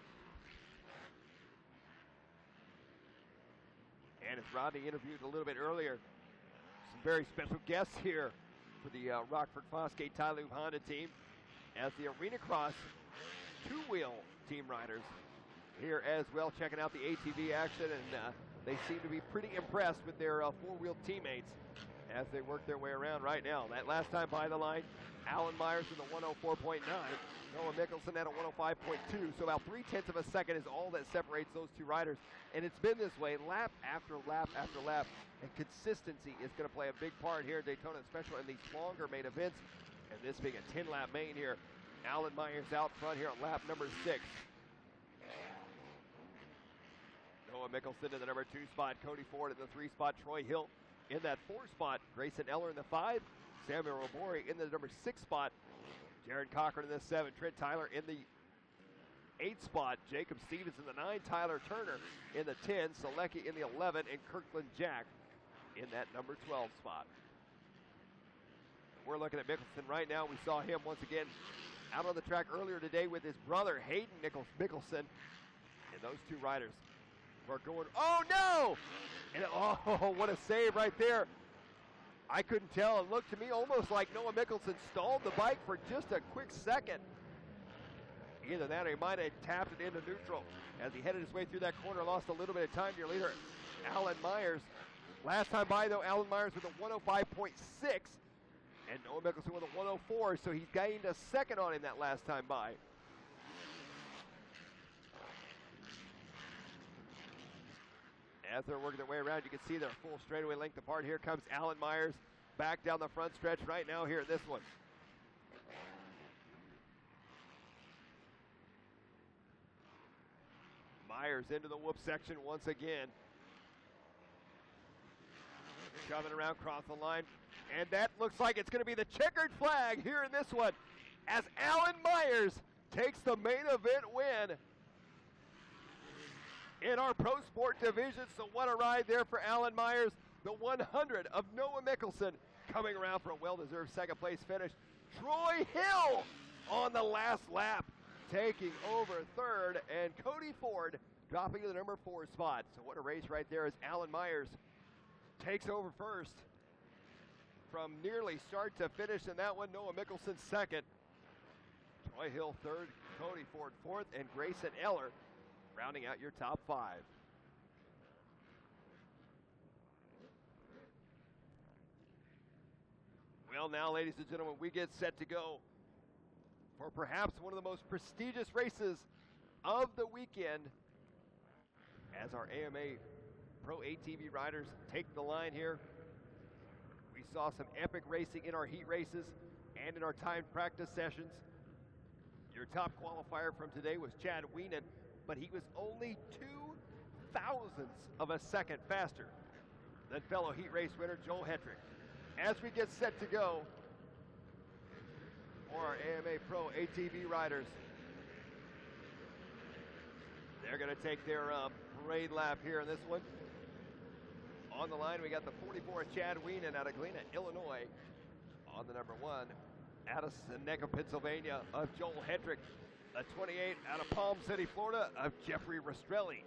And as Rodney interviewed a little bit earlier, some very special guests here for the Rockford Fosgate Ty Lube Honda team, as the Arena Cross 2-wheel team riders here as well, checking out the ATV action, and they seem to be pretty impressed with their 4-wheel teammates as they work their way around right now. That last time by the line, Alan Myers in the 104.9, Noah Mickelson at a 105.2, so about 0.3 of a second is all that separates those 2 riders, and it's been this way lap after lap after lap, and consistency is going to play a big part here in Daytona, especially in these longer main events, and this being a 10-lap main here. Alan Myers out front here on lap number 6. Noah Mickelson in the number 2 spot, Cody Ford in the 3 spot, Troy Hill in that 4 spot, Grayson Eller in the 5, Samuel Robori in the number 6 spot, Jared Cochran in the 7, Trent Tyler in the 8 spot, Jacob Stevens in the 9, Tyler Turner in the 10, Selecki in the 11, and Kirkland Jack in that number 12 spot. We're looking at Mickelson right now. We saw him once again out on the track earlier today with his brother, Hayden Mickelson, and those 2 riders are going, oh no! And oh, what a save right there. I couldn't tell. It looked to me almost like Noah Mickelson stalled the bike for just a quick second. Either that or he might have tapped it into neutral. As he headed his way through that corner, lost a little bit of time to your leader, Alan Myers. Last time by, though, Alan Myers with a 105.6. And Noah Mickelson with a 104, so he's gained a second on him that last time by. As they're working their way around, you can see they're full straightaway length apart. Here comes Alan Myers back down the front stretch right now here in this one. Myers into the whoop section once again. Shoving around across the line. And that looks like it's going to be the checkered flag here in this one as Alan Myers takes the main event win in our Pro Sport division. So what a ride there for Alan Myers. The 100 of Noah Mickelson coming around for a well-deserved second place finish. Troy Hill on the last lap taking over third, and Cody Ford dropping to the number 4 spot. So what a race right there as Alan Myers takes over first. From nearly start to finish in that one, Noah Mickelson second. Troy Hill third, Cody Ford fourth, and Grayson Eller rounding out your top 5. Well, now, ladies and gentlemen, we get set to go for perhaps one of the most prestigious races of the weekend as our AMA Pro ATV riders take the line here. We saw some epic racing in our heat races and in our timed practice sessions. Your top qualifier from today was Chad Weenan, but he was only 0.02 of a second faster than fellow heat race winner Joel Hetrick. As we get set to go for our AMA Pro ATV riders, they're going to take their parade lap here in this one. On the line, we got the 44 Chad Weenan out of Galena, Illinois. On the number 1, out of Seneca, Pennsylvania, of Joel Hetrick. The 28 out of Palm City, Florida, of Jeffrey Rastrelli.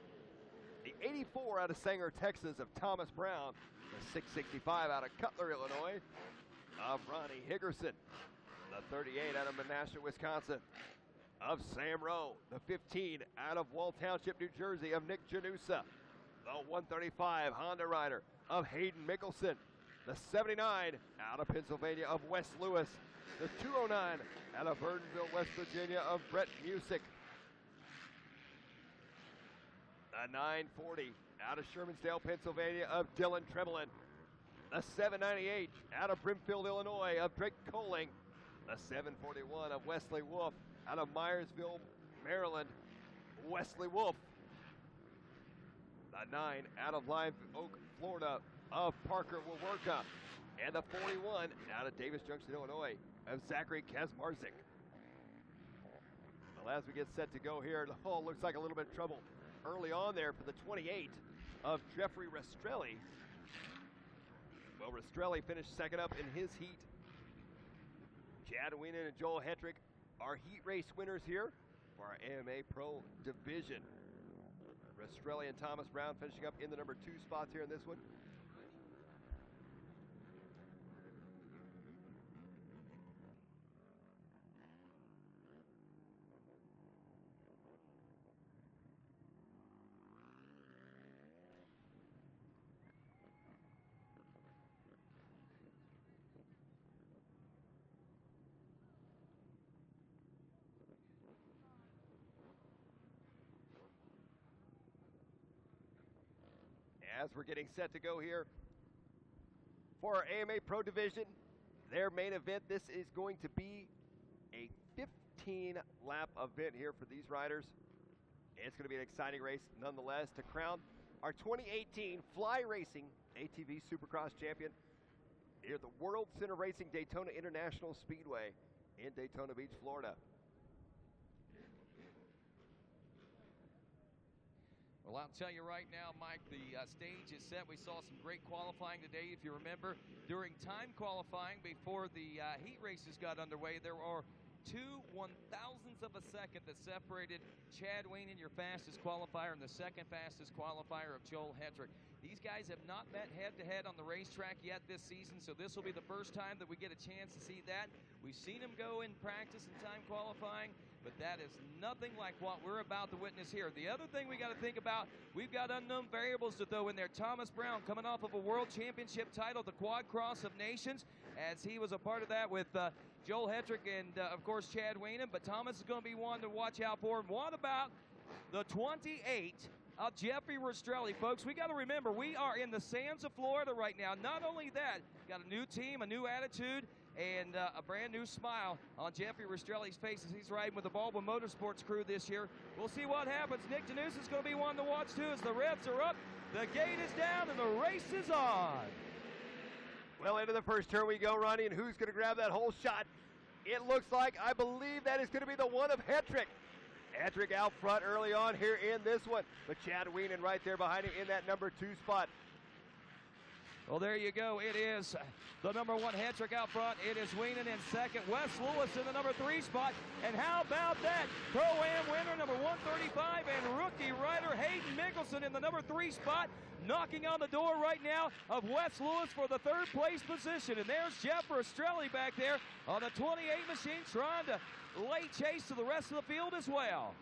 The 84 out of Sanger, Texas, of Thomas Brown. The 665 out of Cutler, Illinois, of Ronnie Higgerson. The 38 out of Menasha, Wisconsin, of Sam Rowe. The 15 out of Wall Township, New Jersey, of Nick Janusa. The 135 Honda rider of Hayden Mickelson. The 79 out of Pennsylvania of Wes Lewis. The 209 out of Burdenville, West Virginia, of Brett Musick. The 940 out of Shermansdale, Pennsylvania, of Dylan Tremelin. The 798 out of Brimfield, Illinois, of Drake Coling. The 741 of Wesley Wolf out of Myersville, Maryland, Wesley Wolf. The 9 out of Live Oak, Florida, of Parker Waworka. And the 41 out of Davis Junction, Illinois, of Zachary Kazmarzik. Well, as we get set to go here, the hole looks like a little bit of trouble early on there for the 28 of Jeffrey Rastrelli. Well, Rastrelli finished second up in his heat. Chad Weenan and Joel Hetrick are heat race winners here for our AMA Pro Division. Rastrelli and Thomas Brown finishing up in the number 2 spots here in this one. As we're getting set to go here for our AMA Pro Division, their main event, this is going to be a 15-lap event here for these riders. It's going to be an exciting race nonetheless to crown our 2018 Fly Racing ATV Supercross champion here at the World Center Racing Daytona International Speedway in Daytona Beach, Florida. Well, I'll tell you right now, Mike, the stage is set. We saw some great qualifying today. If you remember, during time qualifying before the heat races got underway, there are 2 1,000ths of a second that separated Chad Weenan, your fastest qualifier, and the second fastest qualifier of Joel Hetrick. These guys have not met head-to-head on the racetrack yet this season, so this will be the first time that we get a chance to see that. We've seen them go in practice and time qualifying, but that is nothing like what we're about to witness here. The other thing we got to think about, we've got unknown variables to throw in there. Thomas Brown coming off of a World Championship title, the Quad Cross of Nations, as he was a part of that with Joel Hetrick and, of course, Chad Wienen, but Thomas is going to be one to watch out for. And what about the 28 of Jeffrey Rastrelli? Folks, we got to remember, we are in the sands of Florida right now. Not only that, got a new team, a new attitude, and a brand new smile on Jeffrey Rastrelli's face as he's riding with the Baldwin Motorsports crew this year. We'll see what happens. Nick Janusa is going to be one to watch too as the revs are up, the gate is down, and the race is on. Well, into the first turn we go, Ronnie, and who's going to grab that whole shot? It looks like, I believe that is going to be the one of Hetrick. Hetrick out front early on here in this one, but Chad Wienen right there behind him in that number 2 spot. Well, there you go. It is the number 1 Hetrick out front. It is Wienen in second. Wes Lewis in the number 3 spot. And how about that? Pro-Am winner, number 135, and rookie rider Hayden Mickelson in the number 3 spot, knocking on the door right now of Wes Lewis for the 3rd place position. And there's Jeff Rastrelli back there on the 28 machine trying to lay chase to the rest of the field as well.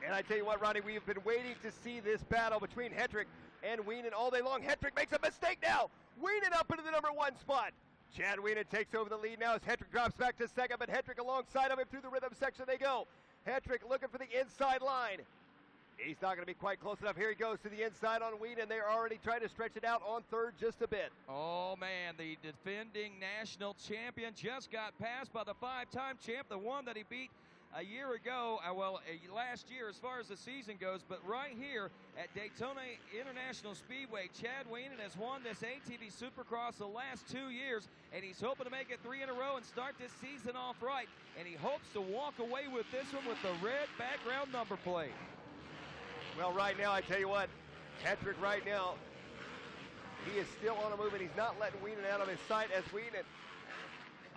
And I tell you what, Ronnie, we have been waiting to see this battle between Hetrick and Wienen all day long. Hetrick makes a mistake now. Wienen up into the number 1 spot. Chad Wienen takes over the lead now as Hetrick drops back to second, but Hetrick alongside of him through the rhythm section they go. Hetrick looking for the inside line. He's not going to be quite close enough. Here he goes to the inside on Wienen. They're already trying to stretch it out on third just a bit. Oh, man, the defending national champion just got passed by the 5-time champ, the one that he beat a year ago, last year as far as the season goes. But right here at Daytona International Speedway, Chad Wienen has won this ATV Supercross the last 2 years, and he's hoping to make it 3 in a row and start this season off right. And he hopes to walk away with this one with the red background number plate. Well, right now, I tell you what, Hetrick right now, he is still on a move, and he's not letting Wienen out of his sight as Wienen,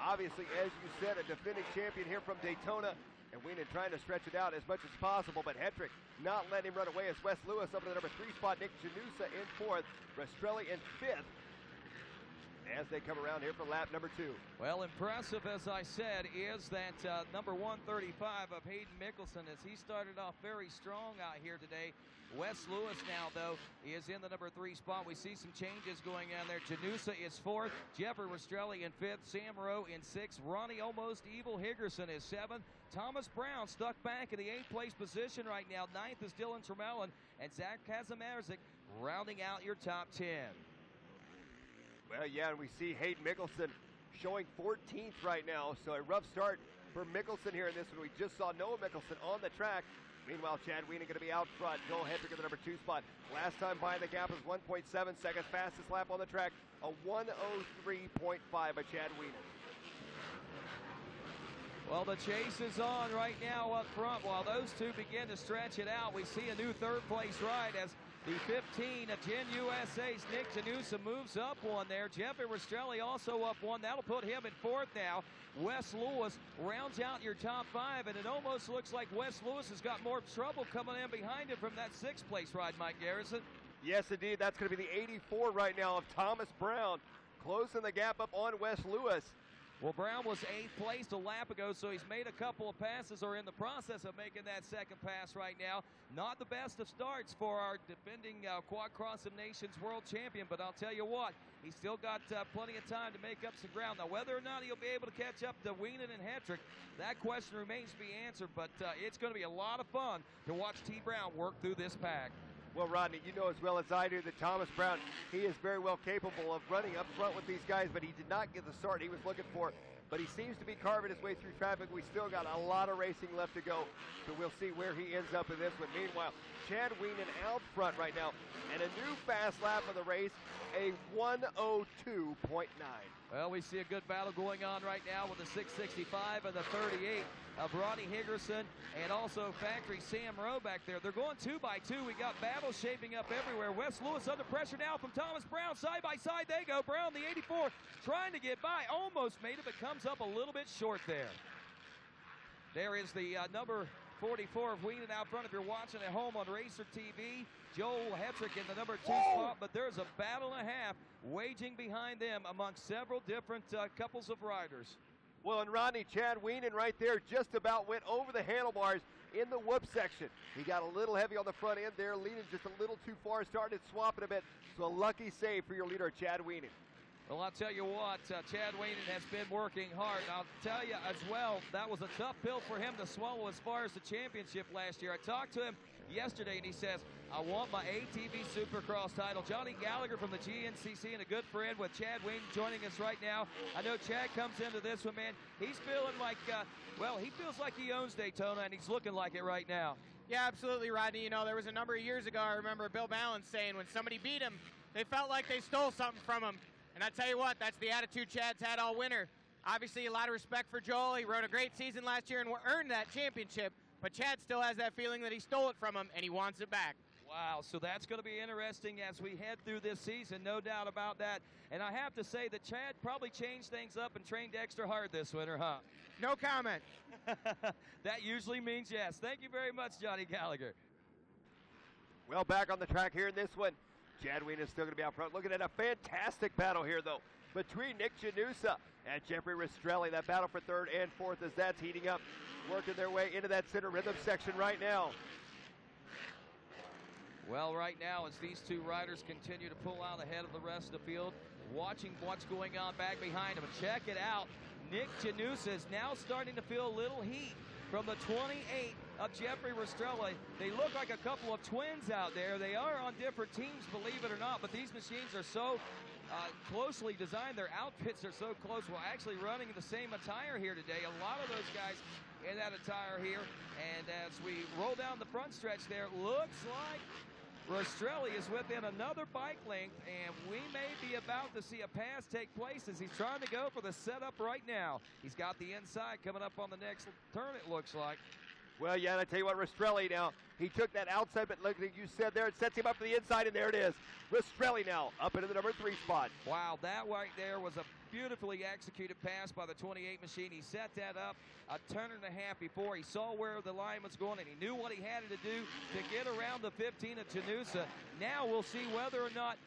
obviously, as you said, a defending champion here from Daytona, and Wienen trying to stretch it out as much as possible, but Hetrick not letting him run away as Wes Lewis up to the number 3 spot, Nick Janusa in 4th, Rastrelli in 5th, as they come around here for lap number 2. Well, impressive, as I said, is that number 135 of Hayden Mickelson as he started off very strong out here today. Wes Lewis now, though, is in the number 3 spot. We see some changes going on there. Janusa is 4th, Jeffrey Rastrelli in 5th, Sam Rowe in 6th, Ronnie Almost Evil Higgerson is 7th, Thomas Brown stuck back in the 8th place position right now. 9th is Dylan Tremelin, and Zach Kazimarzik rounding out your top 10. Well, yeah, and we see Hayden Mickelson showing 14th right now, so a rough start for Mickelson here in this one. We just saw Noah Mickelson on the track. Meanwhile, Chad Wienen going to be out front. Joel Hetrick in the number 2 spot. Last time buying the gap was 1.7 seconds. Fastest lap on the track, a 1:03.5 by Chad Wienen. Well, the chase is on right now up front. While those two begin to stretch it out, we see a new 3rd place ride as the 15 of Gen USA's Nick Janusa moves up one there. Jeffrey Rastrelli also up one. That'll put him in 4th now. Wes Lewis rounds out your top 5, and it almost looks like Wes Lewis has got more trouble coming in behind him from that 6th place ride, Mike Garrison. Yes, indeed. That's going to be the 84 right now of Thomas Brown, closing the gap up on Wes Lewis. Well, Brown was 8th place a lap ago, so he's made a couple of passes or in the process of making that 2nd pass right now. Not the best of starts for our defending Quad Cross of Nations world champion, but I'll tell you what, he's still got plenty of time to make up some ground. Now, whether or not he'll be able to catch up to Wienen and Hetrick, that question remains to be answered, but it's going to be a lot of fun to watch T. Brown work through this pack. Well, Rodney, you know as well as I do that Thomas Brown, he is very well capable of running up front with these guys, but he did not get the start he was looking for. But he seems to be carving his way through traffic. We still got a lot of racing left to go, so we'll see where he ends up in this one. Meanwhile, Chad Wienen out front right now, and a new fast lap of the race, a 1:02.9. Well, we see a good battle going on right now with the 665 and the 38 of Ronnie Higgerson and also factory Sam Rowe back there. They're going 2 by 2. We got battles shaping up everywhere. Wes Lewis under pressure now from Thomas Brown. Side by side they go. Brown, the 84, trying to get by. Almost made it, but comes up a little bit short there. There is the number 44 of Weenan out front if you're watching at home on Racer TV. Joel Hetrick in the number 2 spot, but there's a battle and a half waging behind them among several different couples of riders. Well, and Rodney, Chad Weenan right there just about went over the handlebars in the whoop section. He got a little heavy on the front end there, leaning just a little too far, started swapping a bit. So a lucky save for your leader, Chad Weenan. Well, I'll tell you what, Chad Weenan has been working hard. And I'll tell you as well, that was a tough pill for him to swallow as far as the championship last year. I talked to him yesterday, and he says, I want my ATV Supercross title. Johnny Gallagher from the GNCC and a good friend with Chad Weenan joining us right now. I know Chad comes into this one, man. He's feeling like, well, he feels like he owns Daytona, and he's looking like it right now. Yeah, absolutely, Rodney. You know, there was a number of years ago, I remember Bill Ballin saying when somebody beat him, they felt like they stole something from him. And I tell you what, that's the attitude Chad's had all winter. Obviously, a lot of respect for Joel. He rode a great season last year and earned that championship. But Chad still has that feeling that he stole it from him, and he wants it back. Wow, so that's going to be interesting as we head through this season, no doubt about that. And I have to say that Chad probably changed things up and trained extra hard this winter, huh? No comment. That usually means yes. Thank you very much, Johnny Gallagher. Well, back on the track here in this one. Chad Weenan is still going to be out front. Looking at a fantastic battle here, though, between Nick Janusa and Jeffrey Rastrelli. That battle for third and fourth as that's heating up, working their way into that center rhythm section right now. Well, right now, as these two riders continue to pull out ahead of the rest of the field, watching what's going on back behind them. Check it out. Nick Janusa is now starting to feel a little heat from the 28 of Jeffrey Rastrelli. They look like a couple of twins out there. They are on different teams, believe it or not, but these machines are so closely designed. Their outfits are so close. We're actually running the same attire here today. A lot of those guys in that attire here. And as we roll down the front stretch there, looks like Rastrelli is within another bike length, and we may be about to see a pass take place as he's trying to go for the setup right now. He's got the inside coming up on the next turn, it looks like. Well, yeah, and I tell you what, Rastrelli now, he took that outside, but look, like you said there, it sets him up for the inside, and there it is. Rastrelli now up into the number 3 spot. Wow, that right there was a beautifully executed pass by the 28 machine. He set that up a turn and a half before. He saw where the line was going, and he knew what he had to do to get around the 15 of Janusa. Now we'll see whether or not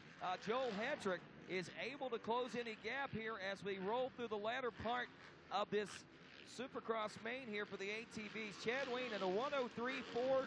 Joel Hetrick is able to close any gap here as we roll through the latter part of this Supercross main here for the ATVs. Chad Weenan a 103.419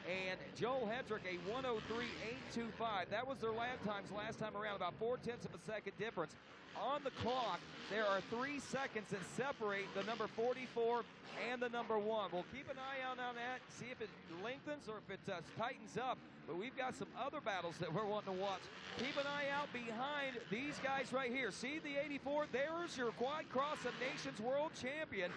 and Joel Hetrick a 103.825. That was their lap times last time around, about 0.4 of a second difference. On the clock, there are 3 seconds that separate the number 44 and the number 1. We'll keep an eye out on that, see if it lengthens or if it tightens up. But we've got some other battles that we're wanting to watch. Keep an eye out behind these guys right here. See the 84? There's your Quad Cross of Nations World Champion,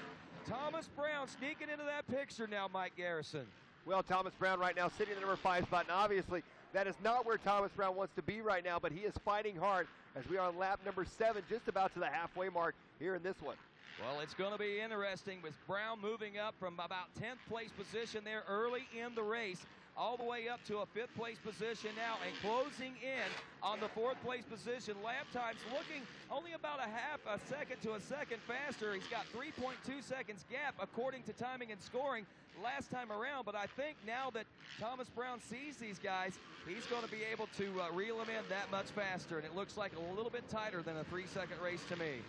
Thomas Brown, sneaking into that picture now, Mike Garrison. Well, Thomas Brown right now sitting in the number 5 spot, and obviously that is not where Thomas Brown wants to be right now, but he is fighting hard as we are on lap number 7, just about to the halfway mark here in this one. Well, it's going to be interesting with Brown moving up from about 10th place position there early in the race, all the way up to a 5th place position now and closing in on the 4th place position. Lap times looking only about a half a second to a second faster. He's got 3.2 seconds gap according to timing and scoring last time around, but I think now that Thomas Brown sees these guys, he's going to be able to reel them in that much faster, and it looks like a little bit tighter than a 3-second race to me.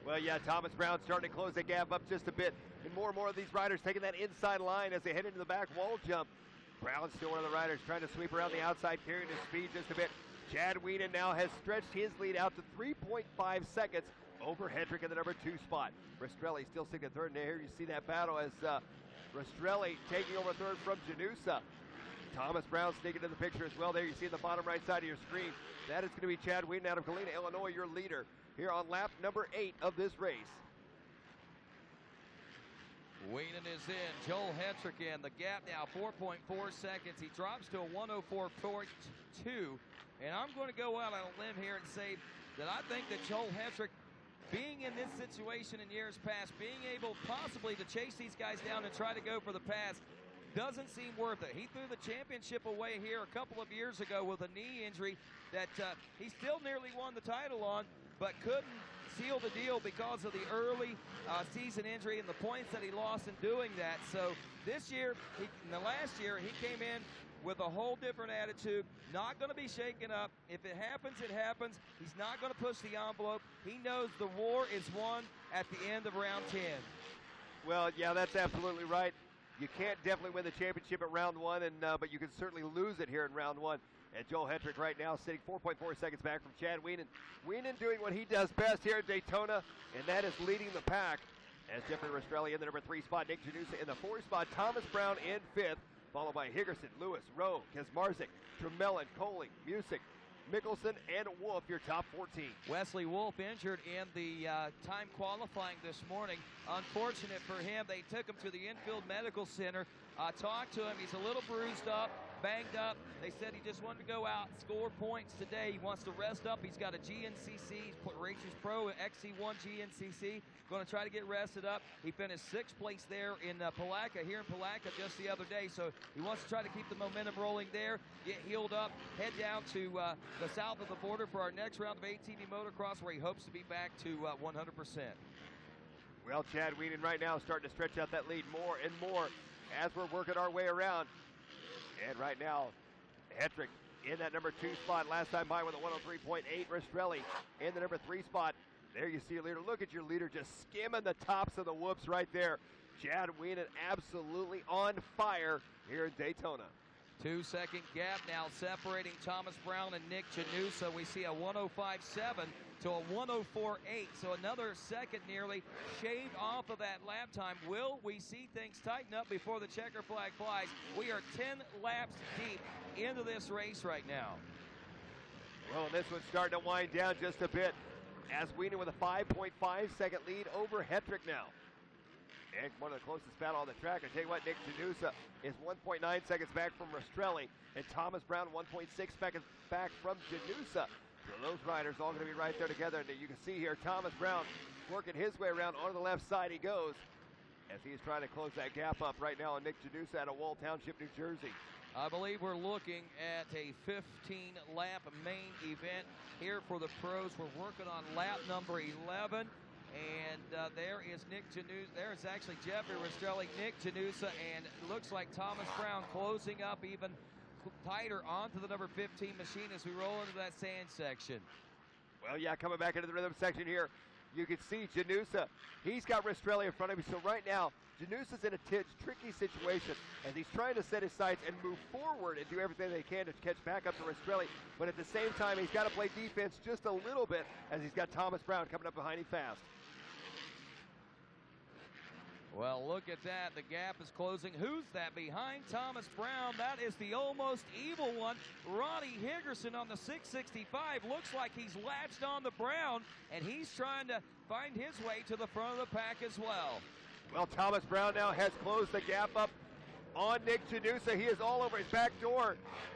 Well, yeah, Thomas Brown starting to close the gap up just a bit, and more of these riders taking that inside line as they head into the back wall jump. Brown's still one of the riders trying to sweep around the outside, carrying his speed just a bit. Chad Weenan now has stretched his lead out to 3.5 seconds over Hetrick in the number 2 spot. Rastrelli still sitting at third, and here you see that battle as Rastrelli taking over third from Janusa. Thomas Brown sneaking in the picture as well. There you see in the bottom right side of your screen. That is going to be Chad Weenan out of Galena, Illinois, your leader here on lap number 8 of this race. Weenan is in. Joel Hetrick in. The gap now 4.4 seconds. He drops to a 104.2. And I'm going to go out on a limb here and say that I think that Joel Hetrick, being in this situation in years past, being able possibly to chase these guys down and try to go for the pass, doesn't seem worth it. He threw the championship away here a couple of years ago with a knee injury that he still nearly won the title on, but couldn't sealed the deal because of the early season injury and the points that he lost in doing that. So this year, in the last year, he came in with a whole different attitude, not going to be shaken up. If it happens, it happens. He's not going to push the envelope. He knows the war is won at the end of round 10. Well, yeah, that's absolutely right. You can't definitely win the championship at round one, but you can certainly lose it here in round one. And Joel Hetrick right now sitting 4.4 seconds back from Chad Wienen. Wienen doing what he does best here at Daytona, and that is leading the pack. As Jeffrey Rastrelli in the number 3 spot, Nick Janusa in the 4 spot, Thomas Brown in 5th, followed by Higgerson, Lewis, Rowe, Kaczmarczyk, Tremelin, Kohling, Music, Mickelson, and Wolf, your top 14. Wesley Wolf injured in the time qualifying this morning. Unfortunate for him. They took him to the infield medical center. Talked to him. He's a little bruised up, banged up. They said he just wanted to go out and score points today. He wants to rest up. He's got a GNCC. He's put Racers Pro XC1 GNCC. Going to try to get rested up. He finished 6th place there in Palatka, here in Palatka just the other day. So he wants to try to keep the momentum rolling there, get healed up, head down to the south of the border for our next round of ATV motocross, where he hopes to be back to 100%. Well, Chad Wienen right now starting to stretch out that lead more and more as we're working our way around. And right now, Hetrick in that number 2 spot. Last time by with a 103.8. Rastrelli in the number 3 spot. There you see your leader. Look at your leader just skimming the tops of the whoops right there. Chad Wienen absolutely on fire here in Daytona. 2-second gap now separating Thomas Brown and Nick Janusa. We see a 105.7 to a 104.8, so another second nearly shaved off of that lap time. Will we see things tighten up before the checker flag flies? We are 10 laps deep into this race right now. Well, this one's starting to wind down just a bit, as Wienen with a 5.5 second lead over Hetrick now. And one of the closest battle on the track. I tell you what, Nick Janusa is 1.9 seconds back from Rastrelli, and Thomas Brown 1.6 seconds back from Janusa. So those riders all going to be right there together. And you can see here Thomas Brown working his way around onto the left side. He goes as he's trying to close that gap up right now on Nick Janusa out of Wall Township, New Jersey. I believe we're looking at a 15-lap main event here for the pros. We're working on lap number 11. And there is Nick Janusa. There is actually Jeffrey Rastrelli, Nick Janusa, and it looks like Thomas Brown closing up even tighter onto the number 15 machine as we roll into that sand section. Well, yeah, coming back into the rhythm section here, you can see Janusa. He's got Rastrelli in front of him. So right now, Janusa's in a tricky situation as he's trying to set his sights and move forward and do everything they can to catch back up to Rastrelli. But at the same time, he's got to play defense just a little bit as he's got Thomas Brown coming up behind him fast. Well, look at that. The gap is closing. Who's that behind Thomas Brown? That is the almost evil one, Ronnie Higgerson on the 665. Looks like he's latched on the Brown, and he's trying to find his way to the front of the pack as well. Well, Thomas Brown now has closed the gap up on Nick Janusa. He is all over his back door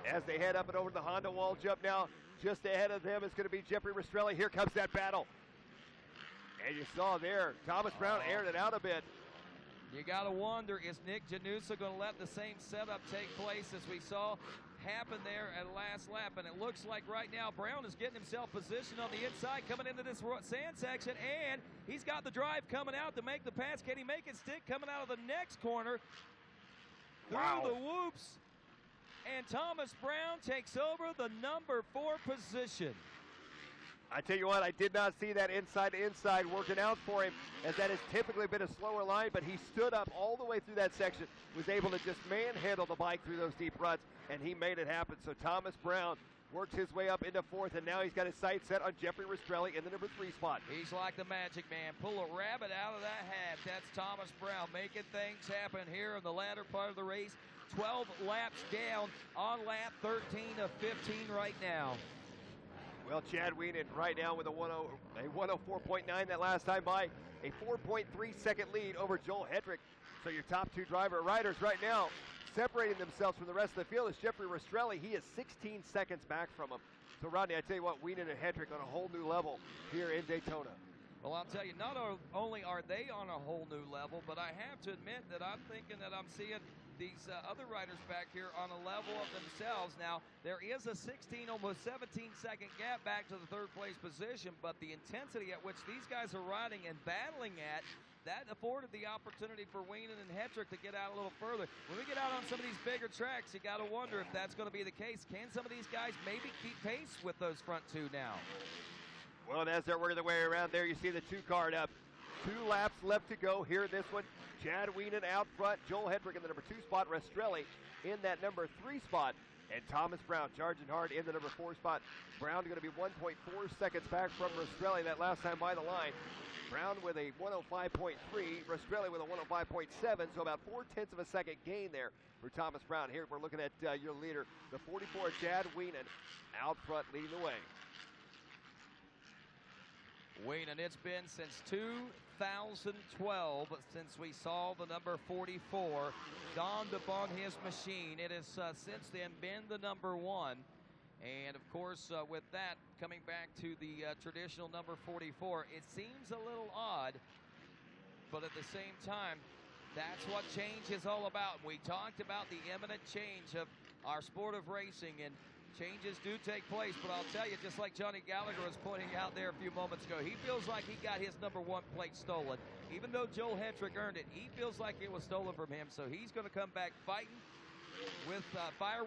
as they head up and over the Honda wall jump now. Just ahead of them is going to be Jeffrey Rastrelli. Here comes that battle. And you saw there, Thomas Brown aired it out a bit. You got to wonder, is Nick Janusa going to let the same setup take place as we saw happen there at last lap? And it looks like right now Brown is getting himself positioned on the inside coming into this sand section, and he's got the drive coming out to make the pass. Can he make it stick coming out of the next corner? Wow. Through the whoops. And Thomas Brown takes over the number 4 position. I tell you what, I did not see that inside to inside working out for him, as that has typically been a slower line, but he stood up all the way through that section, was able to just manhandle the bike through those deep ruts, and he made it happen. So Thomas Brown worked his way up into 4th, and now he's got his sights set on Jeffrey Rastrelli in the number 3 spot. He's like the magic man. Pull a rabbit out of that hat. That's Thomas Brown making things happen here in the latter part of the race. 12 laps down on lap 13 of 15 right now. Well, Chad Wienen right now with a 104.9 that last time by, a 4.3 second lead over Joel Hetrick. So your top 2 riders right now separating themselves from the rest of the field is Jeffrey Rastrelli. He is 16 seconds back from him. So Rodney, I tell you what, Wienen and Hetrick on a whole new level here in Daytona. Well, I'll tell you, not only are they on a whole new level, but I have to admit that I'm thinking that I'm seeing these other riders back here on a level of themselves. Now, there is a 16, almost 17-second gap back to the third place position, but the intensity at which these guys are riding and battling at, that afforded the opportunity for Wienen and Hetrick to get out a little further. When we get out on some of these bigger tracks, you got to wonder if that's going to be the case. Can some of these guys maybe keep pace with those front two now? Well, and as they're working their way around there, you see the 2 card up. 2 laps left to go here in this one. Chad Wienen out front, Joel Hetrick in the number 2 spot, Restrelli in that number 3 spot, and Thomas Brown charging hard in the number 4 spot. Brown going to be 1.4 seconds back from Restrelli that last time by the line. Brown with a 105.3, Restrelli with a 105.7, so about 0.4 of a second gain there for Thomas Brown. Here we're looking at your leader, the 44, Chad Wienen, out front leading the way. Wienen, it's been since 2012 since we saw the number 44 donned upon his machine. It has since then been the number 1. And of course, with that coming back to the traditional number 44, it seems a little odd, but at the same time, that's what change is all about. We talked about the imminent change of our sport of racing, and changes do take place, but I'll tell you, just like Johnny Gallagher was pointing out there a few moments ago, he feels like he got his number 1 plate stolen. Even though Joel Hetrick earned it, he feels like it was stolen from him, so he's going to come back fighting with fire,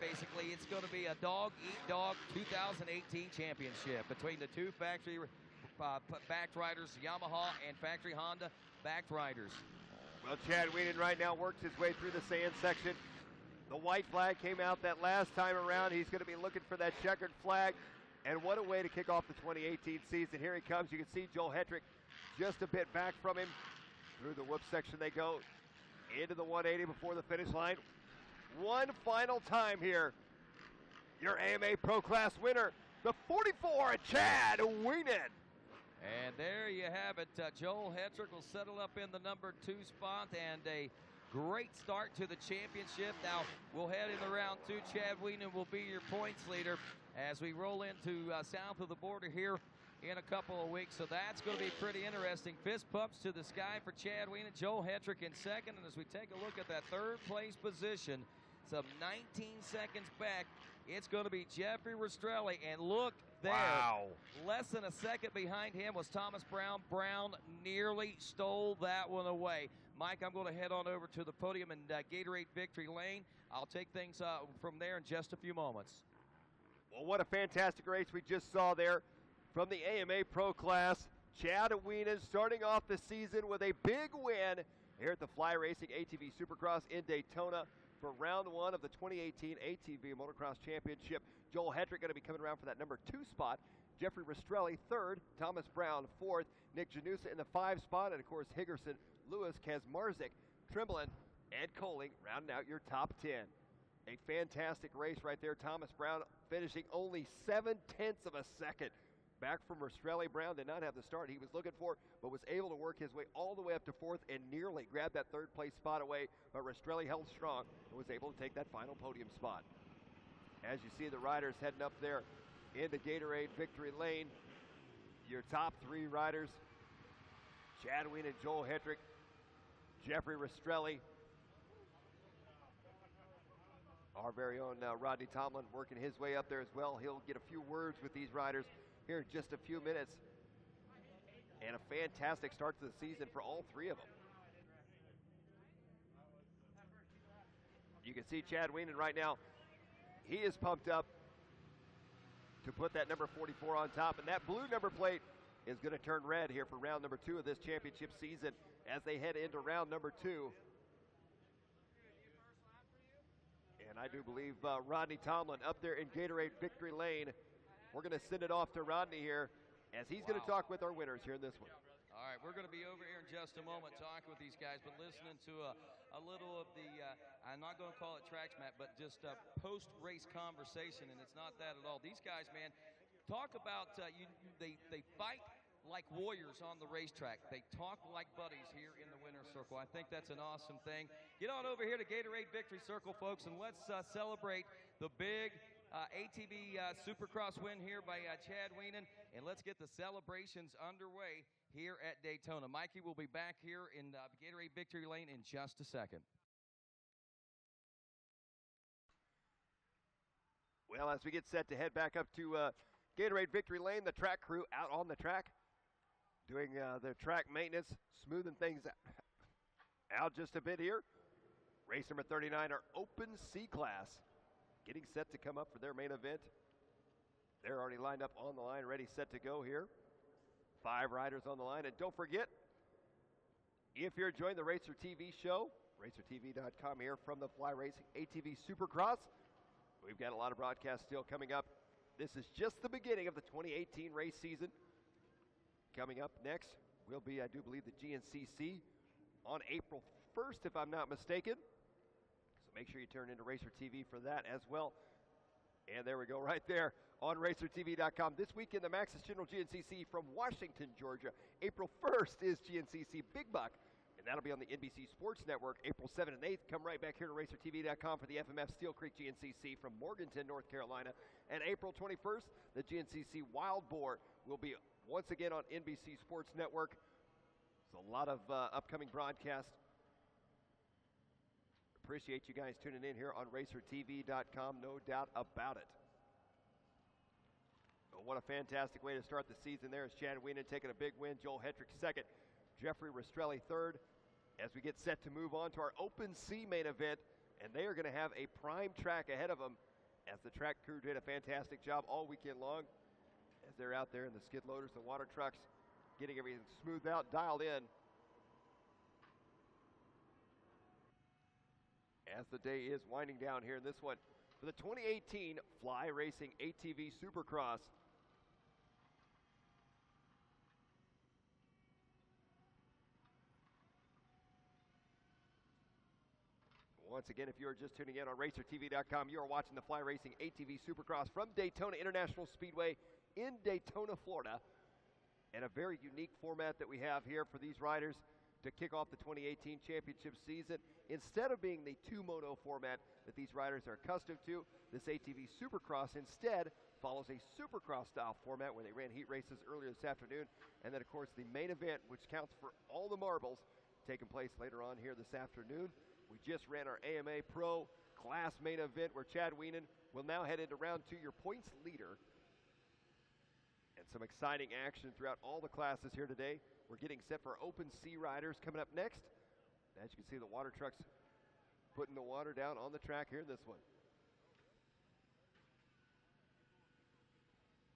basically. It's going to be a dog-eat-dog 2018 championship between the 2 factory-backed riders, Yamaha and factory Honda-backed riders. Well, Chad Wienen right now works his way through the sand section. The white flag came out that last time around. He's going to be looking for that checkered flag. And what a way to kick off the 2018 season. Here he comes. You can see Joel Hetrick just a bit back from him. Through the whoop section they go. Into the 180 before the finish line. One final time here. Your AMA Pro Class winner, the 44, Chad Wienen. And there you have it. Joel Hetrick will settle up in the number 2 spot, and a great start to the championship. Now we'll head into round 2. Chad Wienen will be your points leader as we roll into south of the border here in a couple of weeks. So that's going to be pretty interesting. Fist pumps to the sky for Chad Wienen. Joel Hetrick in second. And as we take a look at that third place position, some 19 seconds back, it's going to be Jeffrey Restrelli. And look there, wow. Less than a second behind him was Thomas Brown. Brown nearly stole that one away. Mike, I'm going to head on over to the podium in Gatorade Victory Lane. I'll take things from there in just a few moments. Well, what a fantastic race we just saw there from the AMA Pro Class. Chad Wienen starting off the season with a big win here at the Fly Racing ATV Supercross in Daytona for round 1 of the 2018 ATV Motocross Championship. Joel Hetrick going to be coming around for that number 2 spot. Jeffrey Restrelli 3rd, Thomas Brown 4th, Nick Janusa in the 5 spot, and of course Higgerson, Lewis, Kazmarzik, Trimblin, and Coling rounding out your top 10. A fantastic race right there. Thomas Brown finishing only 0.7 of a second back from Restrelli. Brown did not have the start he was looking for, but was able to work his way all the way up to 4th and nearly grabbed that 3rd place spot away, but Restrelli held strong and was able to take that final podium spot. As you see the riders heading up there into Gatorade Victory Lane, your top 3 riders, Chad Wienen, Joel Hetrick, Jeffrey Restrelli. Our very own Rodney Tomlin working his way up there as well. He'll get a few words with these riders here in just a few minutes. And a fantastic start to the season for all 3 of them. You can see Chad Wienen right now. He is pumped up to put that number 44 on top. And that blue number plate is going to turn red here for round number 2 of this championship season as they head into round number 2. And I do believe Rodney Tomlin up there in Gatorade Victory Lane. We're going to send it off to Rodney here as he's going to talk with our winners here in this one. All right, we're going to be over here in just a moment talking with these guys, but listening to a little of the, I'm not going to call it tracks, Matt, but just post-race conversation, and it's not that at all. These guys, man, talk about, they fight like warriors on the racetrack. They talk like buddies here in the winner's circle. I think that's an awesome thing. Get on over here to Gatorade Victory Circle, folks, and let's celebrate the big ATV Supercross win here by Chad Wienen, and let's get the celebrations underway here at Daytona. Mikey will be back here in Gatorade Victory Lane in just a second. Well, as we get set to head back up to Gatorade Victory Lane, the track crew out on the track doing their track maintenance, smoothing things out just a bit here. Race number 39, our Open C class, getting set to come up for their main event. They're already lined up on the line, ready, set to go here. 5 riders on the line. And don't forget, if you're enjoying the Racer TV show, racertv.com here from the Fly Racing ATV Supercross, we've got a lot of broadcasts still coming up. This is just the beginning of the 2018 race season. Coming up next will be, I do believe, the GNCC on April 1st, if I'm not mistaken. So make sure you turn into Racer TV for that as well. And there we go, right there on racertv.com. This weekend, the Maxxis General GNCC from Washington, Georgia. April 1st is GNCC Big Buck, and that'll be on the NBC Sports Network. April 7th and 8th, come right back here to racertv.com for the FMF Steel Creek GNCC from Morganton, North Carolina. And April 21st, the GNCC Wild Boar will be once again on NBC Sports Network. There's a lot of upcoming broadcasts. Appreciate you guys tuning in here on racertv.com, no doubt about it. Oh, what a fantastic way to start the season there is Chad Wienen taking a big win, Joel Hetrick second, Jeffrey Rastrelli third, as we get set to move on to our Open C main event, and they are going to have a prime track ahead of them as the track crew did a fantastic job all weekend long as they're out there in the skid loaders, the water trucks, getting everything smoothed out, dialed in. As the day is winding down here in this one for the 2018 Fly Racing ATV Supercross. Once again, if you're just tuning in on racertv.com, you are watching the Fly Racing ATV Supercross from Daytona International Speedway in Daytona, Florida. And a very unique format that we have here for these riders to kick off the 2018 championship season. Instead of being the 2-moto format that these riders are accustomed to, this ATV Supercross instead follows a Supercross style format where they ran heat races earlier this afternoon. And then, of course, the main event, which counts for all the marbles, taking place later on here this afternoon. We just ran our AMA Pro class main event where Chad Wienen will now head into round 2, your points leader. And some exciting action throughout all the classes here today. We're getting set for Open C riders coming up next. As you can see, the water trucks putting the water down on the track here in this one.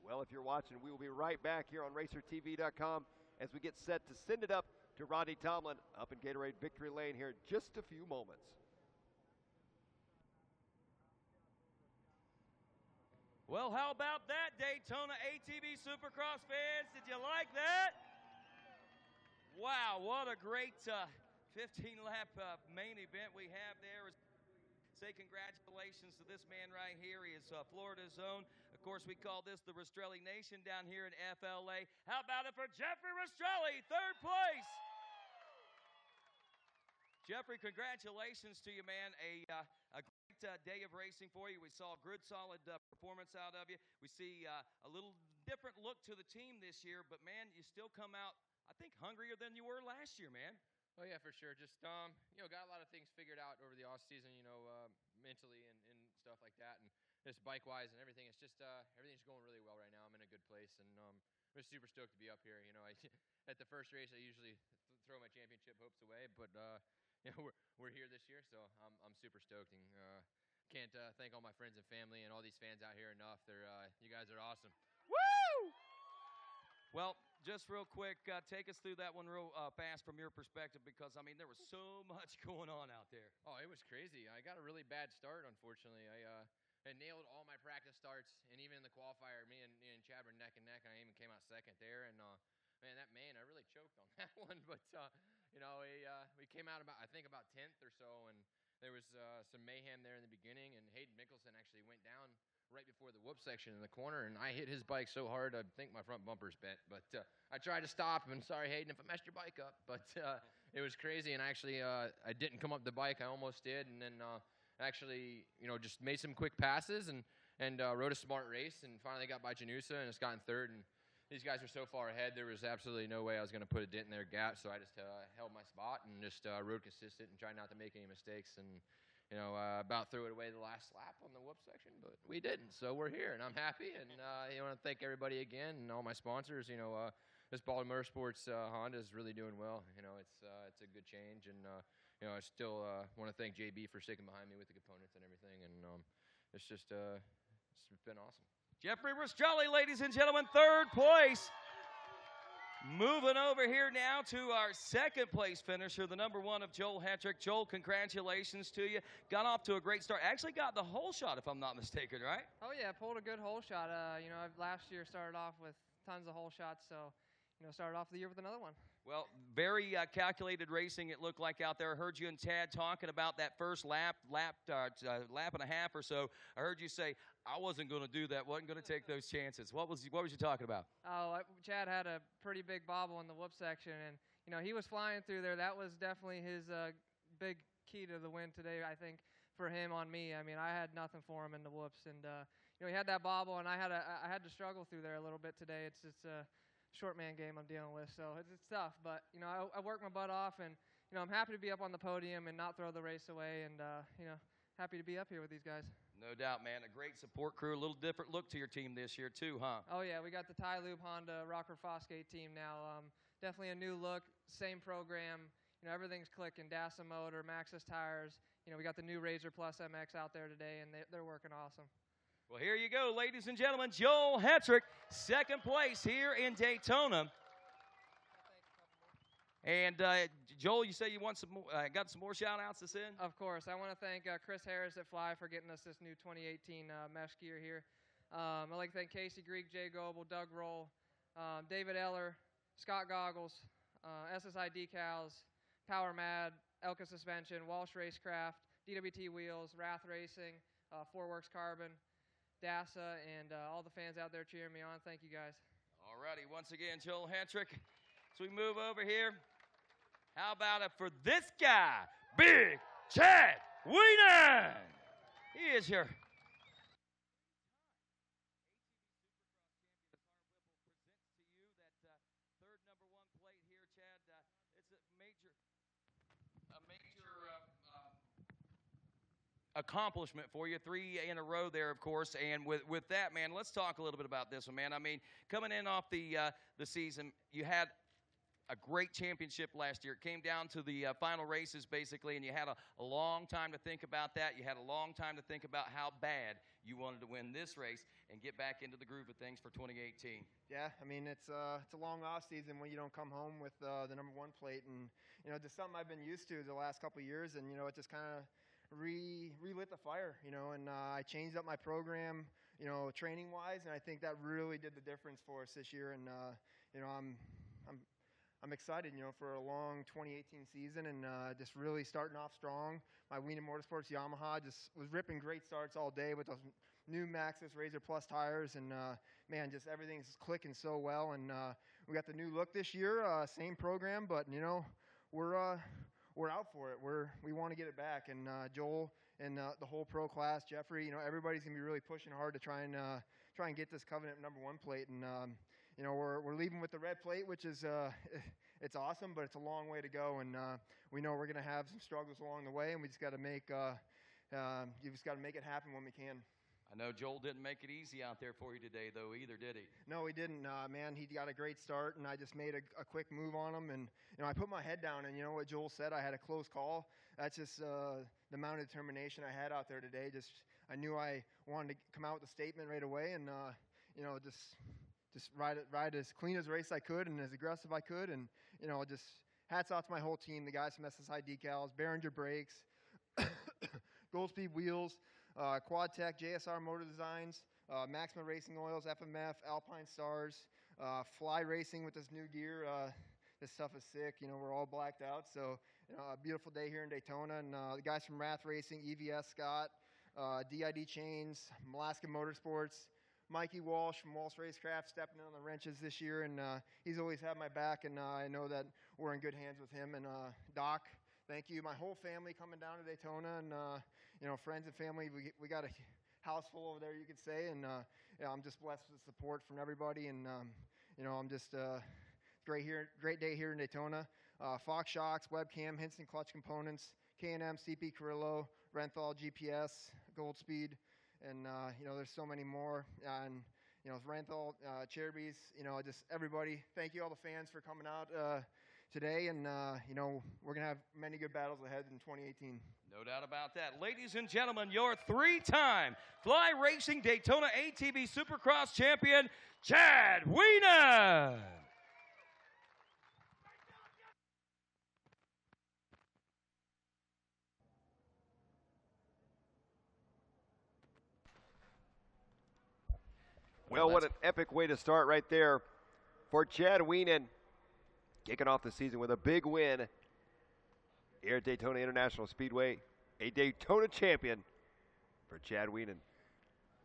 Well, if you're watching, we will be right back here on racertv.com as we get set to send it up to Rodney Tomlin up in Gatorade Victory Lane here in just a few moments. Well, how about that, Daytona ATV Supercross fans? Did you like that? Wow, what a great 15-lap main event we have there. Say congratulations to this man right here. He is Florida's own. Of course, we call this the Rastrelli Nation down here in FLA. How about it for Jeffrey Rastrelli, third place? Jeffrey, congratulations to you, man. A great day of racing for you. We saw a good, solid performance out of you. We see a little different look to the team this year, but, man, you still come out, I think, hungrier than you were last year, man. Oh yeah, for sure. Just got a lot of things figured out over the off season, mentally and stuff like that, and just bike wise and everything. It's just everything's going really well right now. I'm in a good place, and I'm just super stoked to be up here. At the first race, I usually throw my championship hopes away, but we're here this year, so I'm super stoked, and can't thank all my friends and family and all these fans out here enough. You guys are awesome. Woo! Well, just real quick, take us through that one real fast from your perspective, because, I mean, there was so much going on out there. Oh, it was crazy. I got a really bad start, unfortunately. I nailed all my practice starts, and even in the qualifier, me and Chad were neck and neck, and I even came out second there. And man, I really choked on that one. But we came out about 10th or so, and there was some mayhem there in the beginning. And Hayden Mickelson actually went down right before the whoop section in the corner, and I hit his bike so hard I think my front bumper's bent. But I tried to stop him. Sorry, Hayden, if I messed your bike up. But it was crazy, and actually I didn't come up the bike. I almost did, and then just made some quick passes and rode a smart race, and finally got by Janusa, and it's gotten third. And these guys were so far ahead, there was absolutely no way I was going to put a dent in their gap, so I just held my spot and just rode consistent and tried not to make any mistakes. And about threw it away the last lap on the whoop section, but we didn't. So we're here, and I'm happy. And I want to thank everybody again and all my sponsors. This Baltimore Motorsports Honda is really doing well. It's a good change, and I still want to thank JB for sticking behind me with the components and everything. And it's just it's been awesome. Jeffrey Rastrelli, ladies and gentlemen, third place. Moving over here now to our second place finisher, the number 1 of Joel Hetrick. Joel, congratulations to you. Got off to a great start. Actually got the hole shot, if I'm not mistaken, right? Oh yeah, pulled a good hole shot. Last year started off with tons of hole shots, so started off the year with another one. Well, very calculated racing it looked like out there. I heard you and Tad talking about that first lap and a half or so. I heard you say, I wasn't going to do that, wasn't going to take those chances. What was you talking about? Oh, Chad had a pretty big bobble in the whoop section, and he was flying through there. That was definitely his big key to the win today, I think, for him on me. I mean, I had nothing for him in the whoops, and he had that bobble, and I had to struggle through there a little bit today. It's a short man game I'm dealing with, so it's tough. But I worked my butt off, and I'm happy to be up on the podium and not throw the race away, and happy to be up here with these guys. No doubt, man. A great support crew. A little different look to your team this year, too, huh? Oh, yeah. We got the Ty Lube Honda Rockford Fosgate team now. Definitely a new look, same program. Everything's clicking. DASA motor, Maxxis tires. We got the new Razor Plus MX out there today, and they're working awesome. Well, here you go, ladies and gentlemen. Joel Hetrick, second place here in Daytona. And Joel, you say you want some more, got some more shout-outs to send? Of course. I want to thank Chris Harris at Fly for getting us this new 2018 mesh gear here. I'd like to thank Casey Greek, Jay Goebel, Doug Roll, David Eller, Scott Goggles, SSI Decals, Power Mad, Elka Suspension, Walsh Racecraft, DWT Wheels, Wrath Racing, 4Works Carbon, DASA, and all the fans out there cheering me on. Thank you, guys. All righty. Once again, Joel Hetrick. As we move over here, how about it for this guy, Big Chad Weenan? He is here. Third number 1 plate here, Chad. It's a major accomplishment for you. 3 in a row there, of course. And with that, man, let's talk a little bit about this one, man. I mean, coming in off the season, you had a great championship last year. It came down to the final races, basically, and you had a long time to think about that. You had a long time to think about how bad you wanted to win this race and get back into the groove of things for 2018. Yeah, I mean, it's a long off season when you don't come home with the number 1 plate, and just something I've been used to the last couple of years, and it just kind of relit the fire, and I changed up my program, training wise, and I think that really did the difference for us this year. And I'm excited, for a long 2018 season, and just really starting off strong. My Weenan Motorsports Yamaha just was ripping great starts all day with those new Maxxis Razor Plus tires, and man, just everything's clicking so well. And we got the new look this year, same program, but we're out for it. We want to get it back, and Joel and the whole pro class, Jeffrey, everybody's gonna be really pushing hard to try and get this Covenant number 1 plate. And we're leaving with the red plate, which is it's awesome, but it's a long way to go, and we know we're gonna have some struggles along the way, and we just got to make it happen when we can. I know Joel didn't make it easy out there for you today, though, either, did he? No, he didn't. Man, he got a great start, and I just made a quick move on him. And, I put my head down, and what Joel said, I had a close call. That's just the amount of determination I had out there today. I knew I wanted to come out with a statement right away, and, just ride as clean as a race I could and as aggressive I could. And, just hats off to my whole team, the guys from SSI Decals, Behringer Brakes, Goldspeed Wheels, Quad Tech, JSR Motor Designs, Maxima Racing Oils, FMF, Alpine Stars, Fly Racing with this new gear. This stuff is sick. We're all blacked out. So, a beautiful day here in Daytona. And the guys from Wrath Racing, EVS Scott, DID Chains, Alaska Motorsports, Mikey Walsh from Walsh Racecraft stepping in on the wrenches this year. And he's always had my back. And I know that we're in good hands with him. And Doc, thank you. My whole family coming down to Daytona, and friends and family. We got a house full over there, you could say, and I'm just blessed with support from everybody. And I'm just great day here in Daytona. Fox Shocks, Webcam, Hinson Clutch Components, K&M, CP Carrillo, Renthal, GPS, Goldspeed, and you know, there's so many more. And you know, Renthal, Cherubies, you know, just everybody. Thank you all the fans for coming out today, and you know, we're gonna have many good battles ahead in 2018. No doubt about that. Ladies and gentlemen, your 3-time Fly Racing Daytona ATV Supercross champion, Chad Wienen. Well, what an epic way to start right there for Chad Wienen, kicking off the season with a big win here at Daytona International Speedway, a Daytona champion for Chad Wienen.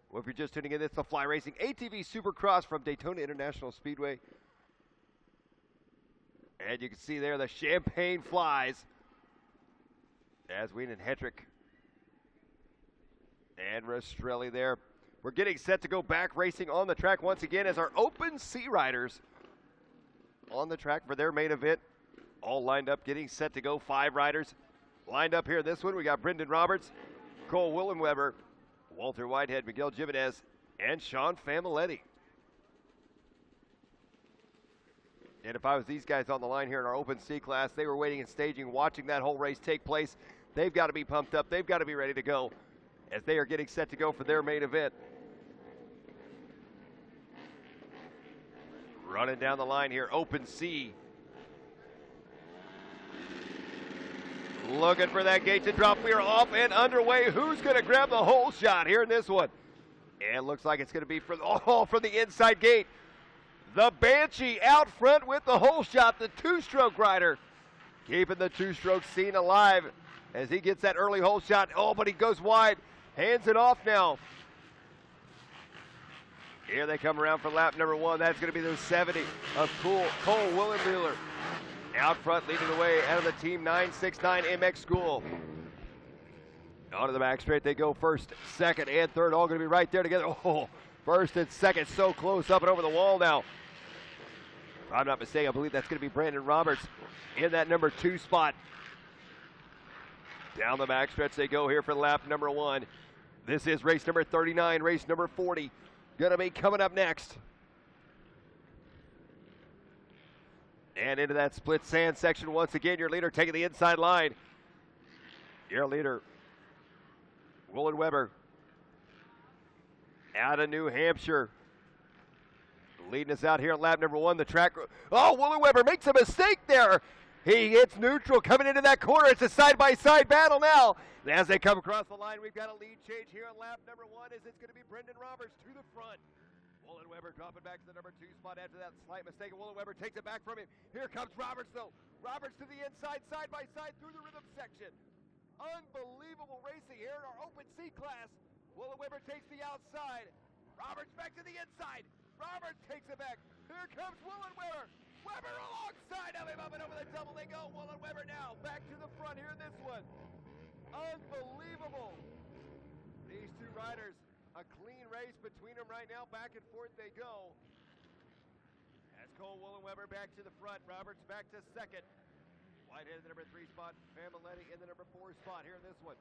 Well, if you're just tuning in, it's the Fly Racing ATV Supercross from Daytona International Speedway. And you can see there the champagne flies as Wienen, Hetrick, and Rastrelli there. We're getting set to go back racing on the track once again as our Open Sea Riders on the track for their main event. All lined up, getting set to go. 5 riders lined up here in this one. We got Brendan Roberts, Cole Willenweber, Walter Whitehead, Miguel Jimenez, and Sean Familetti. And if I was these guys on the line here in our Open C class, they were waiting and staging, watching that whole race take place. They've got to be pumped up. They've got to be ready to go as they are getting set to go for their main event. Running down the line here, Open C. Looking for that gate to drop. We are off and underway. Who's going to grab the whole shot here in this one? And looks like it's going to be from the inside gate. The Banshee out front with the whole shot. The 2-stroke rider keeping the 2-stroke scene alive as he gets that early hole shot. Oh, but he goes wide. Hands it off now. Here they come around for lap number 1. That's going to be the 70 of Cole Willenmuller. Out front, leading the way out of the Team 969 MX School. Onto the back straight they go. First, second, and third, all going to be right there together. Oh, first and second, so close, up and over the wall now. If I'm not mistaken, I believe that's going to be Brandon Roberts in that number 2 spot. Down the back stretch they go here for lap number 1. This is race number 39, race number 40. Going to be coming up next. And into that split sand section once again. Your leader taking the inside line. Your leader, Willenweber, out of New Hampshire. Leading us out here on lap number 1. The track. Oh, Willenweber makes a mistake there. He hits neutral coming into that corner. It's a side-by-side battle now. As they come across the line, we've got a lead change here on lap number 1 as it's going to be Brendan Roberts to the front. Willenweber dropping back to the number 2 spot after that slight mistake. Willenweber takes it back from him. Here comes Roberts, though. Roberts to the inside, side-by-side through the rhythm section. Unbelievable racing here in our Open C class. Willenweber takes the outside. Roberts back to the inside. Roberts takes it back. Here comes Willenweber. Weber alongside of him, up and over the double they go. Willenweber now back to the front here in this one. Unbelievable. These 2 riders, a clean race between them right now. Back and forth they go. As Cole Willenweber back to the front. Roberts back to second. Whitehead in the number 3 spot. Familetti in the number 4 spot here in this one.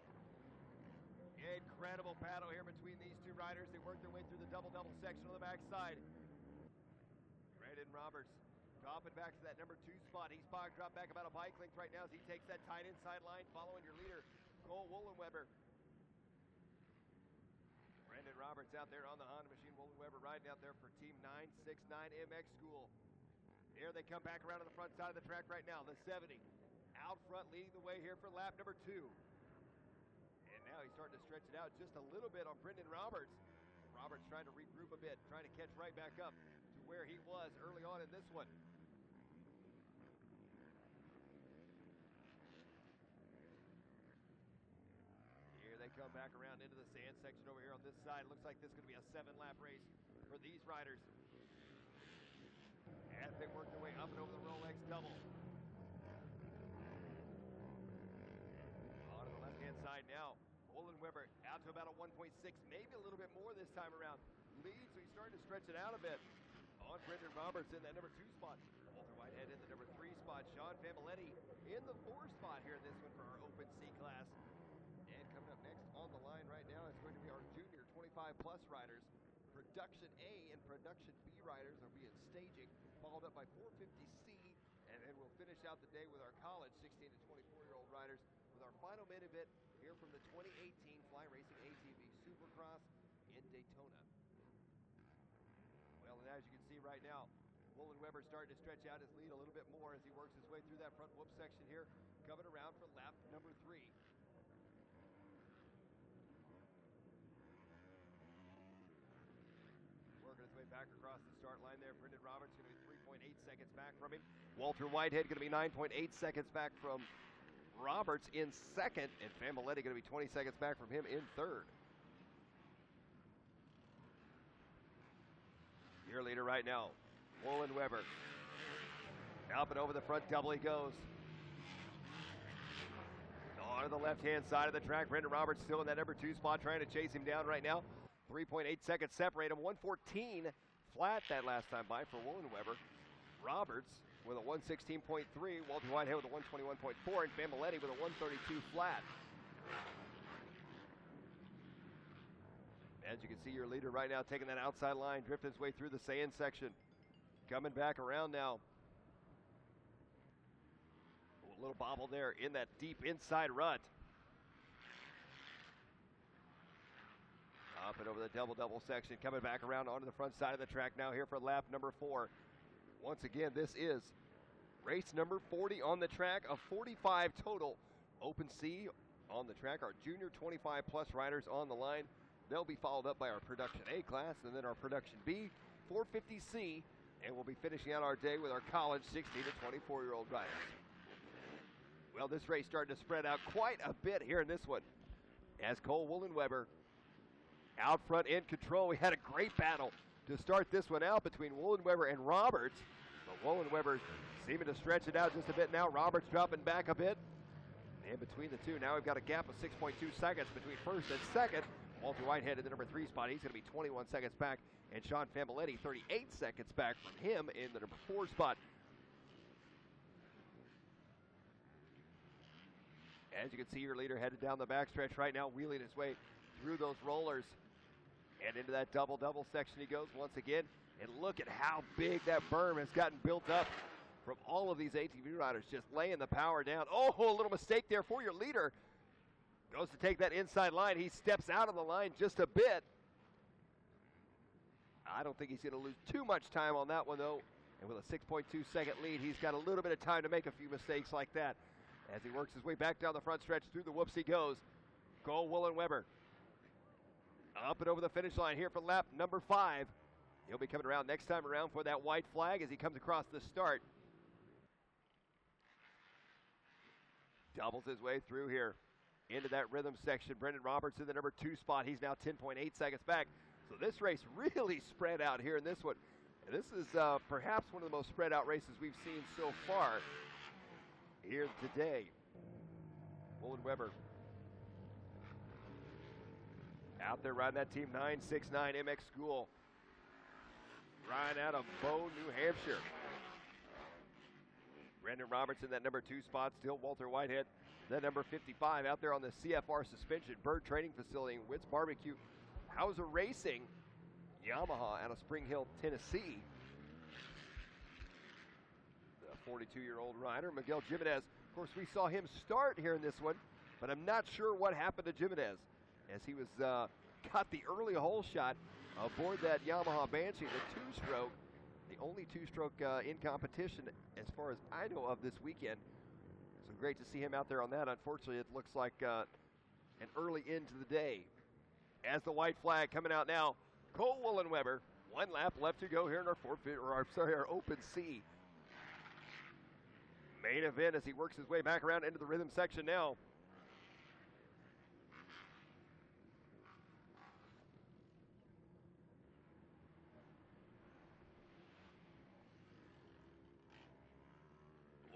Incredible battle here between these 2 riders. They work their way through the double-double section on the backside. Brandon Roberts dropping back to that number 2 spot. He's dropped back about a bike length right now as he takes that tight inside line, following your leader, Cole Willenweber. Brandon Roberts out there on the Honda machine. Willenweber riding out there for Team 969 MX School. Here they come back around to the front side of the track right now. The 70 out front leading the way here for lap number 2. And now he's starting to stretch it out just a little bit on Brendan Roberts. Roberts trying to regroup a bit, trying to catch right back up to where he was early on in this one. Here they come back around into the sand section over here on this side. Looks like this is going to be a 7-lap race for these riders as they work their way up and over the Rolex double. On to the left-hand side now. Willenweber out to about a 1.6, maybe a little bit more this time around. Lead, so he's starting to stretch it out a bit. On Brendan Roberts in that number 2 spot. Walter Whitehead in the number 3 spot. Sean Familetti in the 4 spot here in this one for our Open C class. And coming up 25-plus riders. Production A and Production B riders will be in staging, followed up by 450C, and then we'll finish out the day with our college 16 to 24-year-old riders with our final main event here from the 2018 Fly Racing ATV Supercross in Daytona. Well, and as you can see right now, Woolen Weber starting to stretch out his lead a little bit more as he works his way through that front whoop section here, coming around for lap number 3. Working his way back across the start line there. Brendan Roberts going to be 3.8 seconds back from him. Walter Whitehead going to be 9.8 seconds back from Roberts in second, and Familetti going to be 20 seconds back from him in third. Your leader right now, Woolen Weber. Up and over the front double he goes. On to the left-hand side of the track, Brendan Roberts still in that number 2 spot, trying to chase him down right now. 3.8 seconds separate him. 1:14 flat that last time by for Woolen Weber. Roberts with a 1:16.3, Walter Whitehead with a 1:21.4, and Familetti with a 1:32 flat. As you can see, your leader right now taking that outside line, drifting his way through the sand section. Coming back around now. A little bobble there in that deep inside rut. Up and over the double-double section, coming back around onto the front side of the track now here for lap number 4. Once again, this is race number 40 on the track, of 45 total. Open C on the track, our junior 25-plus riders on the line. They'll be followed up by our Production A class and then our Production B, 450C, and we'll be finishing out our day with our college 16 to 24-year-old riders. Well, this race starting to spread out quite a bit here in this one, as Cole Woolen Weber out front in control. We had a great battle to start this one out between Woolen Weber and Roberts, but Woolen Weber seeming to stretch it out just a bit now. Roberts dropping back a bit. And between the two, now we've got a gap of 6.2 seconds between first and second. Walter Whitehead in the number 3 spot. He's going to be 21 seconds back, and Sean Familetti 38 seconds back from him in the number 4 spot. As you can see, your leader headed down the backstretch right now, wheeling his way through those rollers. And into that double-double section he goes once again. And look at how big that berm has gotten built up from all of these ATV riders just laying the power down. Oh, a little mistake there for your leader. Goes to take that inside line. He steps out of the line just a bit. I don't think he's going to lose too much time on that one, though. And with a 6.2 second lead, he's got a little bit of time to make a few mistakes like that. As he works his way back down the front stretch through the whoops he goes. Cole Woolen Weber up and over the finish line here for lap number 5. He'll be coming around next time around for that white flag as he comes across the start. Doubles his way through here into that rhythm section. Brendan Roberts in the number 2 spot. He's now 10.8 seconds back. So this race really spread out here in this one. And this is perhaps one of the most spread out races we've seen so far here today. Woolen Weber out there riding that Team 969 MX School. Riding out of Bow, New Hampshire. Brendan Roberts in that number 2 spot. Still Walter Whitehead, that number 55, out there on the CFR suspension Bird Training Facility in Witt's Barbecue. Hauser Racing, Yamaha out of Spring Hill, Tennessee. The 42-year-old rider, Miguel Jimenez. Of course, we saw him start here in this one, but I'm not sure what happened to Jimenez as he was got the early hole shot aboard that Yamaha Banshee, the 2-stroke, the only 2-stroke in competition as far as I know of this weekend. So great to see him out there on that. Unfortunately, it looks like an early end to the day. As the white flag coming out now, Cole Woolen Weber, 1 lap left to go here in our Open C. Main event as he works his way back around into the rhythm section now.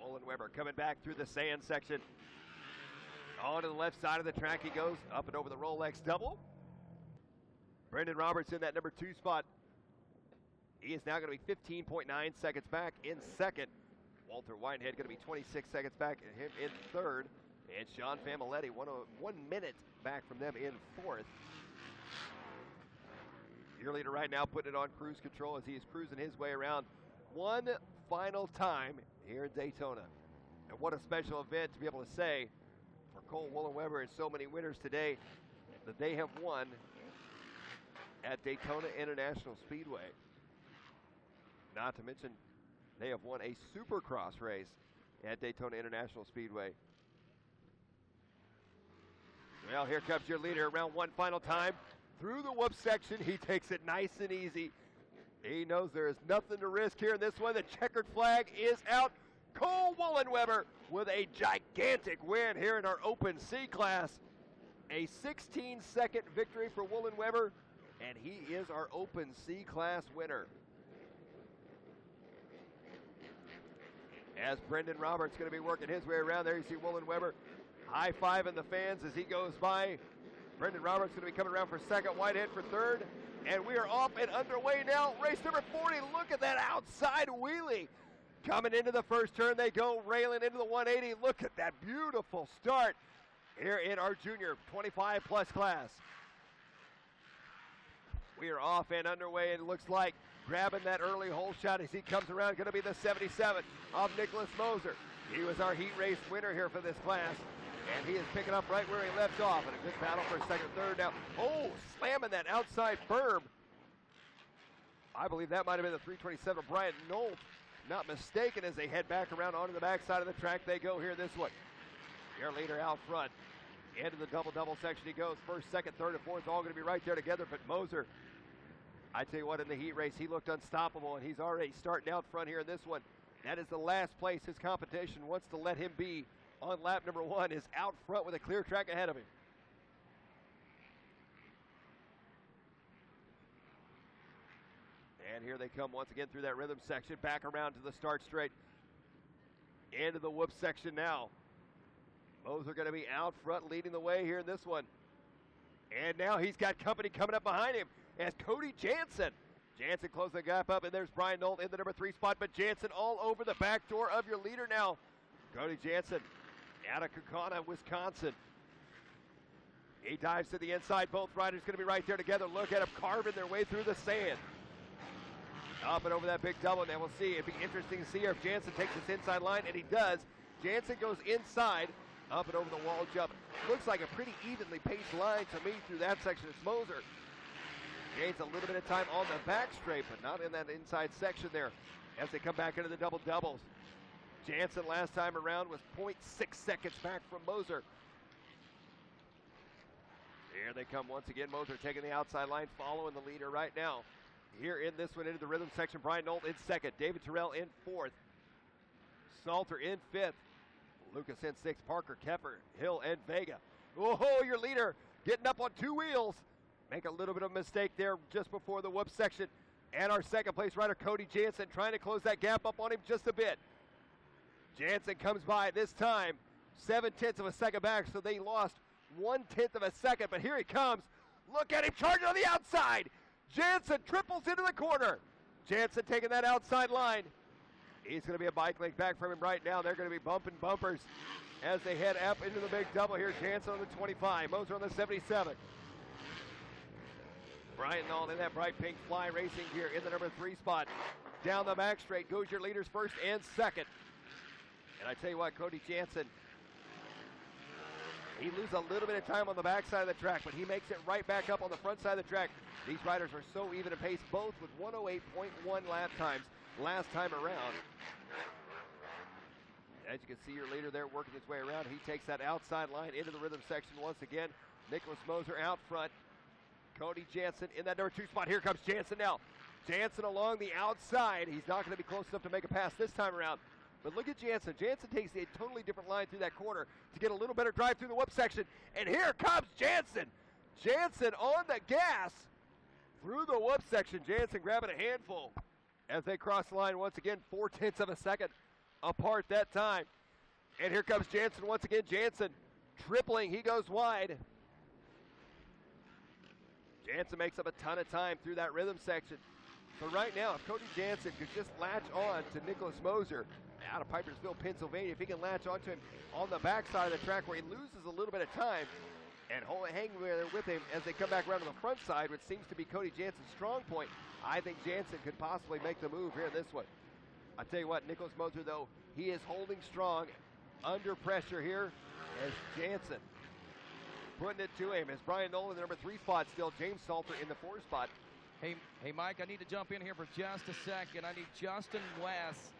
Woolen Weber coming back through the sand section. On to the left side of the track he goes, up and over the Rolex double. Brendan Roberts in that number 2 spot. He is now going to be 15.9 seconds back in second. Walter Whitehead going to be 26 seconds back, and him in third. And Sean Familetti, 1 minute back from them in fourth. Your leader right now putting it on cruise control as he is cruising his way around one final time here in Daytona. And what a special event to be able to say for Cole Woolen-Weber and so many winners today that they have won at Daytona International Speedway. Not to mention, they have won a supercross race at Daytona International Speedway. Well, here comes your leader around one final time. Through the whoop section, he takes it nice and easy. He knows there is nothing to risk here in this one. The checkered flag is out. Cole Woolen-Weber with a gigantic win here in our Open C class. A 16-second victory for Woolen-Weber, and he is our Open C class winner. As Brendan Roberts going to be working his way around there, you see Woolen-Weber high-fiving the fans as he goes by. Brendan Roberts going to be coming around for second, Whitehead for third, and we are off and underway now. Race number 40, look at that outside wheelie. Coming into the first turn, they go railing into the 180. Look at that beautiful start here in our junior 25-plus class. We are off and underway, and it looks like grabbing that early hole shot as he comes around, going to be the 77 of Nicholas Moser. He was our heat race winner here for this class, and he is picking up right where he left off, and a good battle for second, third now. Oh, slamming that outside berm. I believe that might have been the 327 of Brian Nolt. Not mistaken, as they head back around onto the backside of the track, they go here this one. Your leader out front. Into the double-double section he goes. First, second, third, and fourth all going to be right there together, but Moser, I tell you what, in the heat race, he looked unstoppable, and he's already starting out front here in this one. That is the last place his competition wants to let him be on lap number one, is out front with a clear track ahead of him. And here they come once again through that rhythm section, back around to the start straight. Into the whoop section now. Moser going to be out front leading the way here in this one. And now he's got company coming up behind him as Cody Jansen. Jansen closing the gap up, and there's Brian Nolt in the number 3 spot, but Jansen all over the back door of your leader now. Cody Jansen out of Kaukauna, Wisconsin. He dives to the inside. Both riders going to be right there together. Look at them carving their way through the sand. Up and over that big double. Now we'll see. It'd be interesting to see here if Jansen takes this inside line, and he does. Jansen goes inside, up and over the wall jump. Looks like a pretty evenly paced line to me through that section. It's Moser. Gains a little bit of time on the back straight, but not in that inside section there as they come back into the double-doubles. Jansen last time around was 0.6 seconds back from Moser. Here they come once again. Moser taking the outside line, following the leader right now. Here in this one into the rhythm section, Brian Nolt in second. David Terrell in fourth. Salter in fifth. Lucas in sixth. Parker, Kepper, Hill, and Vega. Oh, your leader getting up on two wheels. Make a little bit of a mistake there just before the whoop section. And our second place rider, Cody Jansen, trying to close that gap up on him just a bit. Jansen comes by this time 0.7 of a second back, so they lost 1/10 of a second. But here he comes. Look at him charging on the outside. Jansen triples into the corner. Jansen taking that outside line. He's going to be a bike length back from him right now. They're going to be bumping bumpers as they head up into the big double here. Jansen on the 25, Moser on the 77. Brian Nolt in that bright pink fly racing gear in the number 3 spot. Down the back straight goes your leaders first and second. And I tell you what, Cody Jansen, he loses a little bit of time on the backside of the track, but he makes it right back up on the front side of the track. These riders are so even in pace, both with 108.1 lap times last time around. As you can see, your leader there working his way around. He takes that outside line into the rhythm section once again. Nicholas Moser out front. Cody Jansen in that number 2 spot. Here comes Jansen now. Jansen along the outside. He's not going to be close enough to make a pass this time around. But look at Jansen. Jansen takes a totally different line through that corner to get a little better drive through the whoop section. And here comes Jansen. Jansen on the gas through the whoop section. Jansen grabbing a handful as they cross the line once again, 0.4 of a second apart that time. And here comes Jansen once again. Jansen tripling. He goes wide. Jansen makes up a ton of time through that rhythm section. So right now, if Cody Jansen could just latch on to Nicholas Moser out of Pipersville, Pennsylvania, if he can latch onto him on the backside of the track where he loses a little bit of time, And hanging there with him as they come back around to the front side, which seems to be Cody Jansen's strong point. I think Jansen could possibly make the move here in this one. I tell you what, Nicholas Moser, though, he is holding strong under pressure here as Jansen putting it to him. As Brian Nolan, the number 3 spot still. James Salter in the 4 spot. Hey, Mike, I need to jump in here for just a second. I need Justin West,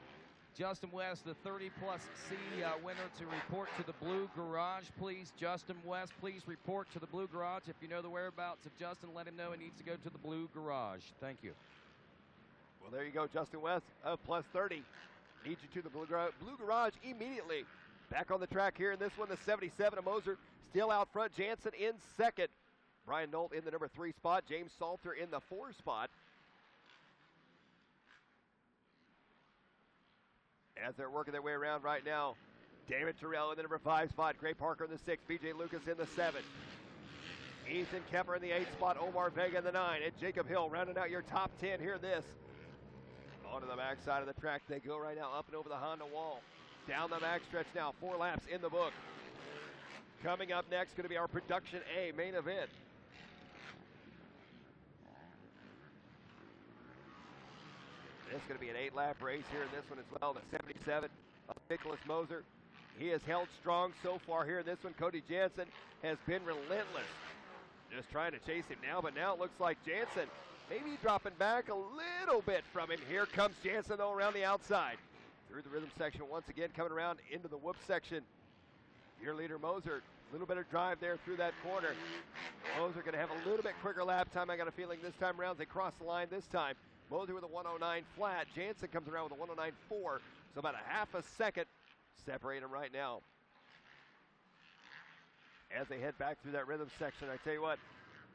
the 30-plus C winner, to report to the Blue Garage, please. Justin West, please report to the Blue Garage. If you know the whereabouts of Justin, let him know he needs to go to the Blue Garage. Thank you. Well, there you go, Justin West of plus 30. Needs you to the Blue Garage immediately. Back on the track here in this one, the 77 of Moser. Still out front, Jansen in second. Brian Nolt in the number 3 spot. James Salter in the 4 spot. As they're working their way around right now, David Terrell in the number 5 spot. Gray Parker in the 6. BJ Lucas in the 7. Ethan Kemper in the 8 spot. Omar Vega in the 9. And Jacob Hill rounding out your top 10 here this. Onto the backside of the track they go right now, up and over the Honda wall. Down the backstretch now, 4 laps in the book. Coming up next, going to be our Production A main event. It's going to be an 8-lap race here in this one as well. The 77 of Nicholas Moser. He has held strong so far here in this one. Cody Jansen has been relentless. Just trying to chase him now, but now it looks like Jansen maybe dropping back a little bit from him. Here comes Jansen, though, around the outside. Through the rhythm section once again, coming around into the whoop section. Your leader, Moser, a little better drive there through that corner. Moser going to have a little bit quicker lap time, I got a feeling, this time around. They cross the line this time. Moser with a 109 flat. Jansen comes around with a 109.4. So about a half a second separate them right now. As they head back through that rhythm section, I tell you what,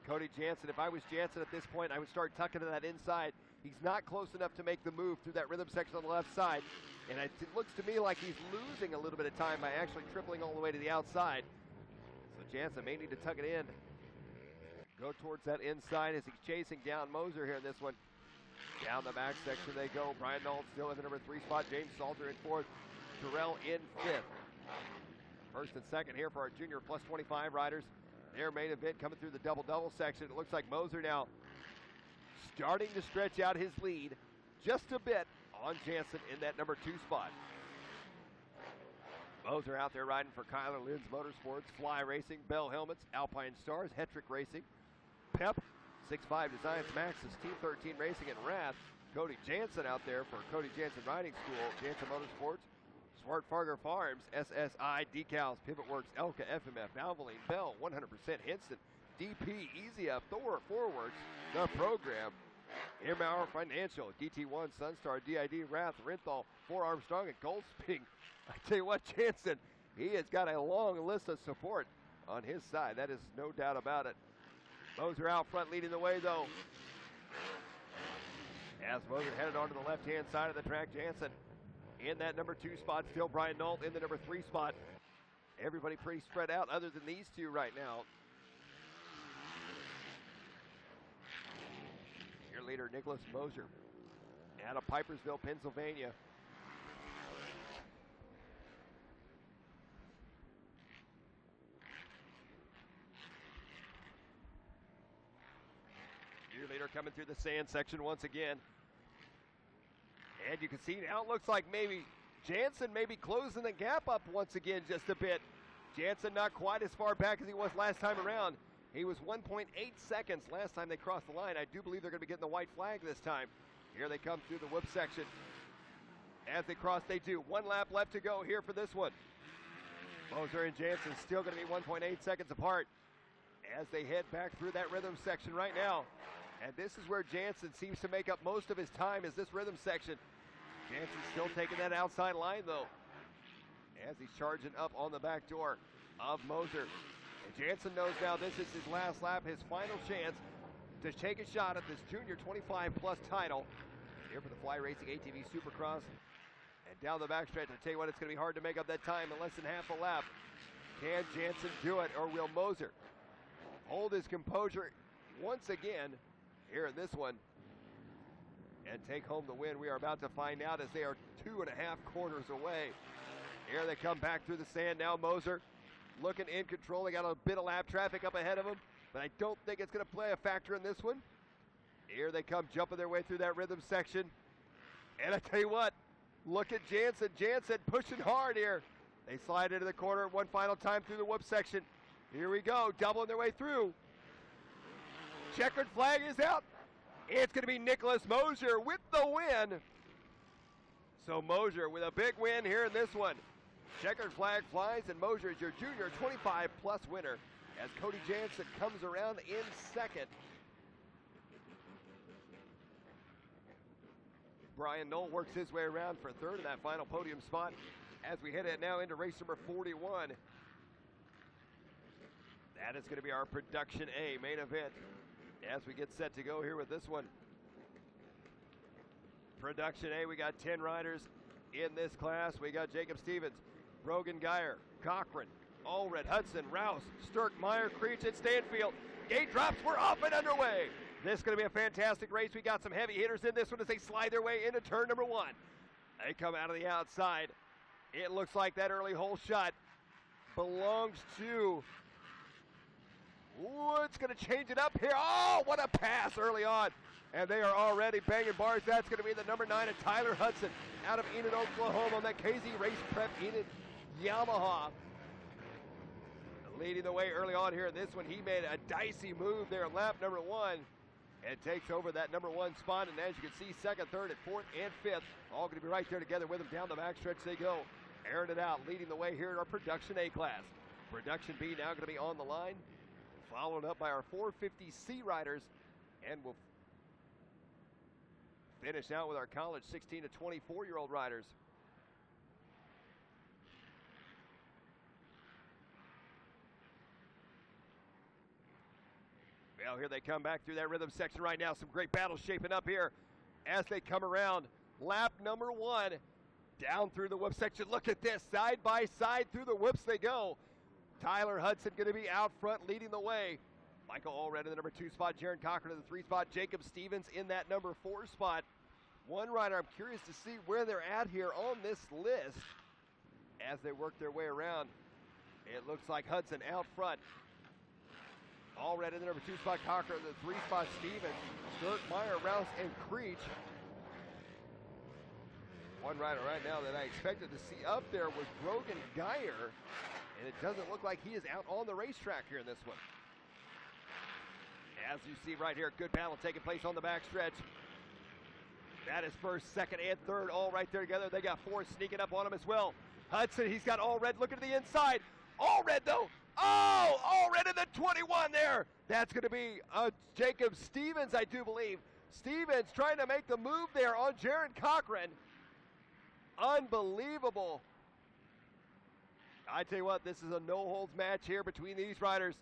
Cody Jansen, if I was Jansen at this point, I would start tucking to that inside. He's not close enough to make the move through that rhythm section on the left side. And it looks to me like he's losing a little bit of time by actually tripling all the way to the outside. So Jansen may need to tuck it in. Go towards that inside as he's chasing down Moser here in this one. Down the back section they go. Brian Nolt still in the number 3 spot. James Salter in 4th. Terrell in 5th. First and second here for our junior plus 25 riders. Their main event coming through the double-double section. It looks like Moser now starting to stretch out his lead just a bit on Jansen in that number 2 spot. Moser out there riding for Kyler Lynn's Motorsports, Fly Racing, Bell Helmets, Alpine Stars, Hetrick Racing, Pep, 6'5 Designs Maxxis, Team 13 Racing, and Wrath. Cody Jansen out there for Cody Jansen Riding School, Jansen Motorsports, Smart Farger Farms, SSI, Decals, Pivot Works, Elka, FMF, Valvoline, Bell, 100% Hinson, DP, Easy Up, Thor, Forworks, The Program, Airmauer Financial, DT1, Sunstar, DID, Wrath, Renthal, 4 Armstrong, and Goldsping. I tell you what, Jansen, he has got a long list of support on his side. That is no doubt about it. Moser out front leading the way, though. As Moser headed onto the left-hand side of the track, Jansen in that number 2 spot. Still Brian Nolt in the number 3 spot. Everybody pretty spread out other than these two right now. Your leader, Nicholas Moser, out of Pipersville, Pennsylvania. Your leader coming through the sand section once again. And you can see now it looks like maybe Jansen may be closing the gap up once again just a bit. Jansen not quite as far back as he was last time around. He was 1.8 seconds last time they crossed the line. I do believe they're going to be getting the white flag this time. Here they come through the whoop section. As they cross, they do. 1 lap left to go here for this one. Moser and Jansen still going to be 1.8 seconds apart as they head back through that rhythm section right now. And this is where Jansen seems to make up most of his time, is this rhythm section. Jansen still taking that outside line, though, as he's charging up on the back door of Moser. And Jansen knows now this is his last lap, his final chance to take a shot at this junior 25-plus title here for the Fly Racing ATV Supercross. And down the backstretch, I tell you what, it's going to be hard to make up that time in less than half a lap. Can Jansen do it, or will Moser hold his composure once again here in this one and take home the win? We are about to find out as they are 2.5 quarters away. Here they come back through the sand now. Moser looking in control. They got a bit of lap traffic up ahead of them, but I don't think it's going to play a factor in this one. Here they come, jumping their way through that rhythm section. And I tell you what, look at Jansen. Jansen pushing hard here. They slide into the corner one final time through the whoop section. Here we go, doubling their way through. Checkered flag is out. It's going to be Nicholas Mosier with the win. So Mosier with a big win here in this one. Checkered flag flies, and Mosier is your junior 25-plus winner as Cody Jansen comes around in second. Brian Knoll works his way around for third in that final podium spot as we head now into race number 41. That is going to be our Production A main event as we get set to go here with this one. Production A, we got 10 riders in this class. We got Jacob Stevens, Brogan Geyer, Cochran, Allred, Hudson, Rouse, Sturk, Meyer, Creech, and Stanfield. Gate drops, we're off and underway. This is going to be a fantastic race. We got some heavy hitters in this one as they slide their way into turn number 1. They come out of the outside. It looks like that early hole shot belongs to... Ooh, it's going to change it up here. Oh, what a pass early on. And they are already banging bars. That's going to be the number 9 of Tyler Hudson out of Enid, Oklahoma on that KZ Race Prep Enid Yamaha. Leading the way early on here in this one. He made a dicey move there in lap number 1 and takes over that number 1 spot. And as you can see, second, third, and fourth, and fifth, all going to be right there together with him down the backstretch they go. Airing it out, leading the way here in our Production A class. Production B now going to be on the line, followed up by our 450C riders, and we'll finish out with our college 16 to 24-year-old riders. Well, here they come back through that rhythm section right now. Some great battles shaping up here as they come around. Lap number 1, down through the whoop section. Look at this, side by side through the whoops they go. Tyler Hudson going to be out front leading the way. Michael Allred in the number 2 spot, Jaron Cochran in the 3 spot, Jacob Stevens in that number 4 spot. One rider I'm curious to see where they're at here on this list as they work their way around. It looks like Hudson out front. Allred in the number 2 spot, Cochran in the 3 spot, Stevens, Sturk, Meyer, Rouse, and Creech. One rider right now that I expected to see up there was Brogan Geyer, and it doesn't look like he is out on the racetrack here in this one. As you see right here, good battle taking place on the backstretch. That is first, second, and third all right there together. They got 4 sneaking up on him as well. Hudson, he's got Allred looking to the inside. Allred though, oh, Allred in the 21 there. That's going to be Jacob Stevens, I do believe. Stevens trying to make the move there on Jaron Cochran. Unbelievable. I tell you what, this is a no-holds match here between these riders.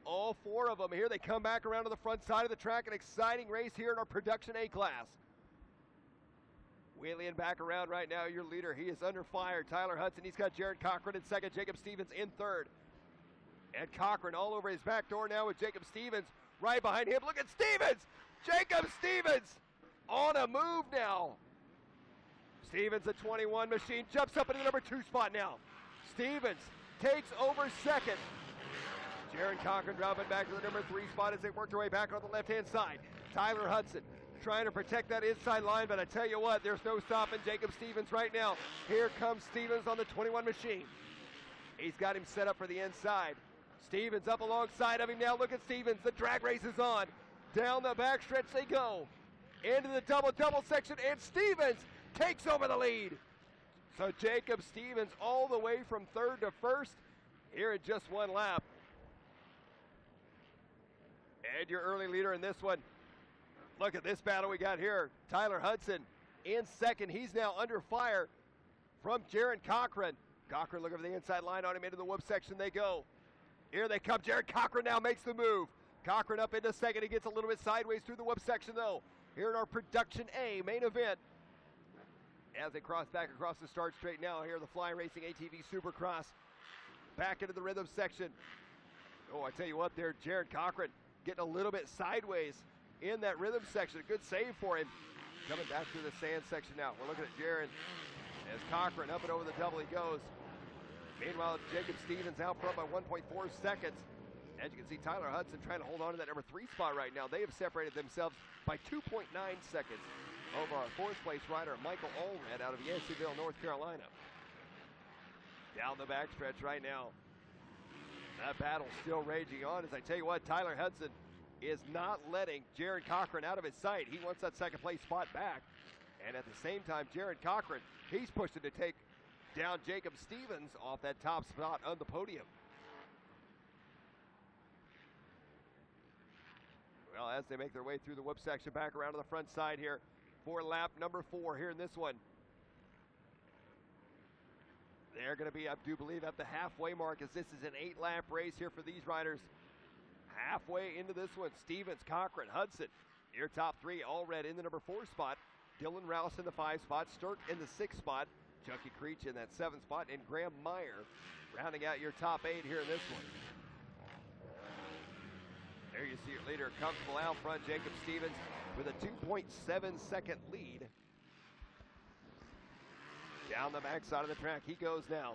All 4 of them here. They come back around to the front side of the track. An exciting race here in our Production A class. Wheeling back around right now, your leader. He is under fire. Tyler Hudson, he's got Jaron Cochran in second. Jacob Stevens in third. And Cochran all over his back door now with Jacob Stevens right behind him. Look at Stevens! Jacob Stevens on a move now. Stevens, a 21 machine, jumps up into the number 2 spot now. Stevens takes over second. Jaron Cochran dropping back to the number 3 spot as they work their way back on the left-hand side. Tyler Hudson trying to protect that inside line, but I tell you what, there's no stopping Jacob Stevens right now. Here comes Stevens on the 21 machine. He's got him set up for the inside. Stevens up alongside of him now. Look at Stevens. The drag race is on. Down the backstretch they go. Into the double section, and Stevens takes over the lead. So Jacob Stevens all the way from third to first here in just 1 lap. And your early leader in this one. Look at this battle we got here. Tyler Hudson in second. He's now under fire from Jaron Cochran. Cochran looking for the inside line on him. Into the whoop section they go. Here they come. Jaron Cochran now makes the move. Cochran up into second. He gets a little bit sideways through the whoop section though. Here in our Production A main event. As they cross back across the start straight now, here the Fly Racing ATV Supercross. Back into the rhythm section. Oh, I tell you what there, Jaron Cochran getting a little bit sideways in that rhythm section. A good save for him. Coming back through the sand section now. We're looking at Jaron as Cochran up and over the double he goes. Meanwhile, Jacob Stevens out front by 1.4 seconds. As you can see, Tyler Hudson trying to hold on to that number 3 spot right now. They have separated themselves by 2.9 seconds over our 4th place rider, Michael Allred out of Yanceyville, North Carolina. Down the backstretch right now. That battle still raging on. As I tell you what, Tyler Hudson is not letting Jared Cochran out of his sight. He wants that 2nd place spot back. And at the same time, Jared Cochran, he's pushing to take down Jacob Stevens off that top spot on the podium. Well, as they make their way through the whoop section, back around to the front side here for lap number 4 here in this one. They're going to be, I do believe, at the halfway mark, as this is an 8-lap race here for these riders. Halfway into this one, Stevens, Cochran, Hudson, your top 3, Allred in the number 4 spot. Dylan Rouse in the 5 spot, Sturk in the 6th spot, Chucky Creech in that 7th spot, and Graham Meyer rounding out your top 8 here in this one. There you see your leader comfortable out front, Jacob Stevens, with a 2.7 second lead. Down the backside of the track he goes now.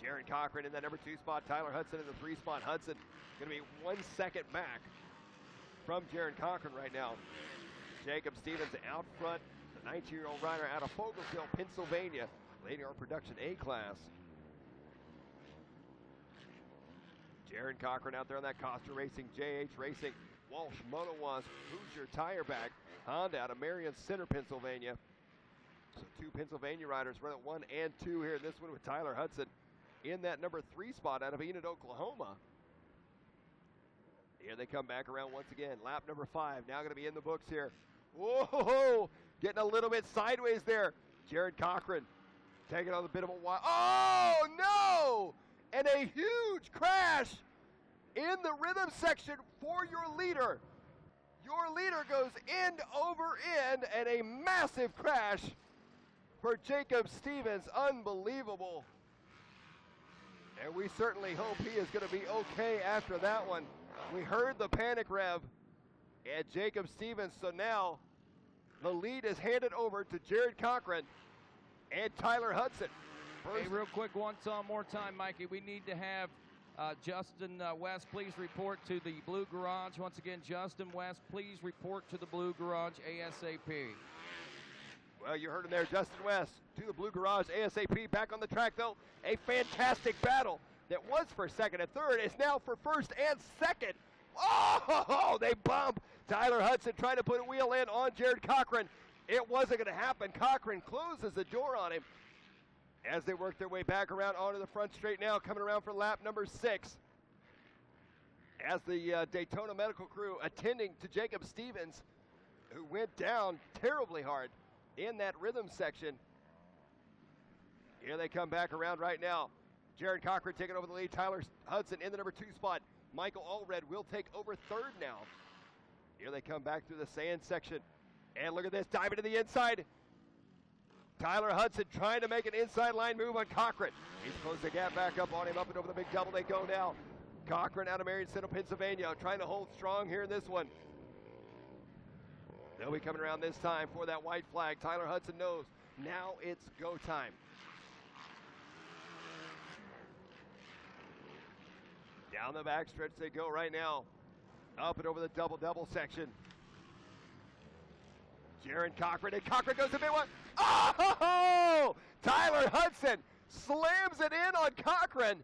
Jared Cochran in that number 2 spot, Tyler Hudson in the 3 spot. Hudson going to be 1 second back from Jared Cochran right now. Jacob Stevens out front, the 19-year-old rider out of Fogelsville, Pennsylvania, leading our production A class. Jared Cochran out there on that Costa Racing, JH Racing, Walsh Monowasp, Hoosier Tire Back, Honda out of Marion Center, Pennsylvania. So 2 Pennsylvania riders run at 1 and 2 here in this one with Tyler Hudson in that number 3 spot out of Enid, Oklahoma. Here they come back around once again. Lap number 5 now going to be in the books here. Whoa, getting a little bit sideways there. Jared Cochran taking on a bit of a while. Oh, no! And a huge crash in the rhythm section for your leader. Your leader goes end over end, and a massive crash for Jacob Stevens. Unbelievable. And we certainly hope he is going to be okay after that one. We heard the panic rev at Jacob Stevens, so now the lead is handed over to Jared Cochran and Tyler Hudson. Hey, real quick, one more time, Mikey. We need to have Justin West, please report to the Blue Garage. Once again, Justin West, please report to the Blue Garage ASAP. Well, you heard him there, Justin West, to the Blue Garage ASAP. Back on the track, though, a fantastic battle that was for 2nd and 3rd is now for 1st and 2nd. Oh, they bump. Tyler Hudson trying to put a wheel in on Jared Cochran. It wasn't going to happen. Cochran closes the door on him as they work their way back around onto the front straight now, coming around for lap number 6. As the Daytona medical crew attending to Jacob Stevens, who went down terribly hard in that rhythm section. Here they come back around right now. Jared Cochran taking over the lead. Tyler Hudson in the number 2 spot. Michael Allred will take over 3rd now. Here they come back through the sand section. And look at this, diving to the inside. Tyler Hudson trying to make an inside line move on Cochran. He's closed the gap back up on him, up and over the big double they go now. Cochran out of Marion Center, Pennsylvania, trying to hold strong here in this one. They'll be coming around this time for that white flag. Tyler Hudson knows now it's go time. Down the backstretch they go right now. Up and over the double section. Jared Cochran, and Cochran goes a bit one. Oh! Tyler Hudson slams it in on Cochran,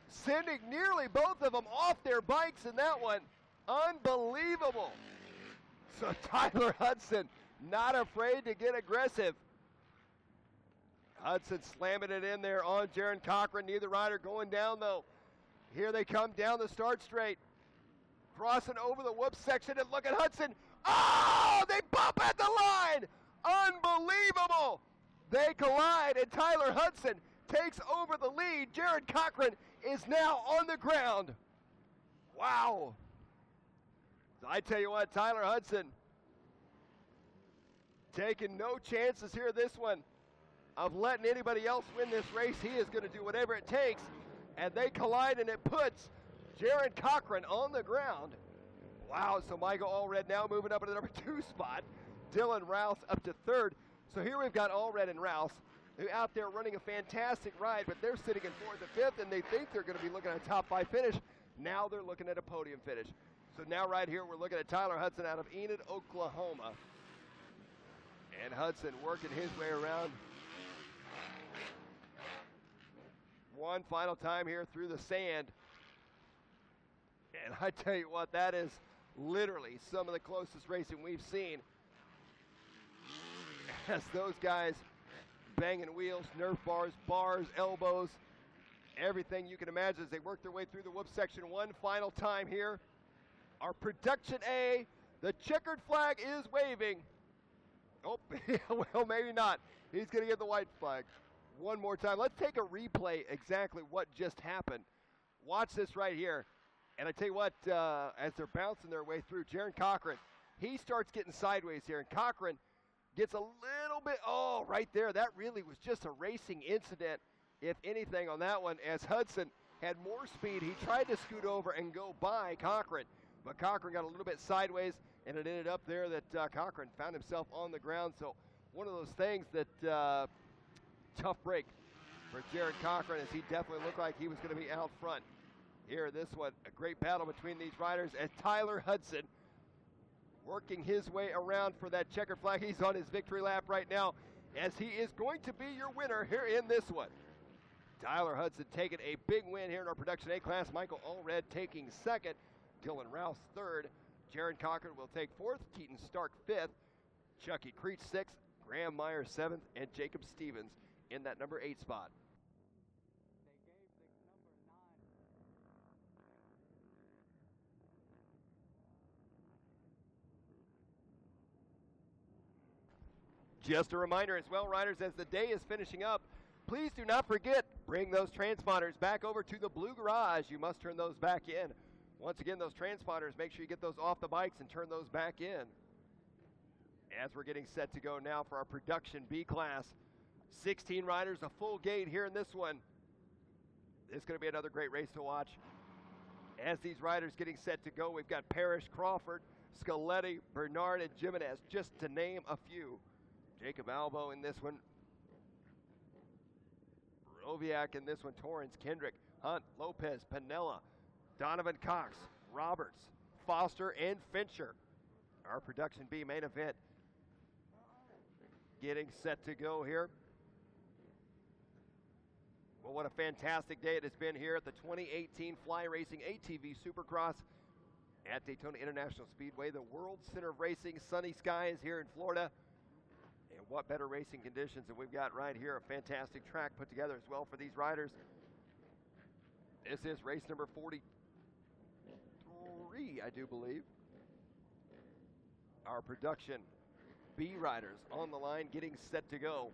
sending nearly both of them off their bikes in that one. Unbelievable. So Tyler Hudson not afraid to get aggressive. Hudson slamming it in there on Jared Cochran. Neither rider going down though. Here they come down the start straight. Crossing over the whoop section, and look at Hudson. Oh, they bump at the line. Unbelievable. They collide, and Tyler Hudson takes over the lead. Jared Cochran is now on the ground. Wow. So I tell you what, Tyler Hudson taking no chances here this one of letting anybody else win this race. He is going to do whatever it takes, and they collide, and it puts Jared Cochran on the ground. Wow, so Michael Allred now moving up into the number 2 spot. Dylan Rouse up to 3rd. So here we've got Allred and Rouse They're out there running a fantastic ride, but they're sitting in 4th and 5th, and they think they're going to be looking at a top 5 finish. Now they're looking at a podium finish. So now right here we're looking at Tyler Hudson out of Enid, Oklahoma. And Hudson working his way around. One final time here through the sand. And I tell you what, that is literally some of the closest racing we've seen. As those guys banging wheels, Nerf bars, elbows, everything you can imagine as they work their way through the whoop section one final time here. Our production A, the checkered flag is waving. Oh, well, maybe not. He's going to get the white flag one more time. Let's take a replay exactly what just happened. Watch this right here. And I tell you what, as they're bouncing their way through, Jaron Cochran, he starts getting sideways here. And Cochran gets a little bit, oh, right there. That really was just a racing incident, if anything, on that one. As Hudson had more speed, he tried to scoot over and go by Cochran. But Cochran got a little bit sideways, and it ended up there that Cochran found himself on the ground. So one of those things that tough break for Jaron Cochran, as he definitely looked like he was going to be out front. Here, this one, a great battle between these riders as Tyler Hudson working his way around for that checkered flag. He's on his victory lap right now, as he is going to be your winner here in this one. Tyler Hudson taking a big win here in our Production A class. Michael Allred taking second. Dylan Rouse third. Jaron Cochran will take fourth. Keaton Stark fifth. Chucky Creech sixth. Graham Meyer seventh. And Jacob Stevens in that number 8 spot. Just a reminder as well, riders, as the day is finishing up, please do not forget, bring those transponders back over to the blue garage. You must turn those back in. Once again, those transponders, make sure you get those off the bikes and turn those back in. As we're getting set to go now for our Production B class, 16 riders, a full gate here in this one. This is going to be another great race to watch. As these riders getting set to go, we've got Parrish, Crawford, Scaletti, Bernard, and Jimenez, just to name a few. Jacob Albo in this one. Roviak in this one. Torrance, Kendrick, Hunt, Lopez, Pinella, Donovan Cox, Roberts, Foster, and Fincher. Our Production B main event getting set to go here. Well, what a fantastic day it has been here at the 2018 Fly Racing ATV Supercross at Daytona International Speedway, the World Center of Racing. Sunny skies here in Florida. And what better racing conditions than we've got right here. A fantastic track put together as well for these riders. This is race number 43, I do believe. Our Production B riders on the line getting set to go.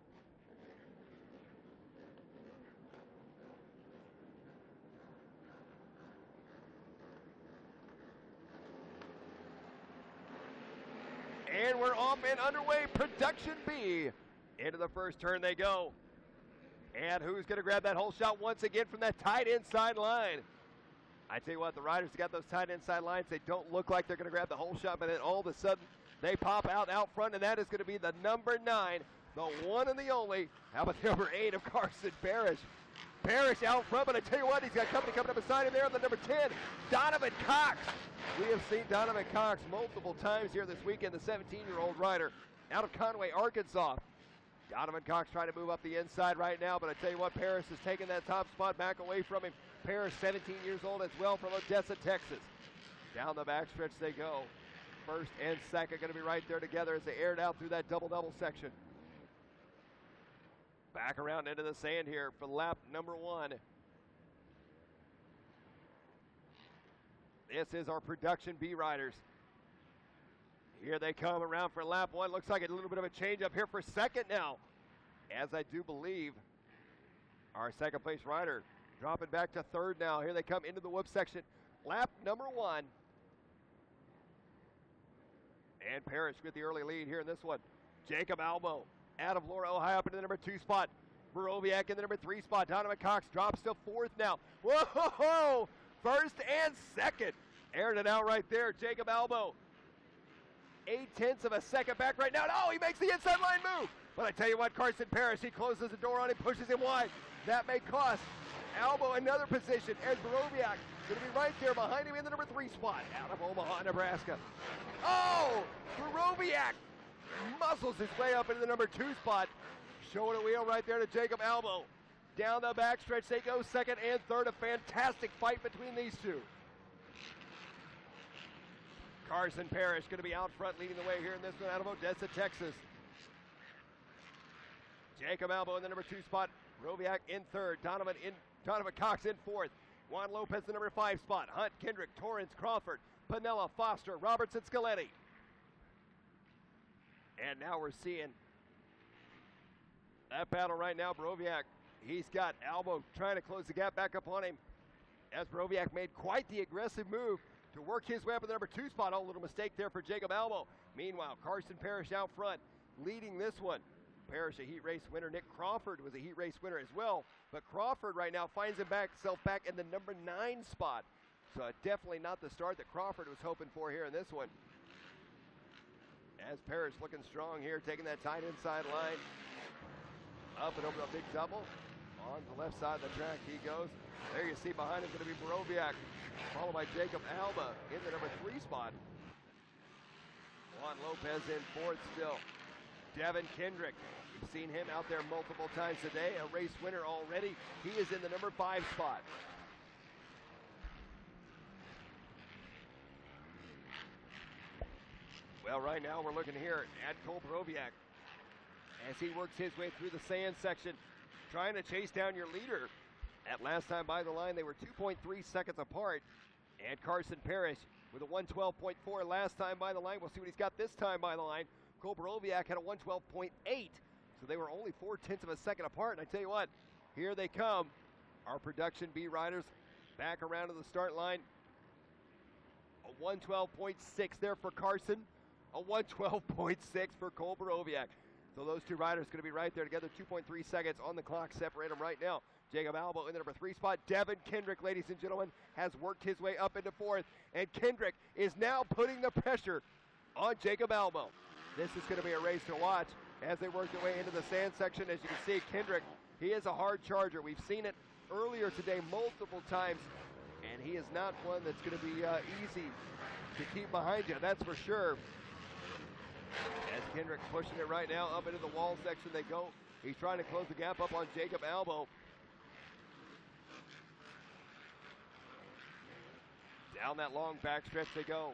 And we're off and underway. Production B. Into the first turn they go. And who's going to grab that whole shot once again from that tight inside line? I tell you what, the riders got those tight inside lines. They don't look like they're going to grab the whole shot, but then all of a sudden they pop out front, and that is going to be the number 9, the one and the only. How about the number 8 of Carson Parrish? Parrish out front, but I tell you what, he's got company coming up beside him there on the number 10, Donovan Cox. We have seen Donovan Cox multiple times here this weekend, the 17-year-old rider out of Conway, Arkansas. Donovan Cox trying to move up the inside right now, but I tell you what, Parrish is taking that top spot back away from him. Parrish, 17 years old as well, from Odessa, Texas. Down the backstretch they go. First and second going to be right there together as they air it out through that double-double section. Back around into the sand here for lap number 1. This is our Production B riders. Here they come around for lap 1. Looks like a little bit of a change up here for second now, as I do believe our second place rider dropping back to third now. Here they come into the whoop section. Lap number 1. And Parrish with the early lead here in this one. Jacob Albo out of Laura, Ohio, up into the number 2 spot. Borowiak in the number 3 spot. Donovan Cox drops to 4th now. Whoa! First and second. Aired it out right there. Jacob Albo. 0.8 of a second back right now. Oh, he makes the inside line move. But I tell you what, Carson Parrish, he closes the door on him, pushes him wide. That may cost Albo another position, as Borowiak going to be right there behind him in the number 3 spot out of Omaha, Nebraska. Oh, Borowiak muscles his way up into the number 2 spot, showing a wheel right there to Jacob Albo. Down the backstretch they go, second and third. A fantastic fight between these two. Carson Parrish going to be out front leading the way here in this one out of Odessa, Texas. Jacob Albo in the number 2 spot. Borowiak in third. Donovan Cox in fourth. Juan Lopez the number 5 spot. Hunt, Kendrick, Torrance, Crawford, Panella, Foster, Robertson, Scaletti. And now we're seeing that battle right now. Borowiak, he's got Albo trying to close the gap back up on him, as Borowiak made quite the aggressive move to work his way up in the number 2 spot. Oh, a little mistake there for Jacob Albo. Meanwhile, Carson Parrish out front, leading this one. Parrish, a heat race winner. Nick Crawford was a heat race winner as well. But Crawford right now finds himself back in the number 9 spot. So definitely not the start that Crawford was hoping for here in this one. As Parrish looking strong here, taking that tight inside line. Up and over the big double. On the left side of the track he goes. There you see behind him going to be Borowiak, followed by Jacob Alba in the number 3 spot. Juan Lopez in fourth still. Devin Kendrick, we've seen him out there multiple times today, a race winner already. He is in the number 5 spot. Well, right now we're looking here at Cole Borowiak as he works his way through the sand section, trying to chase down your leader. At last time by the line, they were 2.3 seconds apart. And Carson Parrish with a 112.4 last time by the line. We'll see what he's got this time by the line. Cole Borowiak had a 112.8, so they were only 0.4 of a second apart. And I tell you what, here they come, our production B riders back around to the start line. A 112.6 there for Carson, a 112.6 for Cole Borowiak. So those two riders going to be right there together. 2.3 seconds on the clock separate them right now. Jacob Albo in the number 3 spot. Devin Kendrick, ladies and gentlemen, has worked his way up into fourth. And Kendrick is now putting the pressure on Jacob Albo. This is going to be a race to watch as they work their way into the sand section. As you can see, Kendrick, he is a hard charger. We've seen it earlier today multiple times, and he is not one that's going to be easy to keep behind you, that's for sure. As Kendrick pushing it right now up into the wall section they go. He's trying to close the gap up on Jacob Albo. Down that long backstretch they go.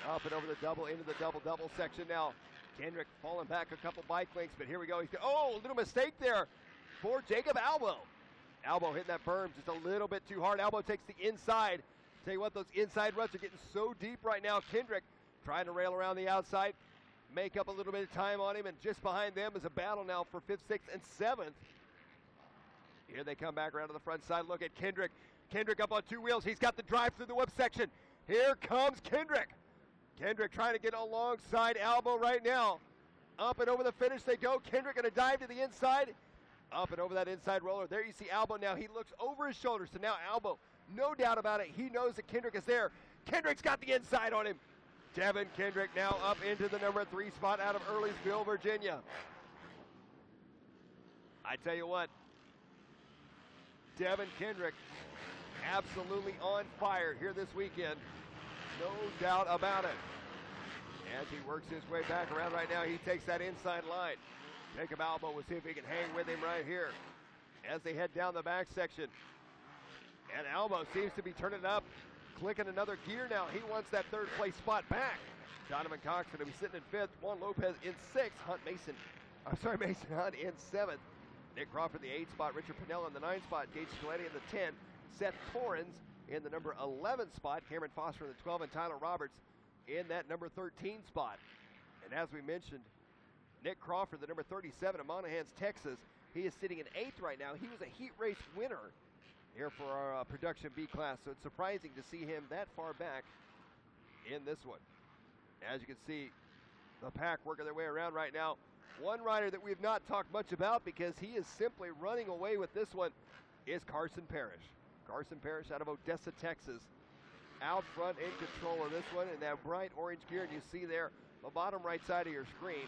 Up and over the double, into the double-double section now. Kendrick falling back a couple bike lengths, but here we go. Oh, a little mistake there for Jacob Albo. Albo hitting that berm just a little bit too hard. Albo takes the inside. Tell you what, those inside ruts are getting so deep right now. Kendrick trying to rail around the outside, make up a little bit of time on him, and just behind them is a battle now for 5th, 6th, and 7th. Here they come back around to the front side. Look at Kendrick. Kendrick up on 2 wheels. He's got the drive through the whip section. Here comes Kendrick. Kendrick trying to get alongside Albo right now. Up and over the finish they go. Kendrick going to dive to the inside. Up and over that inside roller. There you see Albo now. He looks over his shoulder. So now Albo, no doubt about it, he knows that Kendrick is there. Kendrick's got the inside on him. Devin Kendrick now up into the number 3 spot out of Earlysville, Virginia. I tell you what, Devin Kendrick absolutely on fire here this weekend. No doubt about it. As he works his way back around right now, he takes that inside line. Jacob Albo will see if he can hang with him right here as they head down the back section. And Albo seems to be turning up, clicking another gear now. He wants that 3rd place spot back. Donovan Cox going to be sitting in 5th. Juan Lopez in 6th. Mason Hunt in 7th. Nick Crawford the 8th spot. Richard Pennell in the 9th spot. Gage Scaletti in the 10th. Seth Torrens in the number 11 spot. Cameron Foster in the 12, and Tyler Roberts in that number 13 spot. And as we mentioned, Nick Crawford, the number 37 of Monahans, Texas, he is sitting in 8th right now. He was a heat race winner here for our production B class, so it's surprising to see him that far back in this one. As you can see, the pack working their way around right now. One rider that we've not talked much about because he is simply running away with this one is Carson Parrish. Carson Parrish out of Odessa, Texas, out front in control of this one in that bright orange gear. And you see there, the bottom right side of your screen,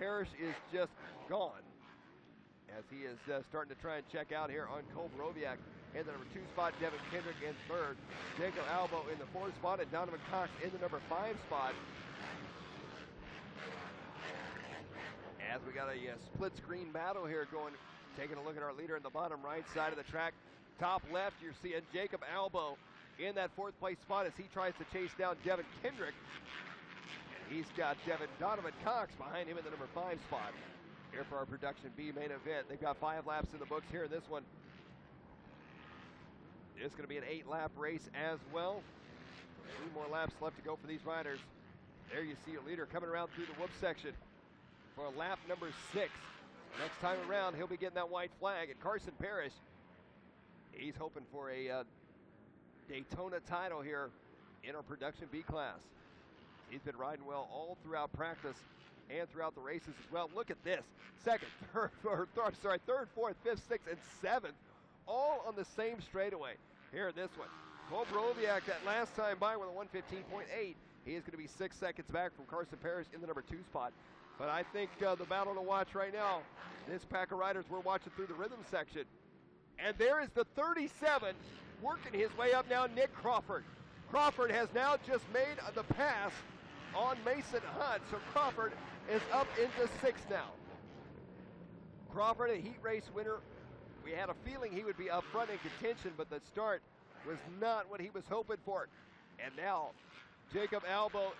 Parrish is just gone, as he is starting to try and check out here on Cole Borowiak in the number 2 spot, Devin Kendrick in 3rd, Jacob Albo in the 4th spot, and Donovan Cox in the number 5 spot. As we got a split screen battle here going, taking a look at our leader in the bottom right side of the track. Top left, you're seeing Jacob Albo in that 4th place spot as he tries to chase down Devin Kendrick. And he's got Donovan Cox behind him in the number 5 spot. Here for our Production B main event. They've got 5 laps in the books here in this one. It's going to be an 8-lap race as well. 3 more laps left to go for these riders. There you see your leader coming around through the whoop section for lap number 6. Next time around, he'll be getting that white flag. And Carson Parrish, he's hoping for a Daytona title here in our Production B class. He's been riding well all throughout practice and throughout the races as well. Look at this. Third, 4th, 5th, 6th, and 7th, all on the same straightaway here in this one. Cole Borowiak that last time by with a 1:15.8. He is going to be 6 seconds back from Carson Parrish in the number 2 spot. But I think the battle to watch right now, this pack of riders we're watching through the rhythm section. And there is the 37 working his way up now, Nick Crawford. Crawford has now just made the pass on Mason Hunt, so Crawford is up into 6th now. Crawford, a heat race winner. We had a feeling he would be up front in contention, but the start was not what he was hoping for. And now, Jacob Albo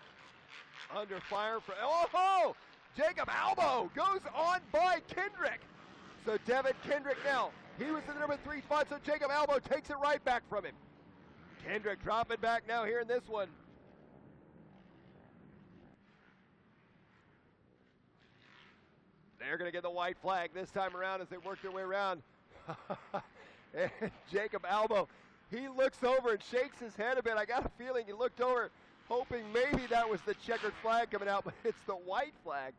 under fire for, oh! Jacob Albo goes on by Kendrick. So Devin Kendrick now, he was in the number 3 spot, so Jacob Albo takes it right back from him. Kendrick dropping back now here in this one. They're going to get the white flag this time around as they work their way around. And Jacob Albo, he looks over and shakes his head a bit. I got a feeling he looked over hoping maybe that was the checkered flag coming out, but it's the white flag.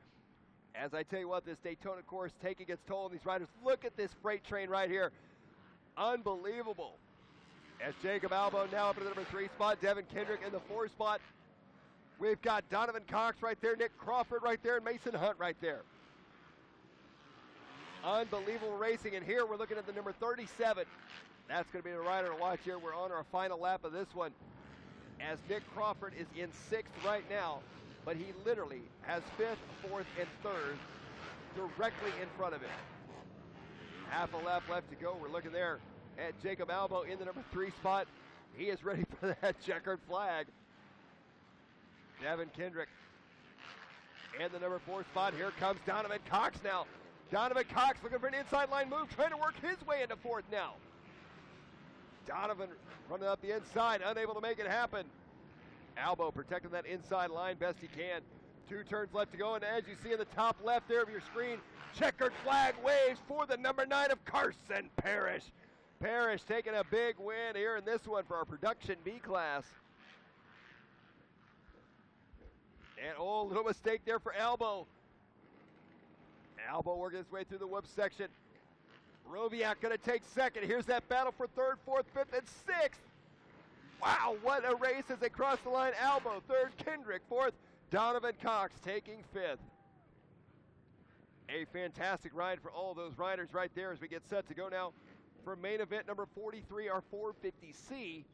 As I tell you what, this Daytona course taking its toll on these riders. Look at this freight train right here. Unbelievable. As Jacob Albo now up in the number 3 spot, Devin Kendrick in the 4 spot. We've got Donovan Cox right there, Nick Crawford right there, and Mason Hunt right there. Unbelievable racing, and here we're looking at the number 37. That's going to be the rider to watch here. We're on our final lap of this one, as Nick Crawford is in 6th right now, but he literally has 5th, 4th, and 3rd directly in front of him. Half a lap left to go. We're looking there at Jacob Albo in the number 3 spot. He is ready for that checkered flag. Devin Kendrick in the number 4 spot. Here comes Donovan Cox now. Donovan Cox looking for an inside line move, trying to work his way into 4th now. Donovan running up the inside, unable to make it happen. Albo protecting that inside line best he can. 2 turns left to go, and as you see in the top left there of your screen, checkered flag waves for the number 9 of Carson Parrish. Parrish taking a big win here in this one for our Production B class. And oh, little mistake there for Albo. Albo working his way through the whoop section. Borowiak going to take 2nd. Here's that battle for 3rd, 4th, 5th, and 6th. Wow, what a race as they cross the line. Albo 3rd, Kendrick 4th, Donovan Cox taking 5th. A fantastic ride for all those riders right there as we get set to go now for main event number 43, our 450C.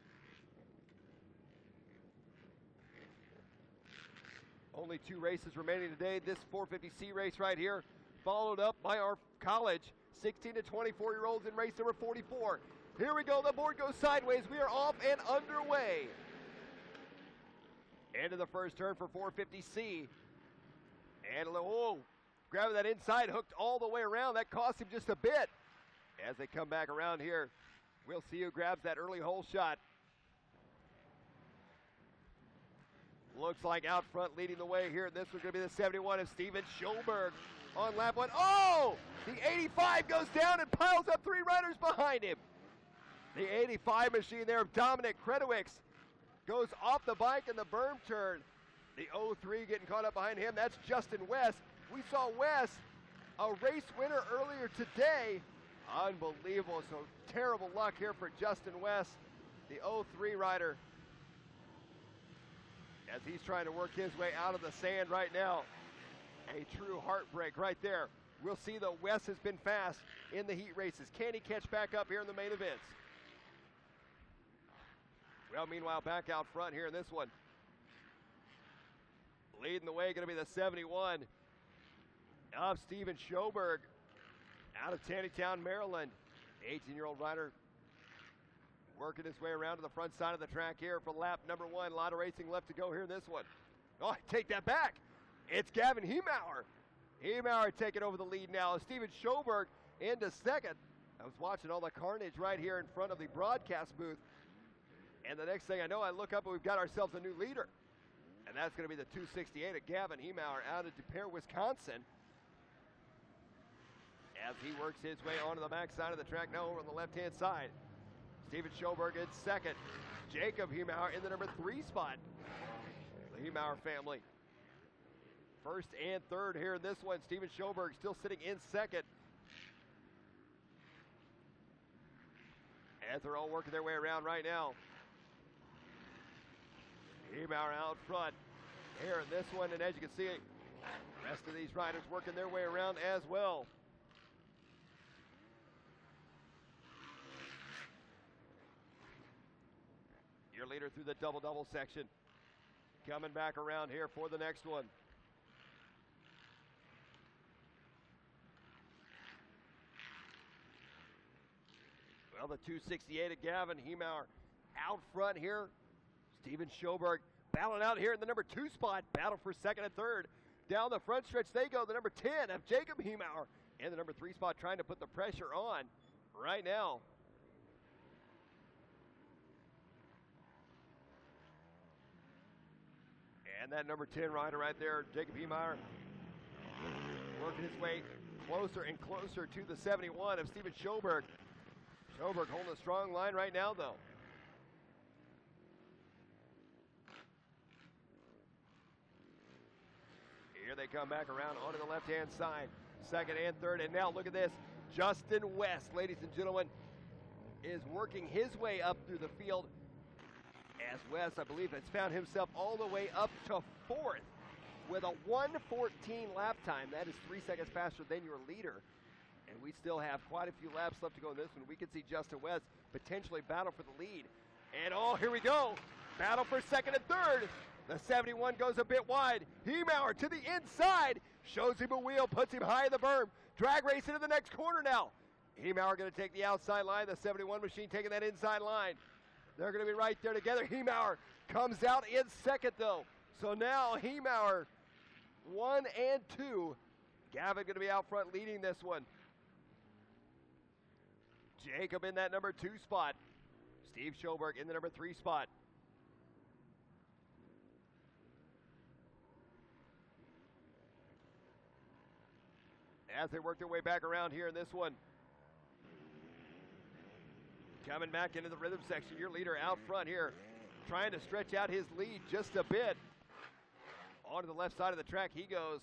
Only 2 races remaining today. This 450C race right here, followed up by our college 16 to 24-year-olds in race number 44. Here we go, the board goes sideways. We are off and underway. Into the first turn for 450C. And grabbing that inside, hooked all the way around. That cost him just a bit. As they come back around here, we'll see who grabs that early hole shot. Looks like out front leading the way here. This was going to be the 71 of Steven Schulberg on lap 1. Oh! The 85 goes down and piles up 3 riders behind him. The 85 machine there of Dominic Kredowicz goes off the bike in the berm turn. The 03 getting caught up behind him. That's Justin West. We saw West, a race winner earlier today. Unbelievable. So terrible luck here for Justin West, the 03 rider, as he's trying to work his way out of the sand right now. A true heartbreak right there. We'll see that Wes has been fast in the heat races. Can he catch back up here in the main events? Well, meanwhile, back out front here in this one. Leading the way going to be the 71 of Steven Schoberg out of Taneytown, Maryland. 18-year-old rider working his way around to the front side of the track here for lap number 1. A lot of racing left to go here in this one. Oh, I take that back. It's Gavin Hiemauer. Hiemauer taking over the lead now. Steven Schoberg into second. I was watching all the carnage right here in front of the broadcast booth. And the next thing I know, I look up and we've got ourselves a new leader. And that's going to be the 268 of Gavin Hiemauer out of DePere, Wisconsin. As he works his way onto the backside of the track now over on the left-hand side. Steven Schoberg in second. Jacob Hiemauer in the number 3 spot. The Hiemauer family. First and third here in this one. Steven Schoberg still sitting in second. As they're all working their way around right now. Hiemauer out front here in this one, and as you can see, the rest of these riders working their way around as well. Your leader through the double-double section. Coming back around here for the next one. Well, the 268 of Gavin Hiemauer out front here. Steven Schoberg battling out here in the number 2 spot. Battle for second and third. Down the front stretch they go. The number 10 of Jacob Hiemauer in the number 3 spot, trying to put the pressure on right now. And that number 10 rider right there, Jacob Hiemauer, working his way closer and closer to the 71 of Steven Schoberg. Schoberg holding a strong line right now, though. Here they come back around onto the left-hand side. Second and third, and now look at this. Justin West, ladies and gentlemen, is working his way up through the field. As West, I believe, has found himself all the way up to 4th with a 1:14 lap time. That is 3 seconds faster than your leader. And we still have quite a few laps left to go in this one. We could see Justin West potentially battle for the lead. And oh, here we go. Battle for second and third. The 71 goes a bit wide. Hiemauer to the inside. Shows him a wheel, puts him high in the berm. Drag race into the next corner now. Hiemauer going to take the outside line. The 71 machine taking that inside line. They're going to be right there together. Hiemauer comes out in second, though. So now Hiemauer 1 and 2. Gavin going to be out front leading this one. Jacob in that number 2 spot. Steve Schoberg in the number 3 spot. As they work their way back around here in this one. Coming back into the rhythm section, your leader out front here, trying to stretch out his lead just a bit. Onto the left side of the track he goes.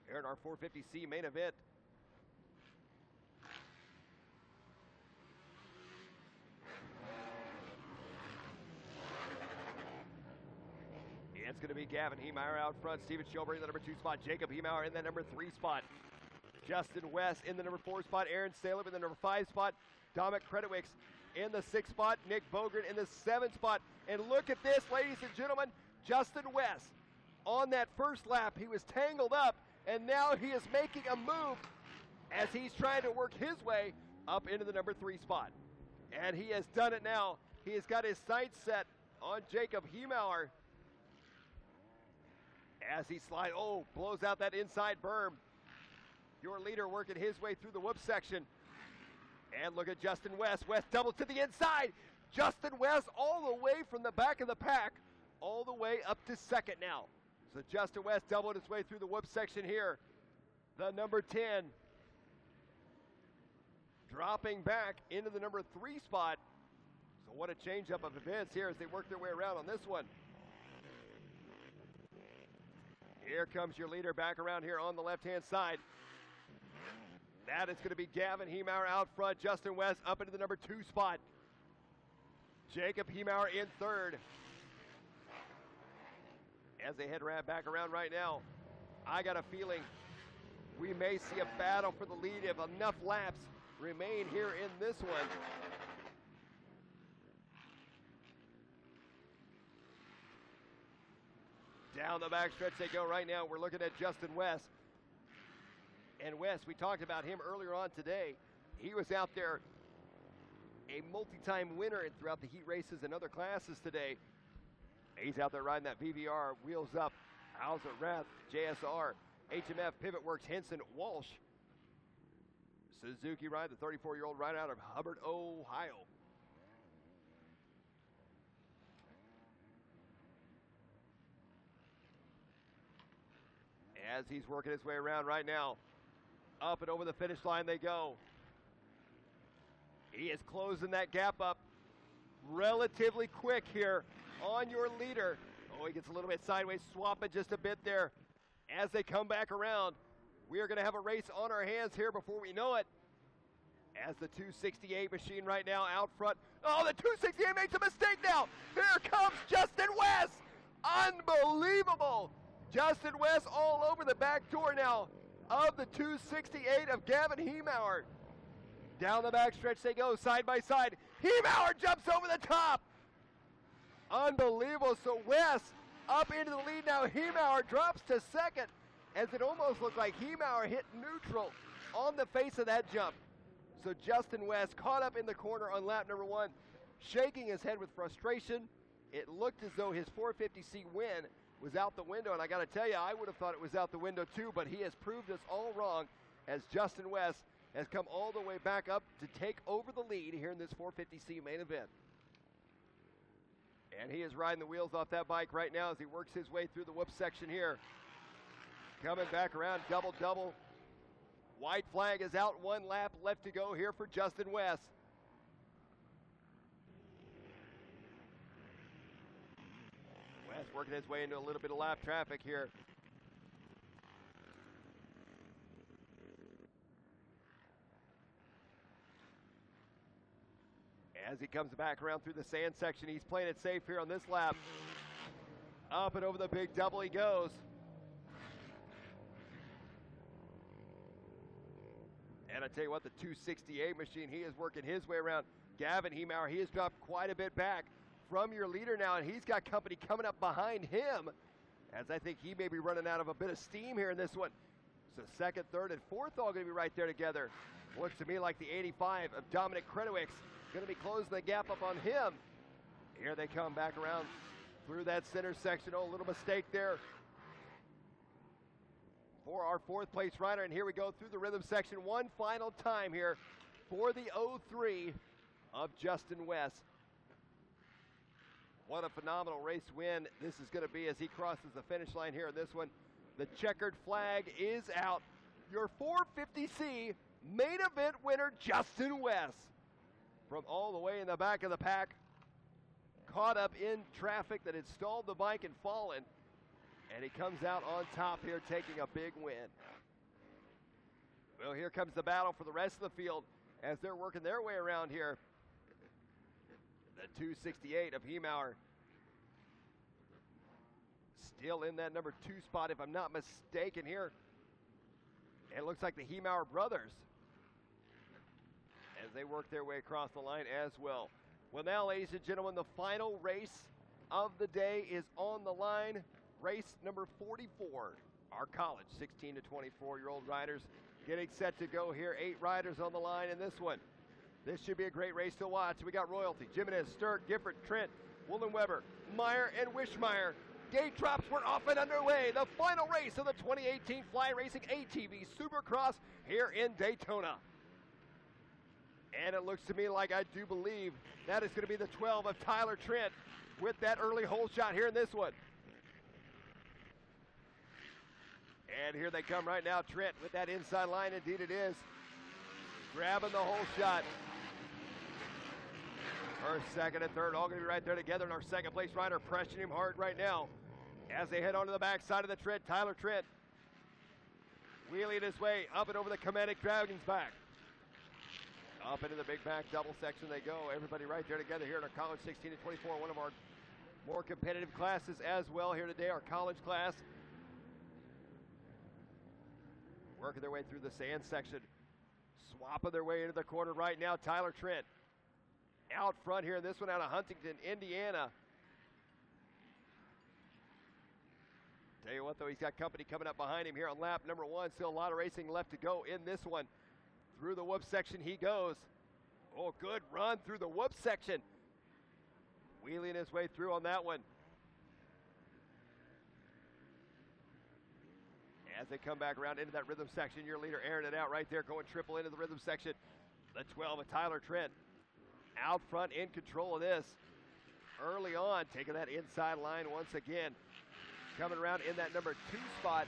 Here in our 450C main event. It's going to be Gavin Hiemauer out front. Steven Schoberg in the number 2 spot. Jacob Hiemauer in the number 3 spot. Justin West in the number 4 spot. Aaron Salem in the number 5 spot. Dominic Kredowicz in the 6th spot. Nick Bogren in the 7th spot. And look at this, ladies and gentlemen. Justin West on that first lap. He was tangled up, and now he is making a move as he's trying to work his way up into the number 3 spot. And he has done it now. He has got his sights set on Jacob Hiemauer. As he slides, blows out that inside berm. Your leader working his way through the whoop section. And look at Justin West. West doubles to the inside. Justin West all the way from the back of the pack, all the way up to second now. So Justin West doubled his way through the whoop section here. The number 10 dropping back into the number 3 spot. So what a change-up of events here as they work their way around on this one. Here comes your leader back around here on the left-hand side. That is going to be Gavin Hiemauer out front. Justin West up into the number 2 spot. Jacob Hiemauer in third. As they head back around right now. I got a feeling we may see a battle for the lead if enough laps remain here in this one. Down the backstretch they go right now. We're looking at Justin West. And West, we talked about him earlier on today. He was out there a multi-time winner throughout the heat races and other classes today. He's out there riding that VVR, wheels up, Hauser, Rath, JSR, HMF, Pivot Works, Henson, Walsh. Suzuki ride, the 34-year-old rider out of Hubbard, Ohio. As he's working his way around right now, up and over the finish line they go. He is closing that gap up relatively quick here on your leader. Oh, he gets a little bit sideways, swapping just a bit there. As they come back around, we are going to have a race on our hands here before we know it. As the 268 machine right now out front. Oh, the 268 makes a mistake now. Here comes Justin West. Unbelievable. Justin West all over the back door now of the 268 of Gavin Heemauer. Down the backstretch they go, side by side. Heemauer jumps over the top. Unbelievable. So West up into the lead now. Heemauer drops to second as it almost looked like Heemauer hit neutral on the face of that jump. So Justin West caught up in the corner on lap number 1, shaking his head with frustration. It looked as though his 450C win was out the window, and I got to tell you, I would have thought it was out the window too, but he has proved us all wrong as Justin West has come all the way back up to take over the lead here in this 450C main event. And he is riding the wheels off that bike right now as he works his way through the whoop section here. Coming back around, double. White flag is out, 1 lap left to go here for Justin West. West working his way into a little bit of lap traffic here. As he comes back around through the sand section, he's playing it safe here on this lap. Up and over the big double he goes. And I tell you what, the 268 machine, he is working his way around. Gavin Heemauer, he has dropped quite a bit back from your leader now, and he's got company coming up behind him, as I think he may be running out of a bit of steam here in this one. So second, third, and fourth all going to be right there together. Looks to me like the 85 of Dominic Krenowicz going to be closing the gap up on him. Here they come back around through that center section. Oh, a little mistake there for our fourth place rider, and here we go through the rhythm section one final time here for the 03 of Justin West. What a phenomenal race win this is going to be as he crosses the finish line here in this one. The checkered flag is out. Your 450C main event winner, Justin West, from all the way in the back of the pack, caught up in traffic that had stalled the bike and fallen, and he comes out on top here taking a big win. Well, here comes the battle for the rest of the field as they're working their way around here. The 268 of Heemauer still in that number 2 spot, if I'm not mistaken here. And it looks like the Heemauer brothers as they work their way across the line as well. Well, now, ladies and gentlemen, the final race of the day is on the line. Race number 44. Our college 16 to 24-year-old riders getting set to go here. 8 riders on the line in this one. This should be a great race to watch. We got Royalty, Jimenez, Sturt, Gifford, Trent, Woolen-Weber, Meyer, and Wishmeyer. Gate drops were off and underway. The final race of the 2018 Fly Racing ATV Supercross here in Daytona. And it looks to me like I do believe that is going to be the 12 of Tyler Trent with that early hole shot here in this one. And here they come right now, Trent with that inside line. Indeed it is. Grabbing the hole shot. First, second, and third all going to be right there together. And our second place rider pressing him hard right now as they head onto the back side of the Trent. Tyler Trent wheeling his way up and over the Comedic Dragon's back. Up into the big back double section they go. Everybody right there together here in our college 16 to 24, one of our more competitive classes as well here today, our college class. working their way through the sand section. Swapping their way into the corner right now, Tyler Trent. Out front here, this one out of Huntington, Indiana. Tell you what, though, he's got company coming up behind him here on lap number 1. Still a lot of racing left to go in this one. Through the whoop section he goes. Oh, good run through the whoop section. Wheeling his way through on that one. As they come back around into that rhythm section, your leader airing it out right there, going triple into the rhythm section. The 12 of Tyler Trent. Out front, in control of this. Early on, taking that inside line once again. Coming around in that number 2 spot.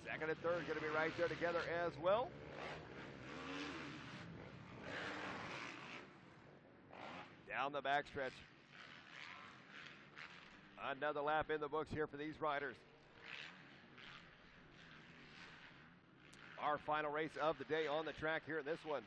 Second and third going to be right there together as well. Down the backstretch. Another lap in the books here for these riders. Our final race of the day on the track here in this one.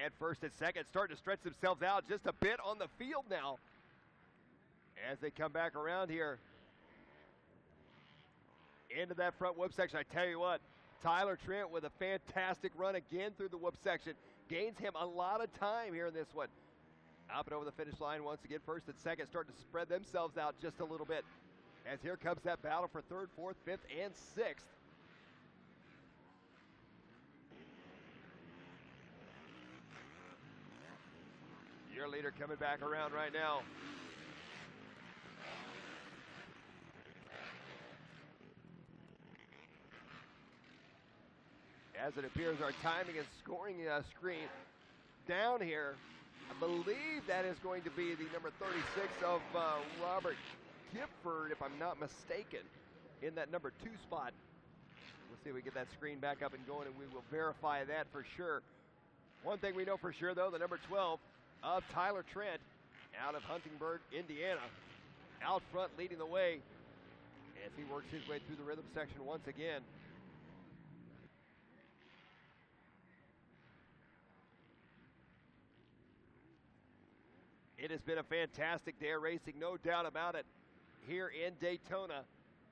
And first and second starting to stretch themselves out just a bit on the field now. As they come back around here into that front whoop section. I tell you what, Tyler Trent with a fantastic run again through the whoop section. Gains him a lot of time here in this one. Up and over the finish line once again. First and second starting to spread themselves out just a little bit. As here comes that battle for third, fourth, fifth, and sixth. Your leader coming back around right now. As it appears, our timing and scoring screen down here, I believe that is going to be the number 36 of Robert Gifford, if I'm not mistaken, in that number 2 spot. We'll see if we get that screen back up and going, and we will verify that for sure. One thing we know for sure, though, the number 12 of Tyler Trent out of Huntingburg, Indiana, out front leading the way as he works his way through the rhythm section once again. It has been a fantastic day of racing, no doubt about it, here in Daytona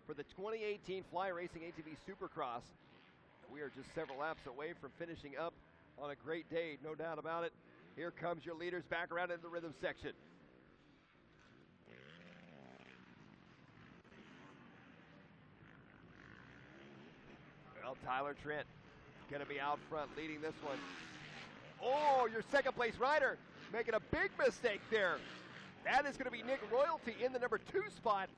for the 2018 Fly Racing ATV Supercross. We are just several laps away from finishing up on a great day, no doubt about it. Here comes your leaders back around into the rhythm section. Well, Tyler Trent going to be out front leading this one. Oh, your second place rider making a big mistake there. That is going to be Nick Royalty in the number 2 spot.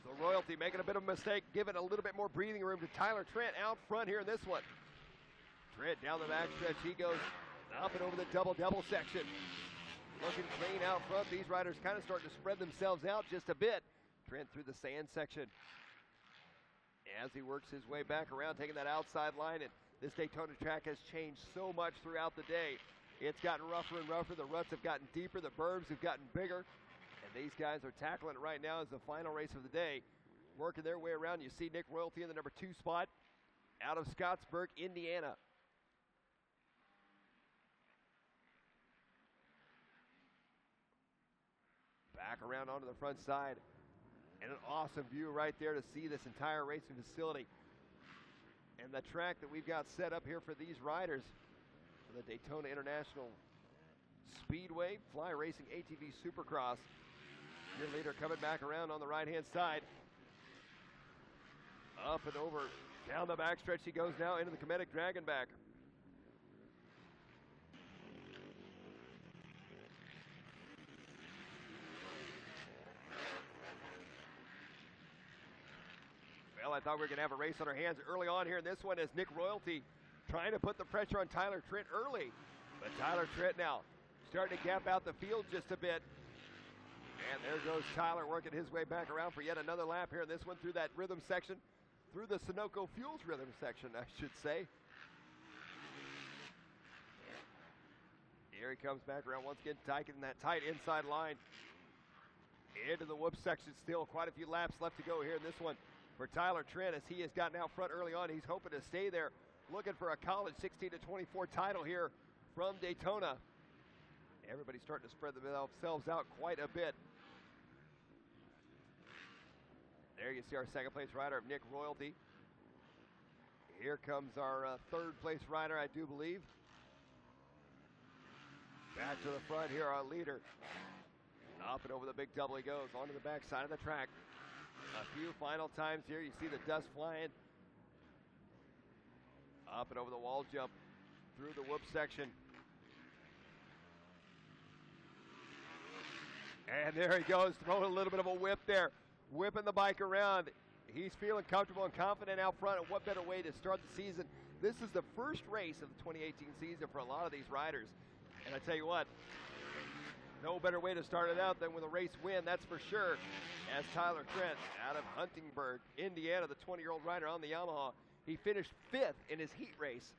So Royalty making a bit of a mistake, giving a little bit more breathing room to Tyler Trent out front here in this one. Trent down the backstretch, he goes up and over the double-double section. Looking clean out front. These riders kind of starting to spread themselves out just a bit. Trent through the sand section as he works his way back around, taking that outside line. And this Daytona track has changed so much throughout the day. It's gotten rougher and rougher. The ruts have gotten deeper. The berms have gotten bigger. And these guys are tackling it right now as the final race of the day. Working their way around. You see Nick Royalty in the number 2 spot out of Scottsburg, Indiana. Back around onto the front side. And an awesome view right there to see this entire racing facility. And the track that we've got set up here for these riders for the Daytona International Speedway Fly Racing ATV Supercross. Your leader coming back around on the right-hand side. Up and over, down the backstretch he goes now into the Cometic Dragonback. Well, I thought we were going to have a race on our hands early on here in this one as Nick Royalty trying to put the pressure on Tyler Trent early. But Tyler Trent now starting to gap out the field just a bit. And there goes Tyler working his way back around for yet another lap here in this one through that rhythm section, through the Sunoco Fuels rhythm section, I should say. Here he comes back around once again, taking that tight inside line into the whoop section still. Quite a few laps left to go here in this one. for Tyler Trent as he has gotten out front early on. He's hoping to stay there, looking for a college 16-24 title here from Daytona. Everybody's starting to spread themselves out quite a bit. There you see our second place rider of Nick Royalty. Here comes our third place rider, I do believe. Back to the front here, our leader. Up and over the big double he goes, onto the back side of the track. A few final times here. You see the dust flying. Up and over the wall jump through the whoop section. And there he goes, throwing a little bit of a whip there. Whipping the bike around. He's feeling comfortable and confident out front. And what better way to start the season? This is the first race of the 2018 season for a lot of these riders. And I tell you what, no better way to start it out than with a race win, that's for sure. As Tyler Trent out of Huntingburg, Indiana, the 20-year-old rider on the Yamaha, he finished 5th in his heat race,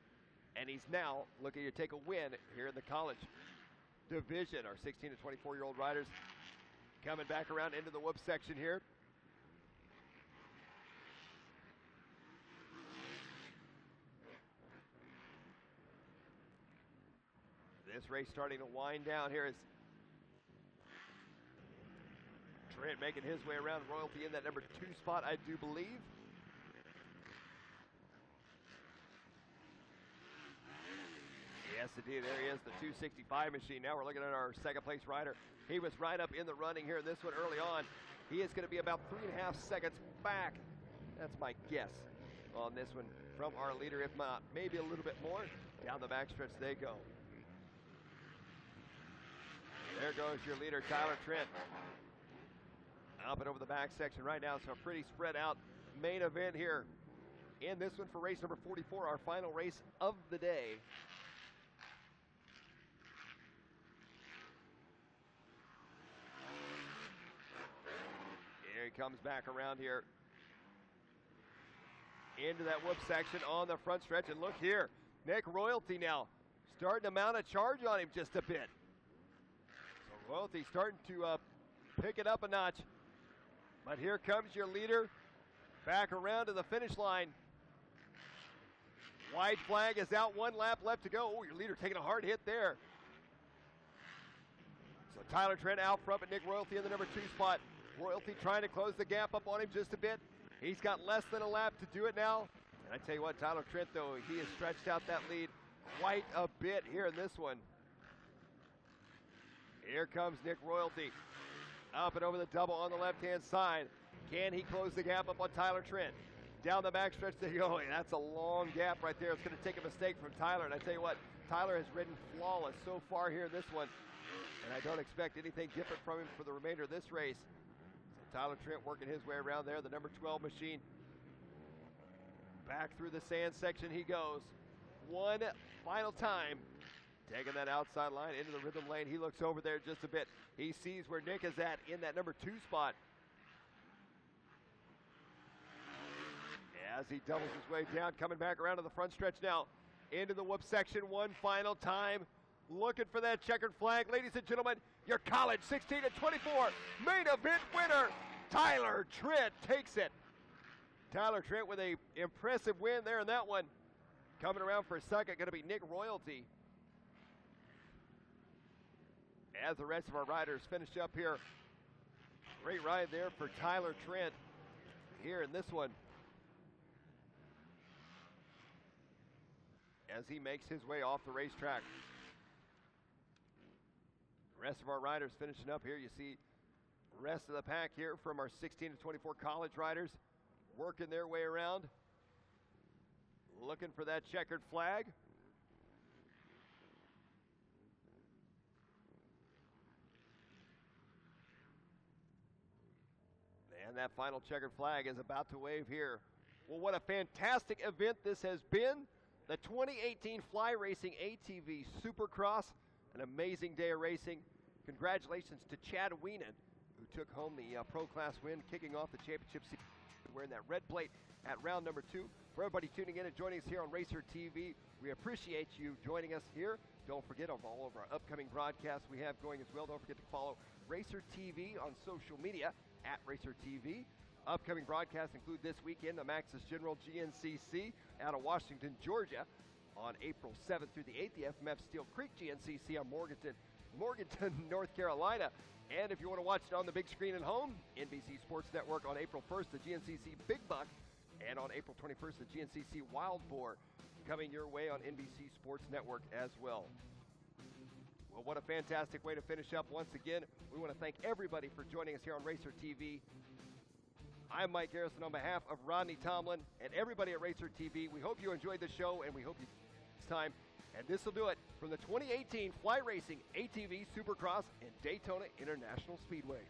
and he's now looking to take a win here in the college division. Our 16 to 24-year-old riders coming back around into the whoop section here. This race starting to wind down here as Trent making his way around. Royalty in that number 2 spot, I do believe. Yes, indeed, there he is, the 265 machine. Now we're looking at our second place rider. He was right up in the running here in this one early on. He is going to be about 3.5 seconds back. That's my guess on this one from our leader, if not maybe a little bit more. Down the backstretch they go. There goes your leader, Tyler Trent. Up and over the back section right now, so a pretty spread out main event here in this one for race number 44, our final race of the day. Here he comes back around here into that whoop section on the front stretch, and look here, Nick Royalty now starting to mount a charge on him just a bit. So Royalty starting to pick it up a notch. But here comes your leader back around to the finish line. White flag is out, 1 lap left to go. Oh, your leader taking a hard hit there. So Tyler Trent out front, but Nick Royalty in the number 2 spot. Royalty trying to close the gap up on him just a bit. He's got less than a lap to do it now. And I tell you what, Tyler Trent, though, he has stretched out that lead quite a bit here in this one. Here comes Nick Royalty. Up and over the double on the left-hand side. Can he close the gap up on Tyler Trent? Down the backstretch they go. That's a long gap right there. It's going to take a mistake from Tyler. And I tell you what, Tyler has ridden flawless so far here in this one. And I don't expect anything different from him for the remainder of this race. So Tyler Trent working his way around there. The number 12 machine. Back through the sand section he goes. One final time. Taking that outside line into the rhythm lane. He looks over there just a bit. He sees where Nick is at in that number 2 spot. As he doubles his way down, coming back around to the front stretch now. Into the whoop section one final time. Looking for that checkered flag. Ladies and gentlemen, your college 16 to 24 main event winner, Tyler Trent takes it. Tyler Trent with a impressive win there in that one. Coming around for a second, going to be Nick Royalty. As the rest of our riders finish up here. Great ride there for Tyler Trent here in this one. As he makes his way off the racetrack. The rest of our riders finishing up here. You see the rest of the pack here from our 16 to 24 college riders working their way around. Looking for that checkered flag. And that final checkered flag is about to wave here. Well, what a fantastic event this has been. The 2018 Fly Racing ATV Supercross. An amazing day of racing. Congratulations to Chad Weenan, who took home the Pro Class win, kicking off the championship season, wearing that red plate at round number 2. For everybody tuning in and joining us here on Racer TV, we appreciate you joining us here. Don't forget of all of our upcoming broadcasts we have going as well. Don't forget to follow Racer TV on social media, at Racer TV. Upcoming broadcasts include this weekend the Maxxis General GNCC out of Washington, Georgia on April 7th through the 8th, the FMF Steel Creek GNCC on Morganton, North Carolina. And if you want to watch it on the big screen at home, NBC Sports Network on April 1st, the GNCC Big Buck, and on April 21st, the GNCC Wild Boar coming your way on NBC Sports Network as well. Well, what a fantastic way to finish up. Once again, we want to thank everybody for joining us here on Racer TV. I'm Mike Garrison on behalf of Rodney Tomlin and everybody at Racer TV. We hope you enjoyed the show, and we hope you next time. And this will do it from the 2018 Fly Racing ATV Supercross and Daytona International Speedway.